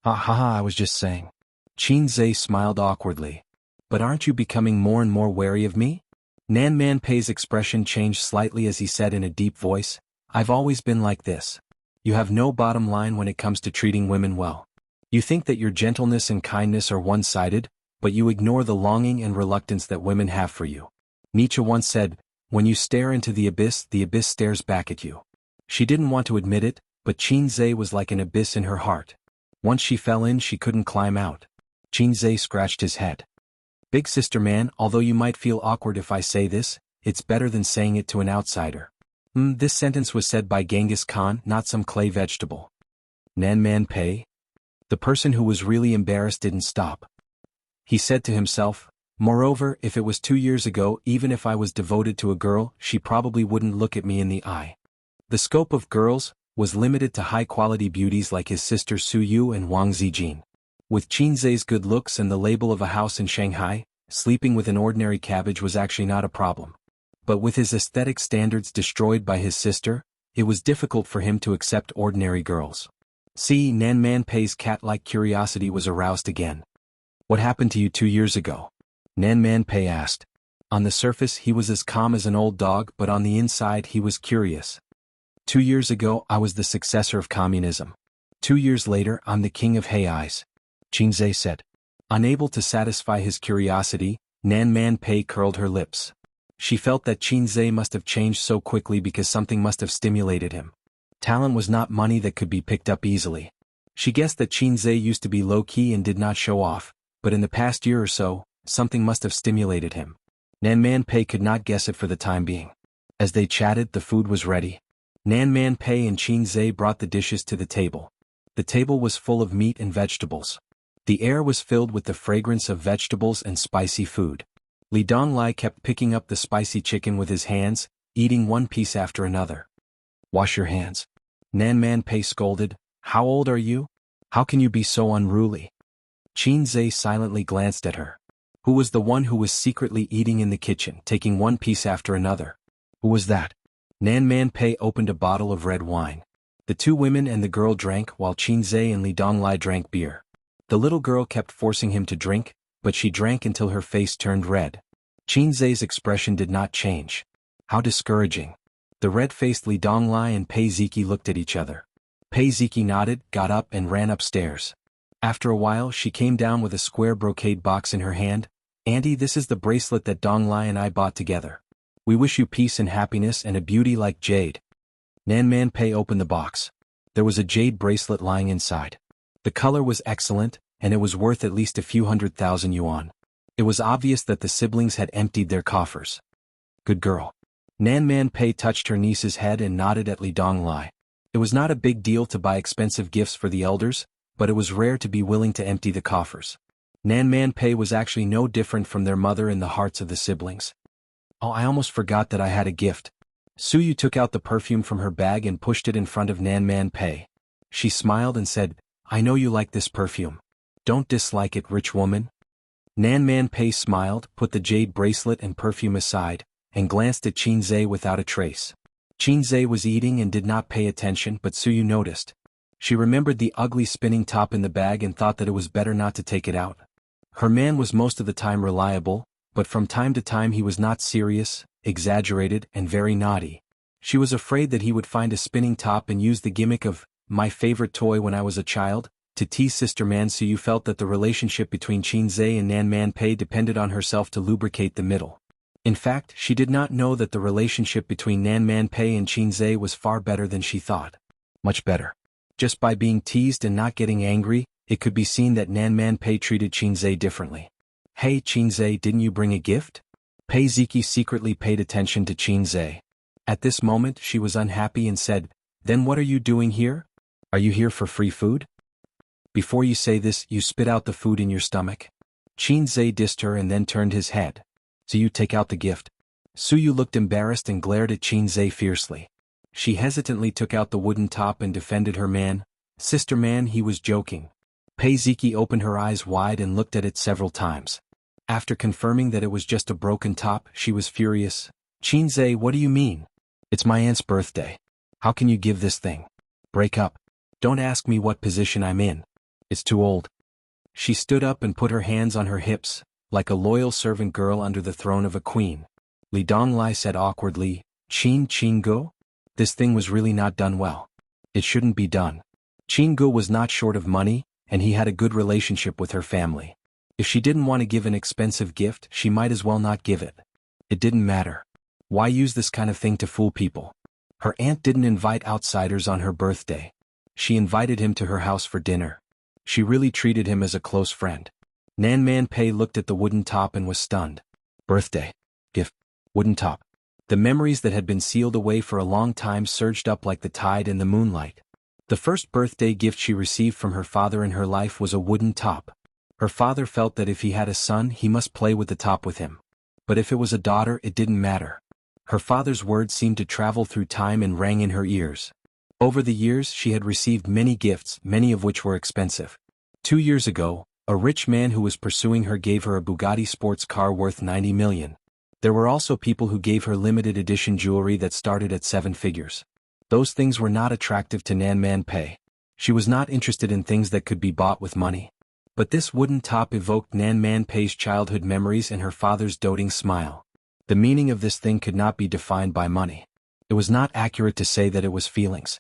Ha ha ha, I was just saying. Qinzhe smiled awkwardly. But aren't you becoming more and more wary of me? Nan Manpei's expression changed slightly as he said in a deep voice, I've always been like this. You have no bottom line when it comes to treating women well. You think that your gentleness and kindness are one-sided, but you ignore the longing and reluctance that women have for you. Nietzsche once said, when you stare into the abyss stares back at you. She didn't want to admit it, but Qinzhe was like an abyss in her heart. Once she fell in, she couldn't climb out. Qinzhe scratched his head. Big sister man, although you might feel awkward if I say this, it's better than saying it to an outsider. This sentence was said by Genghis Khan, not some clay vegetable. Nan Manpei? The person who was really embarrassed didn't stop. He said to himself, moreover, if it was 2 years ago, even if I was devoted to a girl, she probably wouldn't look at me in the eye. The scope of girls was limited to high-quality beauties like his sister Su Yu and Wang Zijin. With Qinzhe's good looks and the label of a house in Shanghai, sleeping with an ordinary cabbage was actually not a problem. But with his aesthetic standards destroyed by his sister, it was difficult for him to accept ordinary girls. See, Nan Manpei's cat-like curiosity was aroused again. What happened to you 2 years ago? Nan Manpei asked. On the surface he was as calm as an old dog, but on the inside he was curious. 2 years ago I was the successor of communism. 2 years later I'm the king of Hei's. Qinzhe said. Unable to satisfy his curiosity, Nan Manpei curled her lips. She felt that Qinzhe must have changed so quickly because something must have stimulated him. Talent was not money that could be picked up easily. She guessed that Qinzhe used to be low-key and did not show off, but in the past year or so, something must have stimulated him. Nan Manpei could not guess it for the time being. As they chatted, the food was ready. Nan Manpei and Qinzhe brought the dishes to the table. The table was full of meat and vegetables. The air was filled with the fragrance of vegetables and spicy food. Li Donglai kept picking up the spicy chicken with his hands, eating one piece after another. Wash your hands. Nan Manpei scolded. How old are you? How can you be so unruly? Qinzhe silently glanced at her. Who was the one who was secretly eating in the kitchen, taking one piece after another? Who was that? Nan Manpei opened a bottle of red wine. The two women and the girl drank while Qinzhe and Li Donglai drank beer. The little girl kept forcing him to drink, but she drank until her face turned red. Qinzhe's expression did not change. How discouraging. The red-faced Li Donglai and Pei Ziki looked at each other. Pei Ziki nodded, got up and ran upstairs. After a while she came down with a square brocade box in her hand. "Auntie, this is the bracelet that Donglai and I bought together. We wish you peace and happiness and a beauty like jade." Nanman Pei opened the box. There was a jade bracelet lying inside. The color was excellent, and it was worth at least a few 100,000 yuan. It was obvious that the siblings had emptied their coffers. "Good girl." Nanman Pei touched her niece's head and nodded at Li Donglai. It was not a big deal to buy expensive gifts for the elders, but it was rare to be willing to empty the coffers. Nanman Pei was actually no different from their mother in the hearts of the siblings. "Oh, I almost forgot that I had a gift." Suyu took out the perfume from her bag and pushed it in front of Nanman Pei. She smiled and said, "I know you like this perfume. Don't dislike it, rich woman." Nanman Pei smiled, put the jade bracelet and perfume aside, and glanced at Qinzhe without a trace. Qinzhe was eating and did not pay attention, but Suyu noticed. She remembered the ugly spinning top in the bag and thought that it was better not to take it out. Her man was most of the time reliable, but from time to time he was not serious, exaggerated, and very naughty. She was afraid that he would find a spinning top and use the gimmick of "my favorite toy when I was a child" to tease sister man. Suyu felt that the relationship between Qinzhe and Nanman Pei depended on herself to lubricate the middle. In fact, she did not know that the relationship between Nanman Pei and Qinzhe was far better than she thought. Much better. Just by being teased and not getting angry, it could be seen that Nanman Pei treated Qinzhe differently. "Hey Qinzhe, didn't you bring a gift?" Pei Ziki secretly paid attention to Qinzhe. At this moment she was unhappy and said, "Then what are you doing here? Are you here for free food? Before you say this, you spit out the food in your stomach." Qinzhe dissed her and then turned his head. "So you take out the gift." Suyu looked embarrassed and glared at Qinzhe fiercely. She hesitantly took out the wooden top and defended her man. "Sister man, he was joking." Pei Ziki opened her eyes wide and looked at it several times. After confirming that it was just a broken top, she was furious. "Qinzhe, what do you mean? It's my aunt's birthday. How can you give this thing? Break up. Don't ask me what position I'm in. It's too old." She stood up and put her hands on her hips, like a loyal servant girl under the throne of a queen. Li Donglai said awkwardly, Qingo? This thing was really not done well. It shouldn't be done." Qingo was not short of money, and he had a good relationship with her family. If she didn't want to give an expensive gift, she might as well not give it. It didn't matter. Why use this kind of thing to fool people? Her aunt didn't invite outsiders on her birthday. She invited him to her house for dinner. She really treated him as a close friend. Nanman Pei looked at the wooden top and was stunned. Birthday. Gift. Wooden top. The memories that had been sealed away for a long time surged up like the tide in the moonlight. The first birthday gift she received from her father in her life was a wooden top. Her father felt that if he had a son, he must play with the top with him. But if it was a daughter, it didn't matter. Her father's words seemed to travel through time and rang in her ears. Over the years she had received many gifts, many of which were expensive. 2 years ago, a rich man who was pursuing her gave her a Bugatti sports car worth 90 million. There were also people who gave her limited edition jewelry that started at 7 figures. Those things were not attractive to Nanman Pei. She was not interested in things that could be bought with money. But this wooden top evoked Nanman Pei's childhood memories and her father's doting smile. The meaning of this thing could not be defined by money. It was not accurate to say that it was feelings.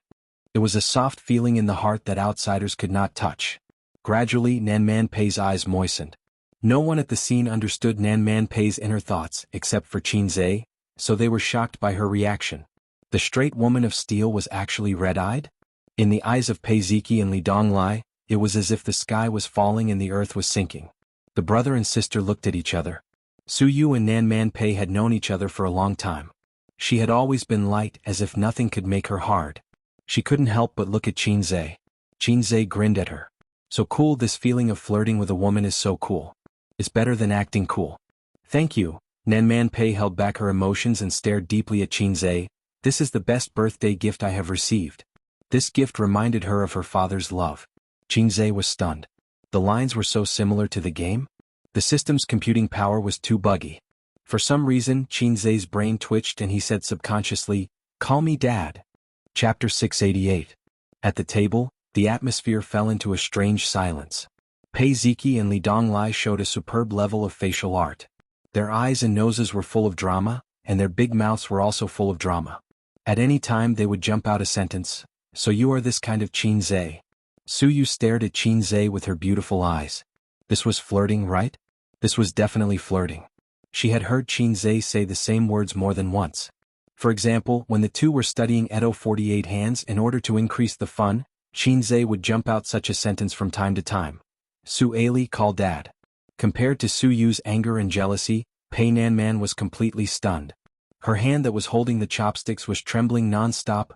It was a soft feeling in the heart that outsiders could not touch. Gradually, Nanman Pei's eyes moistened. No one at the scene understood Nanman Pei's inner thoughts except for Qinzhe, so they were shocked by her reaction. The straight woman of steel was actually red-eyed? In the eyes of Pei Ziki and Li Donglai, it was as if the sky was falling and the earth was sinking. The brother and sister looked at each other. Suyu and Nanman Pei had known each other for a long time. She had always been light, as if nothing could make her hard. She couldn't help but look at Qinzhe. Qinzhe grinned at her. So cool, this feeling of flirting with a woman is so cool. It's better than acting cool. Thank you. Nanman Pei held back her emotions and stared deeply at Qinzhe. This is the best birthday gift I have received. This gift reminded her of her father's love. Qinzhe was stunned. The lines were so similar to the game. The system's computing power was too buggy. For some reason, Qinzhe's brain twitched and he said subconsciously, "Call me Dad." Chapter 688. At the table, the atmosphere fell into a strange silence. Pei Ziki and Li Donglai showed a superb level of facial art. Their eyes and noses were full of drama, and their big mouths were also full of drama. At any time they would jump out a sentence, "So you are this kind of Qin Zhe." Su Yu stared at Qin Zhe with her beautiful eyes. This was flirting, right? This was definitely flirting. She had heard Qin Zhe say the same words more than once. For example, when the two were studying Edo 48 hands in order to increase the fun, Qin Zhe would jump out such a sentence from time to time. Su Ali, call Dad. Compared to Su Yu's anger and jealousy, Pei Nanman was completely stunned. Her hand that was holding the chopsticks was trembling non-stop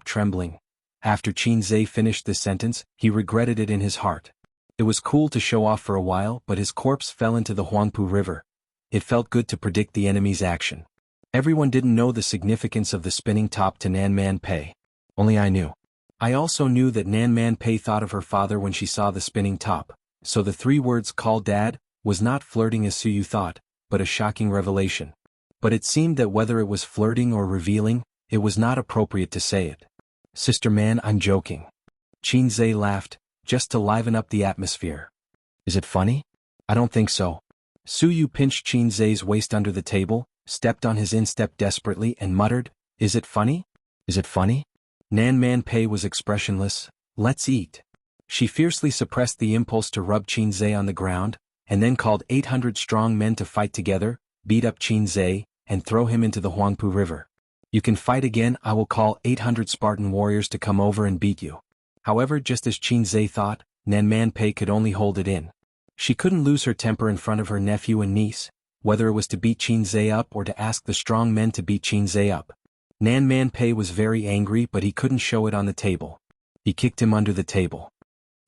trembling. After Qin Zhe finished this sentence, he regretted it in his heart. It was cool to show off for a while, but his corpse fell into the Huangpu River. It felt good to predict the enemy's action. Everyone didn't know the significance of the spinning top to Nanman Pei. Only I knew. I also knew that Nanman Pei thought of her father when she saw the spinning top, so the 3 words "call Dad" was not flirting as Su Yu thought, but a shocking revelation. But it seemed that whether it was flirting or revealing, it was not appropriate to say it. "Sister man, I'm joking." Qin Zhe laughed, just to liven up the atmosphere. "Is it funny?" "I don't think so." Su Yu pinched Qin Zhe's waist under the table, stepped on his instep desperately and muttered, "Is it funny? Is it funny?" Nanman Pei was expressionless. "Let's eat." She fiercely suppressed the impulse to rub Qin Zhe on the ground, and then called 800 strong men to fight together, beat up Qin Zhe, and throw him into the Huangpu River. "You can fight again. I will call 800 Spartan warriors to come over and beat you." However, just as Qin Zhe thought, Nanman Pei could only hold it in. She couldn't lose her temper in front of her nephew and niece, whether it was to beat Qin Zhe up or to ask the strong men to beat Qin Zhe up. Nanman Pei was very angry, but he couldn't show it on the table. He kicked him under the table.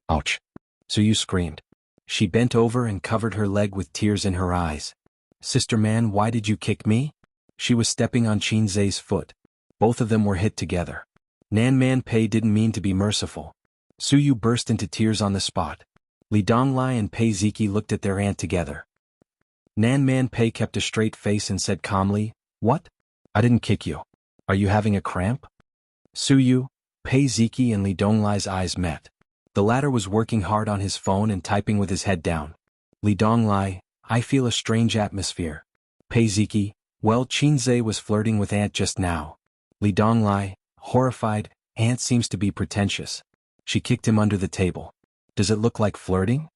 "Ouch!" Su Yu screamed. She bent over and covered her leg with tears in her eyes. "Sister man, why did you kick me?" She was stepping on Qin Zhe's foot. Both of them were hit together. Nanman Pei didn't mean to be merciful. Su Yu burst into tears on the spot. Li Donglai and Pei Ziki looked at their aunt together. Nanman Pei kept a straight face and said calmly, "What? I didn't kick you. Are you having a cramp?" Su Yu, Pei Ziki and Li Donglai's eyes met. The latter was working hard on his phone and typing with his head down. Li Donglai, "I feel a strange atmosphere." Pei Ziki, "Well, Qin Zhe was flirting with Aunt just now." Li Donglai, horrified, "Aunt seems to be pretentious." She kicked him under the table. "Does it look like flirting?"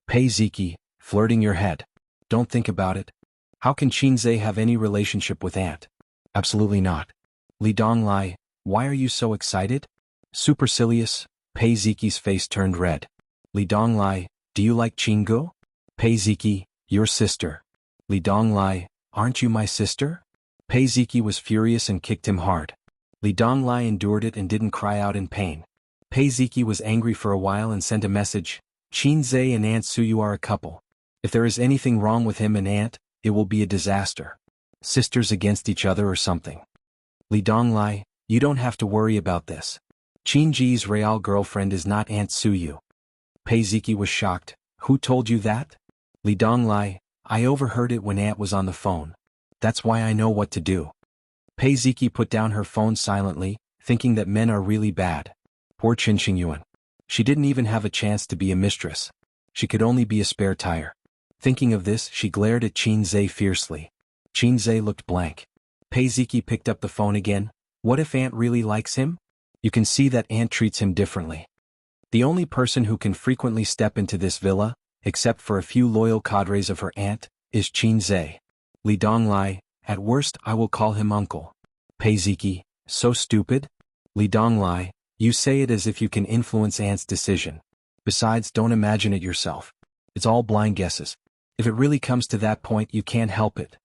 Pei Ziki, "Flirting your head. Don't think about it. How can Qin Zhe have any relationship with Aunt?" "Absolutely not." Li Donglai, "Why are you so excited?" Supercilious, Pei Ziki's face turned red. Li Donglai, "Do you like Qinggu?" Pei Ziki, "Your sister." Li Donglai, "Aren't you my sister?" Pei Ziki was furious and kicked him hard. Li Donglai endured it and didn't cry out in pain. Pei Ziki was angry for a while and sent a message, "Qin Zhe and Aunt Su Yu are a couple. If there is anything wrong with him and Aunt, it will be a disaster. Sisters against each other or something." Li Donglai, "You don't have to worry about this. Qin Ji's real girlfriend is not Aunt Su Yu." Pei Ziki was shocked. "Who told you that?" Li Donglai, "I overheard it when Aunt was on the phone. That's why I know what to do." Pei Ziki put down her phone silently, thinking that men are really bad. Poor Qin Qingyuan. She didn't even have a chance to be a mistress. She could only be a spare tire. Thinking of this, she glared at Qin Zhe fiercely. Qin Zhe looked blank. Pei Ziki picked up the phone again. What if Aunt really likes him? You can see that Aunt treats him differently. The only person who can frequently step into this villa, except for a few loyal cadres of her aunt, is Qin Zhe. Li Donglai, "At worst I will call him uncle." Pei Ziki, "So stupid?" Li Donglai, "You say it as if you can influence Aunt's decision. Besides, don't imagine it yourself. It's all blind guesses. If it really comes to that point, you can't help it."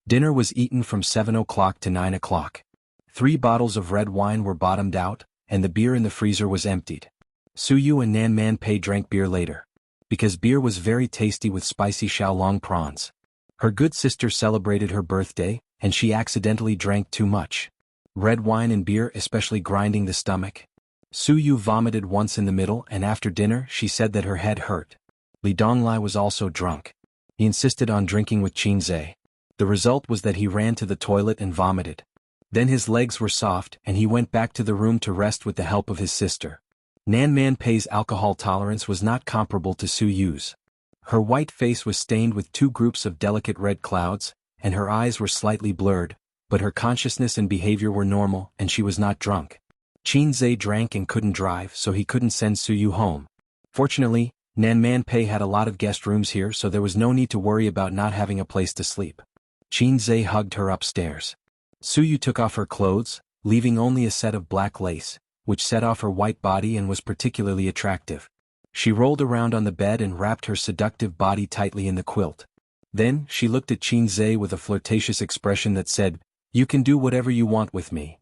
Dinner was eaten from 7 o'clock to 9 o'clock. 3 bottles of red wine were bottomed out, and the beer in the freezer was emptied. Su Yu and Nanman Pei drank beer later. Because beer was very tasty with spicy Shaolong prawns. Her good sister celebrated her birthday, and she accidentally drank too much. Red wine and beer especially grinding the stomach. Su Yu vomited once in the middle, and after dinner she said that her head hurt. Li Donglai was also drunk. He insisted on drinking with Qin Zhe. The result was that he ran to the toilet and vomited. Then his legs were soft and he went back to the room to rest with the help of his sister. Nan Man Pei's alcohol tolerance was not comparable to Su Yu's. Her white face was stained with two groups of delicate red clouds, and her eyes were slightly blurred, but her consciousness and behavior were normal and she was not drunk. Qin Zhe drank and couldn't drive, so he couldn't send Su Yu home. Fortunately, Nan Man Pei had a lot of guest rooms here, so there was no need to worry about not having a place to sleep. Qin Zhe hugged her upstairs. Su Yu took off her clothes, leaving only a set of black lace, which set off her white body and was particularly attractive. She rolled around on the bed and wrapped her seductive body tightly in the quilt. Then, she looked at Qin Zhe with a flirtatious expression that said, "You can do whatever you want with me.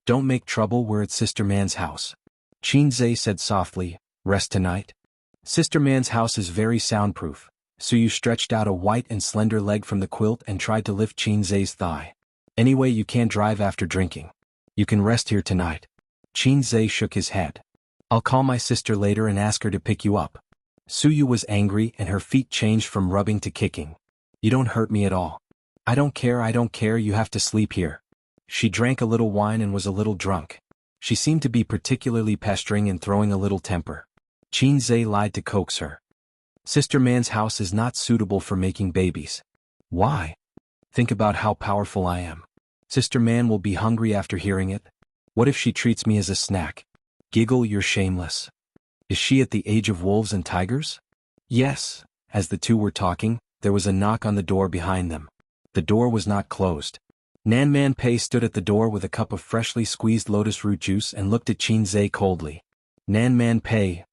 Don't make trouble, we're at Sister Man's house." Qin Zhe said softly, "Rest tonight?" Sister Man's house is very soundproof. Su Yu stretched out a white and slender leg from the quilt and tried to lift Qin Zhe's thigh. "Anyway, you can't drive after drinking. You can rest here tonight." Qin Zhe shook his head. "I'll call my sister later and ask her to pick you up." Su Yu was angry and her feet changed from rubbing to kicking. "You don't hurt me at all." I don't care, you have to sleep here." She drank a little wine and was a little drunk. She seemed to be particularly pestering and throwing a little temper. Qin Zhe lied to coax her. "Sister Man's house is not suitable for making babies." "Why?" "Think about how powerful I am. Sister Man will be hungry after hearing it. What if she treats me as a snack?" "Giggle, you're shameless." "Is she at the age of wolves and tigers?" "Yes." As the two were talking, there was a knock on the door behind them. The door was not closed. Nan Man Pei stood at the door with a cup of freshly squeezed lotus root juice and looked at Qin Zhe coldly. "Nan Man Pei,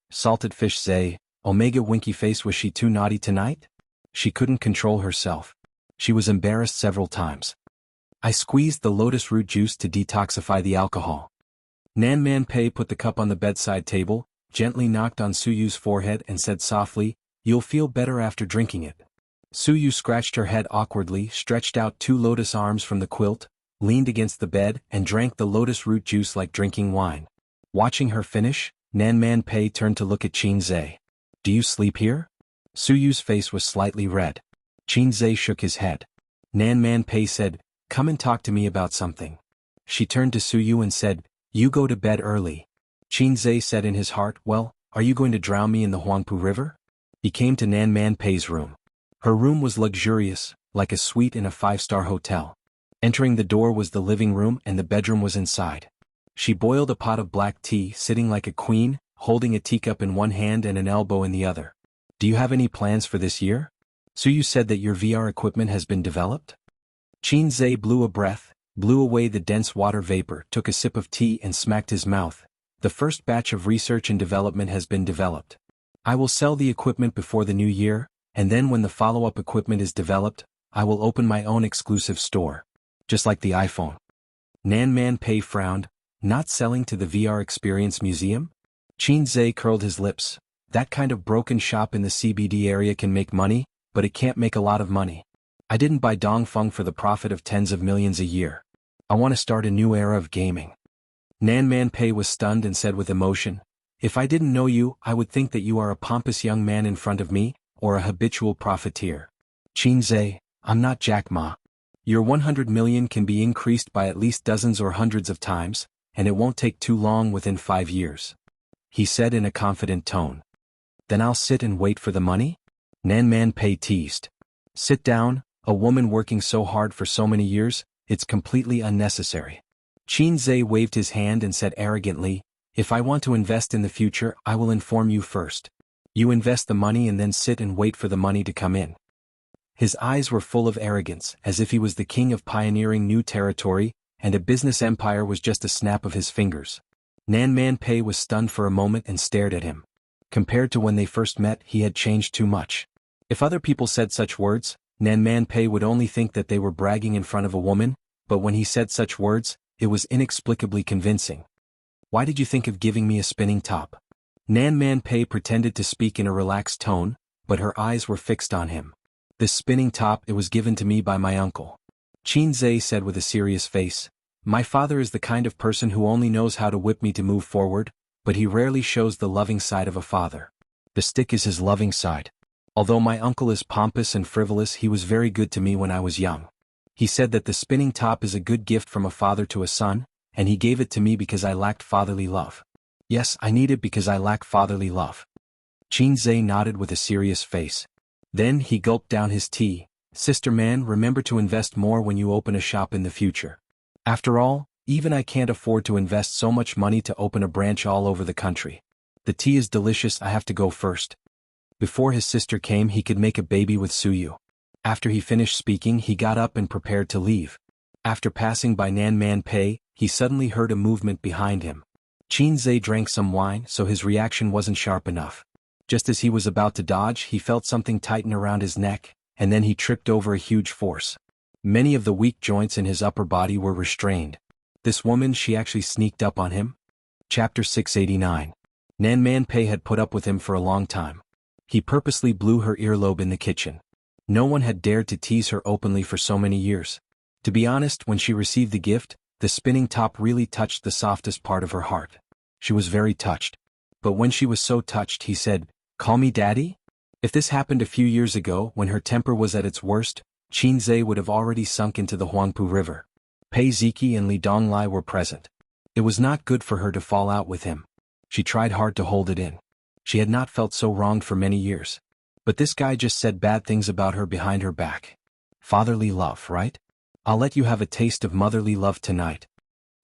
salted fish Zhe, omega winky face, was she too naughty tonight?" She couldn't control herself. She was embarrassed several times. "I squeezed the lotus root juice to detoxify the alcohol." Nan Man Pei put the cup on the bedside table, gently knocked on Su Yu's forehead and said softly, "You'll feel better after drinking it." Su Yu scratched her head awkwardly, stretched out two lotus arms from the quilt, leaned against the bed and drank the lotus root juice like drinking wine. Watching her finish, Nan Man Pei turned to look at Qin Zhe. "Do you sleep here?" Su Yu's face was slightly red. Qin Zhe shook his head. Nan Man Pei said, "Come and talk to me about something." She turned to Su Yu and said, "You go to bed early." Qin Zhe said in his heart, "Well, are you going to drown me in the Huangpu River?" He came to Nan Man Pei's room. Her room was luxurious, like a suite in a five-star hotel. Entering the door was the living room and the bedroom was inside. She boiled a pot of black tea, sitting like a queen, holding a teacup in one hand and an elbow in the other. "Do you have any plans for this year? Su Yu said that your VR equipment has been developed?" Qin Zhe blew a breath, blew away the dense water vapor, took a sip of tea and smacked his mouth. "The first batch of research and development has been developed. I will sell the equipment before the new year, and then when the follow-up equipment is developed, I will open my own exclusive store. Just like the iPhone." Nan Man Pei frowned. "Not selling to the VR Experience Museum?" Qin Zhe curled his lips. "That kind of broken shop in the CBD area can make money, but it can't make a lot of money. I didn't buy Dongfeng for the profit of tens of millions a year. I want to start a new era of gaming." Nan Man Pei was stunned and said with emotion, "If I didn't know you, I would think that you are a pompous young man in front of me, or a habitual profiteer." "Qin Zhe, I'm not Jack Ma. Your 100 million can be increased by at least dozens or hundreds of times, and it won't take too long, within 5 years," he said in a confident tone. "Then I'll sit and wait for the money?" Nan Man Pei teased. "Sit down, a woman working so hard for so many years, it's completely unnecessary." Qin Zhe waved his hand and said arrogantly, "If I want to invest in the future, I will inform you first. You invest the money and then sit and wait for the money to come in." His eyes were full of arrogance, as if he was the king of pioneering new territory, and a business empire was just a snap of his fingers. Nan Man Pei was stunned for a moment and stared at him. Compared to when they first met, he had changed too much. If other people said such words, Nan Man Pei would only think that they were bragging in front of a woman, but when he said such words, it was inexplicably convincing. "Why did you think of giving me a spinning top?" Nan Man Pei pretended to speak in a relaxed tone, but her eyes were fixed on him. "This spinning top, it was given to me by my uncle." Qin Zhe said with a serious face, "My father is the kind of person who only knows how to whip me to move forward, but he rarely shows the loving side of a father. The stick is his loving side. Although my uncle is pompous and frivolous, he was very good to me when I was young." He said that the spinning top is a good gift from a father to a son, and he gave it to me because I lacked fatherly love. Yes, I need it because I lack fatherly love. Qinzhe nodded with a serious face. Then he gulped down his tea. Sister man, remember to invest more when you open a shop in the future. After all, even I can't afford to invest so much money to open a branch all over the country. The tea is delicious, I have to go first. Before his sister came he could make a baby with Suyu. After he finished speaking he got up and prepared to leave. After passing by Nan Man Pei, he suddenly heard a movement behind him. Qinzhe drank some wine so his reaction wasn't sharp enough. Just as he was about to dodge he felt something tighten around his neck, and then he tripped over a huge force. Many of the weak joints in his upper body were restrained. This woman, she actually sneaked up on him? Chapter 689. Nan Man Pei had put up with him for a long time. He purposely blew her earlobe in the kitchen. No one had dared to tease her openly for so many years. To be honest, when she received the gift, the spinning top really touched the softest part of her heart. She was very touched. But when she was so touched he said, "Call me daddy?" If this happened a few years ago when her temper was at its worst, Qinzhe would have already sunk into the Huangpu River. Pei Ziki and Li Donglai were present. It was not good for her to fall out with him. She tried hard to hold it in. She had not felt so wronged for many years. But this guy just said bad things about her behind her back. Fatherly love, right? I'll let you have a taste of motherly love tonight.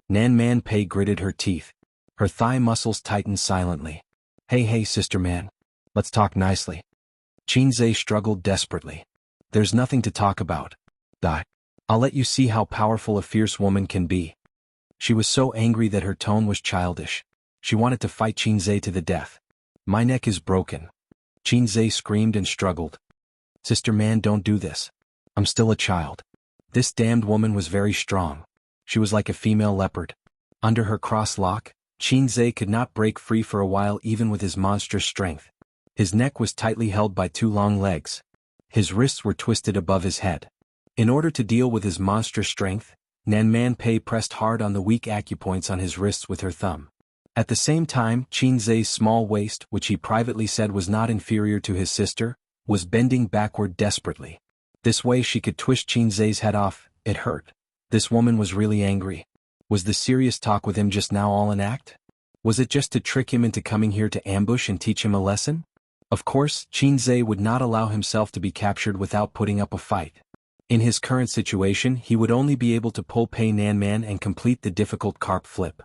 Nan Man Pei gritted her teeth. Her thigh muscles tightened silently. Hey sister man. Let's talk nicely. Qinzhe struggled desperately. There's nothing to talk about. I'll let you see how powerful a fierce woman can be. She was so angry that her tone was childish. She wanted to fight Qinzhe to the death. My neck is broken. Qinzhe screamed and struggled. Sister man, don't do this. I'm still a child. This damned woman was very strong. She was like a female leopard. Under her cross lock, Qinzhe could not break free for a while even with his monstrous strength. His neck was tightly held by two long legs. His wrists were twisted above his head. In order to deal with his monstrous strength, Nan Man Pei pressed hard on the weak acupoints on his wrists with her thumb. At the same time, Qinzhe's small waist, which he privately said was not inferior to his sister, was bending backward desperately. This way she could twist Qinzhe's head off. It hurt. This woman was really angry. Was the serious talk with him just now all an act? Was it just to trick him into coming here to ambush and teach him a lesson? Of course, Qinzhe would not allow himself to be captured without putting up a fight. In his current situation, he would only be able to pull Pei Nan Man and complete the difficult carp flip.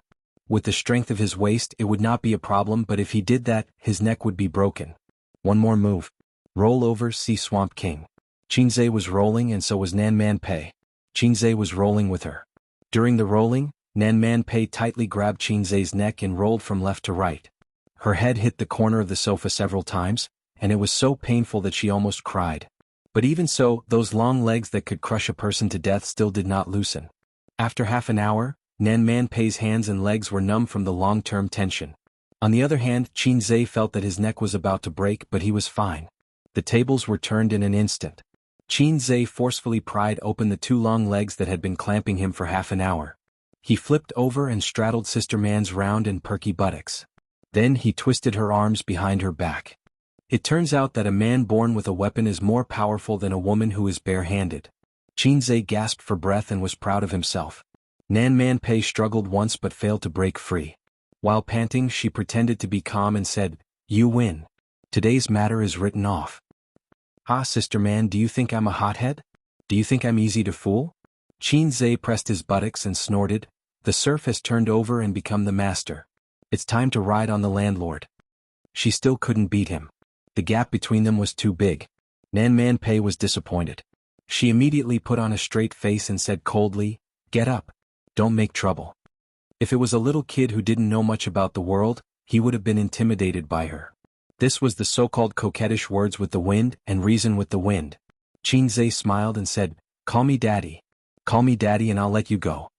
With the strength of his waist it would not be a problem, but if he did that, his neck would be broken. One more move. Roll over, see Swamp King. Qinzhe was rolling and so was Nan Man Pei. Qinzhe was rolling with her. During the rolling, Nan Man Pei tightly grabbed Qinzhe's neck and rolled from left to right. Her head hit the corner of the sofa several times, and it was so painful that she almost cried. But even so, those long legs that could crush a person to death still did not loosen. After half an hour, Nan Man Pei's hands and legs were numb from the long-term tension. On the other hand, Qinzhe felt that his neck was about to break, but he was fine. The tables were turned in an instant. Qinzhe forcefully pried open the two long legs that had been clamping him for half an hour. He flipped over and straddled Sister Man's round and perky buttocks. Then he twisted her arms behind her back. It turns out that a man born with a weapon is more powerful than a woman who is bare-handed. Qinzhe gasped for breath and was proud of himself. Nan Man Pei struggled once but failed to break free. While panting, she pretended to be calm and said, "You win. Today's matter is written off." "Ah, sister man, do you think I'm a hothead? Do you think I'm easy to fool?" Qinzhe pressed his buttocks and snorted. The serf has turned over and become the master. It's time to ride on the landlord. She still couldn't beat him. The gap between them was too big. Nan Man Pei was disappointed. She immediately put on a straight face and said coldly, "Get up. Don't make trouble." If it was a little kid who didn't know much about the world, he would have been intimidated by her. This was the so-called coquettish words with the wind and reason with the wind. Qinzhe smiled and said, "Call me daddy. Call me daddy and I'll let you go."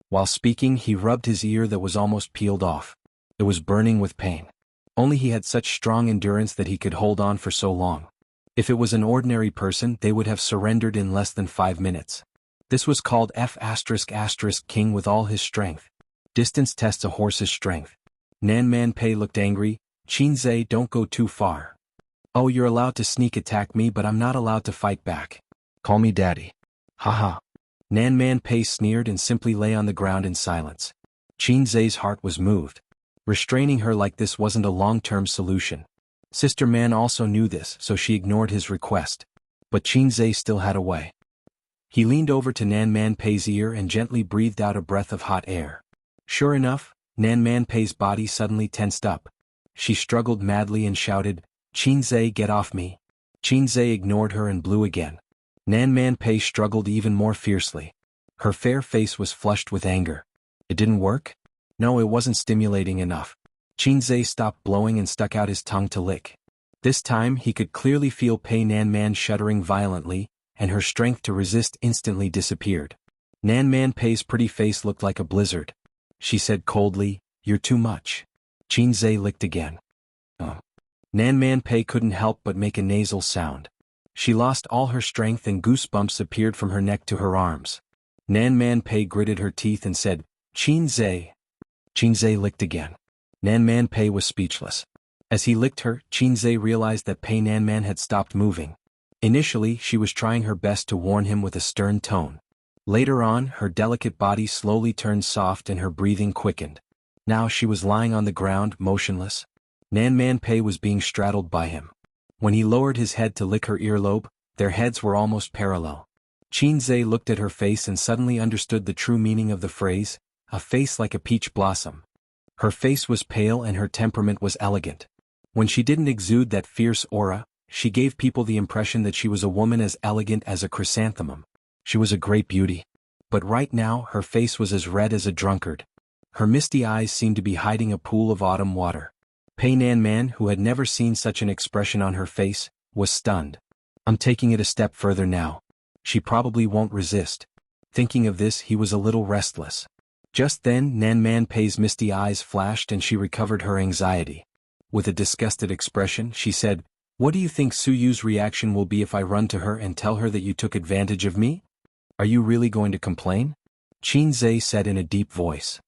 While speaking, he rubbed his ear that was almost peeled off. It was burning with pain. Only he had such strong endurance that he could hold on for so long. If it was an ordinary person, they would have surrendered in less than 5 minutes. This was called F***king with all his strength. Distance tests a horse's strength. Nan Man Pei looked angry. "Qinzhe, don't go too far. Oh, you're allowed to sneak attack me, but I'm not allowed to fight back. Call me daddy." Haha. Nan Man Pei sneered and simply lay on the ground in silence. Qin Zhe's heart was moved. Restraining her like this wasn't a long-term solution. Sister Man also knew this, so she ignored his request. But Qin Zhe still had a way. He leaned over to Nan Man Pei's ear and gently breathed out a breath of hot air. Sure enough, Nan Man Pei's body suddenly tensed up. She struggled madly and shouted, "Qin Zhe, get off me." Qin Zhe ignored her and blew again. Nan Man Pei struggled even more fiercely. Her fair face was flushed with anger. It didn't work? No, it wasn't stimulating enough. Qin Zhe stopped blowing and stuck out his tongue to lick. This time he could clearly feel Pei Nan Man shuddering violently, and her strength to resist instantly disappeared. Nan Man Pei's pretty face looked like a blizzard. She said coldly, "You're too much." Qin Zhe licked again. Nan Man Pei couldn't help but make a nasal sound. She lost all her strength and goosebumps appeared from her neck to her arms. Nan Man Pei gritted her teeth and said, "Qin Zhe." Qin Zhe licked again. Nan Man Pei was speechless. As he licked her, Qin Zhe realized that Pei Nan Man had stopped moving. Initially, she was trying her best to warn him with a stern tone. Later on, her delicate body slowly turned soft and her breathing quickened. Now she was lying on the ground, motionless. Nan Man Pei was being straddled by him. When he lowered his head to lick her earlobe, their heads were almost parallel. Qin Zhe looked at her face and suddenly understood the true meaning of the phrase, "a face like a peach blossom." Her face was pale and her temperament was elegant. When she didn't exude that fierce aura, she gave people the impression that she was a woman as elegant as a chrysanthemum. She was a great beauty. But right now her face was as red as a drunkard. Her misty eyes seemed to be hiding a pool of autumn water. Pei Nan Man, who had never seen such an expression on her face, was stunned. "I'm taking it a step further now. She probably won't resist." Thinking of this, he was a little restless. Just then Nan Man Pei's misty eyes flashed and she recovered her anxiety. With a disgusted expression, she said, "What do you think Su Yu's reaction will be if I run to her and tell her that you took advantage of me? Are you really going to complain?" Qin Zhe said in a deep voice.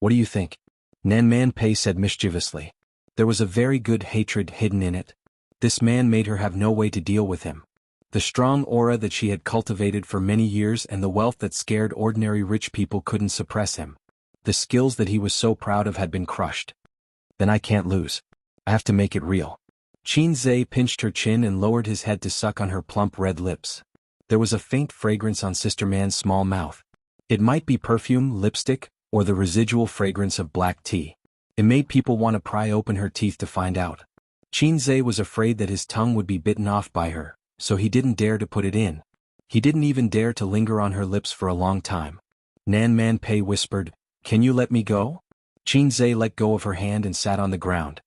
"What do you think?" Nan Man Pei said mischievously. There was a very good hatred hidden in it. This man made her have no way to deal with him. The strong aura that she had cultivated for many years and the wealth that scared ordinary rich people couldn't suppress him. The skills that he was so proud of had been crushed. Then I can't lose. I have to make it real. Qin Zhe pinched her chin and lowered his head to suck on her plump red lips. There was a faint fragrance on Sister Man's small mouth. It might be perfume, lipstick, or the residual fragrance of black tea. It made people want to pry open her teeth to find out. Qin Zhe was afraid that his tongue would be bitten off by her, so he didn't dare to put it in. He didn't even dare to linger on her lips for a long time. Nan Man Pei whispered, "Can you let me go?" Qin Zhe let go of her hand and sat on the ground.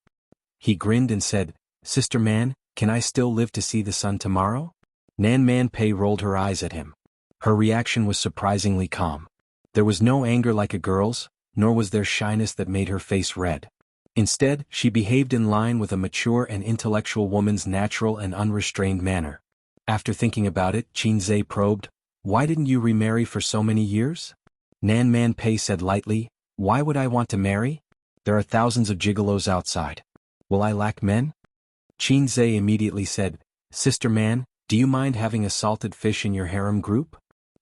He grinned and said, "Sister Man, can I still live to see the sun tomorrow?" Nan Man Pei rolled her eyes at him. Her reaction was surprisingly calm. There was no anger like a girl's, nor was there shyness that made her face red. Instead, she behaved in line with a mature and intellectual woman's natural and unrestrained manner. After thinking about it, Qin Zhe probed, "Why didn't you remarry for so many years?" Nan Man Pei said lightly, "Why would I want to marry? There are thousands of gigolos outside. Will I lack men?" Qin Zhe immediately said, "Sister Man, do you mind having a salted fish in your harem group?"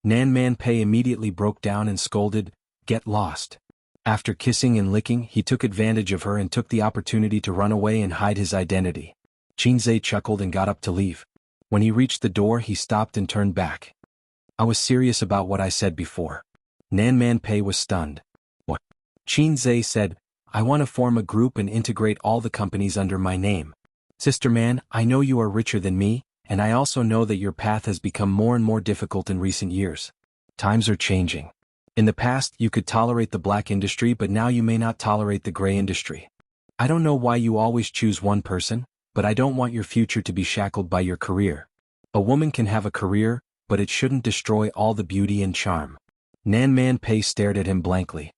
Nan Man Pei immediately broke down and scolded, "Get lost." After kissing and licking, he took advantage of her and took the opportunity to run away and hide his identity. Qin Zhe chuckled and got up to leave. When he reached the door, he stopped and turned back. "I was serious about what I said before." Nan Man Pei was stunned. "What?" Qin Zhe said, "I want to form a group and integrate all the companies under my name. Sister Man, I know you are richer than me, and I also know that your path has become more and more difficult in recent years. Times are changing. In the past, you could tolerate the black industry, but now you may not tolerate the gray industry. I don't know why you always choose one person, but I don't want your future to be shackled by your career. A woman can have a career, but it shouldn't destroy all the beauty and charm." Nan Man Pei stared at him blankly.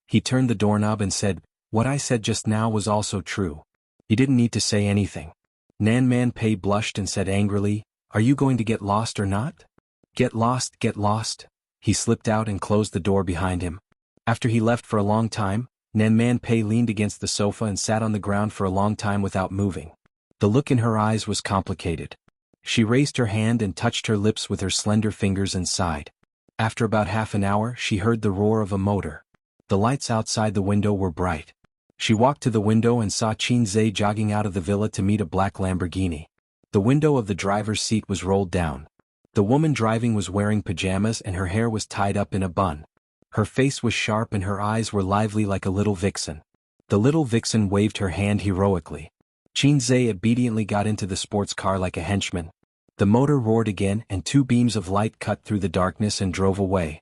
He turned the doorknob and said, "What I said just now was also true." He didn't need to say anything. Nan Man Pei blushed and said angrily, "Are you going to get lost or not?" "Get lost, get lost." He slipped out and closed the door behind him. After he left for a long time, Nan Man Pei leaned against the sofa and sat on the ground for a long time without moving. The look in her eyes was complicated. She raised her hand and touched her lips with her slender fingers and sighed. After about half an hour, she heard the roar of a motor. The lights outside the window were bright. She walked to the window and saw Qinzhe jogging out of the villa to meet a black Lamborghini. The window of the driver's seat was rolled down. The woman driving was wearing pajamas and her hair was tied up in a bun. Her face was sharp and her eyes were lively like a little vixen. The little vixen waved her hand heroically. Qinzhe obediently got into the sports car like a henchman. The motor roared again and two beams of light cut through the darkness and drove away.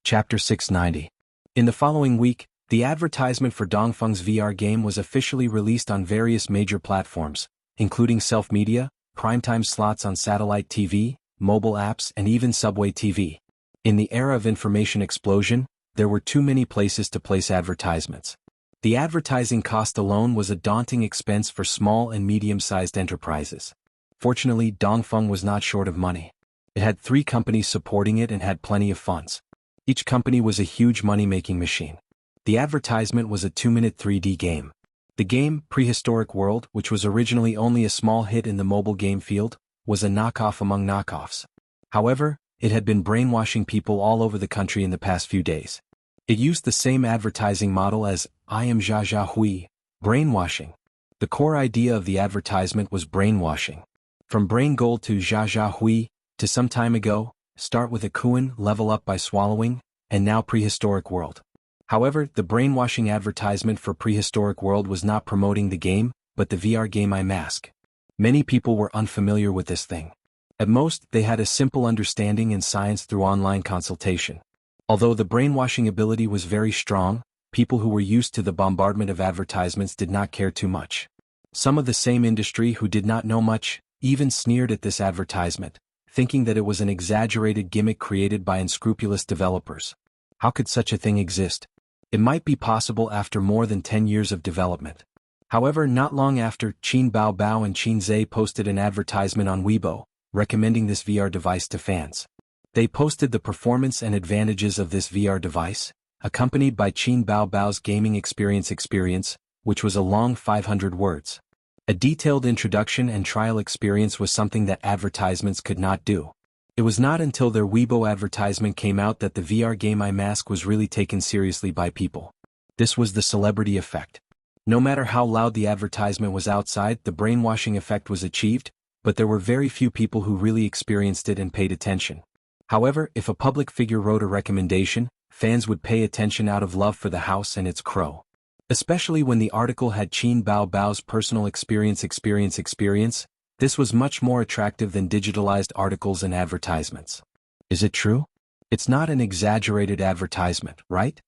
Chapter 690. In the following week, the advertisement for Dongfeng's VR game was officially released on various major platforms, including self-media, primetime slots on satellite TV, mobile apps and even subway TV. In the era of information explosion, there were too many places to place advertisements. The advertising cost alone was a daunting expense for small and medium-sized enterprises. Fortunately, Dongfeng was not short of money. It had 3 companies supporting it and had plenty of funds. Each company was a huge money-making machine. The advertisement was a 2-minute 3D game. The game, Prehistoric World, which was originally only a small hit in the mobile game field, was a knockoff among knockoffs. However, it had been brainwashing people all over the country in the past few days. It used the same advertising model as I am Jia Jia Hui, brainwashing. The core idea of the advertisement was brainwashing. From brain gold to Jia Jia Hui, to some time ago, start with a Kuan, level up by swallowing, and now Prehistoric World. However, the brainwashing advertisement for Prehistoric World was not promoting the game, but the VR game Mask. Many people were unfamiliar with this thing. At most, they had a simple understanding in science through online consultation. Although the brainwashing ability was very strong, people who were used to the bombardment of advertisements did not care too much. Some of the same industry who did not know much, even sneered at this advertisement, thinking that it was an exaggerated gimmick created by unscrupulous developers. How could such a thing exist? It might be possible after more than 10 years of development. However, not long after, Qin Baobao and Qinzhe posted an advertisement on Weibo, recommending this VR device to fans. They posted the performance and advantages of this VR device, accompanied by Qin Baobao's gaming experience, which was a long 500 words. A detailed introduction and trial experience was something that advertisements could not do. It was not until their Weibo advertisement came out that the VR game Mask was really taken seriously by people. This was the celebrity effect. No matter how loud the advertisement was outside, the brainwashing effect was achieved, but there were very few people who really experienced it and paid attention. However, if a public figure wrote a recommendation, fans would pay attention out of love for the house and its crow. Especially when the article had Qin Baobao's personal experience. This was much more attractive than digitalized articles and advertisements. Is it true? It's not an exaggerated advertisement, right?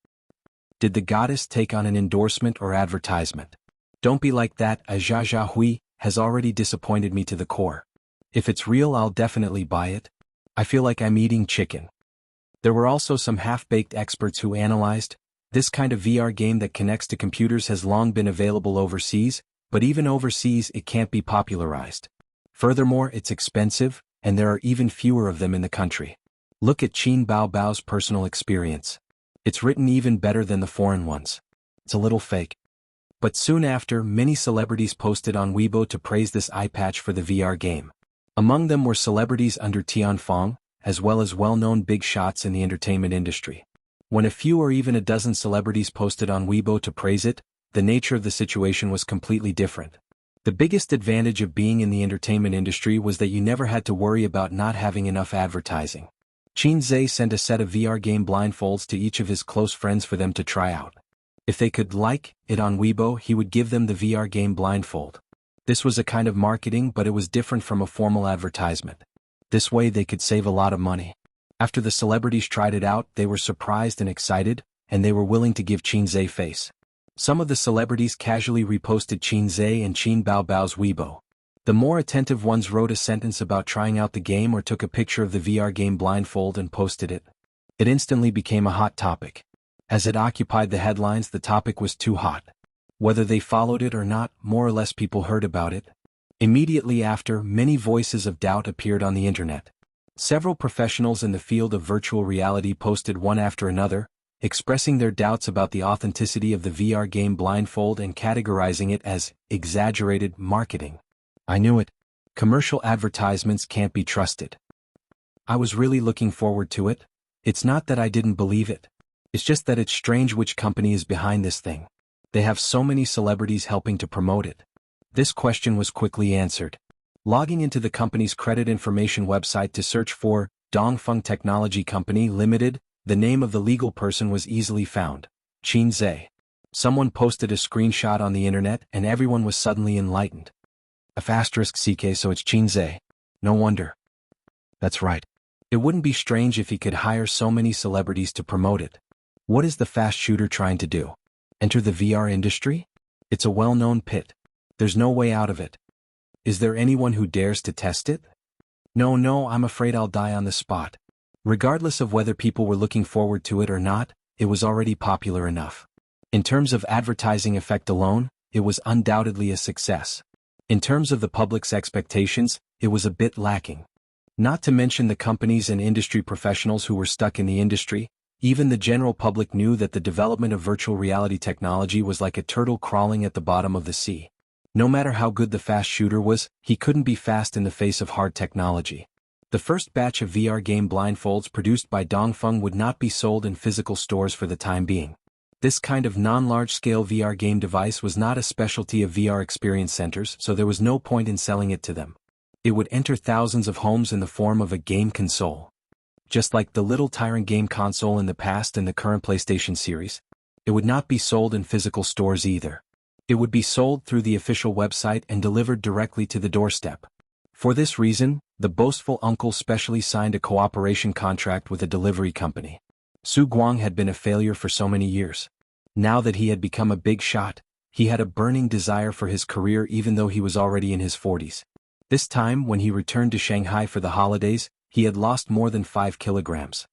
Did the goddess take on an endorsement or advertisement? Don't be like that, as Jia Jia Hui has already disappointed me to the core. If it's real, I'll definitely buy it. I feel like I'm eating chicken. There were also some half-baked experts who analyzed, this kind of VR game that connects to computers has long been available overseas, but even overseas it can't be popularized. Furthermore, it's expensive, and there are even fewer of them in the country. Look at Qin Baobao's personal experience. It's written even better than the foreign ones. It's a little fake. But soon after, many celebrities posted on Weibo to praise this eye patch for the VR game. Among them were celebrities under Tianfeng, as well as well-known big shots in the entertainment industry. When a few or even a dozen celebrities posted on Weibo to praise it, the nature of the situation was completely different. The biggest advantage of being in the entertainment industry was that you never had to worry about not having enough advertising. Qinzhe sent a set of VR game blindfolds to each of his close friends for them to try out. If they could like it on Weibo, he would give them the VR game blindfold. This was a kind of marketing, but it was different from a formal advertisement. This way they could save a lot of money. After the celebrities tried it out, they were surprised and excited, and they were willing to give Qinzhe face. Some of the celebrities casually reposted Qinzhe and Qin Baobao's Weibo. The more attentive ones wrote a sentence about trying out the game or took a picture of the VR game blindfold and posted it. It instantly became a hot topic. As it occupied the headlines, the topic was too hot. Whether they followed it or not, more or less people heard about it. Immediately after, many voices of doubt appeared on the internet. Several professionals in the field of virtual reality posted one after another, expressing their doubts about the authenticity of the VR game blindfold and categorizing it as exaggerated marketing. I knew it. Commercial advertisements can't be trusted. I was really looking forward to it. It's not that I didn't believe it. It's just that it's strange which company is behind this thing. They have so many celebrities helping to promote it. This question was quickly answered. Logging into the company's credit information website to search for Dongfeng Technology Company Limited, the name of the legal person was easily found. Qin Zhe. Someone posted a screenshot on the internet and everyone was suddenly enlightened. *CK, so it's Qin Zhe. No wonder. That's right. It wouldn't be strange if he could hire so many celebrities to promote it. What is the fast shooter trying to do? Enter the VR industry? It's a well-known pit. There's no way out of it. Is there anyone who dares to test it? No, I'm afraid I'll die on the spot. Regardless of whether people were looking forward to it or not, it was already popular enough. In terms of advertising effect alone, it was undoubtedly a success. In terms of the public's expectations, it was a bit lacking. Not to mention the companies and industry professionals who were stuck in the industry, even the general public knew that the development of virtual reality technology was like a turtle crawling at the bottom of the sea. No matter how good the fast shooter was, he couldn't be fast in the face of hard technology. The first batch of VR game blindfolds produced by Dongfeng would not be sold in physical stores for the time being. This kind of non-large-scale VR game device was not a specialty of VR experience centers, so there was no point in selling it to them. It would enter thousands of homes in the form of a game console. Just like the Little Tyrant game console in the past and the current PlayStation series. It would not be sold in physical stores either. It would be sold through the official website and delivered directly to the doorstep. For this reason, the boastful uncle specially signed a cooperation contract with a delivery company. Su Guang had been a failure for so many years. Now that he had become a big shot, he had a burning desire for his career even though he was already in his 40s. This time, when he returned to Shanghai for the holidays, he had lost more than 5 kilograms.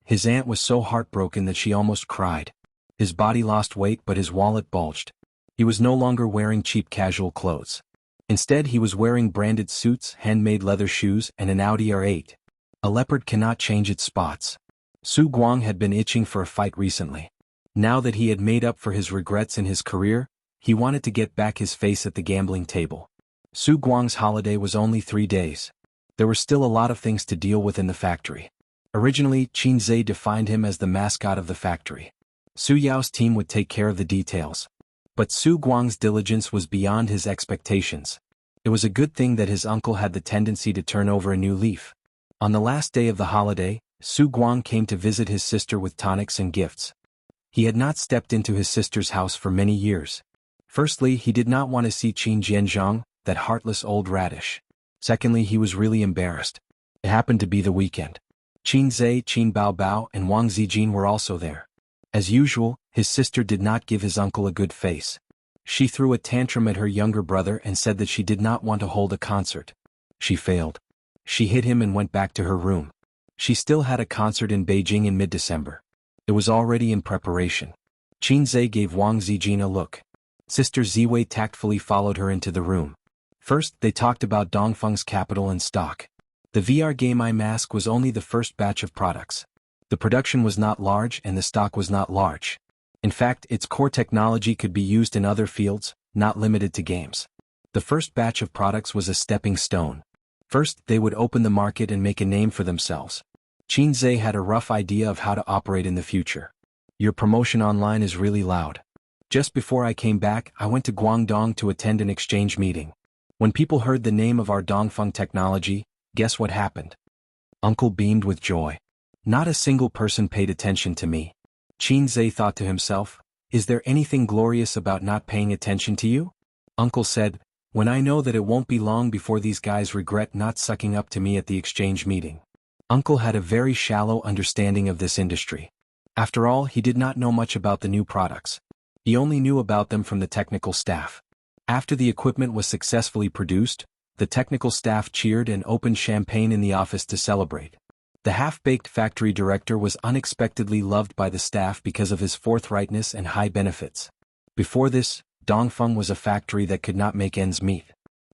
His aunt was so heartbroken that she almost cried. His body lost weight but his wallet bulged. He was no longer wearing cheap casual clothes. Instead he was wearing branded suits, handmade leather shoes, and an Audi R8. A leopard cannot change its spots. Su Guang had been itching for a fight recently. Now that he had made up for his regrets in his career, he wanted to get back his face at the gambling table. Su Guang's holiday was only 3 days. There were still a lot of things to deal with in the factory. Originally, Qin Zhe defined him as the mascot of the factory. Su Yao's team would take care of the details. But Su Guang's diligence was beyond his expectations. It was a good thing that his uncle had the tendency to turn over a new leaf. On the last day of the holiday, Su Guang came to visit his sister with tonics and gifts. He had not stepped into his sister's house for many years. Firstly, he did not want to see Qin Jianzhang, that heartless old radish. Secondly, he was really embarrassed. It happened to be the weekend. Qin Zhe, Qin Baobao, and Wang Zijin were also there. As usual, his sister did not give his uncle a good face. She threw a tantrum at her younger brother and said that she did not want to hold a concert. She failed. She hit him and went back to her room. She still had a concert in Beijing in mid-December. It was already in preparation. Qin Zhe gave Wang Zijin a look. Sister Ziwei tactfully followed her into the room. First, they talked about Dongfeng's capital and stock. The VR game iMask was only the first batch of products. The production was not large and the stock was not large. In fact, its core technology could be used in other fields, not limited to games. The first batch of products was a stepping stone. First, they would open the market and make a name for themselves. Qin Zhe had a rough idea of how to operate in the future. Your promotion online is really loud. Just before I came back, I went to Guangdong to attend an exchange meeting. When people heard the name of our Dongfeng technology, guess what happened? Uncle beamed with joy. Not a single person paid attention to me. Qin Zhe thought to himself, is there anything glorious about not paying attention to you? Uncle said, when I know that it won't be long before these guys regret not sucking up to me at the exchange meeting. Uncle had a very shallow understanding of this industry. After all, he did not know much about the new products. He only knew about them from the technical staff. After the equipment was successfully produced, the technical staff cheered and opened champagne in the office to celebrate. The half-baked factory director was unexpectedly loved by the staff because of his forthrightness and high benefits. Before this, Dongfeng was a factory that could not make ends meet.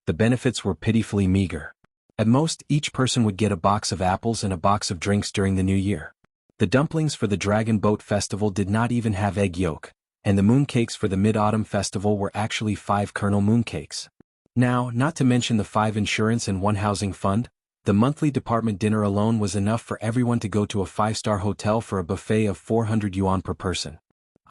The benefits were pitifully meager. At most, each person would get a box of apples and a box of drinks during the new year. The dumplings for the Dragon Boat Festival did not even have egg yolk, and the mooncakes for the Mid-Autumn Festival were actually 5 kernel mooncakes. Now, not to mention the 5 insurance and 1 housing fund, The monthly department dinner alone was enough for everyone to go to a 5-star hotel for a buffet of 400 yuan per person.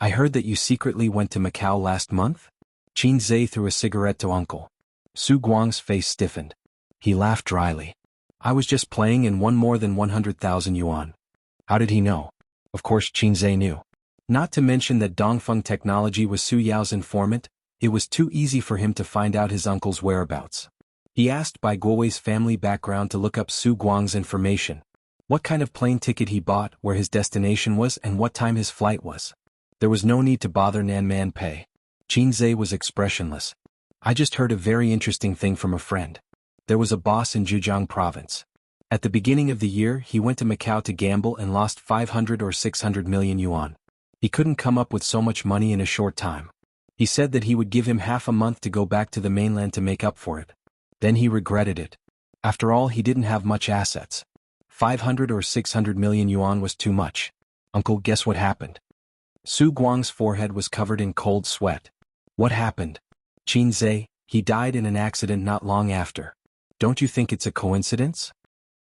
I heard that you secretly went to Macau last month? Qin Zhe threw a cigarette to Uncle. Su Guang's face stiffened. He laughed dryly. I was just playing and won more than 100,000 yuan. How did he know? Of course Qin Zhe knew. Not to mention that Dongfeng Technology was Su Yao's informant, it was too easy for him to find out his uncle's whereabouts. He asked Bai Guowei's family background to look up Su Guang's information. What kind of plane ticket he bought, where his destination was, and what time his flight was. There was no need to bother Nanman Pei. Qin Zhe was expressionless. I just heard a very interesting thing from a friend. There was a boss in Zhejiang province. At the beginning of the year he went to Macau to gamble and lost 500 or 600 million yuan. He couldn't come up with so much money in a short time. He said that he would give him half a month to go back to the mainland to make up for it. Then he regretted it. After all, he didn't have much assets. 500 or 600 million yuan was too much. Uncle, guess what happened? Su Guang's forehead was covered in cold sweat. What happened? Qin Zhe, he died in an accident not long after. Don't you think it's a coincidence?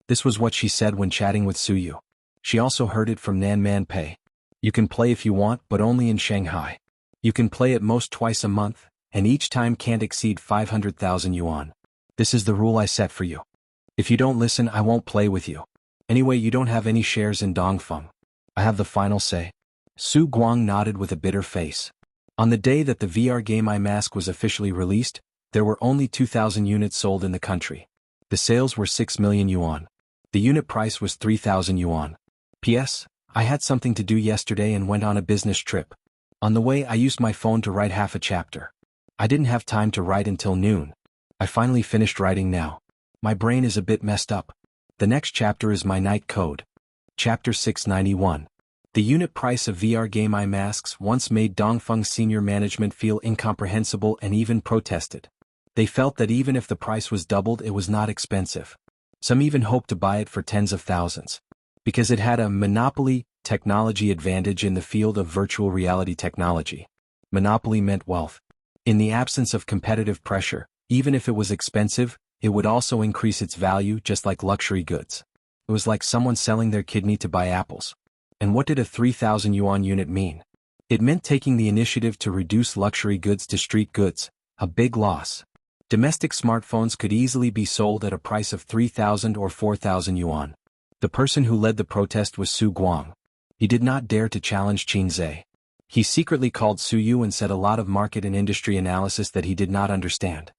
This was what she said when chatting with Su Yu. She also heard it from Nanman Pei. You can play if you want, but only in Shanghai. You can play at most twice a month, and each time can't exceed 500,000 yuan. This is the rule I set for you. If you don't listen, I won't play with you. Anyway, you don't have any shares in Dongfeng. I have the final say. Su Guang nodded with a bitter face. On the day that the VR game iMask was officially released, there were only 2,000 units sold in the country. The sales were 6 million yuan. The unit price was 3,000 yuan. P.S. I had something to do yesterday and went on a business trip. On the way I used my phone to write half a chapter. I didn't have time to write until noon. I finally finished writing now. My brain is a bit messed up. The next chapter is my night code. Chapter 691. The unit price of VR game iMasks once made Dongfeng senior management feel incomprehensible and even protested. They felt that even if the price was doubled, it was not expensive. Some even hoped to buy it for tens of thousands. Because it had a monopoly technology advantage in the field of virtual reality technology. Monopoly meant wealth. In the absence of competitive pressure, even if it was expensive, it would also increase its value just like luxury goods. It was like someone selling their kidney to buy apples. And what did a 3,000 yuan unit mean? It meant taking the initiative to reduce luxury goods to street goods, a big loss. Domestic smartphones could easily be sold at a price of 3,000 or 4,000 yuan. The person who led the protest was Su Guang. He did not dare to challenge Qin Zhe. He secretly called Su Yu and said a lot of market and industry analysis that he did not understand.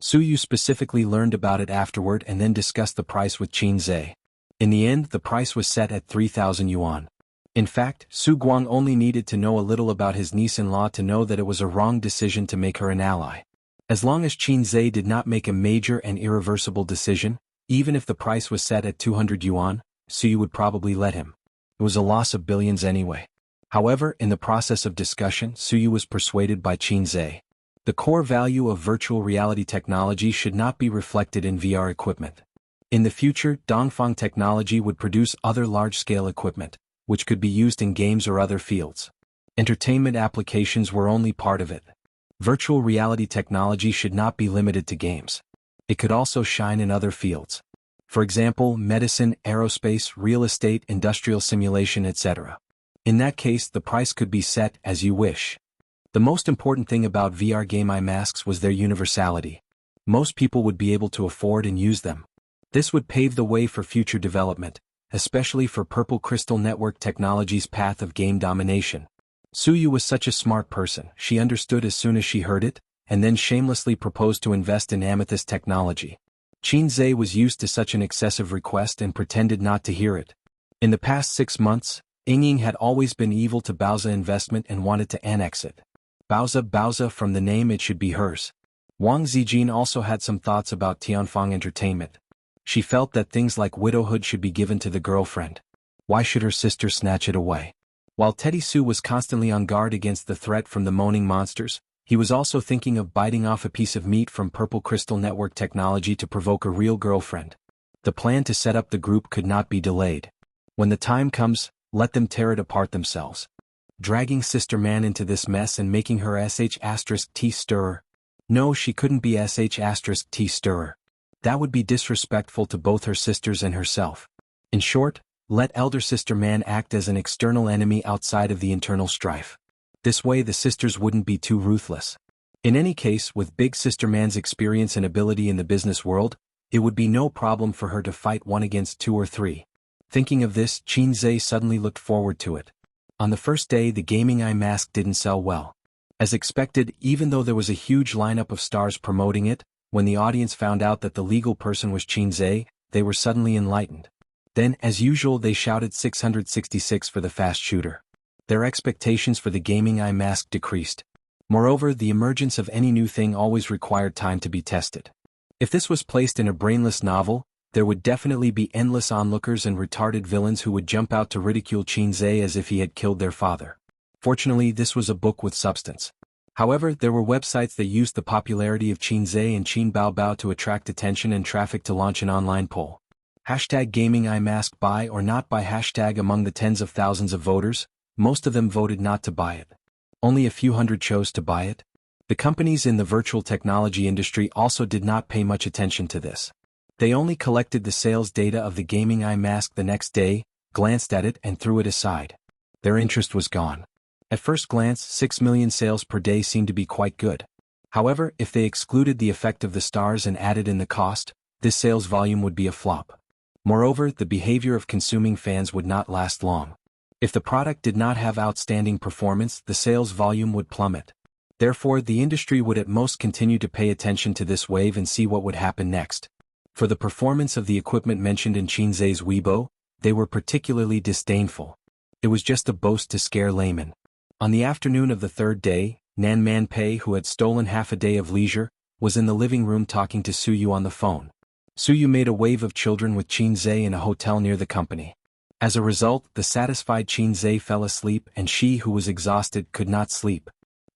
Su Yu specifically learned about it afterward and then discussed the price with Qin Zhe. In the end, the price was set at 3,000 yuan. In fact, Su Guang only needed to know a little about his niece-in-law to know that it was a wrong decision to make her an ally. As long as Qin Zhe did not make a major and irreversible decision, even if the price was set at 200 yuan, Su Yu would probably let him. It was a loss of billions anyway. However, in the process of discussion, Su Yu was persuaded by Qin Zhe. The core value of virtual reality technology should not be reflected in VR equipment. In the future, Dongfeng Technology would produce other large-scale equipment, which could be used in games or other fields. Entertainment applications were only part of it. Virtual reality technology should not be limited to games. It could also shine in other fields. For example, medicine, aerospace, real estate, industrial simulation, etc. In that case, the price could be set as you wish. The most important thing about VR game iMasks was their universality. Most people would be able to afford and use them. This would pave the way for future development, especially for Purple Crystal Network Technology's path of game domination. Su Yu was such a smart person, she understood as soon as she heard it, and then shamelessly proposed to invest in Amethyst technology. Qin Zhe was used to such an excessive request and pretended not to hear it. In the past 6 months, Yingying had always been evil to Baoza Investment and wanted to annex it. Baoza, from the name it should be hers. Wang Zijin also had some thoughts about Tianfeng Entertainment. She felt that things like widowhood should be given to the girlfriend. Why should her sister snatch it away? While Teddy Su was constantly on guard against the threat from the moaning monsters, he was also thinking of biting off a piece of meat from Purple Crystal Network Technology to provoke a real girlfriend. The plan to set up the group could not be delayed. When the time comes, let them tear it apart themselves. Dragging Sister Man into this mess and making her sh*t stirrer. No, she couldn't be sh*t stirrer. That would be disrespectful to both her sisters and herself. In short, let elder sister Man act as an external enemy outside of the internal strife. This way the sisters wouldn't be too ruthless. In any case, with big sister Man's experience and ability in the business world, it would be no problem for her to fight one against two or three. Thinking of this, Qin Zhe suddenly looked forward to it. On the first day, the gaming eye mask didn't sell well. As expected, even though there was a huge lineup of stars promoting it, when the audience found out that the legal person was Qin Zhe, they were suddenly enlightened. Then, as usual, they shouted 666 for the fast shooter. Their expectations for the gaming eye mask decreased. Moreover, the emergence of any new thing always required time to be tested. If this was placed in a brainless novel, there would definitely be endless onlookers and retarded villains who would jump out to ridicule Qin Zhe as if he had killed their father. Fortunately, this was a book with substance. However, there were websites that used the popularity of Qin Zhe and Qin Baobao to attract attention and traffic to launch an online poll. Hashtag gaming eye mask buy or not buy hashtag among the tens of thousands of voters, most of them voted not to buy it. Only a few hundred chose to buy it. The companies in the virtual technology industry also did not pay much attention to this. They only collected the sales data of the gaming eye mask the next day, glanced at it and threw it aside. Their interest was gone. At first glance, 6 million sales per day seemed to be quite good. However, if they excluded the effect of the stars and added in the cost, this sales volume would be a flop. Moreover, the behavior of consuming fans would not last long. If the product did not have outstanding performance, the sales volume would plummet. Therefore, the industry would at most continue to pay attention to this wave and see what would happen next. For the performance of the equipment mentioned in Qin Zhe's Weibo, they were particularly disdainful. It was just a boast to scare laymen. On the afternoon of the third day, Nan Man Pei, who had stolen half a day of leisure, was in the living room talking to Suyu on the phone. Suyu made a wave of children with Qin Zhe in a hotel near the company. As a result, the satisfied Qin Zhe fell asleep and she, who was exhausted, could not sleep.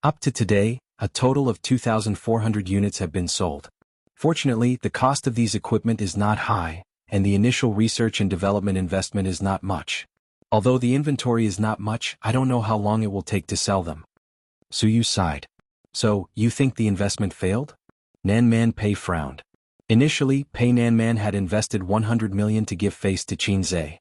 Up to today, a total of 2,400 units have been sold. Fortunately, the cost of these equipment is not high, and the initial research and development investment is not much. Although the inventory is not much, I don't know how long it will take to sell them. Suyu sighed. So, you think the investment failed? Nan Man Pei frowned. Initially, Pei Nan Man had invested 100 million to give face to Qin Zhe.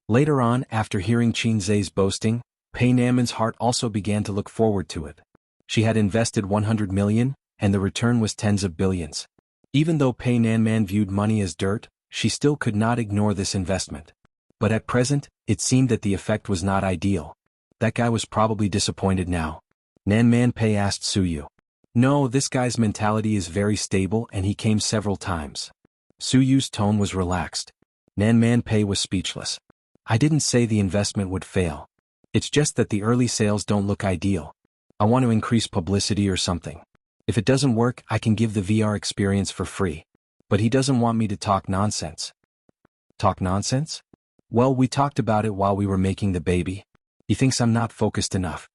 Later on, after hearing Qin Zhe's boasting, Pei Nanman's heart also began to look forward to it. She had invested 100 million, and the return was tens of billions. Even though Pei Nanman viewed money as dirt, she still could not ignore this investment. But at present, it seemed that the effect was not ideal. That guy was probably disappointed now. Nan Man Pei asked Suyu. No, this guy's mentality is very stable and he came several times. Suyu's tone was relaxed. Nan Man Pei was speechless. I didn't say the investment would fail. It's just that the early sales don't look ideal. I want to increase publicity or something. If it doesn't work, I can give the VR experience for free. But he doesn't want me to talk nonsense. Talk nonsense? Well, we talked about it while we were making the baby. He thinks I'm not focused enough.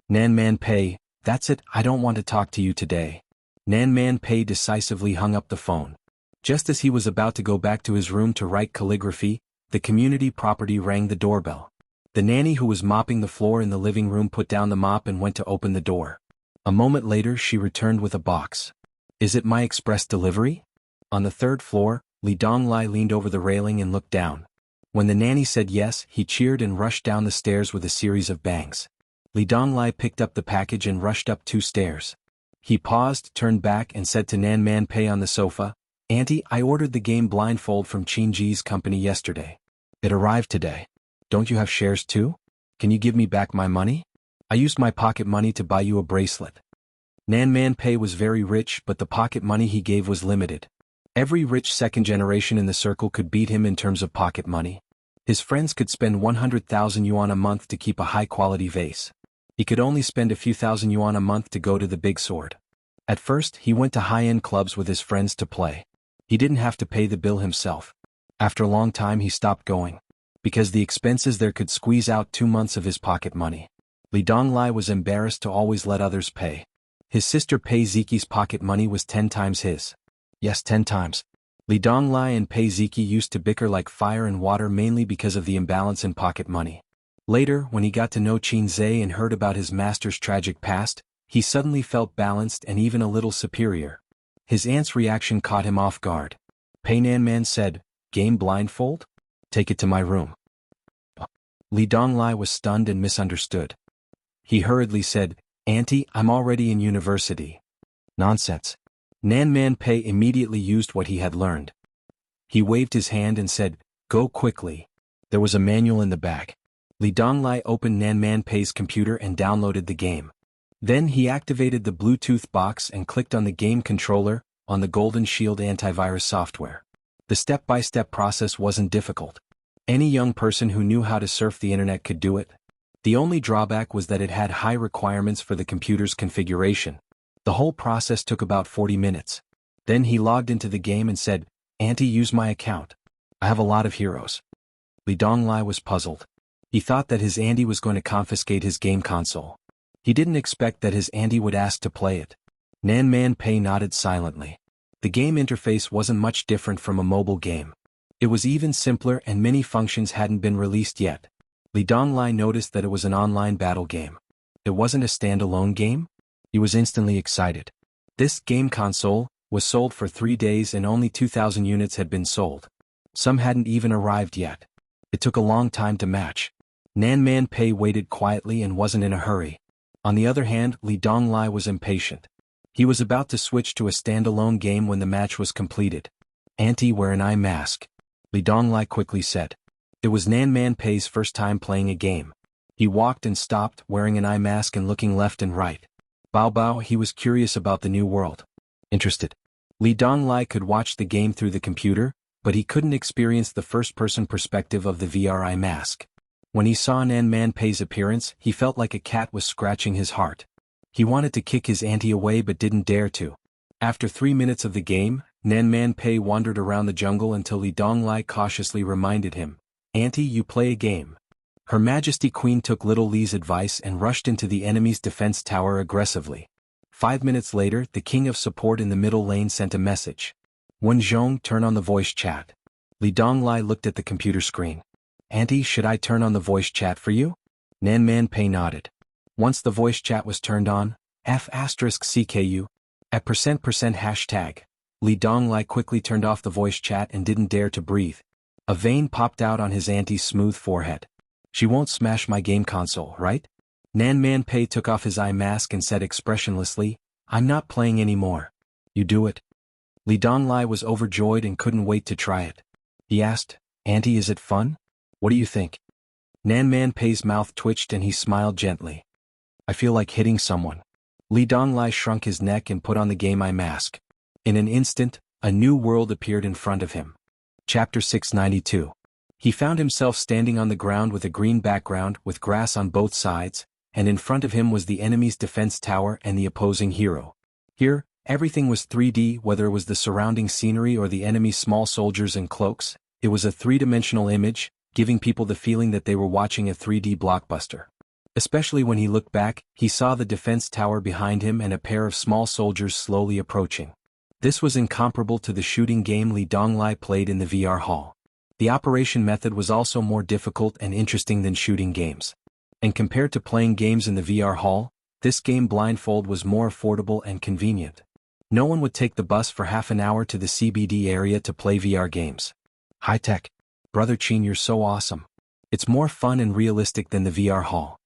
Nan Man Pei, that's it, I don't want to talk to you today. Nan Man Pei decisively hung up the phone. Just as he was about to go back to his room to write calligraphy, the community property rang the doorbell. The nanny who was mopping the floor in the living room put down the mop and went to open the door. A moment later she returned with a box. Is it my express delivery? On the third floor, Li Donglai leaned over the railing and looked down. When the nanny said yes, he cheered and rushed down the stairs with a series of bangs. Li Donglai picked up the package and rushed up 2 stairs. He paused, turned back and said to Nan Man Pei on the sofa, Auntie, I ordered the game Blindfold from Qin Ji's company yesterday. It arrived today. Don't you have shares too? Can you give me back my money? I used my pocket money to buy you a bracelet. Nan Man Pei was very rich, but the pocket money he gave was limited. Every rich second generation in the circle could beat him in terms of pocket money. His friends could spend 100,000 yuan a month to keep a high-quality vase. He could only spend a few thousand yuan a month to go to the big sword. At first, he went to high-end clubs with his friends to play. He didn't have to pay the bill himself. After a long time he stopped going. Because the expenses there could squeeze out 2 months of his pocket money. Li Donglai was embarrassed to always let others pay. His sister Pei Ziqi's pocket money was 10 times his. Yes, 10 times. Li Donglai and Pei Ziqi used to bicker like fire and water mainly because of the imbalance in pocket money. Later, when he got to know Qin Zhe and heard about his master's tragic past, he suddenly felt balanced and even a little superior. His aunt's reaction caught him off guard. Pei Nanman said, "Game blindfold? Take it to my room." Li Donglai was stunned and misunderstood. He hurriedly said, "Auntie, I'm already in university." "Nonsense." Nanman Pei immediately used what he had learned. He waved his hand and said, "Go quickly." There was a manual in the back. Li Donglai opened Nanman Pei's computer and downloaded the game. Then he activated the Bluetooth box and clicked on the game controller, on the Golden Shield antivirus software. The step-by-step process wasn't difficult. Any young person who knew how to surf the internet could do it. The only drawback was that it had high requirements for the computer's configuration. The whole process took about 40 minutes. Then he logged into the game and said, "Auntie, use my account. I have a lot of heroes." Li Donglai was puzzled. He thought that his auntie was going to confiscate his game console. He didn't expect that his auntie would ask to play it. Nanman Pei nodded silently. The game interface wasn't much different from a mobile game. It was even simpler and many functions hadn't been released yet. Li Donglai noticed that it was an online battle game. It wasn't a standalone game? He was instantly excited. This game console was sold for 3 days and only 2,000 units had been sold. Some hadn't even arrived yet. It took a long time to match. Nanman Pei waited quietly and wasn't in a hurry. On the other hand, Li Donglai was impatient. He was about to switch to a standalone game when the match was completed. "Auntie, wear an eye mask," Li Donglai quickly said. It was Nanman Pei's first time playing a game. He walked and stopped, wearing an eye mask and looking left and right. Bao, he was curious about the new world. Interested. Li Donglai could watch the game through the computer, but he couldn't experience the first-person perspective of the VR eye mask. When he saw Nanman Pei's appearance, he felt like a cat was scratching his heart. He wanted to kick his auntie away but didn't dare to. After 3 minutes of the game, Nanman Pei wandered around the jungle until Li Donglai cautiously reminded him, "Auntie, you play a game." Her Majesty Queen took little Li's advice and rushed into the enemy's defense tower aggressively. 5 minutes later, the King of Support in the middle lane sent a message. "Wen Zhong, turn on the voice chat." Li Donglai looked at the computer screen. "Auntie, should I turn on the voice chat for you?" Nanman Pei nodded. Once the voice chat was turned on, *CKU, at %#, Li Donglai quickly turned off the voice chat and didn't dare to breathe. A vein popped out on his auntie's smooth forehead. "She won't smash my game console, right?" Nanman Pei took off his eye mask and said expressionlessly, "I'm not playing anymore." "You do it." Li Donglai was overjoyed and couldn't wait to try it. He asked, "Auntie, is it fun? What do you think?" Nanman Pei's mouth twitched and he smiled gently. "I feel like hitting someone." Li Donglai shrunk his neck and put on the game eye mask. In an instant, a new world appeared in front of him. Chapter 692. He found himself standing on the ground with a green background with grass on both sides, and in front of him was the enemy's defense tower and the opposing hero. Here, everything was 3D, whether it was the surrounding scenery or the enemy's small soldiers in cloaks. It was a three-dimensional image, giving people the feeling that they were watching a 3D blockbuster. Especially when he looked back, he saw the defense tower behind him and a pair of small soldiers slowly approaching. This was incomparable to the shooting game Li Donglai played in the VR hall. The operation method was also more difficult and interesting than shooting games. And compared to playing games in the VR hall, this game blindfold was more affordable and convenient. No one would take the bus for half an hour to the CBD area to play VR games. High-tech. Brother Chin, you're so awesome. It's more fun and realistic than the VR hall.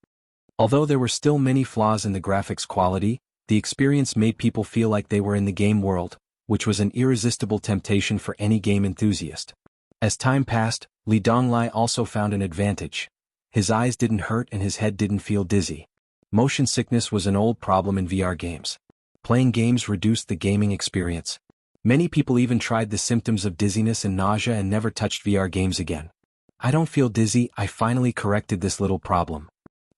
Although there were still many flaws in the graphics quality, the experience made people feel like they were in the game world, which was an irresistible temptation for any game enthusiast. As time passed, Li Donglai also found an advantage. His eyes didn't hurt and his head didn't feel dizzy. Motion sickness was an old problem in VR games. Playing games reduced the gaming experience. Many people even tried the symptoms of dizziness and nausea and never touched VR games again. "I don't feel dizzy, I finally corrected this little problem,"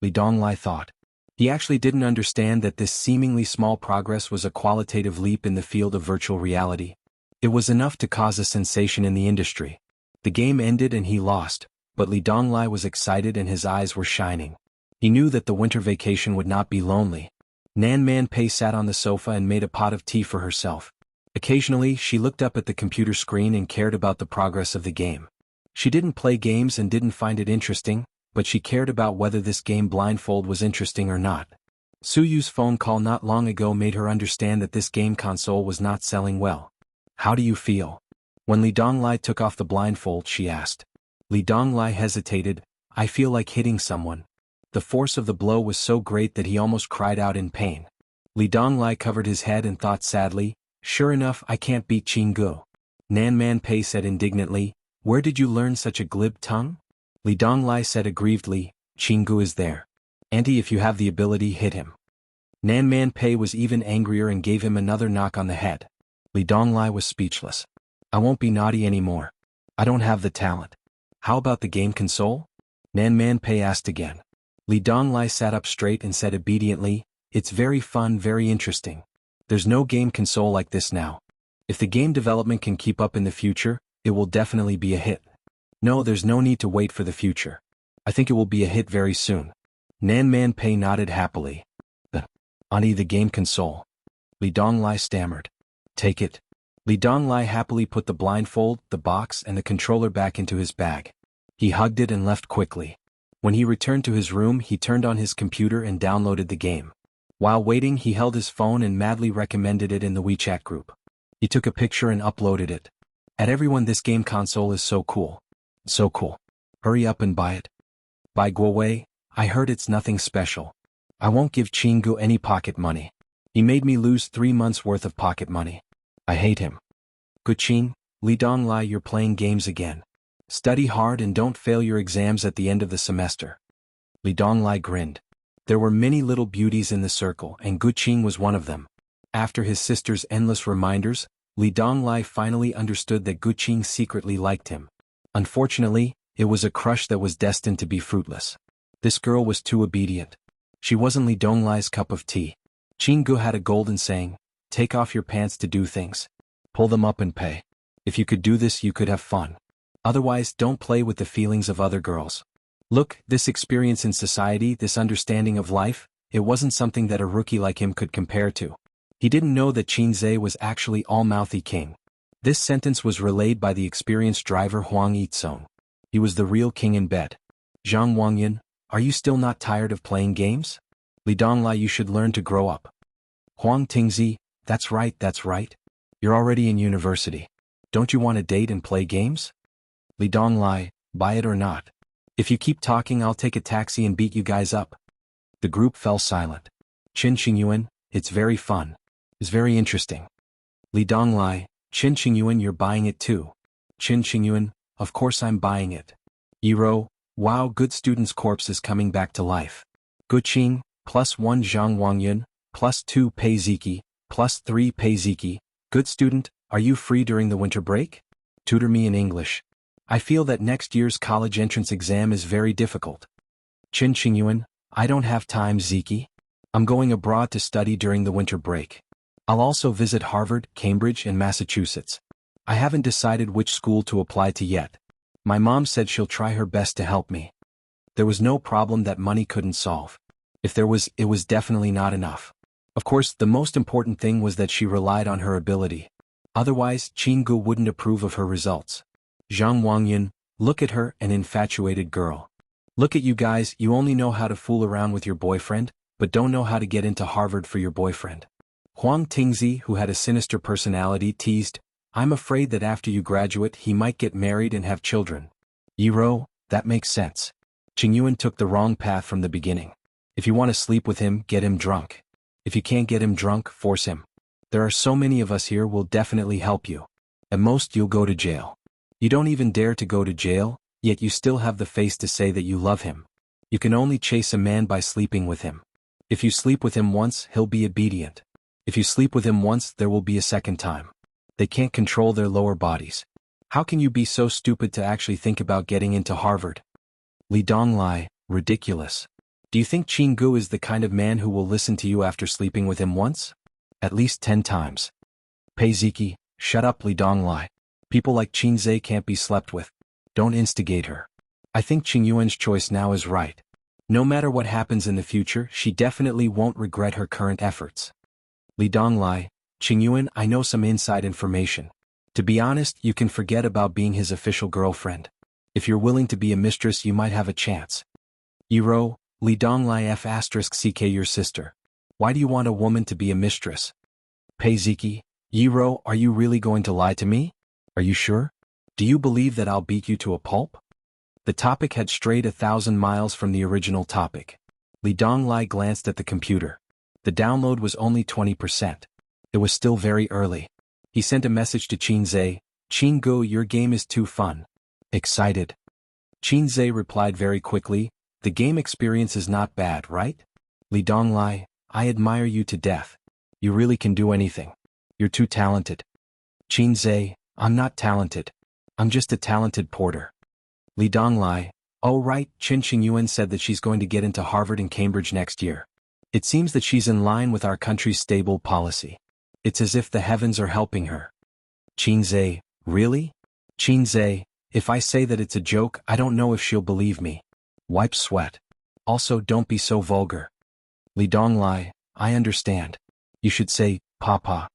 Li Donglai thought. He actually didn't understand that this seemingly small progress was a qualitative leap in the field of virtual reality. It was enough to cause a sensation in the industry. The game ended and he lost, but Li Donglai was excited and his eyes were shining. He knew that the winter vacation would not be lonely. Nanman Pei sat on the sofa and made a pot of tea for herself. Occasionally, she looked up at the computer screen and cared about the progress of the game. She didn't play games and didn't find it interesting, but she cared about whether this game blindfold was interesting or not. Su Yu's phone call not long ago made her understand that this game console was not selling well. How do you feel? When Li Donglai took off the blindfold, she asked. Li Donglai hesitated. I feel like hitting someone. The force of the blow was so great that he almost cried out in pain. Li Donglai covered his head and thought sadly, sure enough, I can't beat Qinggu. Nan Man Pei said indignantly, where did you learn such a glib tongue? Li Donglai said aggrievedly, Qinggu is there. Auntie, if you have the ability, hit him. Nan Man Pei was even angrier and gave him another knock on the head. Li Donglai was speechless. I won't be naughty anymore. I don't have the talent. How about the game console? Nan Man Pei asked again. Li Donglai sat up straight and said obediently, it's very fun, very interesting. There's no game console like this now. If the game development can keep up in the future, it will definitely be a hit. No, there's no need to wait for the future. I think it will be a hit very soon. Nan Man Pei nodded happily. Ani, the game console. Li Donglai stammered. Take it. Li Donglai happily put the blindfold, the box and the controller back into his bag. He hugged it and left quickly. When he returned to his room, he turned on his computer and downloaded the game. While waiting, he held his phone and madly recommended it in the WeChat group. He took a picture and uploaded it. At everyone, this game console is so cool. So cool. Hurry up and buy it. By Guowei, I heard it's nothing special. I won't give Qinggu any pocket money. He made me lose 3 months' worth of pocket money. I hate him. Guqing, Li Donglai, you're playing games again. Study hard and don't fail your exams at the end of the semester. Li Donglai grinned. There were many little beauties in the circle, and Guqing was one of them. After his sister's endless reminders, Li Donglai finally understood that Guqing secretly liked him. Unfortunately, it was a crush that was destined to be fruitless. This girl was too obedient. She wasn't Li Donglai's cup of tea. Qinggu had a golden saying, take off your pants to do things. Pull them up and pay. If you could do this, you could have fun. Otherwise, don't play with the feelings of other girls. Look, this experience in society, this understanding of life, it wasn't something that a rookie like him could compare to. He didn't know that Qinze was actually all-mouthy king. This sentence was relayed by the experienced driver Huang Yizong. He was the real king in bed. Zhang Wangyan, are you still not tired of playing games? Li Donglai, you should learn to grow up. Huang Tingzi, that's right. You're already in university. Don't you want to date and play games? Li Donglai, buy it or not. If you keep talking, I'll take a taxi and beat you guys up. The group fell silent. Qin Qingyuan, it's very fun. It's very interesting. Li Donglai, Qin Qingyuan, you're buying it too. Qin Qingyuan, of course I'm buying it. Yiro, wow, good student's corpse is coming back to life. Guqing, +1 Zhang Wangyun, +2 Pei Ziki, +3 Pei Ziki. Good student, are you free during the winter break? Tutor me in English. I feel that next year's college entrance exam is very difficult. Qin Qingyuan, I don't have time, Ziki. I'm going abroad to study during the winter break. I'll also visit Harvard, Cambridge, and Massachusetts. I haven't decided which school to apply to yet. My mom said she'll try her best to help me. There was no problem that money couldn't solve. If there was, it was definitely not enough. Of course, the most important thing was that she relied on her ability. Otherwise, Qinggu wouldn't approve of her results. Zhang Wangyun, look at her, an infatuated girl. Look at you guys, you only know how to fool around with your boyfriend, but don't know how to get into Harvard for your boyfriend. Huang Tingzi, who had a sinister personality, teased, I'm afraid that after you graduate he might get married and have children. Yiro, that makes sense. Qingyuan took the wrong path from the beginning. If you want to sleep with him, get him drunk. If you can't get him drunk, force him. There are so many of us here, we'll definitely help you. At most you'll go to jail. You don't even dare to go to jail, yet you still have the face to say that you love him. You can only chase a man by sleeping with him. If you sleep with him once, he'll be obedient. If you sleep with him once, there will be a second time. They can't control their lower bodies. How can you be so stupid to actually think about getting into Harvard? Li Donglai, ridiculous. Do you think Qinggu is the kind of man who will listen to you after sleeping with him once? At least 10 times. Pei Ziki, shut up, Li Donglai. People like Qinze can't be slept with. Don't instigate her. I think Qingyuan's choice now is right. No matter what happens in the future, she definitely won't regret her current efforts. Li Donglai, Qingyuan, I know some inside information. To be honest, you can forget about being his official girlfriend. If you're willing to be a mistress, you might have a chance. Yiro, Li Donglai F*** CK your sister. Why do you want a woman to be a mistress? Peiziki, Yiro, are you really going to lie to me? Are you sure? Do you believe that I'll beat you to a pulp? The topic had strayed 1,000 miles from the original topic. Li Donglai glanced at the computer. The download was only 20%. It was still very early. He sent a message to Qinzhe, "Qinggu, your game is too fun." Excited. Qinzhe replied very quickly, "The game experience is not bad, right? Li Donglai, I admire you to death. You really can do anything. You're too talented." Qinzhe, "I'm not talented. I'm just a talented porter." Li Donglai, "Oh right, Qin Qingyuan said that she's going to get into Harvard and Cambridge next year. It seems that she's in line with our country's stable policy. It's as if the heavens are helping her." Qinzhe, "Really? Qinzhe, if I say that it's a joke, I don't know if she'll believe me." Wipe sweat. "Also, don't be so vulgar." Li Donglai, "I understand. You should say, Papa."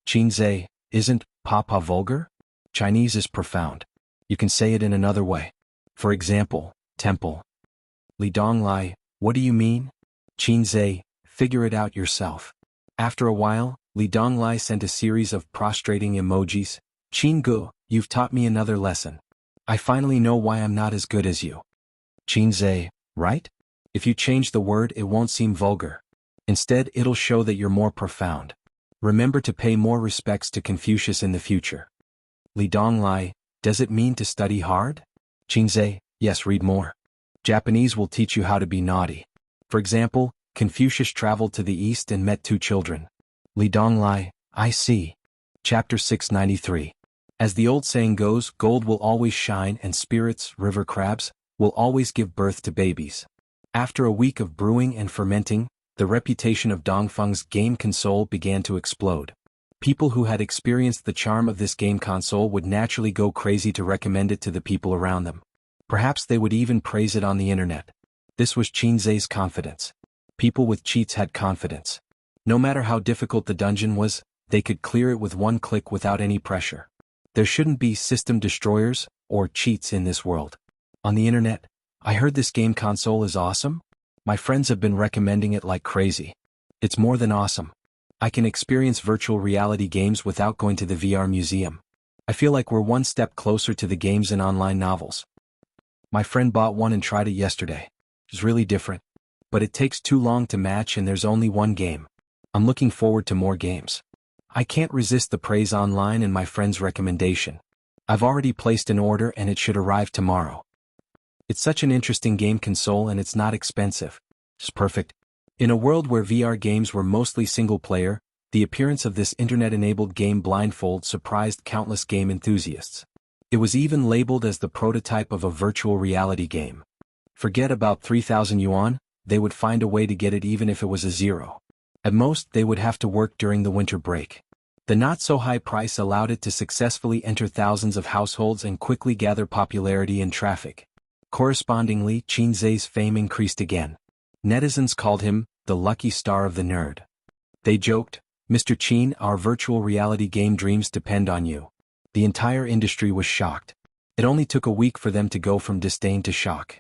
Qinzhe, "Isn't Papa vulgar? Chinese is profound. You can say it in another way. For example, temple." Li Donglai, "What do you mean?" Qinzhe, "Figure it out yourself." After a while, Li Donglai sent a series of prostrating emojis. "Qinggu, you've taught me another lesson. I finally know why I'm not as good as you." Qinzhe, "Right? If you change the word, it won't seem vulgar. Instead, it'll show that you're more profound. Remember to pay more respects to Confucius in the future." Li Donglai, "Does it mean to study hard?" Qinzhe, "Yes, read more. Japanese will teach you how to be naughty. For example, Confucius traveled to the east and met two children." Li Donglai, "I see." Chapter 693. As the old saying goes, gold will always shine and spirits, river crabs, will always give birth to babies. After a week of brewing and fermenting, the reputation of Dongfeng's game console began to explode. People who had experienced the charm of this game console would naturally go crazy to recommend it to the people around them. Perhaps they would even praise it on the internet. This was Qinzhe's confidence. People with cheats had confidence. No matter how difficult the dungeon was, they could clear it with one click without any pressure. There shouldn't be system destroyers or cheats in this world. On the internet, "I heard this game console is awesome. My friends have been recommending it like crazy. It's more than awesome. I can experience virtual reality games without going to the VR museum. I feel like we're one step closer to the games in online novels. My friend bought one and tried it yesterday. It's really different. But it takes too long to match and there's only one game. I'm looking forward to more games. I can't resist the praise online and my friend's recommendation. I've already placed an order and it should arrive tomorrow. It's such an interesting game console and it's not expensive. It's perfect." In a world where VR games were mostly single-player, the appearance of this internet-enabled game Blindfold surprised countless game enthusiasts. It was even labeled as the prototype of a virtual reality game. Forget about 3,000 yuan, they would find a way to get it even if it was a zero. At most, they would have to work during the winter break. The not-so-high price allowed it to successfully enter thousands of households and quickly gather popularity and traffic. Correspondingly, Qinzhe's fame increased again. Netizens called him the lucky star of the nerd. They joked, "Mr. Qin, our virtual reality game dreams depend on you." The entire industry was shocked. It only took a week for them to go from disdain to shock.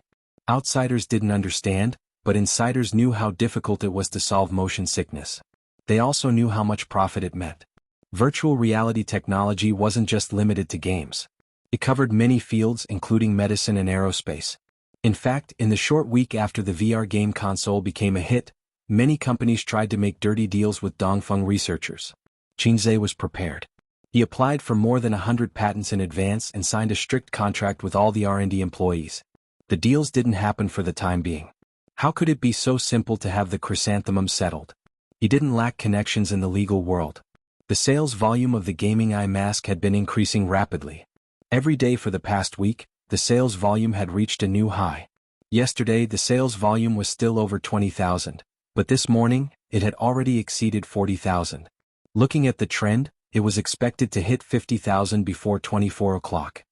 Outsiders didn't understand, but insiders knew how difficult it was to solve motion sickness. They also knew how much profit it meant. Virtual reality technology wasn't just limited to games. It covered many fields including medicine and aerospace. In fact, in the short week after the VR game console became a hit, many companies tried to make dirty deals with Dongfeng researchers. Qinzhe was prepared. He applied for more than 100 patents in advance and signed a strict contract with all the R&D employees. The deals didn't happen for the time being. How could it be so simple to have the chrysanthemum settled? He didn't lack connections in the legal world. The sales volume of the gaming eye mask had been increasing rapidly. Every day for the past week, the sales volume had reached a new high. Yesterday the sales volume was still over 20,000, but this morning, it had already exceeded 40,000. Looking at the trend, it was expected to hit 50,000 before 24 o'clock.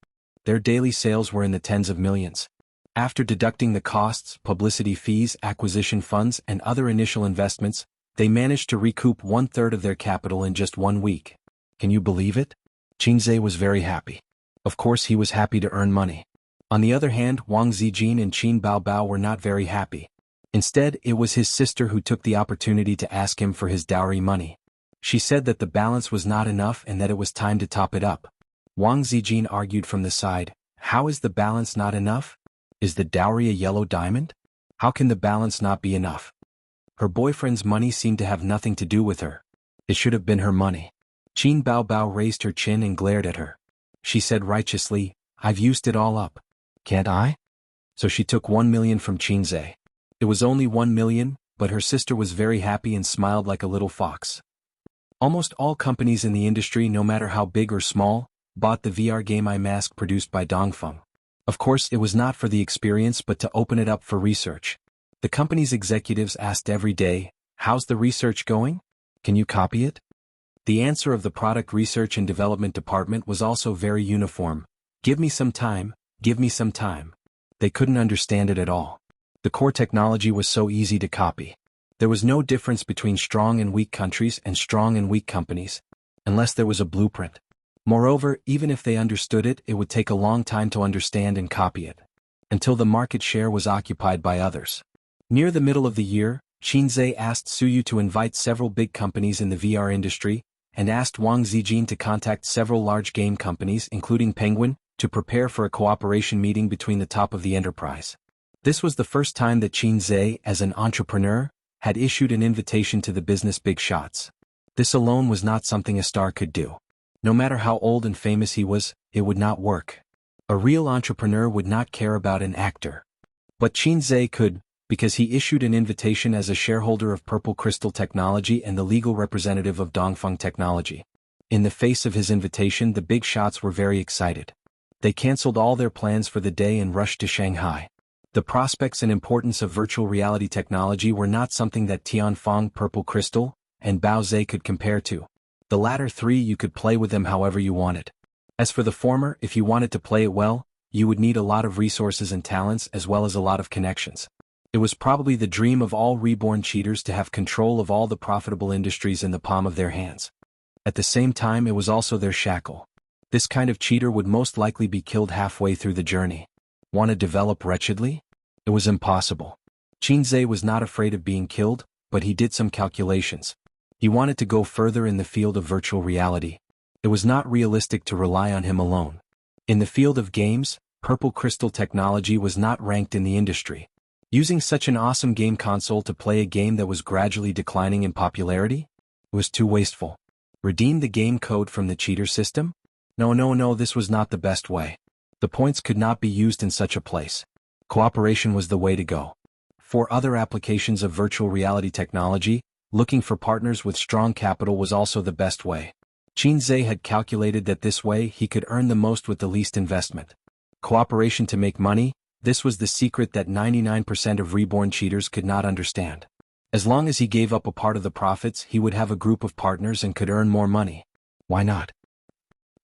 Their daily sales were in the tens of millions. After deducting the costs, publicity fees, acquisition funds, and other initial investments, they managed to recoup 1/3 of their capital in just 1 week. Can you believe it? Qinzhe was very happy. Of course he was happy to earn money. On the other hand, Wang Zijin and Qin Baobao were not very happy. Instead, it was his sister who took the opportunity to ask him for his dowry money. She said that the balance was not enough and that it was time to top it up. Wang Zijin argued from the side, "How is the balance not enough? Is the dowry a yellow diamond? How can the balance not be enough? Her boyfriend's money seemed to have nothing to do with her. It should have been her money." Qin Baobao raised her chin and glared at her. She said righteously, "I've used it all up. Can't I?" So she took 1 million from Qinze. It was only 1 million, but her sister was very happy and smiled like a little fox. Almost all companies in the industry, no matter how big or small, bought the VR game iMask produced by Dongfeng. Of course, it was not for the experience but to open it up for research. The company's executives asked every day, "How's the research going? Can you copy it?" The answer of the product research and development department was also very uniform. "Give me some time, give me some time." They couldn't understand it at all. The core technology was so easy to copy. There was no difference between strong and weak countries and strong and weak companies, unless there was a blueprint. Moreover, even if they understood it, it would take a long time to understand and copy it, until the market share was occupied by others. Near the middle of the year, Qinze asked Suyu to invite several big companies in the VR industry, and asked Wang Zijin to contact several large game companies including Penguin, to prepare for a cooperation meeting between the top of the enterprise. This was the first time that Qinze, as an entrepreneur, had issued an invitation to the business big shots. This alone was not something a star could do. No matter how old and famous he was, it would not work. A real entrepreneur would not care about an actor. But Qinze could, because he issued an invitation as a shareholder of Purple Crystal Technology and the legal representative of Dongfeng Technology. In the face of his invitation, the big shots were very excited. They cancelled all their plans for the day and rushed to Shanghai. The prospects and importance of virtual reality technology were not something that Tianfeng, Purple Crystal, and Baoze could compare to. The latter three, you could play with them however you wanted. As for the former, if you wanted to play it well, you would need a lot of resources and talents as well as a lot of connections. It was probably the dream of all reborn cheaters to have control of all the profitable industries in the palm of their hands. At the same time, it was also their shackle. This kind of cheater would most likely be killed halfway through the journey. Want to develop wretchedly? It was impossible. Qinze was not afraid of being killed, but he did some calculations. He wanted to go further in the field of virtual reality. It was not realistic to rely on him alone. In the field of games, Purple Crystal Technology was not ranked in the industry. Using such an awesome game console to play a game that was gradually declining in popularity? It was too wasteful. Redeem the game code from the cheater system? No, this was not the best way. The points could not be used in such a place. Cooperation was the way to go. For other applications of virtual reality technology, looking for partners with strong capital was also the best way. Qinze had calculated that this way he could earn the most with the least investment. Cooperation to make money, this was the secret that 99% of reborn cheaters could not understand. As long as he gave up a part of the profits, he would have a group of partners and could earn more money. Why not?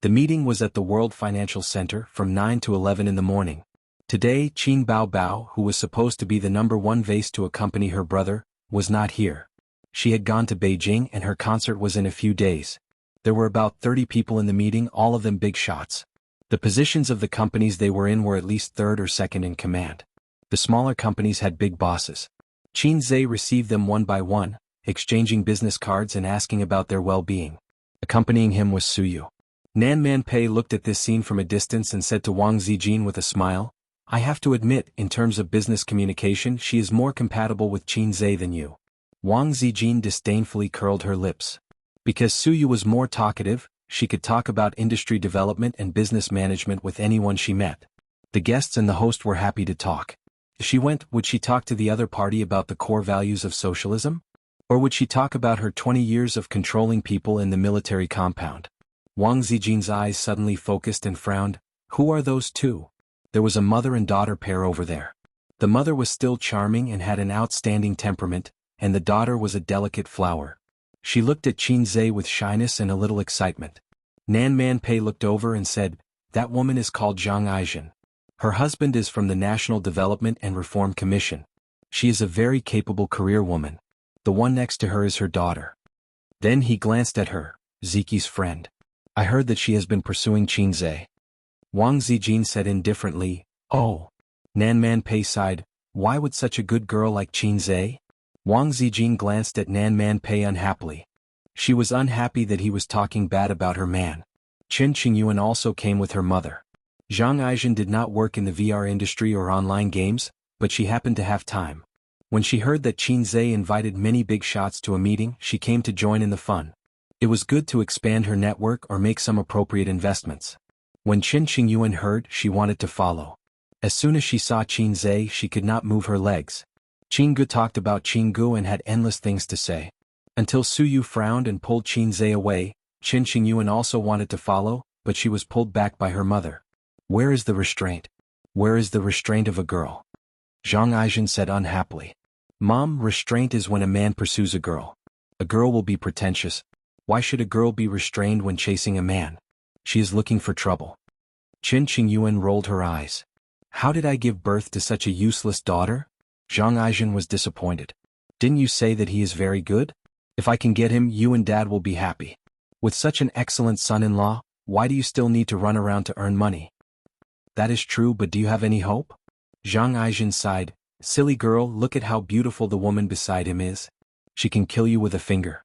The meeting was at the World Financial Center from 9 to 11 in the morning. Today, Qin Baobao, who was supposed to be the #1 vase to accompany her brother, was not here. She had gone to Beijing and her concert was in a few days. There were about 30 people in the meeting, all of them big shots. The positions of the companies they were in were at least third or second in command. The smaller companies had big bosses. Qinze received them one by one, exchanging business cards and asking about their well-being. Accompanying him was Suyu. Nan Manpei looked at this scene from a distance and said to Wang Zijin with a smile, "I have to admit, in terms of business communication, she is more compatible with Qinze than you." Wang Zijin disdainfully curled her lips. Because Suyu was more talkative, she could talk about industry development and business management with anyone she met. The guests and the host were happy to talk. If she went, would she talk to the other party about the core values of socialism? Or would she talk about her 20 years of controlling people in the military compound? Wang Zijin's eyes suddenly focused and frowned. Who are those two? There was a mother and daughter pair over there. The mother was still charming and had an outstanding temperament, and the daughter was a delicate flower. She looked at Qinze with shyness and a little excitement. Nan Manpei looked over and said, "That woman is called Zhang Aijin. Her husband is from the National Development and Reform Commission. She is a very capable career woman. The one next to her is her daughter." Then he glanced at her, Ziki's friend. "I heard that she has been pursuing Qinze." Wang Zijin said indifferently, "Oh." Nan Manpei sighed, Why would such a good girl like Qin Zhe? Wang Zijin glanced at Nan Man Pei unhappily. She was unhappy that he was talking bad about her man. Qin Qingyuan also came with her mother. Zhang Aizhen did not work in the VR industry or online games, but she happened to have time. When she heard that Qin Zhe invited many big shots to a meeting, she came to join in the fun. It was good to expand her network or make some appropriate investments. When Qin Qingyuan heard, she wanted to follow. As soon as she saw Qin Zhe, she could not move her legs. Qin Gu talked about Qin Gu and had endless things to say. Until Su Yu frowned and pulled Qin Zhe away. Qin Qingyuan also wanted to follow, but she was pulled back by her mother. Where is the restraint? Where is the restraint of a girl? Zhang Aizhen said unhappily. Mom, restraint is when a man pursues a girl. A girl will be pretentious. Why should a girl be restrained when chasing a man? She is looking for trouble. Qin Qingyuan rolled her eyes. How did I give birth to such a useless daughter? Zhang Aizhen was disappointed. Didn't you say that he is very good? If I can get him, you and Dad will be happy. With such an excellent son-in-law, why do you still need to run around to earn money? That is true, but do you have any hope? Zhang Aizhen sighed. Silly girl, look at how beautiful the woman beside him is. She can kill you with a finger.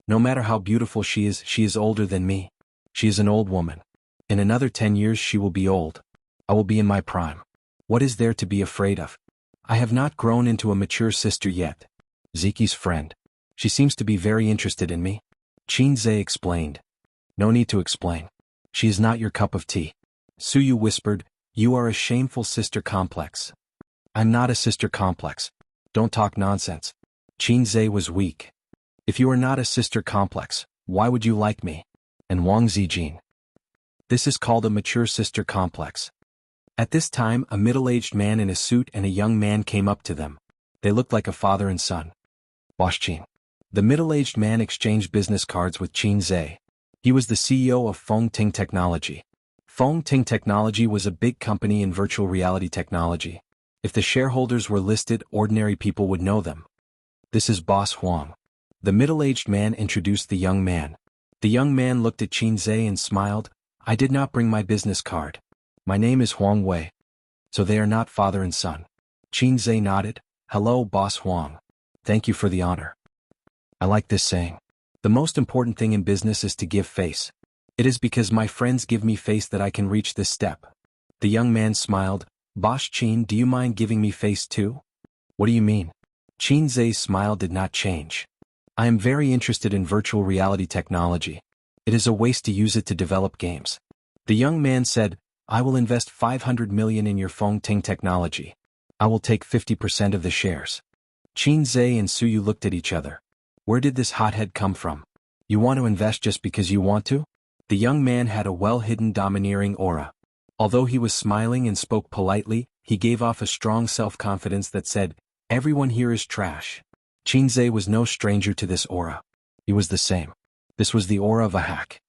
No matter how beautiful she is older than me. She is an old woman. In another 10 years she will be old. I will be in my prime. What is there to be afraid of? I have not grown into a mature sister yet. Ziki's friend. She seems to be very interested in me. Qin Zhe explained. No need to explain. She is not your cup of tea. Su Yu whispered, you are a shameful sister complex. I'm not a sister complex. Don't talk nonsense. Qin Zhe was weak. If you are not a sister complex, why would you like me? And Wang Zijin. This is called a mature sister complex. At this time, a middle-aged man in a suit and a young man came up to them. They looked like a father and son. Boss Qin. The middle-aged man exchanged business cards with Qin Zhe. He was the CEO of Feng Ting Technology. Feng Ting Technology was a big company in virtual reality technology. If the shareholders were listed, ordinary people would know them. This is Boss Huang. The middle-aged man introduced the young man. The young man looked at Qin Zhe and smiled. I did not bring my business card. My name is Huang Wei. So they are not father and son. Qin Zhe nodded. Hello, Boss Huang. Thank you for the honor. I like this saying. The most important thing in business is to give face. It is because my friends give me face that I can reach this step. The young man smiled. Boss Qin, do you mind giving me face too? What do you mean? Qin Zhe's smile did not change. I am very interested in virtual reality technology. It is a waste to use it to develop games. The young man said, I will invest 500 million in your Feng Ting technology. I will take 50% of the shares. Qin Zhe and Su Yu looked at each other. Where did this hothead come from? You want to invest just because you want to? The young man had a well-hidden domineering aura. Although he was smiling and spoke politely, he gave off a strong self-confidence that said, everyone here is trash. Qin Zhe was no stranger to this aura. He was the same. This was the aura of a hack.